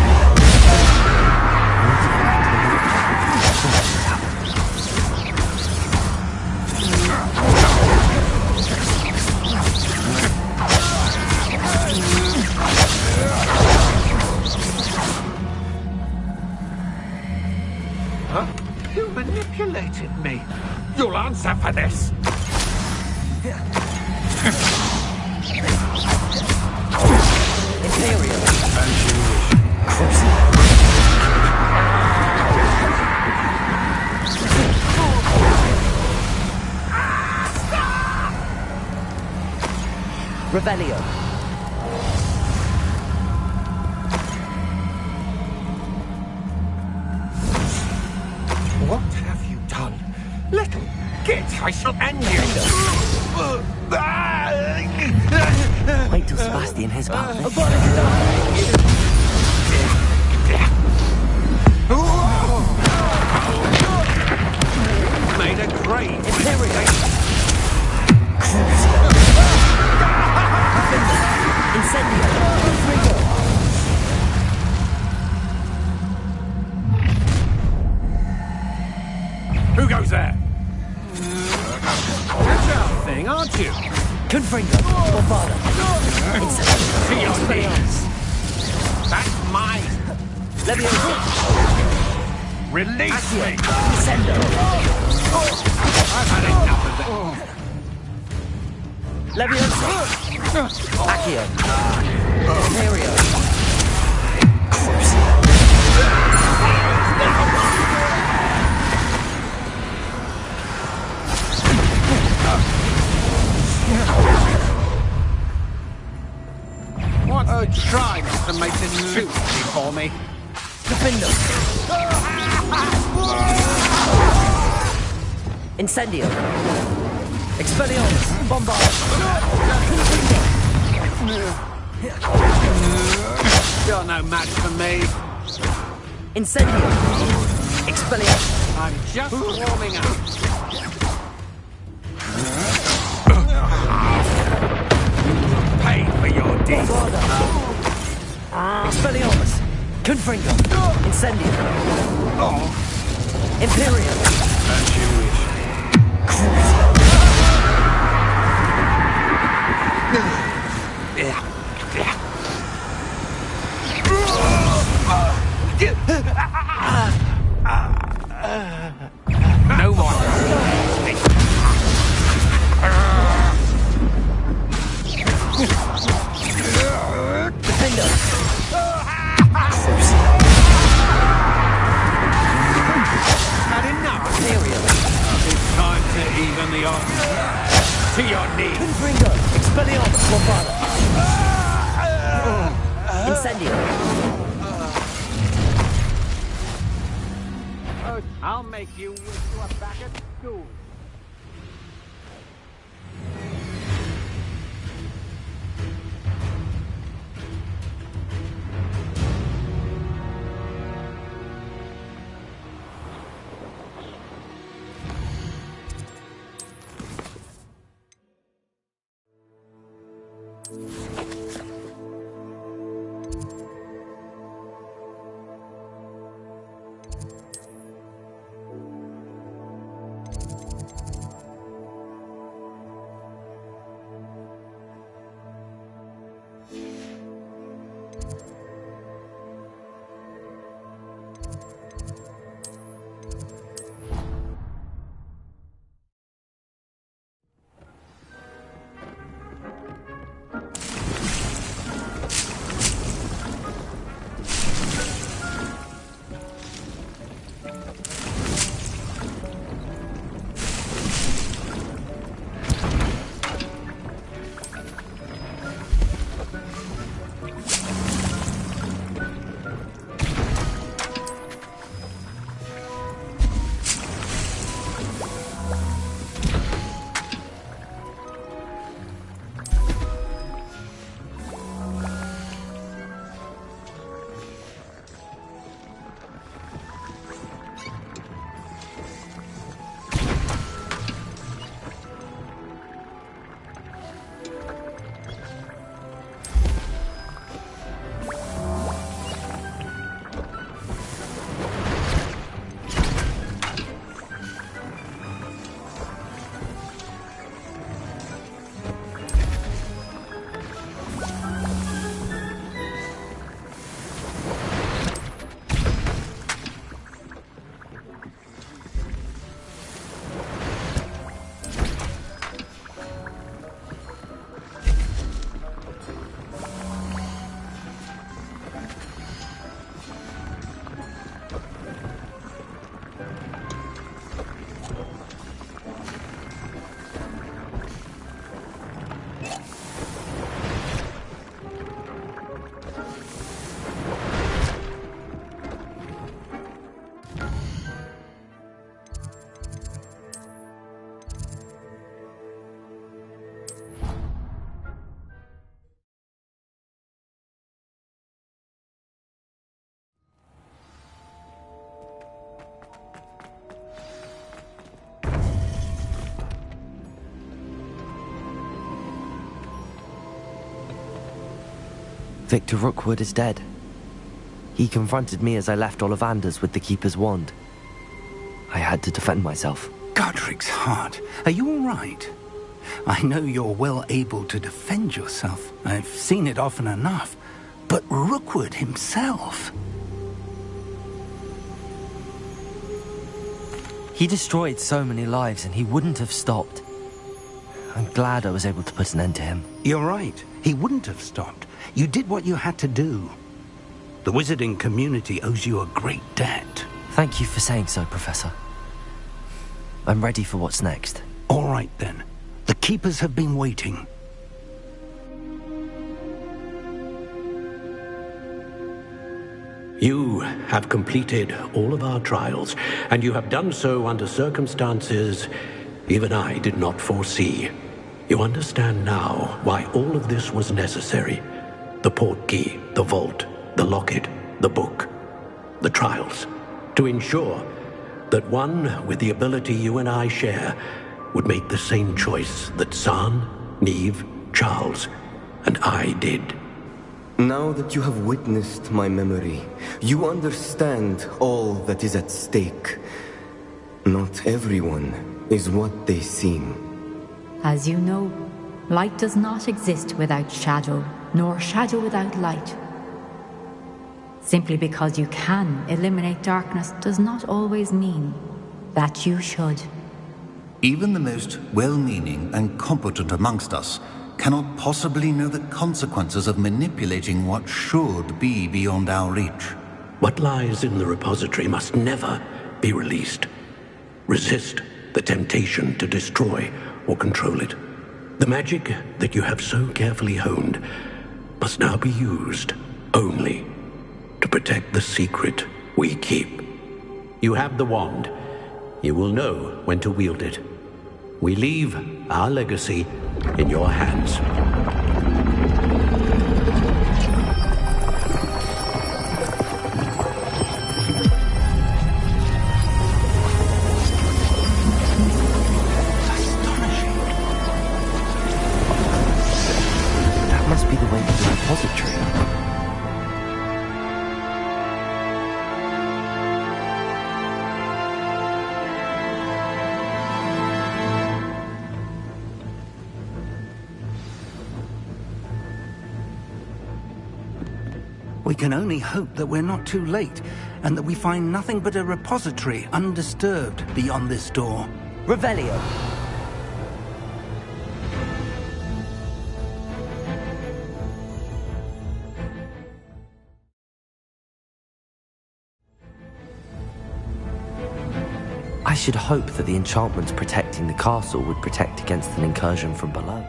Huh? You manipulated me. You'll answer for this. Imperial! As you Revelio! What have you done? Little git, I shall end you. Wait till Sebastian hears about this. Made a great mistake. Who goes there? That's our thing, aren't you? Confringo. Bombada. To your knees. That's mine. Leviosa. Release me. Descendo. I've had enough of it. Leviosa. Accio. Imperio. What's trying to make this too easy for me? Defendo. Incendio. Expelliarmus. Bombard. You're no match for me. Incendio. Expelliarmus. I'm just warming up. Pay for your deeds. Expelliarmus. Confringo. Incendio. Imperium. As you wish. No more. Defendo. Had enough. Imperium. It's time to even the odds. To your knees. Confringo. Expelliarmus. Bombada. Incendio. I'll make you wish you were back at school. Victor Rookwood is dead. He confronted me as I left Ollivander's with the Keeper's wand. I had to defend myself. Godric's heart, are you all right? I know you're well able to defend yourself. I've seen it often enough. But Rookwood himself... He destroyed so many lives and he wouldn't have stopped. I'm glad I was able to put an end to him. You're right. He wouldn't have stopped. You did what you had to do. The wizarding community owes you a great debt. Thank you for saying so, Professor. I'm ready for what's next. All right, then. The Keepers have been waiting. You have completed all of our trials, and you have done so under circumstances even I did not foresee. You understand now why all of this was necessary. The portkey, the vault, the locket, the book, the trials. To ensure that one with the ability you and I share would make the same choice that San, Neve, Charles, and I did. Now that you have witnessed my memory, you understand all that is at stake. Not everyone is what they seem. As you know, light does not exist without shadow, nor shadow without light. Simply because you can eliminate darkness does not always mean that you should. Even the most well-meaning and competent amongst us cannot possibly know the consequences of manipulating what should be beyond our reach. What lies in the repository must never be released. Resist the temptation to destroy or control it. The magic that you have so carefully honed must now be used only to protect the secret we keep. You have the wand. You will know when to wield it. We leave our legacy in your hands. That must be the way to the repository. We can only hope that we're not too late, and that we find nothing but a repository undisturbed beyond this door. Revelio. I should hope that the enchantments protecting the castle would protect against an incursion from below.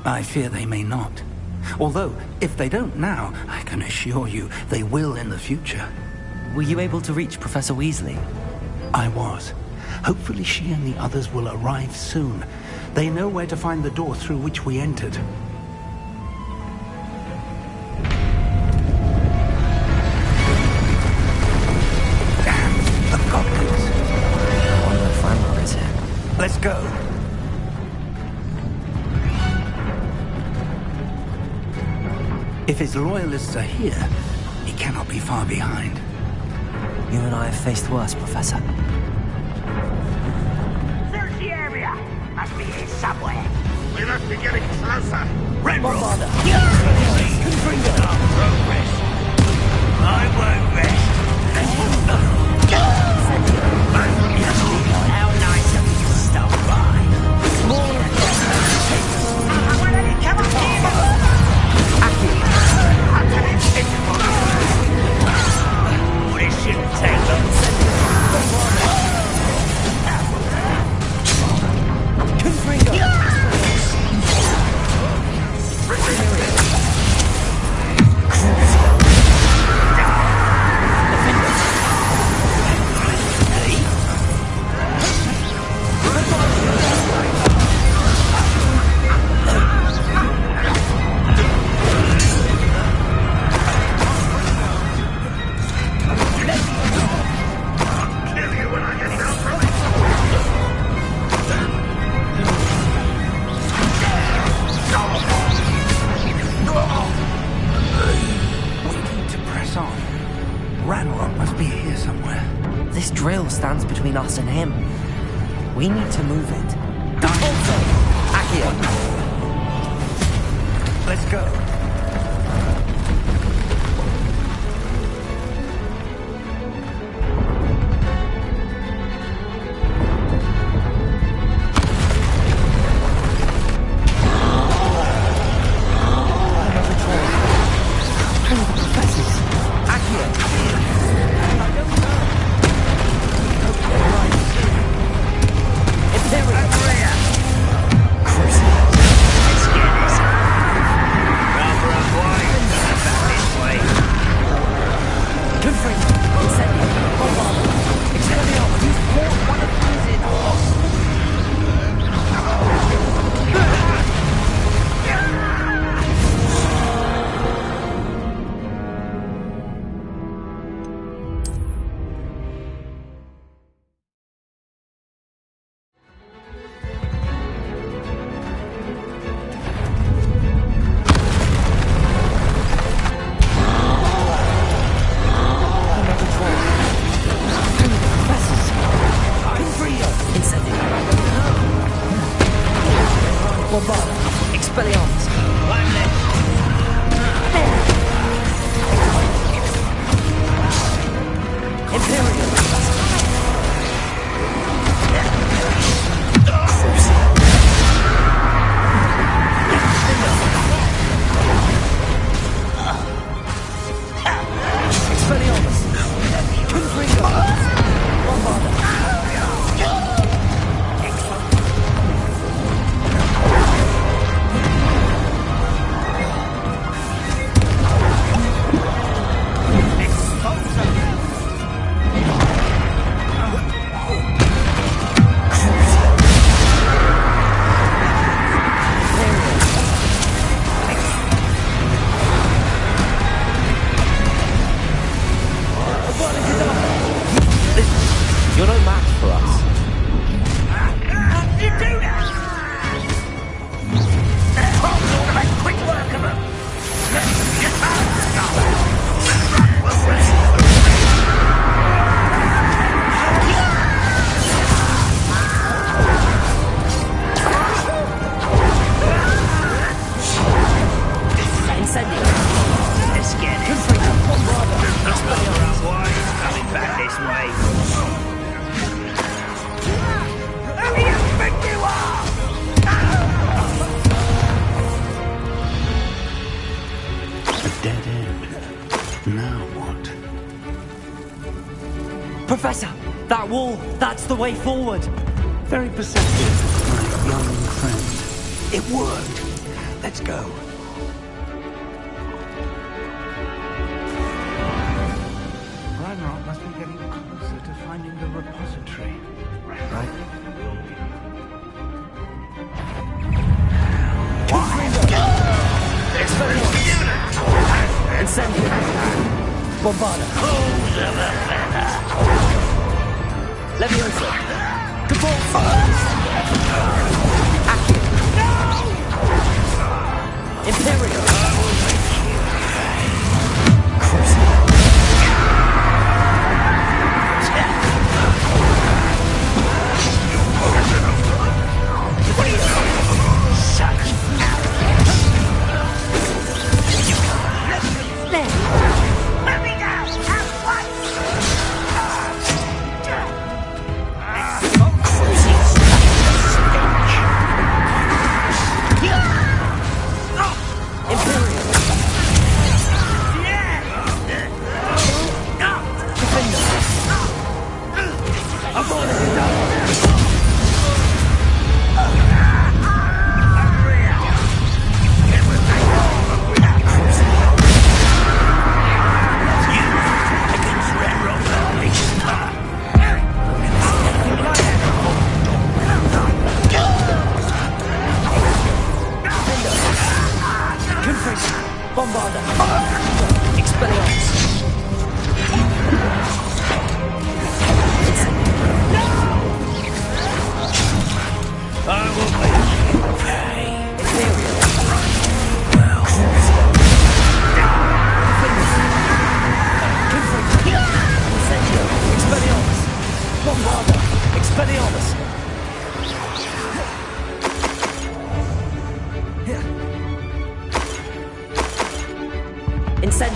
I fear they may not. Although, if they don't now, I can assure you they will in the future. Were you able to reach Professor Weasley? I was. Hopefully she and the others will arrive soon. They know where to find the door through which we entered. Damn, the goblins. One of the Flammer is here. Let's go. If his loyalists are here, he cannot be far behind. You and I have faced worse, Professor. Search the area! Must be here somewhere. We must be getting closer. Red Bull! Confringo! Don't rest. I won't rest. Our Ranrock must be here somewhere. This drill stands between us and him. We need to move it. Accio! Let's go. Professor! That wall! That's the way forward! Very perceptive, my young friend. It worked. Let's go. Ranrock must be getting closer to finding the repository. Right? Incendio! Bombarda! Leviosa! Cabal! Accio! Imperial! Imperial!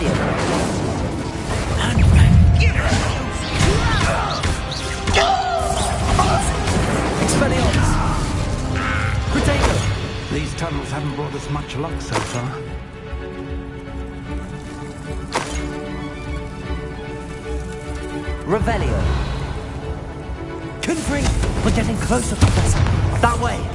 Incendium! Expelliarmus! Crusader! These tunnels haven't brought us much luck so far. Revelio. Confring! We're getting closer, Professor. That way!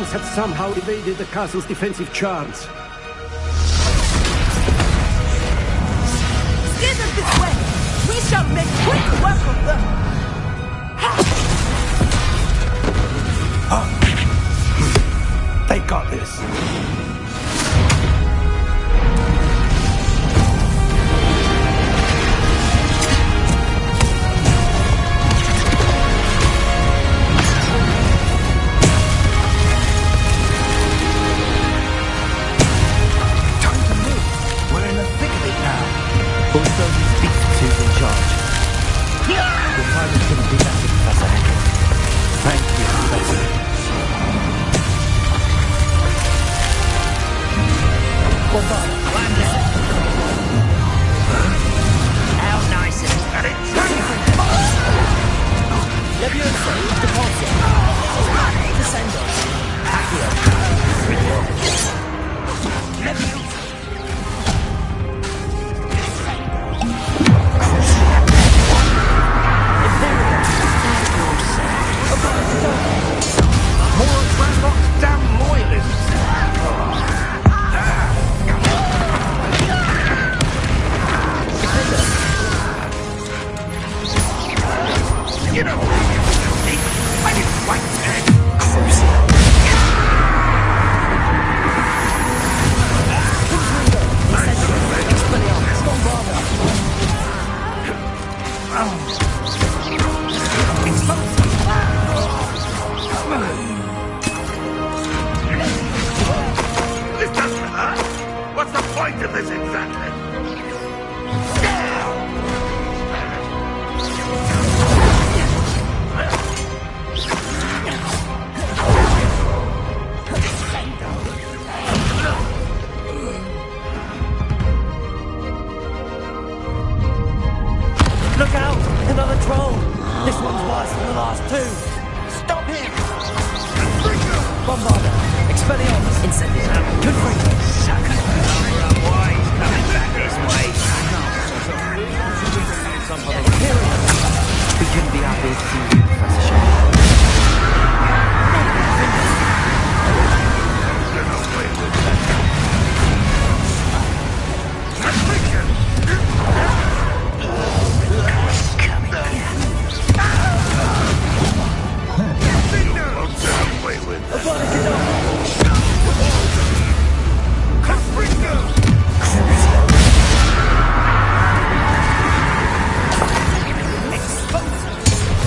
Have somehow evaded the castle's defensive charms. Steer them this way! We shall make quick work of them! They got this.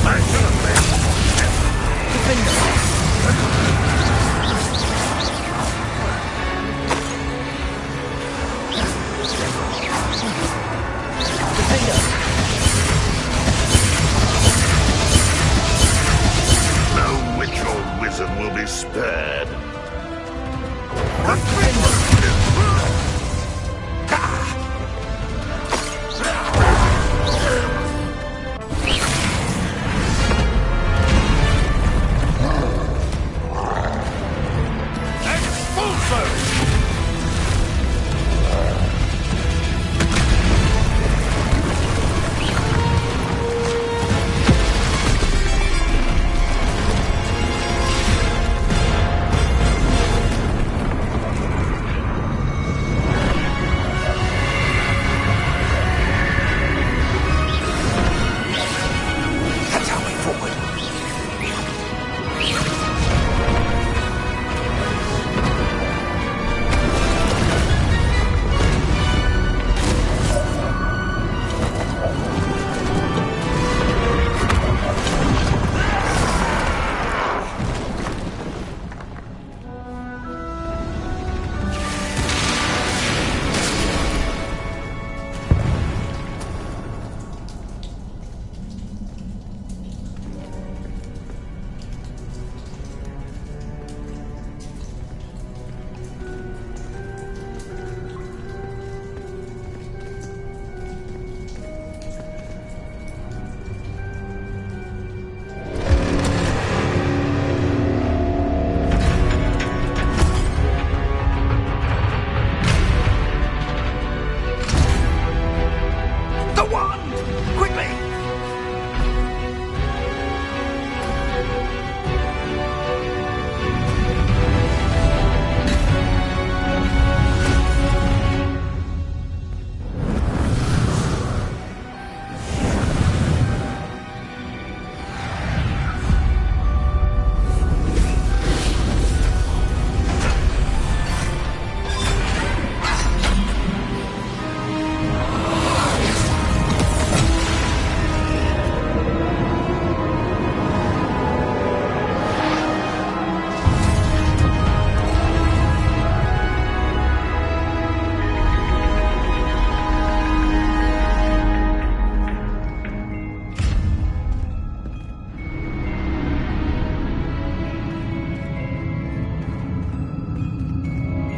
I should have been.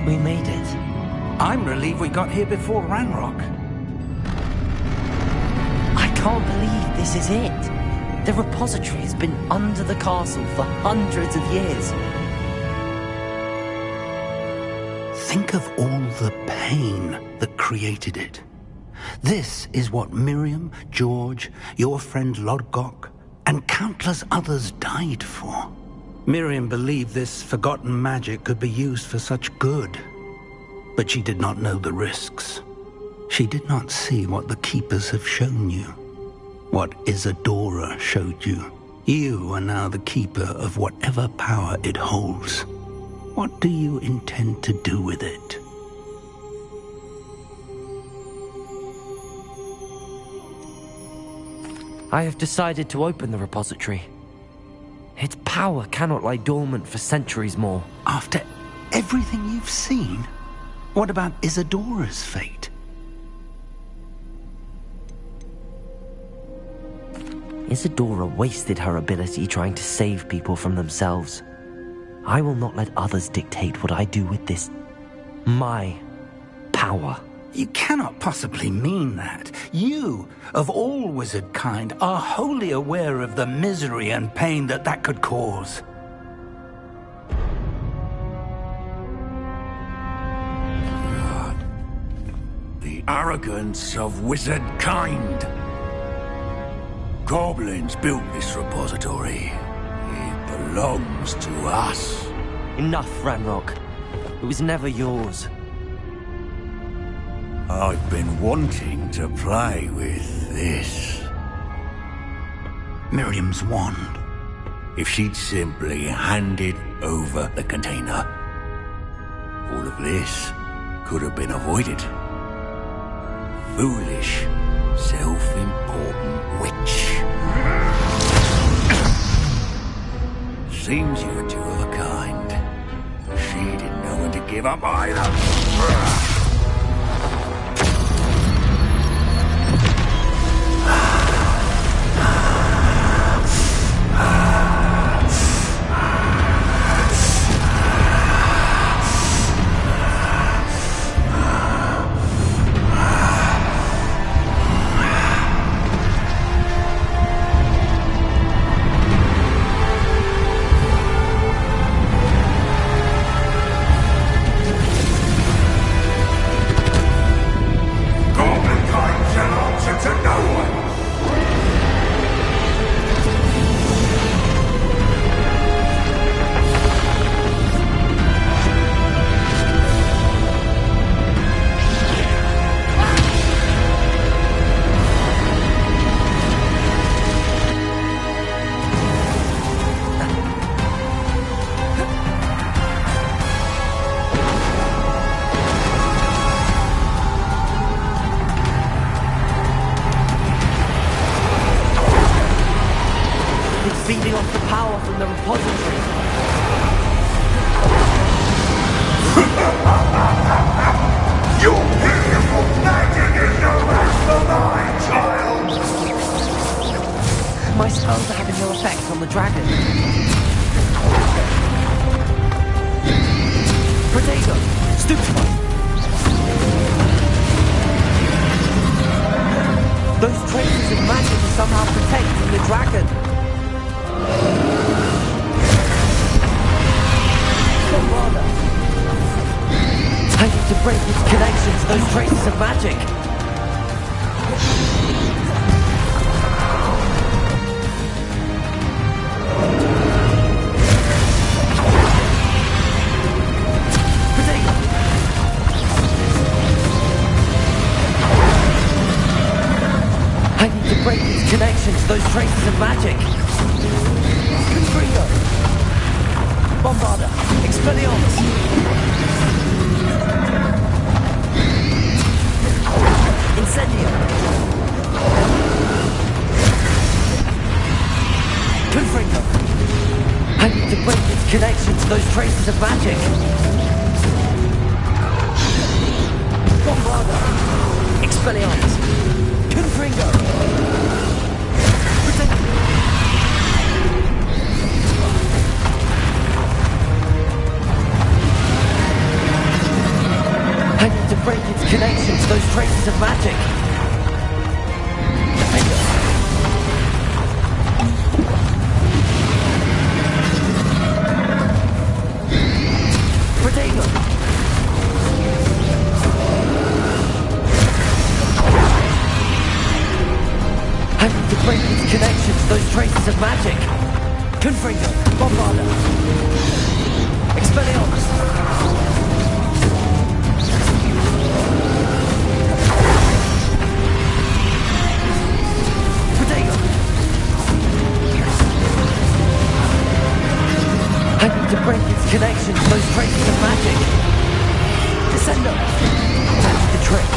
We made it. I'm relieved we got here before Ranrock. I can't believe this is it. The repository has been under the castle for hundreds of years. Think of all the pain that created it. This is what Miriam, George, your friend Lodgok, and countless others died for. Miriam believed this forgotten magic could be used for such good. But she did not know the risks. She did not see what the Keepers have shown you. What Isadora showed you. You are now the Keeper of whatever power it holds. What do you intend to do with it? I have decided to open the repository. Its power cannot lie dormant for centuries more. After everything you've seen? What about Isadora's fate? Isadora wasted her ability trying to save people from themselves. I will not let others dictate what I do with this... my power. You cannot possibly mean that. You, of all wizard kind, are wholly aware of the misery and pain that could cause. The arrogance of wizard kind. Goblins built this repository. It belongs to us. Enough, Ranrock. It was never yours. I've been wanting to play with this. Miriam's wand. If she'd simply handed over the container, all of this could have been avoided. Foolish, self-important witch. Seems you were two of a kind. She didn't know when to give up either. Feeding off the power from the repository. Your beautiful magic is no match for mine, child! My spells are having no effect on the dragon. Potato! Stupefy! Those traces of magic are somehow protecting the dragon. I need to break its connection to those traces of magic. I need to break its connection to those traces of magic. Confringo! Bombarda! Expelliarmus! Incendio! Confringo! I need to break its connection to those traces of magic. Bombarda! Expelliarmus! Confringo! traces of magic. Protego! I need to break its connection to those traces of magic. Confringo, Bombarda. Expelliarmus. Protego. I need to break its connection to those traces of magic. Descendo. That's the trick.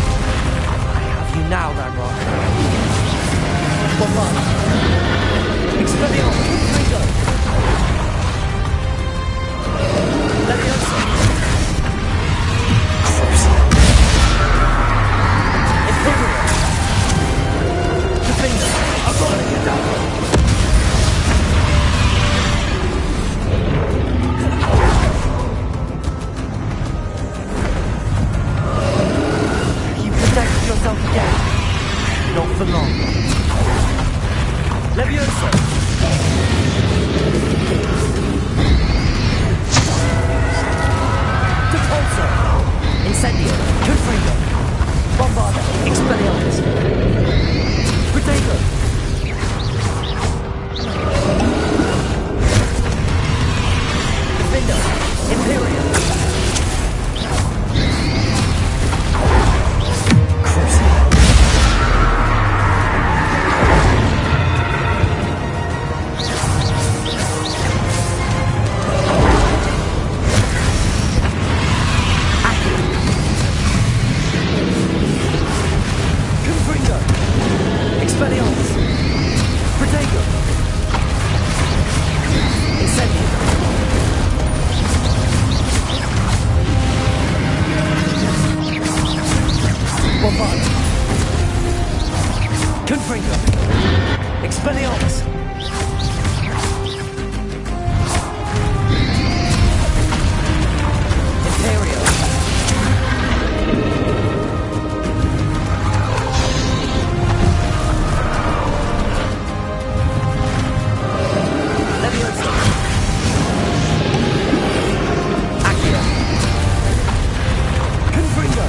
I have you now, Ramrock. Bombarda. Expelliarmus. Confringo. Leviosa. Imperial. Defender. I'm rolling you down. You protected yourself again. Not for long. Leviosa. Repulsor. Incendio. Confringo. Bombarda. Expelliarmus. Protego. Defender. Imperial. Crucible. Confringo. Expelliarmus. Protego. Incendio. Bombarda. Confringo. Expelliarmus. Imperial. Leviosa. Accio. Confringo.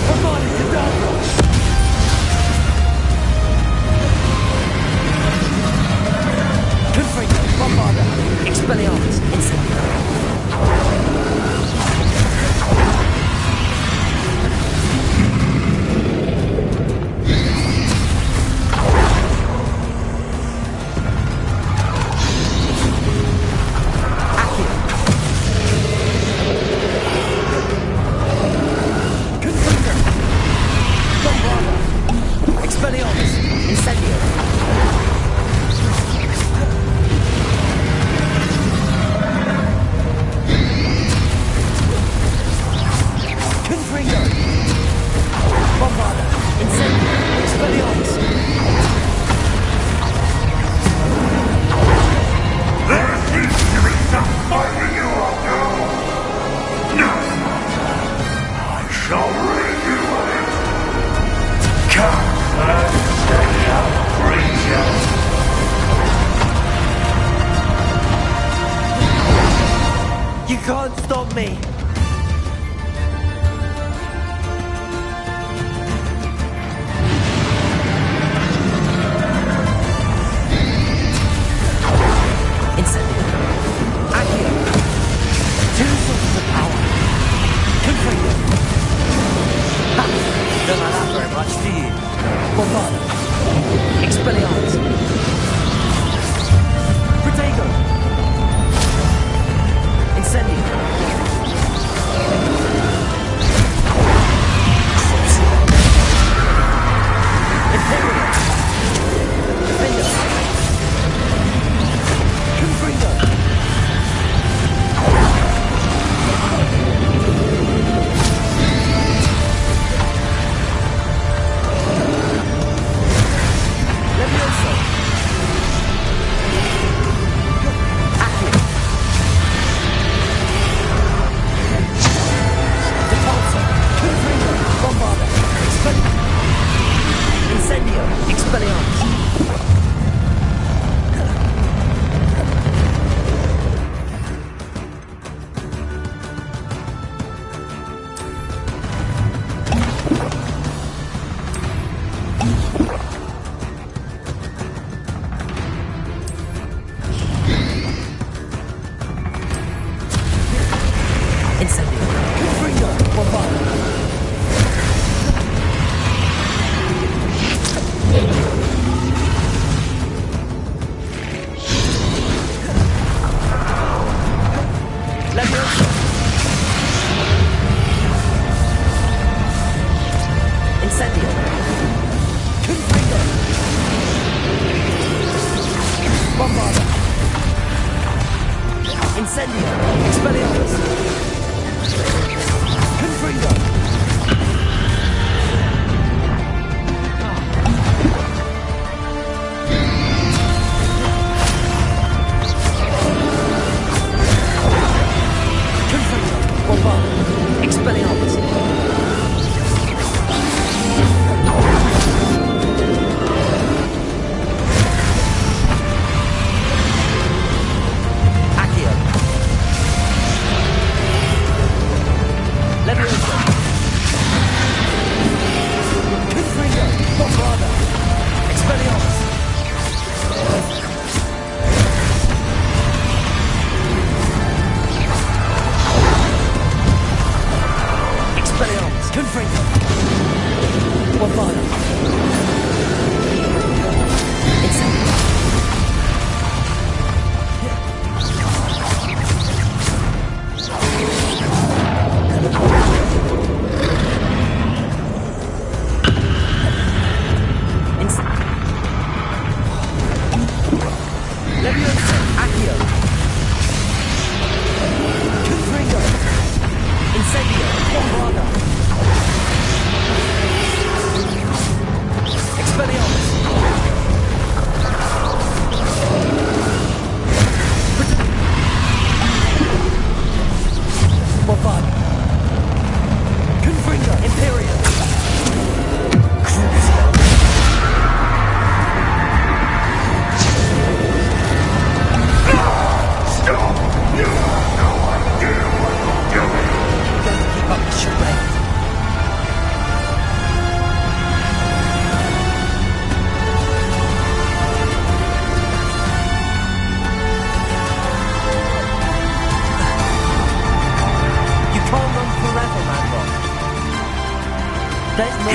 Bombarda Cadabra. Confringo. Bombarda. Expelliarmus. Incendio. Confringo. Bombarda. Expelliarmus. Incendio. Confringo. Bombarda. Incendio. Expelliarmus. There seems to be some fighting you all do. No. I shall rid you of it. Come, and shall free you. You can't stop me. Incendio. Accio. Two sources of power. Confringo. Ha! Don't like that very much, do you? Bombarda. Expelliarmus. Protego. Incendio. Imperial. Defender. Confringo. Bombarda! Incendio! Expelliarmus! Confringo! Confringo! Bombarda! Expelliarmus! Leviosa! Confringo! Bombarda! Expelliarmus! Expelliarmus! Confringo! Bombarda! Incendio! Leviosa! Accio! Confringo! Incendio! Bombarda! Expelliarmus! Bombarda! Confringo! Imperial! Crucio! Stop! You have no idea what you're doing! You're going to keep up the charade. You can't run forever, Manrock. There's no...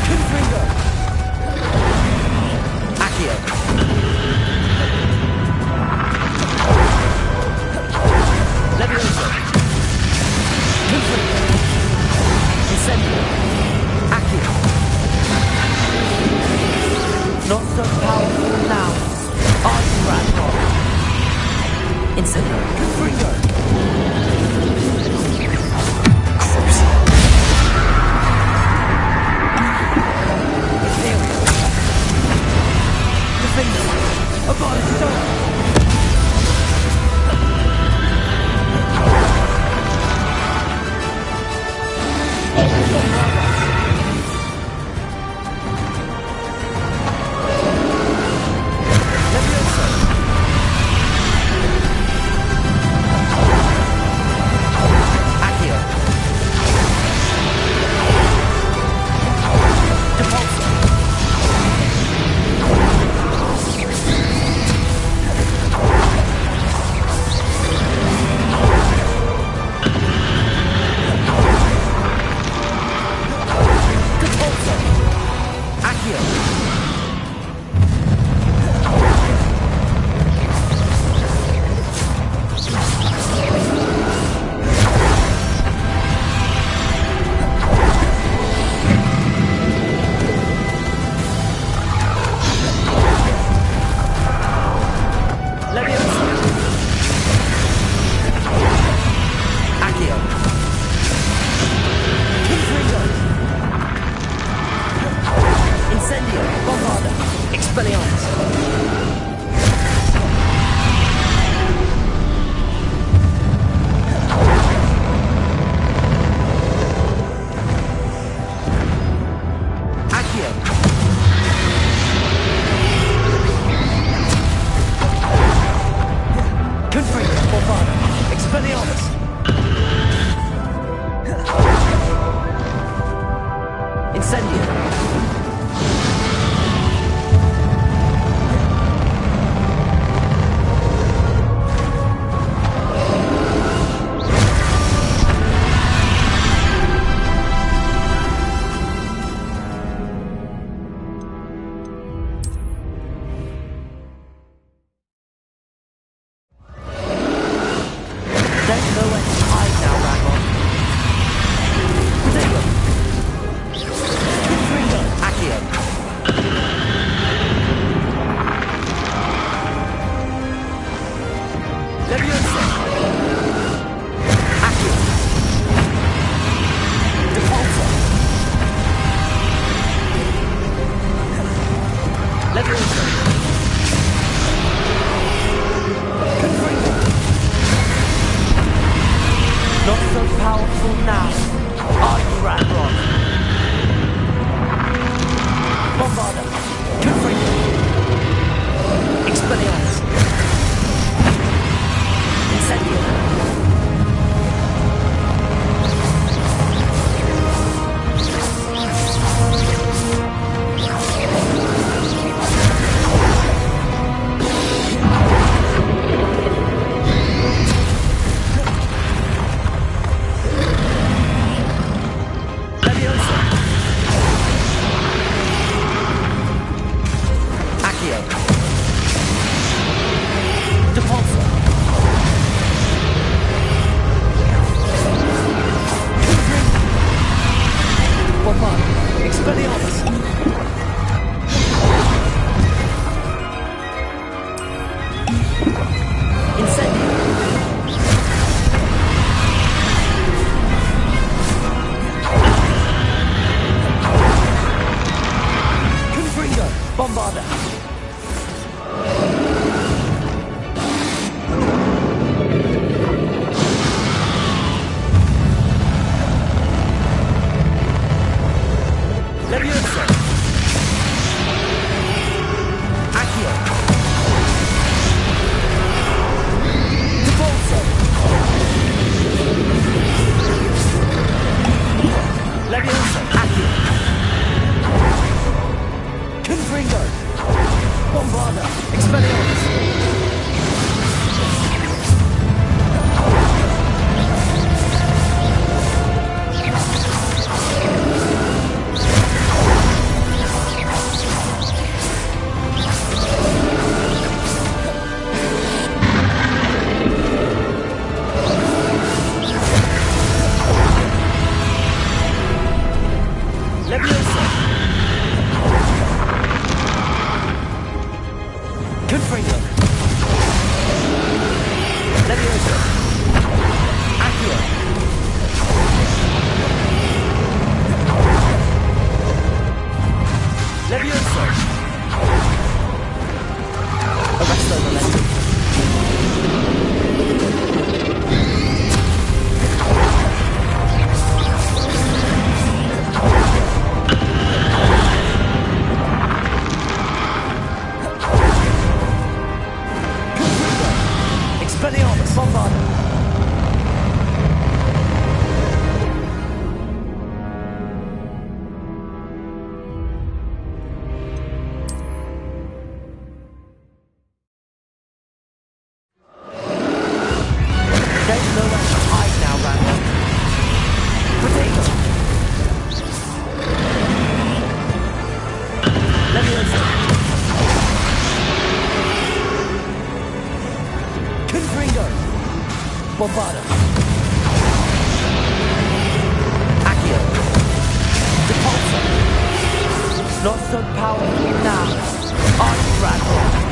Confringo! Accio! Leviosa! Confringo! Incendio! Accio! Not so powerful now. Are you, Ragnarok? Incendio! Confringo! Crucio! Imperial! Defender! Abolish stone! Leviosa! Accio! Depulso! Depulso! Accio! Leviosa! Accio! Confringo! Incendio! Bombarda! Expelliarmus! Accio! Confringo! Bombarda! Expelliarmus! Incendio! There's nowhere to hide now, Ragnarok. Potato! powerful now. Are you, Ranrock? Bombarda. Confringo. Expelliarmus. Incendio. Bombarda. Accio. Repulsor. Not so powerful now. Are you, Radrock?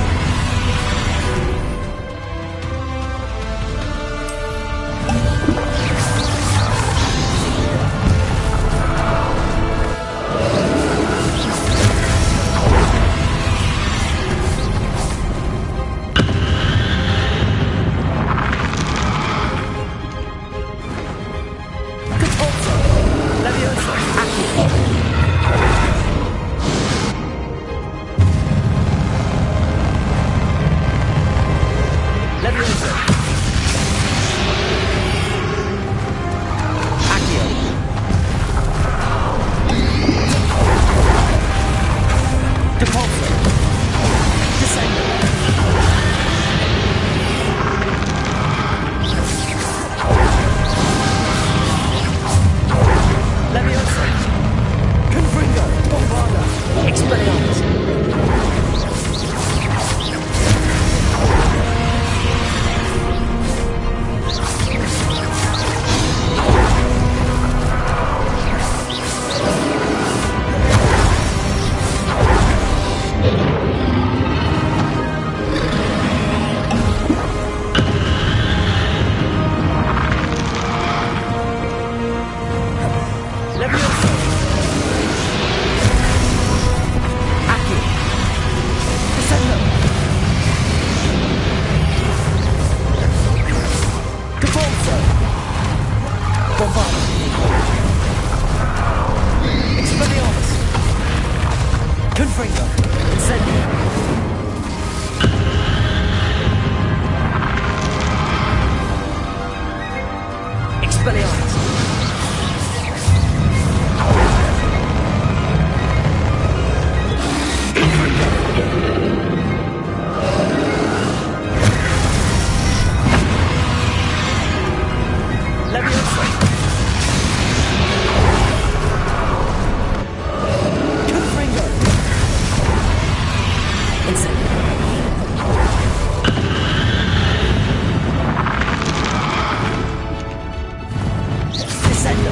Bombarda. Expelliarmus. Confringo. Incendio. Expelliarmus. Leviosa. Confringo. Incendio. Descendo.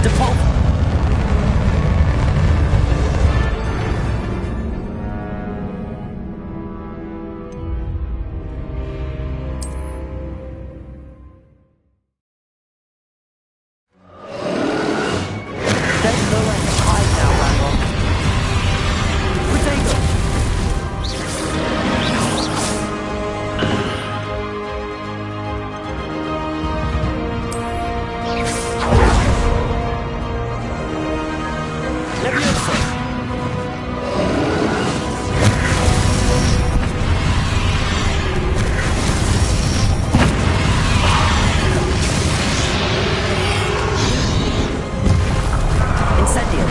Default. There's nowhere to hide now, Ranrock. Protego. Leviosa. Incendio.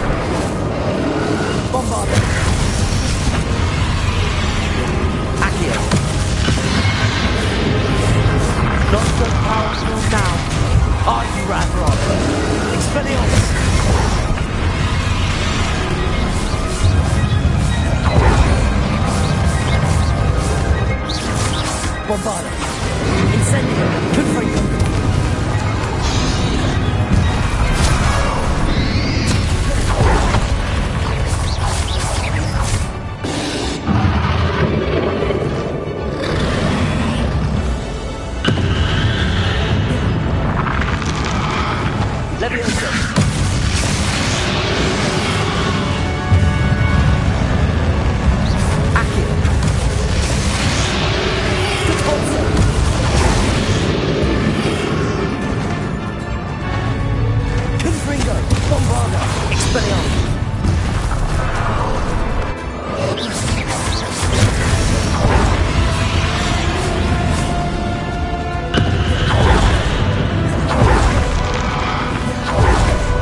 Bombarda. Accio. Not so powerful now. Are you, Ragnarok? Expelliarmus. Bombarda. Incendio. Confringo. Leviosa. Accio. Defaulto. Confringo. Bombarda. Expelliarmus.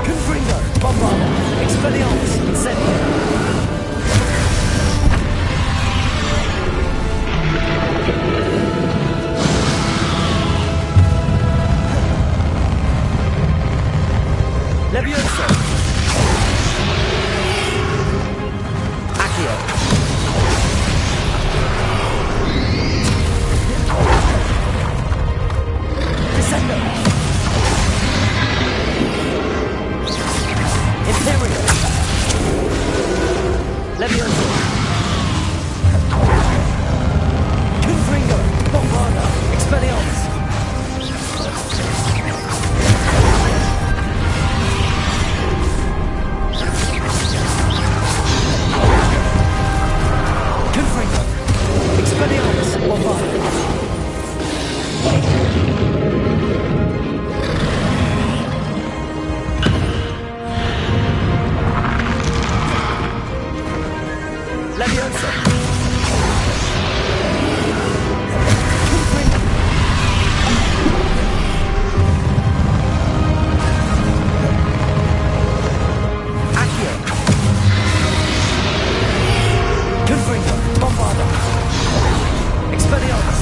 Confringo. Bombarda. Expelliarmus. Incendio. Leviosa. Accio. Descendo. Imperio. Leviosa. Confringo. Bombarda. Expelliarmus. Confringo. Expelliarmus. Bombarda. Leviosa. Confringo. Accio. Confringo. Bombarda. Expelliarmus.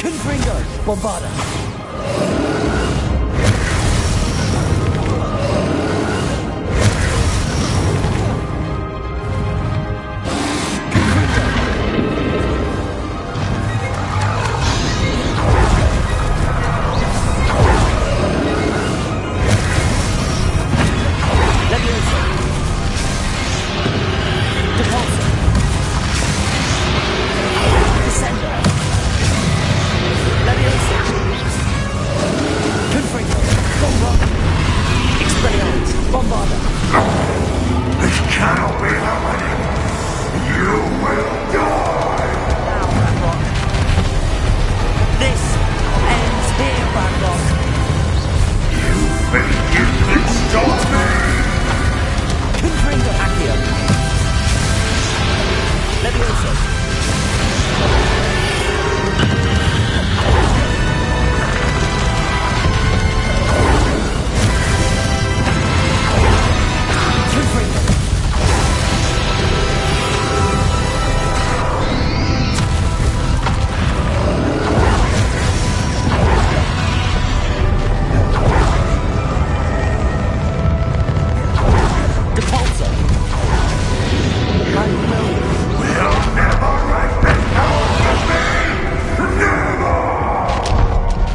Confringo. Bombarda. Leviosa. Defaulto. Descendo. Leviosa.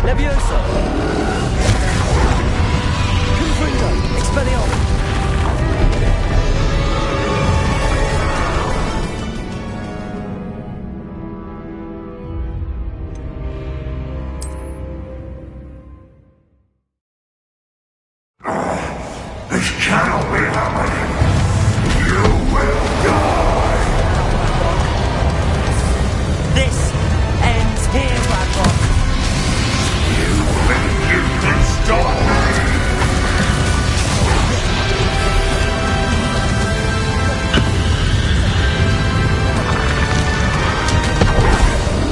Levioso! Confringo! Expelliarmus! This cannot be happening. You will die. This ends here, Radrock. You think you can stop me?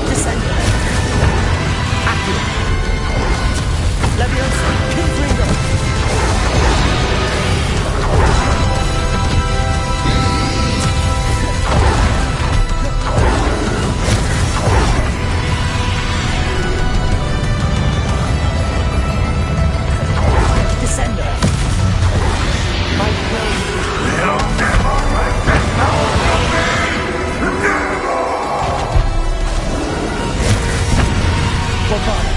Descender. Accio. Levioso. Confringo. Descender. My will. You'll never break this power from me. Never. Bombard.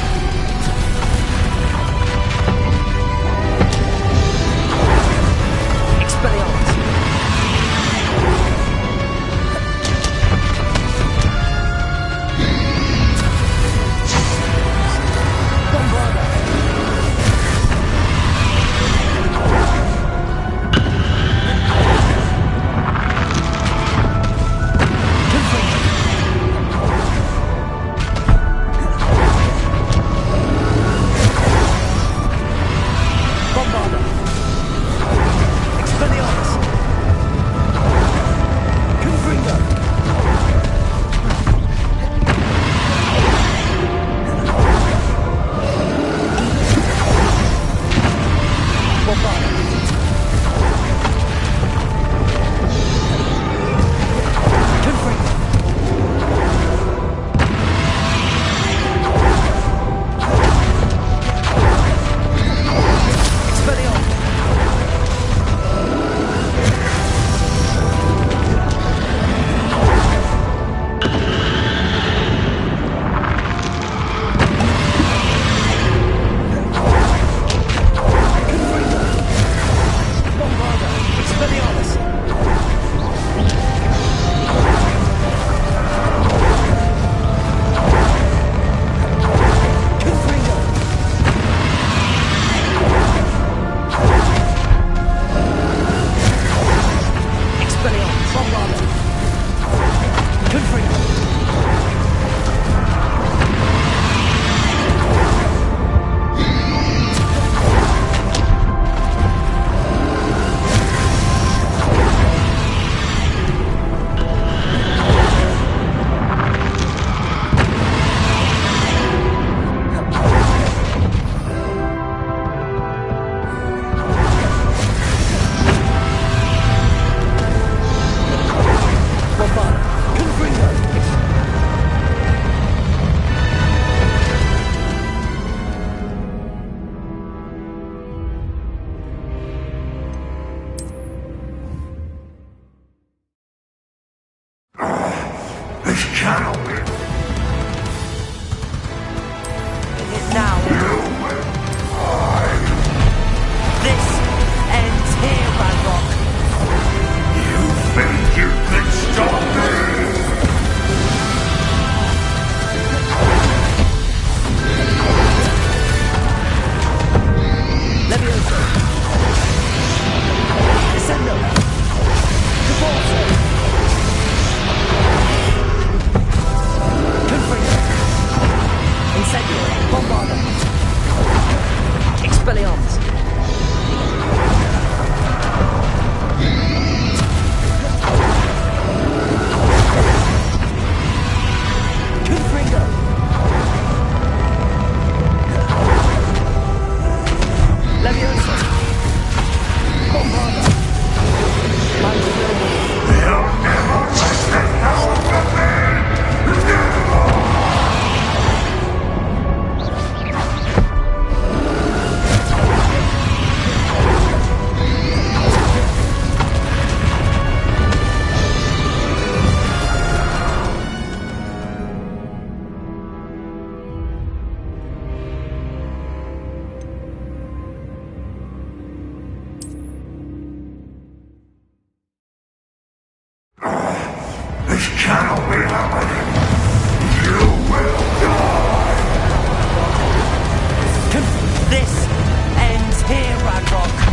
Expelliarmus. Bombarda. Bombarda. Expelliarmus. Confringo. Bombarda. Confringo. Expelliarmus. Bombarda. Expelliarmus. Confringo. Expelliarmus. Bombarda. Confringo. Bombarda. Confringo. This cannot be. Now. This ends here, Radrock. You think you can stop me? Levioso. Descendo. Caforzo. Confringo. Incendio. Bombarda. Expelliarmus. Confringo. Levioso. Bombarda. My will. You'll never break this power from me. Never. This ends here, Radrock.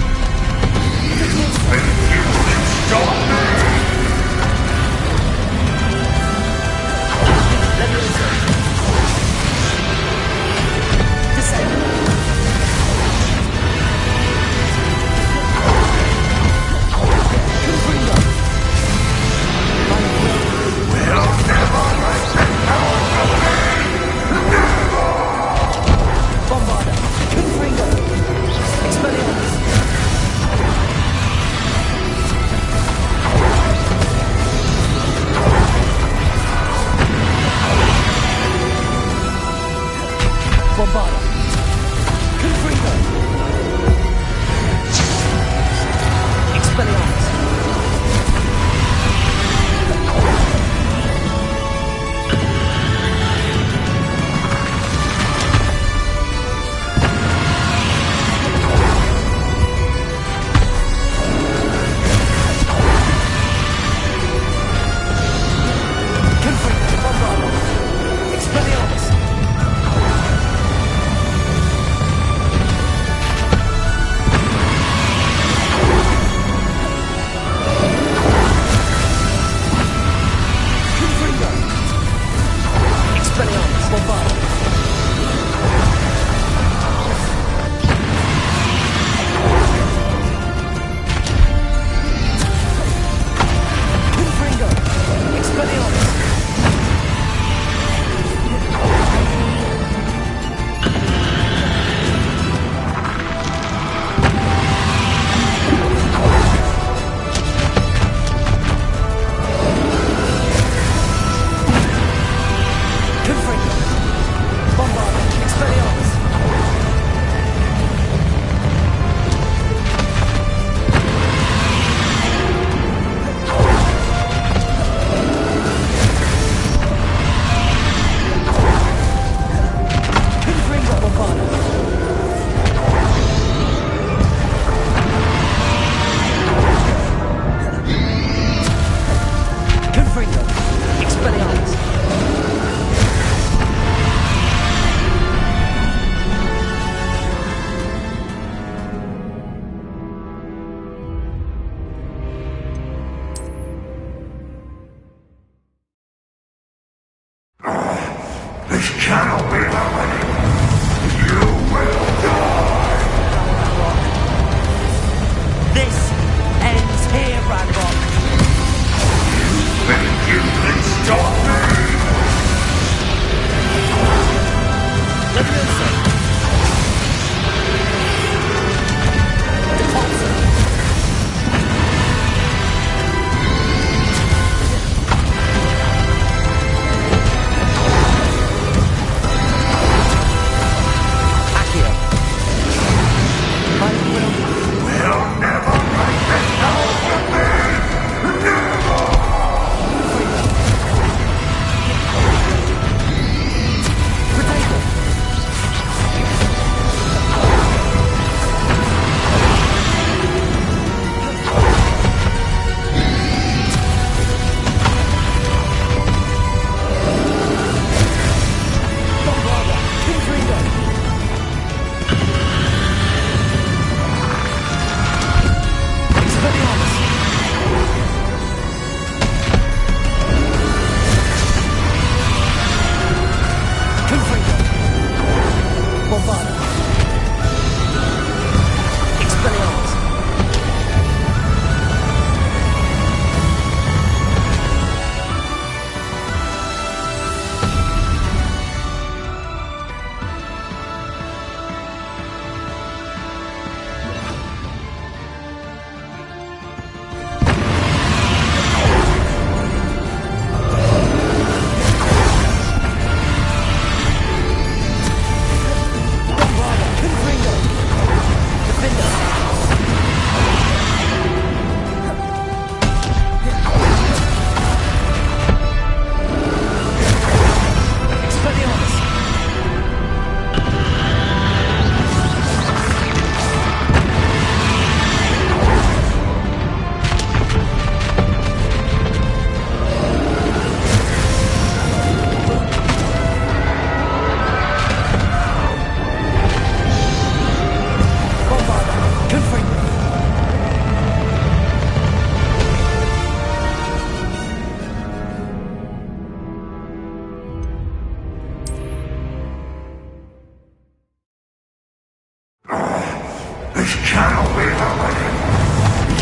cannot be happening.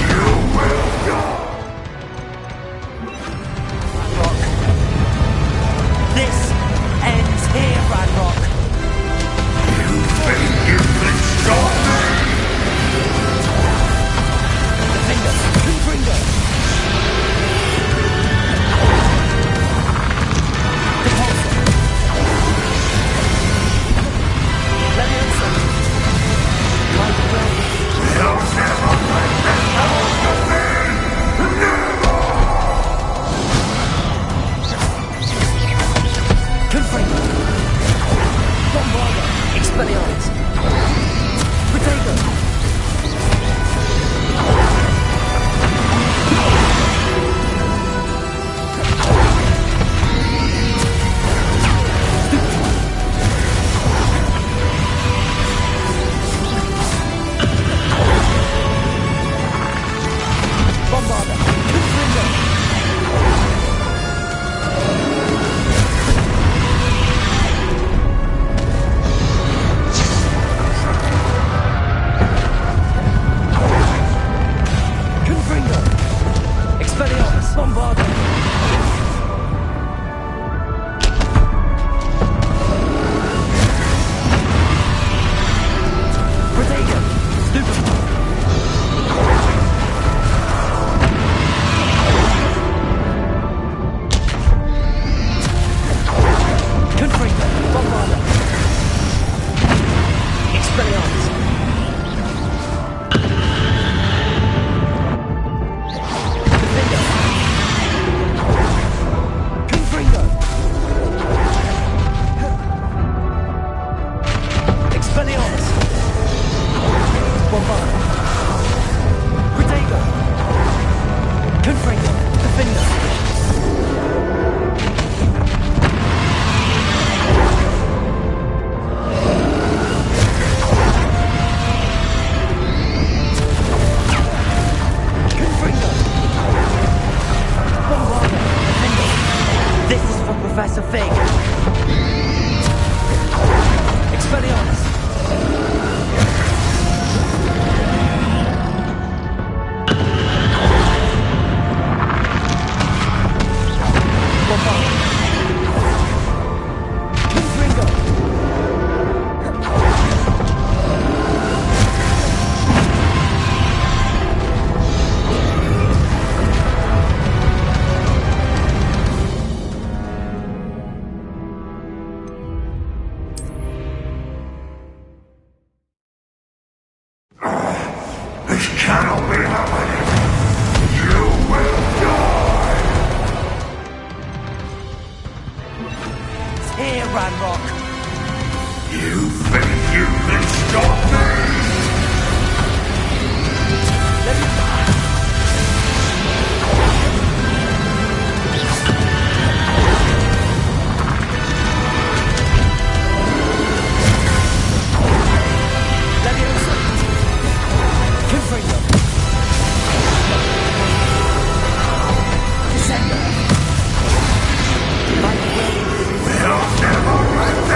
You will die. This ends here, Ranrock. You think you can stop me? The finger, Confringo. Expelliarmus! Potato! Bombarda! Confringo! Expelliarmus! Bombarda! Protego! Stupid! Confringo! Bombarda! Expelliarmus! Expelliarmus! Bombarda! Protego! Confringo! Defender! Confringo! Bombarda! Defender! This is for Professor Fig! Expelliarmus! Bombarda! Confringo! This cannot be happening. You will die. It's here, Ranrock. You think you can stop me? Confringo! Descender! We'll never let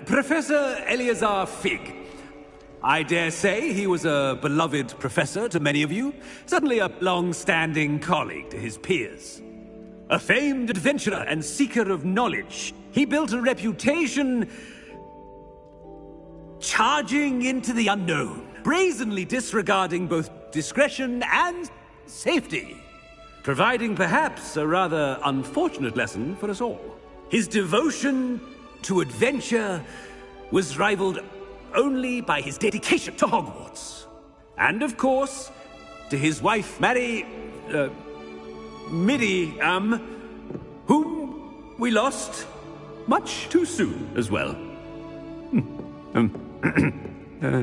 Professor Eleazar Fig. I dare say he was a beloved professor to many of you, certainly a long-standing colleague to his peers. A famed adventurer and seeker of knowledge, he built a reputation charging into the unknown, brazenly disregarding both discretion and safety, providing perhaps a rather unfortunate lesson for us all. His devotion to adventure was rivaled only by his dedication to Hogwarts. And of course, to his wife, Middy, whom we lost much too soon as well. Yeah.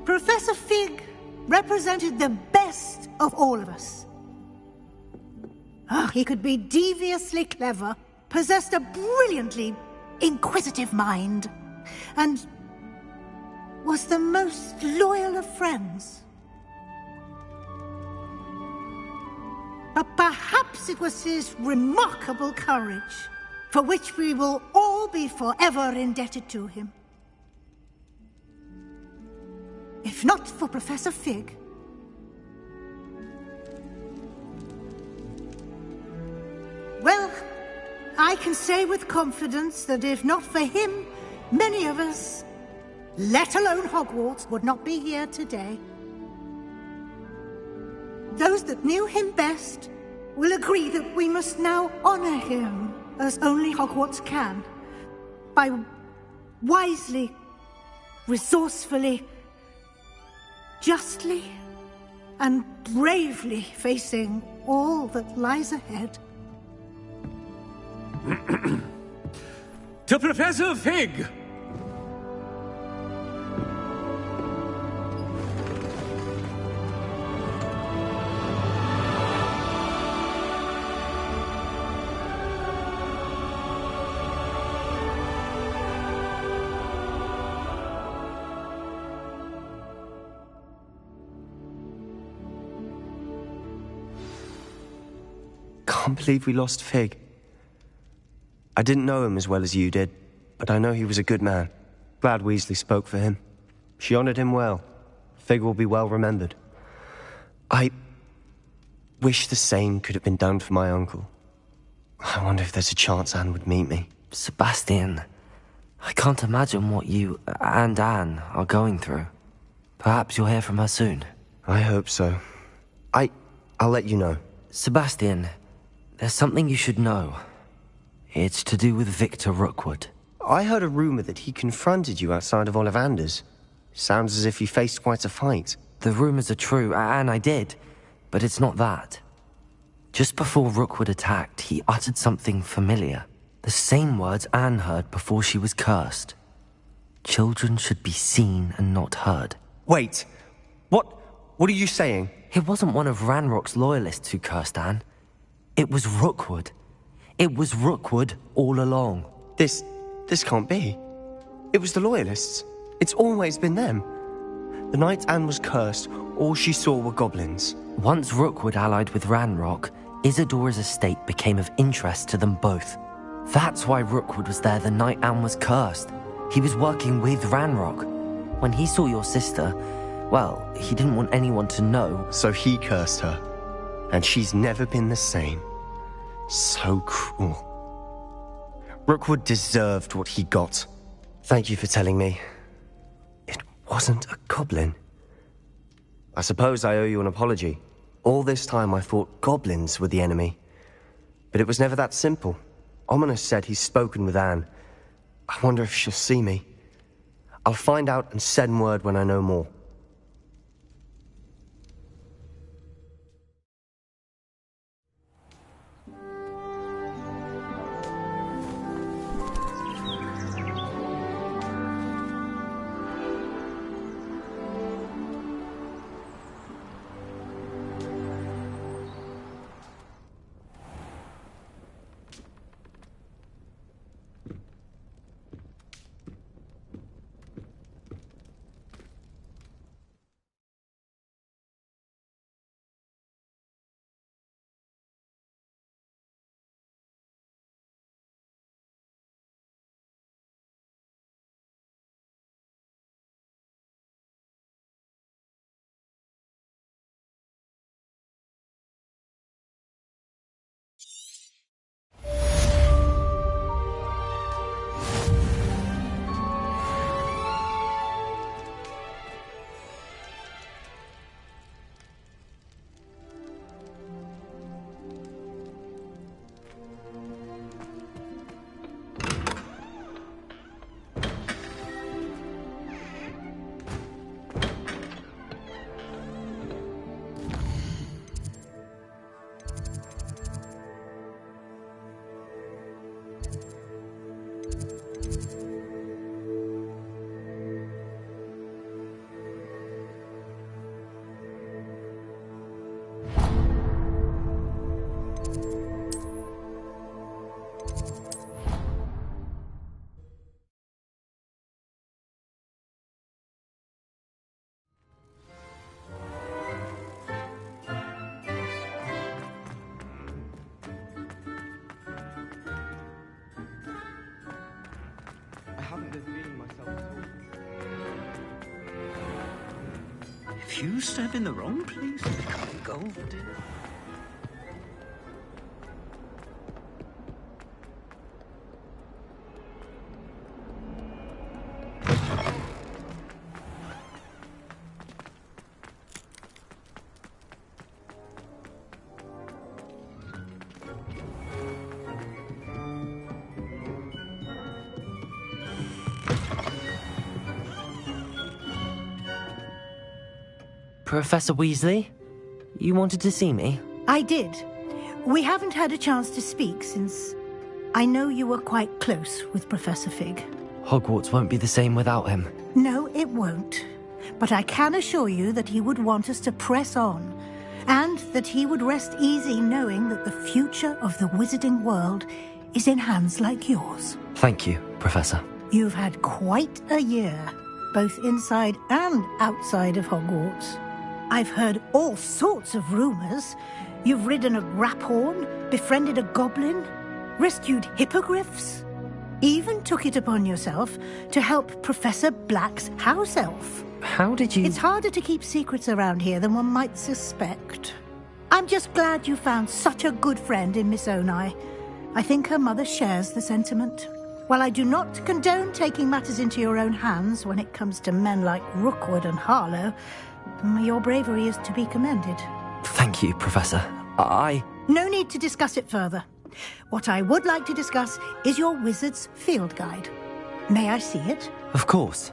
Professor Fig represented the best of all of us. He could be deviously clever, possessed a brilliantly inquisitive mind, and was the most loyal of friends. But perhaps it was his remarkable courage, for which we will all be forever indebted to him. If not for Professor Fig, well, I can say with confidence that if not for him, many of us, let alone Hogwarts, would not be here today. Those that knew him best will agree that we must now honor him as only Hogwarts can, by wisely, resourcefully, justly, and bravely facing all that lies ahead. To Professor Fig! Can't believe we lost Fig. I didn't know him as well as you did, but I know he was a good man. Glad Weasley spoke for him. She honored him well. Fig will be well remembered. I wish the same could have been done for my uncle. I wonder if there's a chance Anne would meet me. Sebastian, I can't imagine what you and Anne are going through. Perhaps you'll hear from her soon. I hope so. I'll let you know. Sebastian, there's something you should know. It's to do with Victor Rookwood. I heard a rumor that he confronted you outside of Ollivander's. Sounds as if he faced quite a fight. The rumors are true, and I did, but it's not that. Just before Rookwood attacked, he uttered something familiar. The same words Anne heard before she was cursed. Children should be seen and not heard. Wait, what are you saying? It wasn't one of Ranrock's loyalists who cursed Anne. It was Rookwood. It was Rookwood all along. This can't be. It was the Loyalists. It's always been them. The night Anne was cursed, all she saw were goblins. Once Rookwood allied with Ranrock, Isadora's estate became of interest to them both. That's why Rookwood was there the night Anne was cursed. He was working with Ranrock. When he saw your sister, well, he didn't want anyone to know. So he cursed her. And she's never been the same. So cruel. Rookwood deserved what he got. Thank you for telling me. It wasn't a goblin. I suppose I owe you an apology. All this time I thought goblins were the enemy. But it was never that simple. Ominous said he's spoken with Anne. I wonder if she'll see me. I'll find out and send word when I know more. If you step in the wrong place, it can't go. Professor Weasley? You wanted to see me? I did. We haven't had a chance to speak since I know you were quite close with Professor Fig. Hogwarts won't be the same without him. No, it won't. But I can assure you that he would want us to press on, and that he would rest easy knowing that the future of the wizarding world is in hands like yours. Thank you, Professor. You've had quite a year, both inside and outside of Hogwarts. I've heard all sorts of rumors. You've ridden a grapphorn, befriended a goblin, rescued hippogriffs, even took it upon yourself to help Professor Black's house elf. How did you... It's harder to keep secrets around here than one might suspect. I'm just glad you found such a good friend in Miss Onai. I think her mother shares the sentiment. While I do not condone taking matters into your own hands when it comes to men like Rookwood and Harlow, your bravery is to be commended. Thank you, Professor. No need to discuss it further. What I would like to discuss is your wizard's field guide. May I see it? Of course.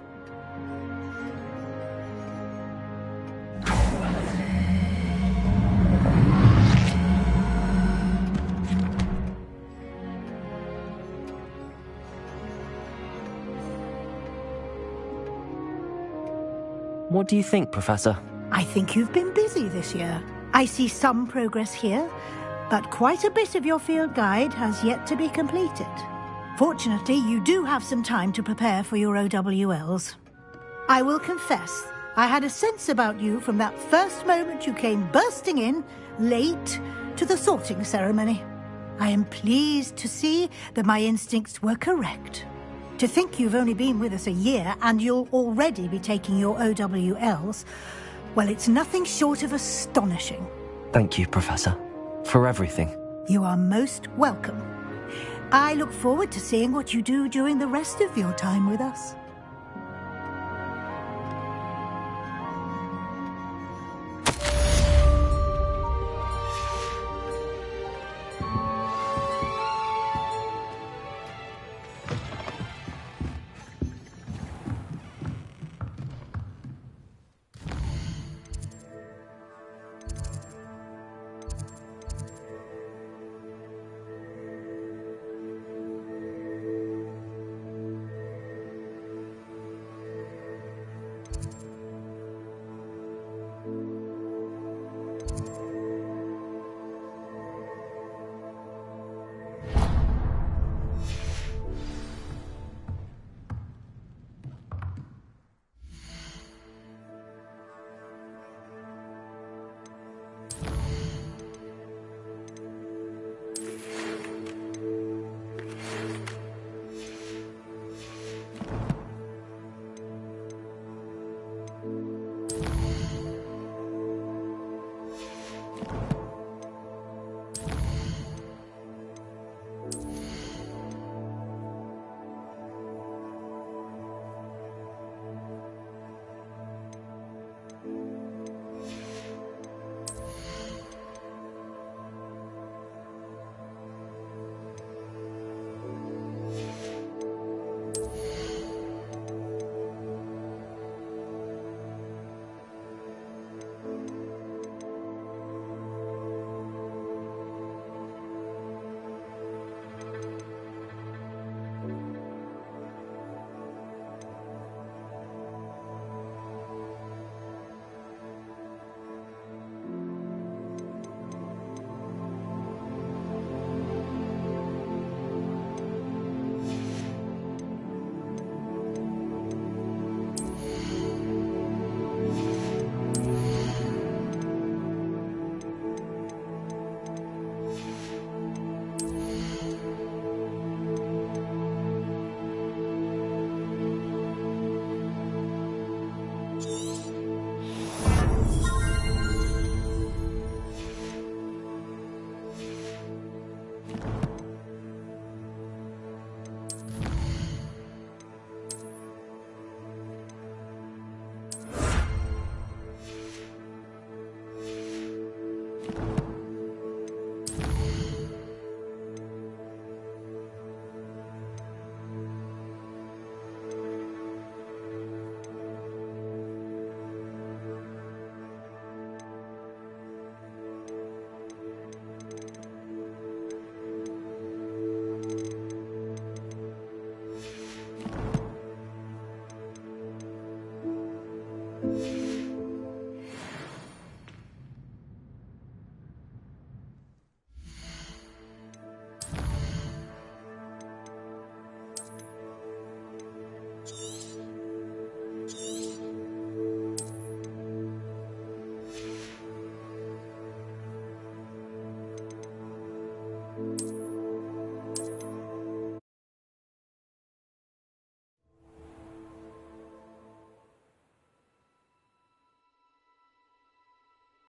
What do you think, Professor? I think you've been busy this year. I see some progress here, but quite a bit of your field guide has yet to be completed. Fortunately, you do have some time to prepare for your OWLs. I will confess, I had a sense about you from that first moment you came bursting in, late, to the sorting ceremony. I am pleased to see that my instincts were correct. To think you've only been with us a year and you'll already be taking your OWLs, well, it's nothing short of astonishing. Thank you, Professor, for everything. You are most welcome. I look forward to seeing what you do during the rest of your time with us.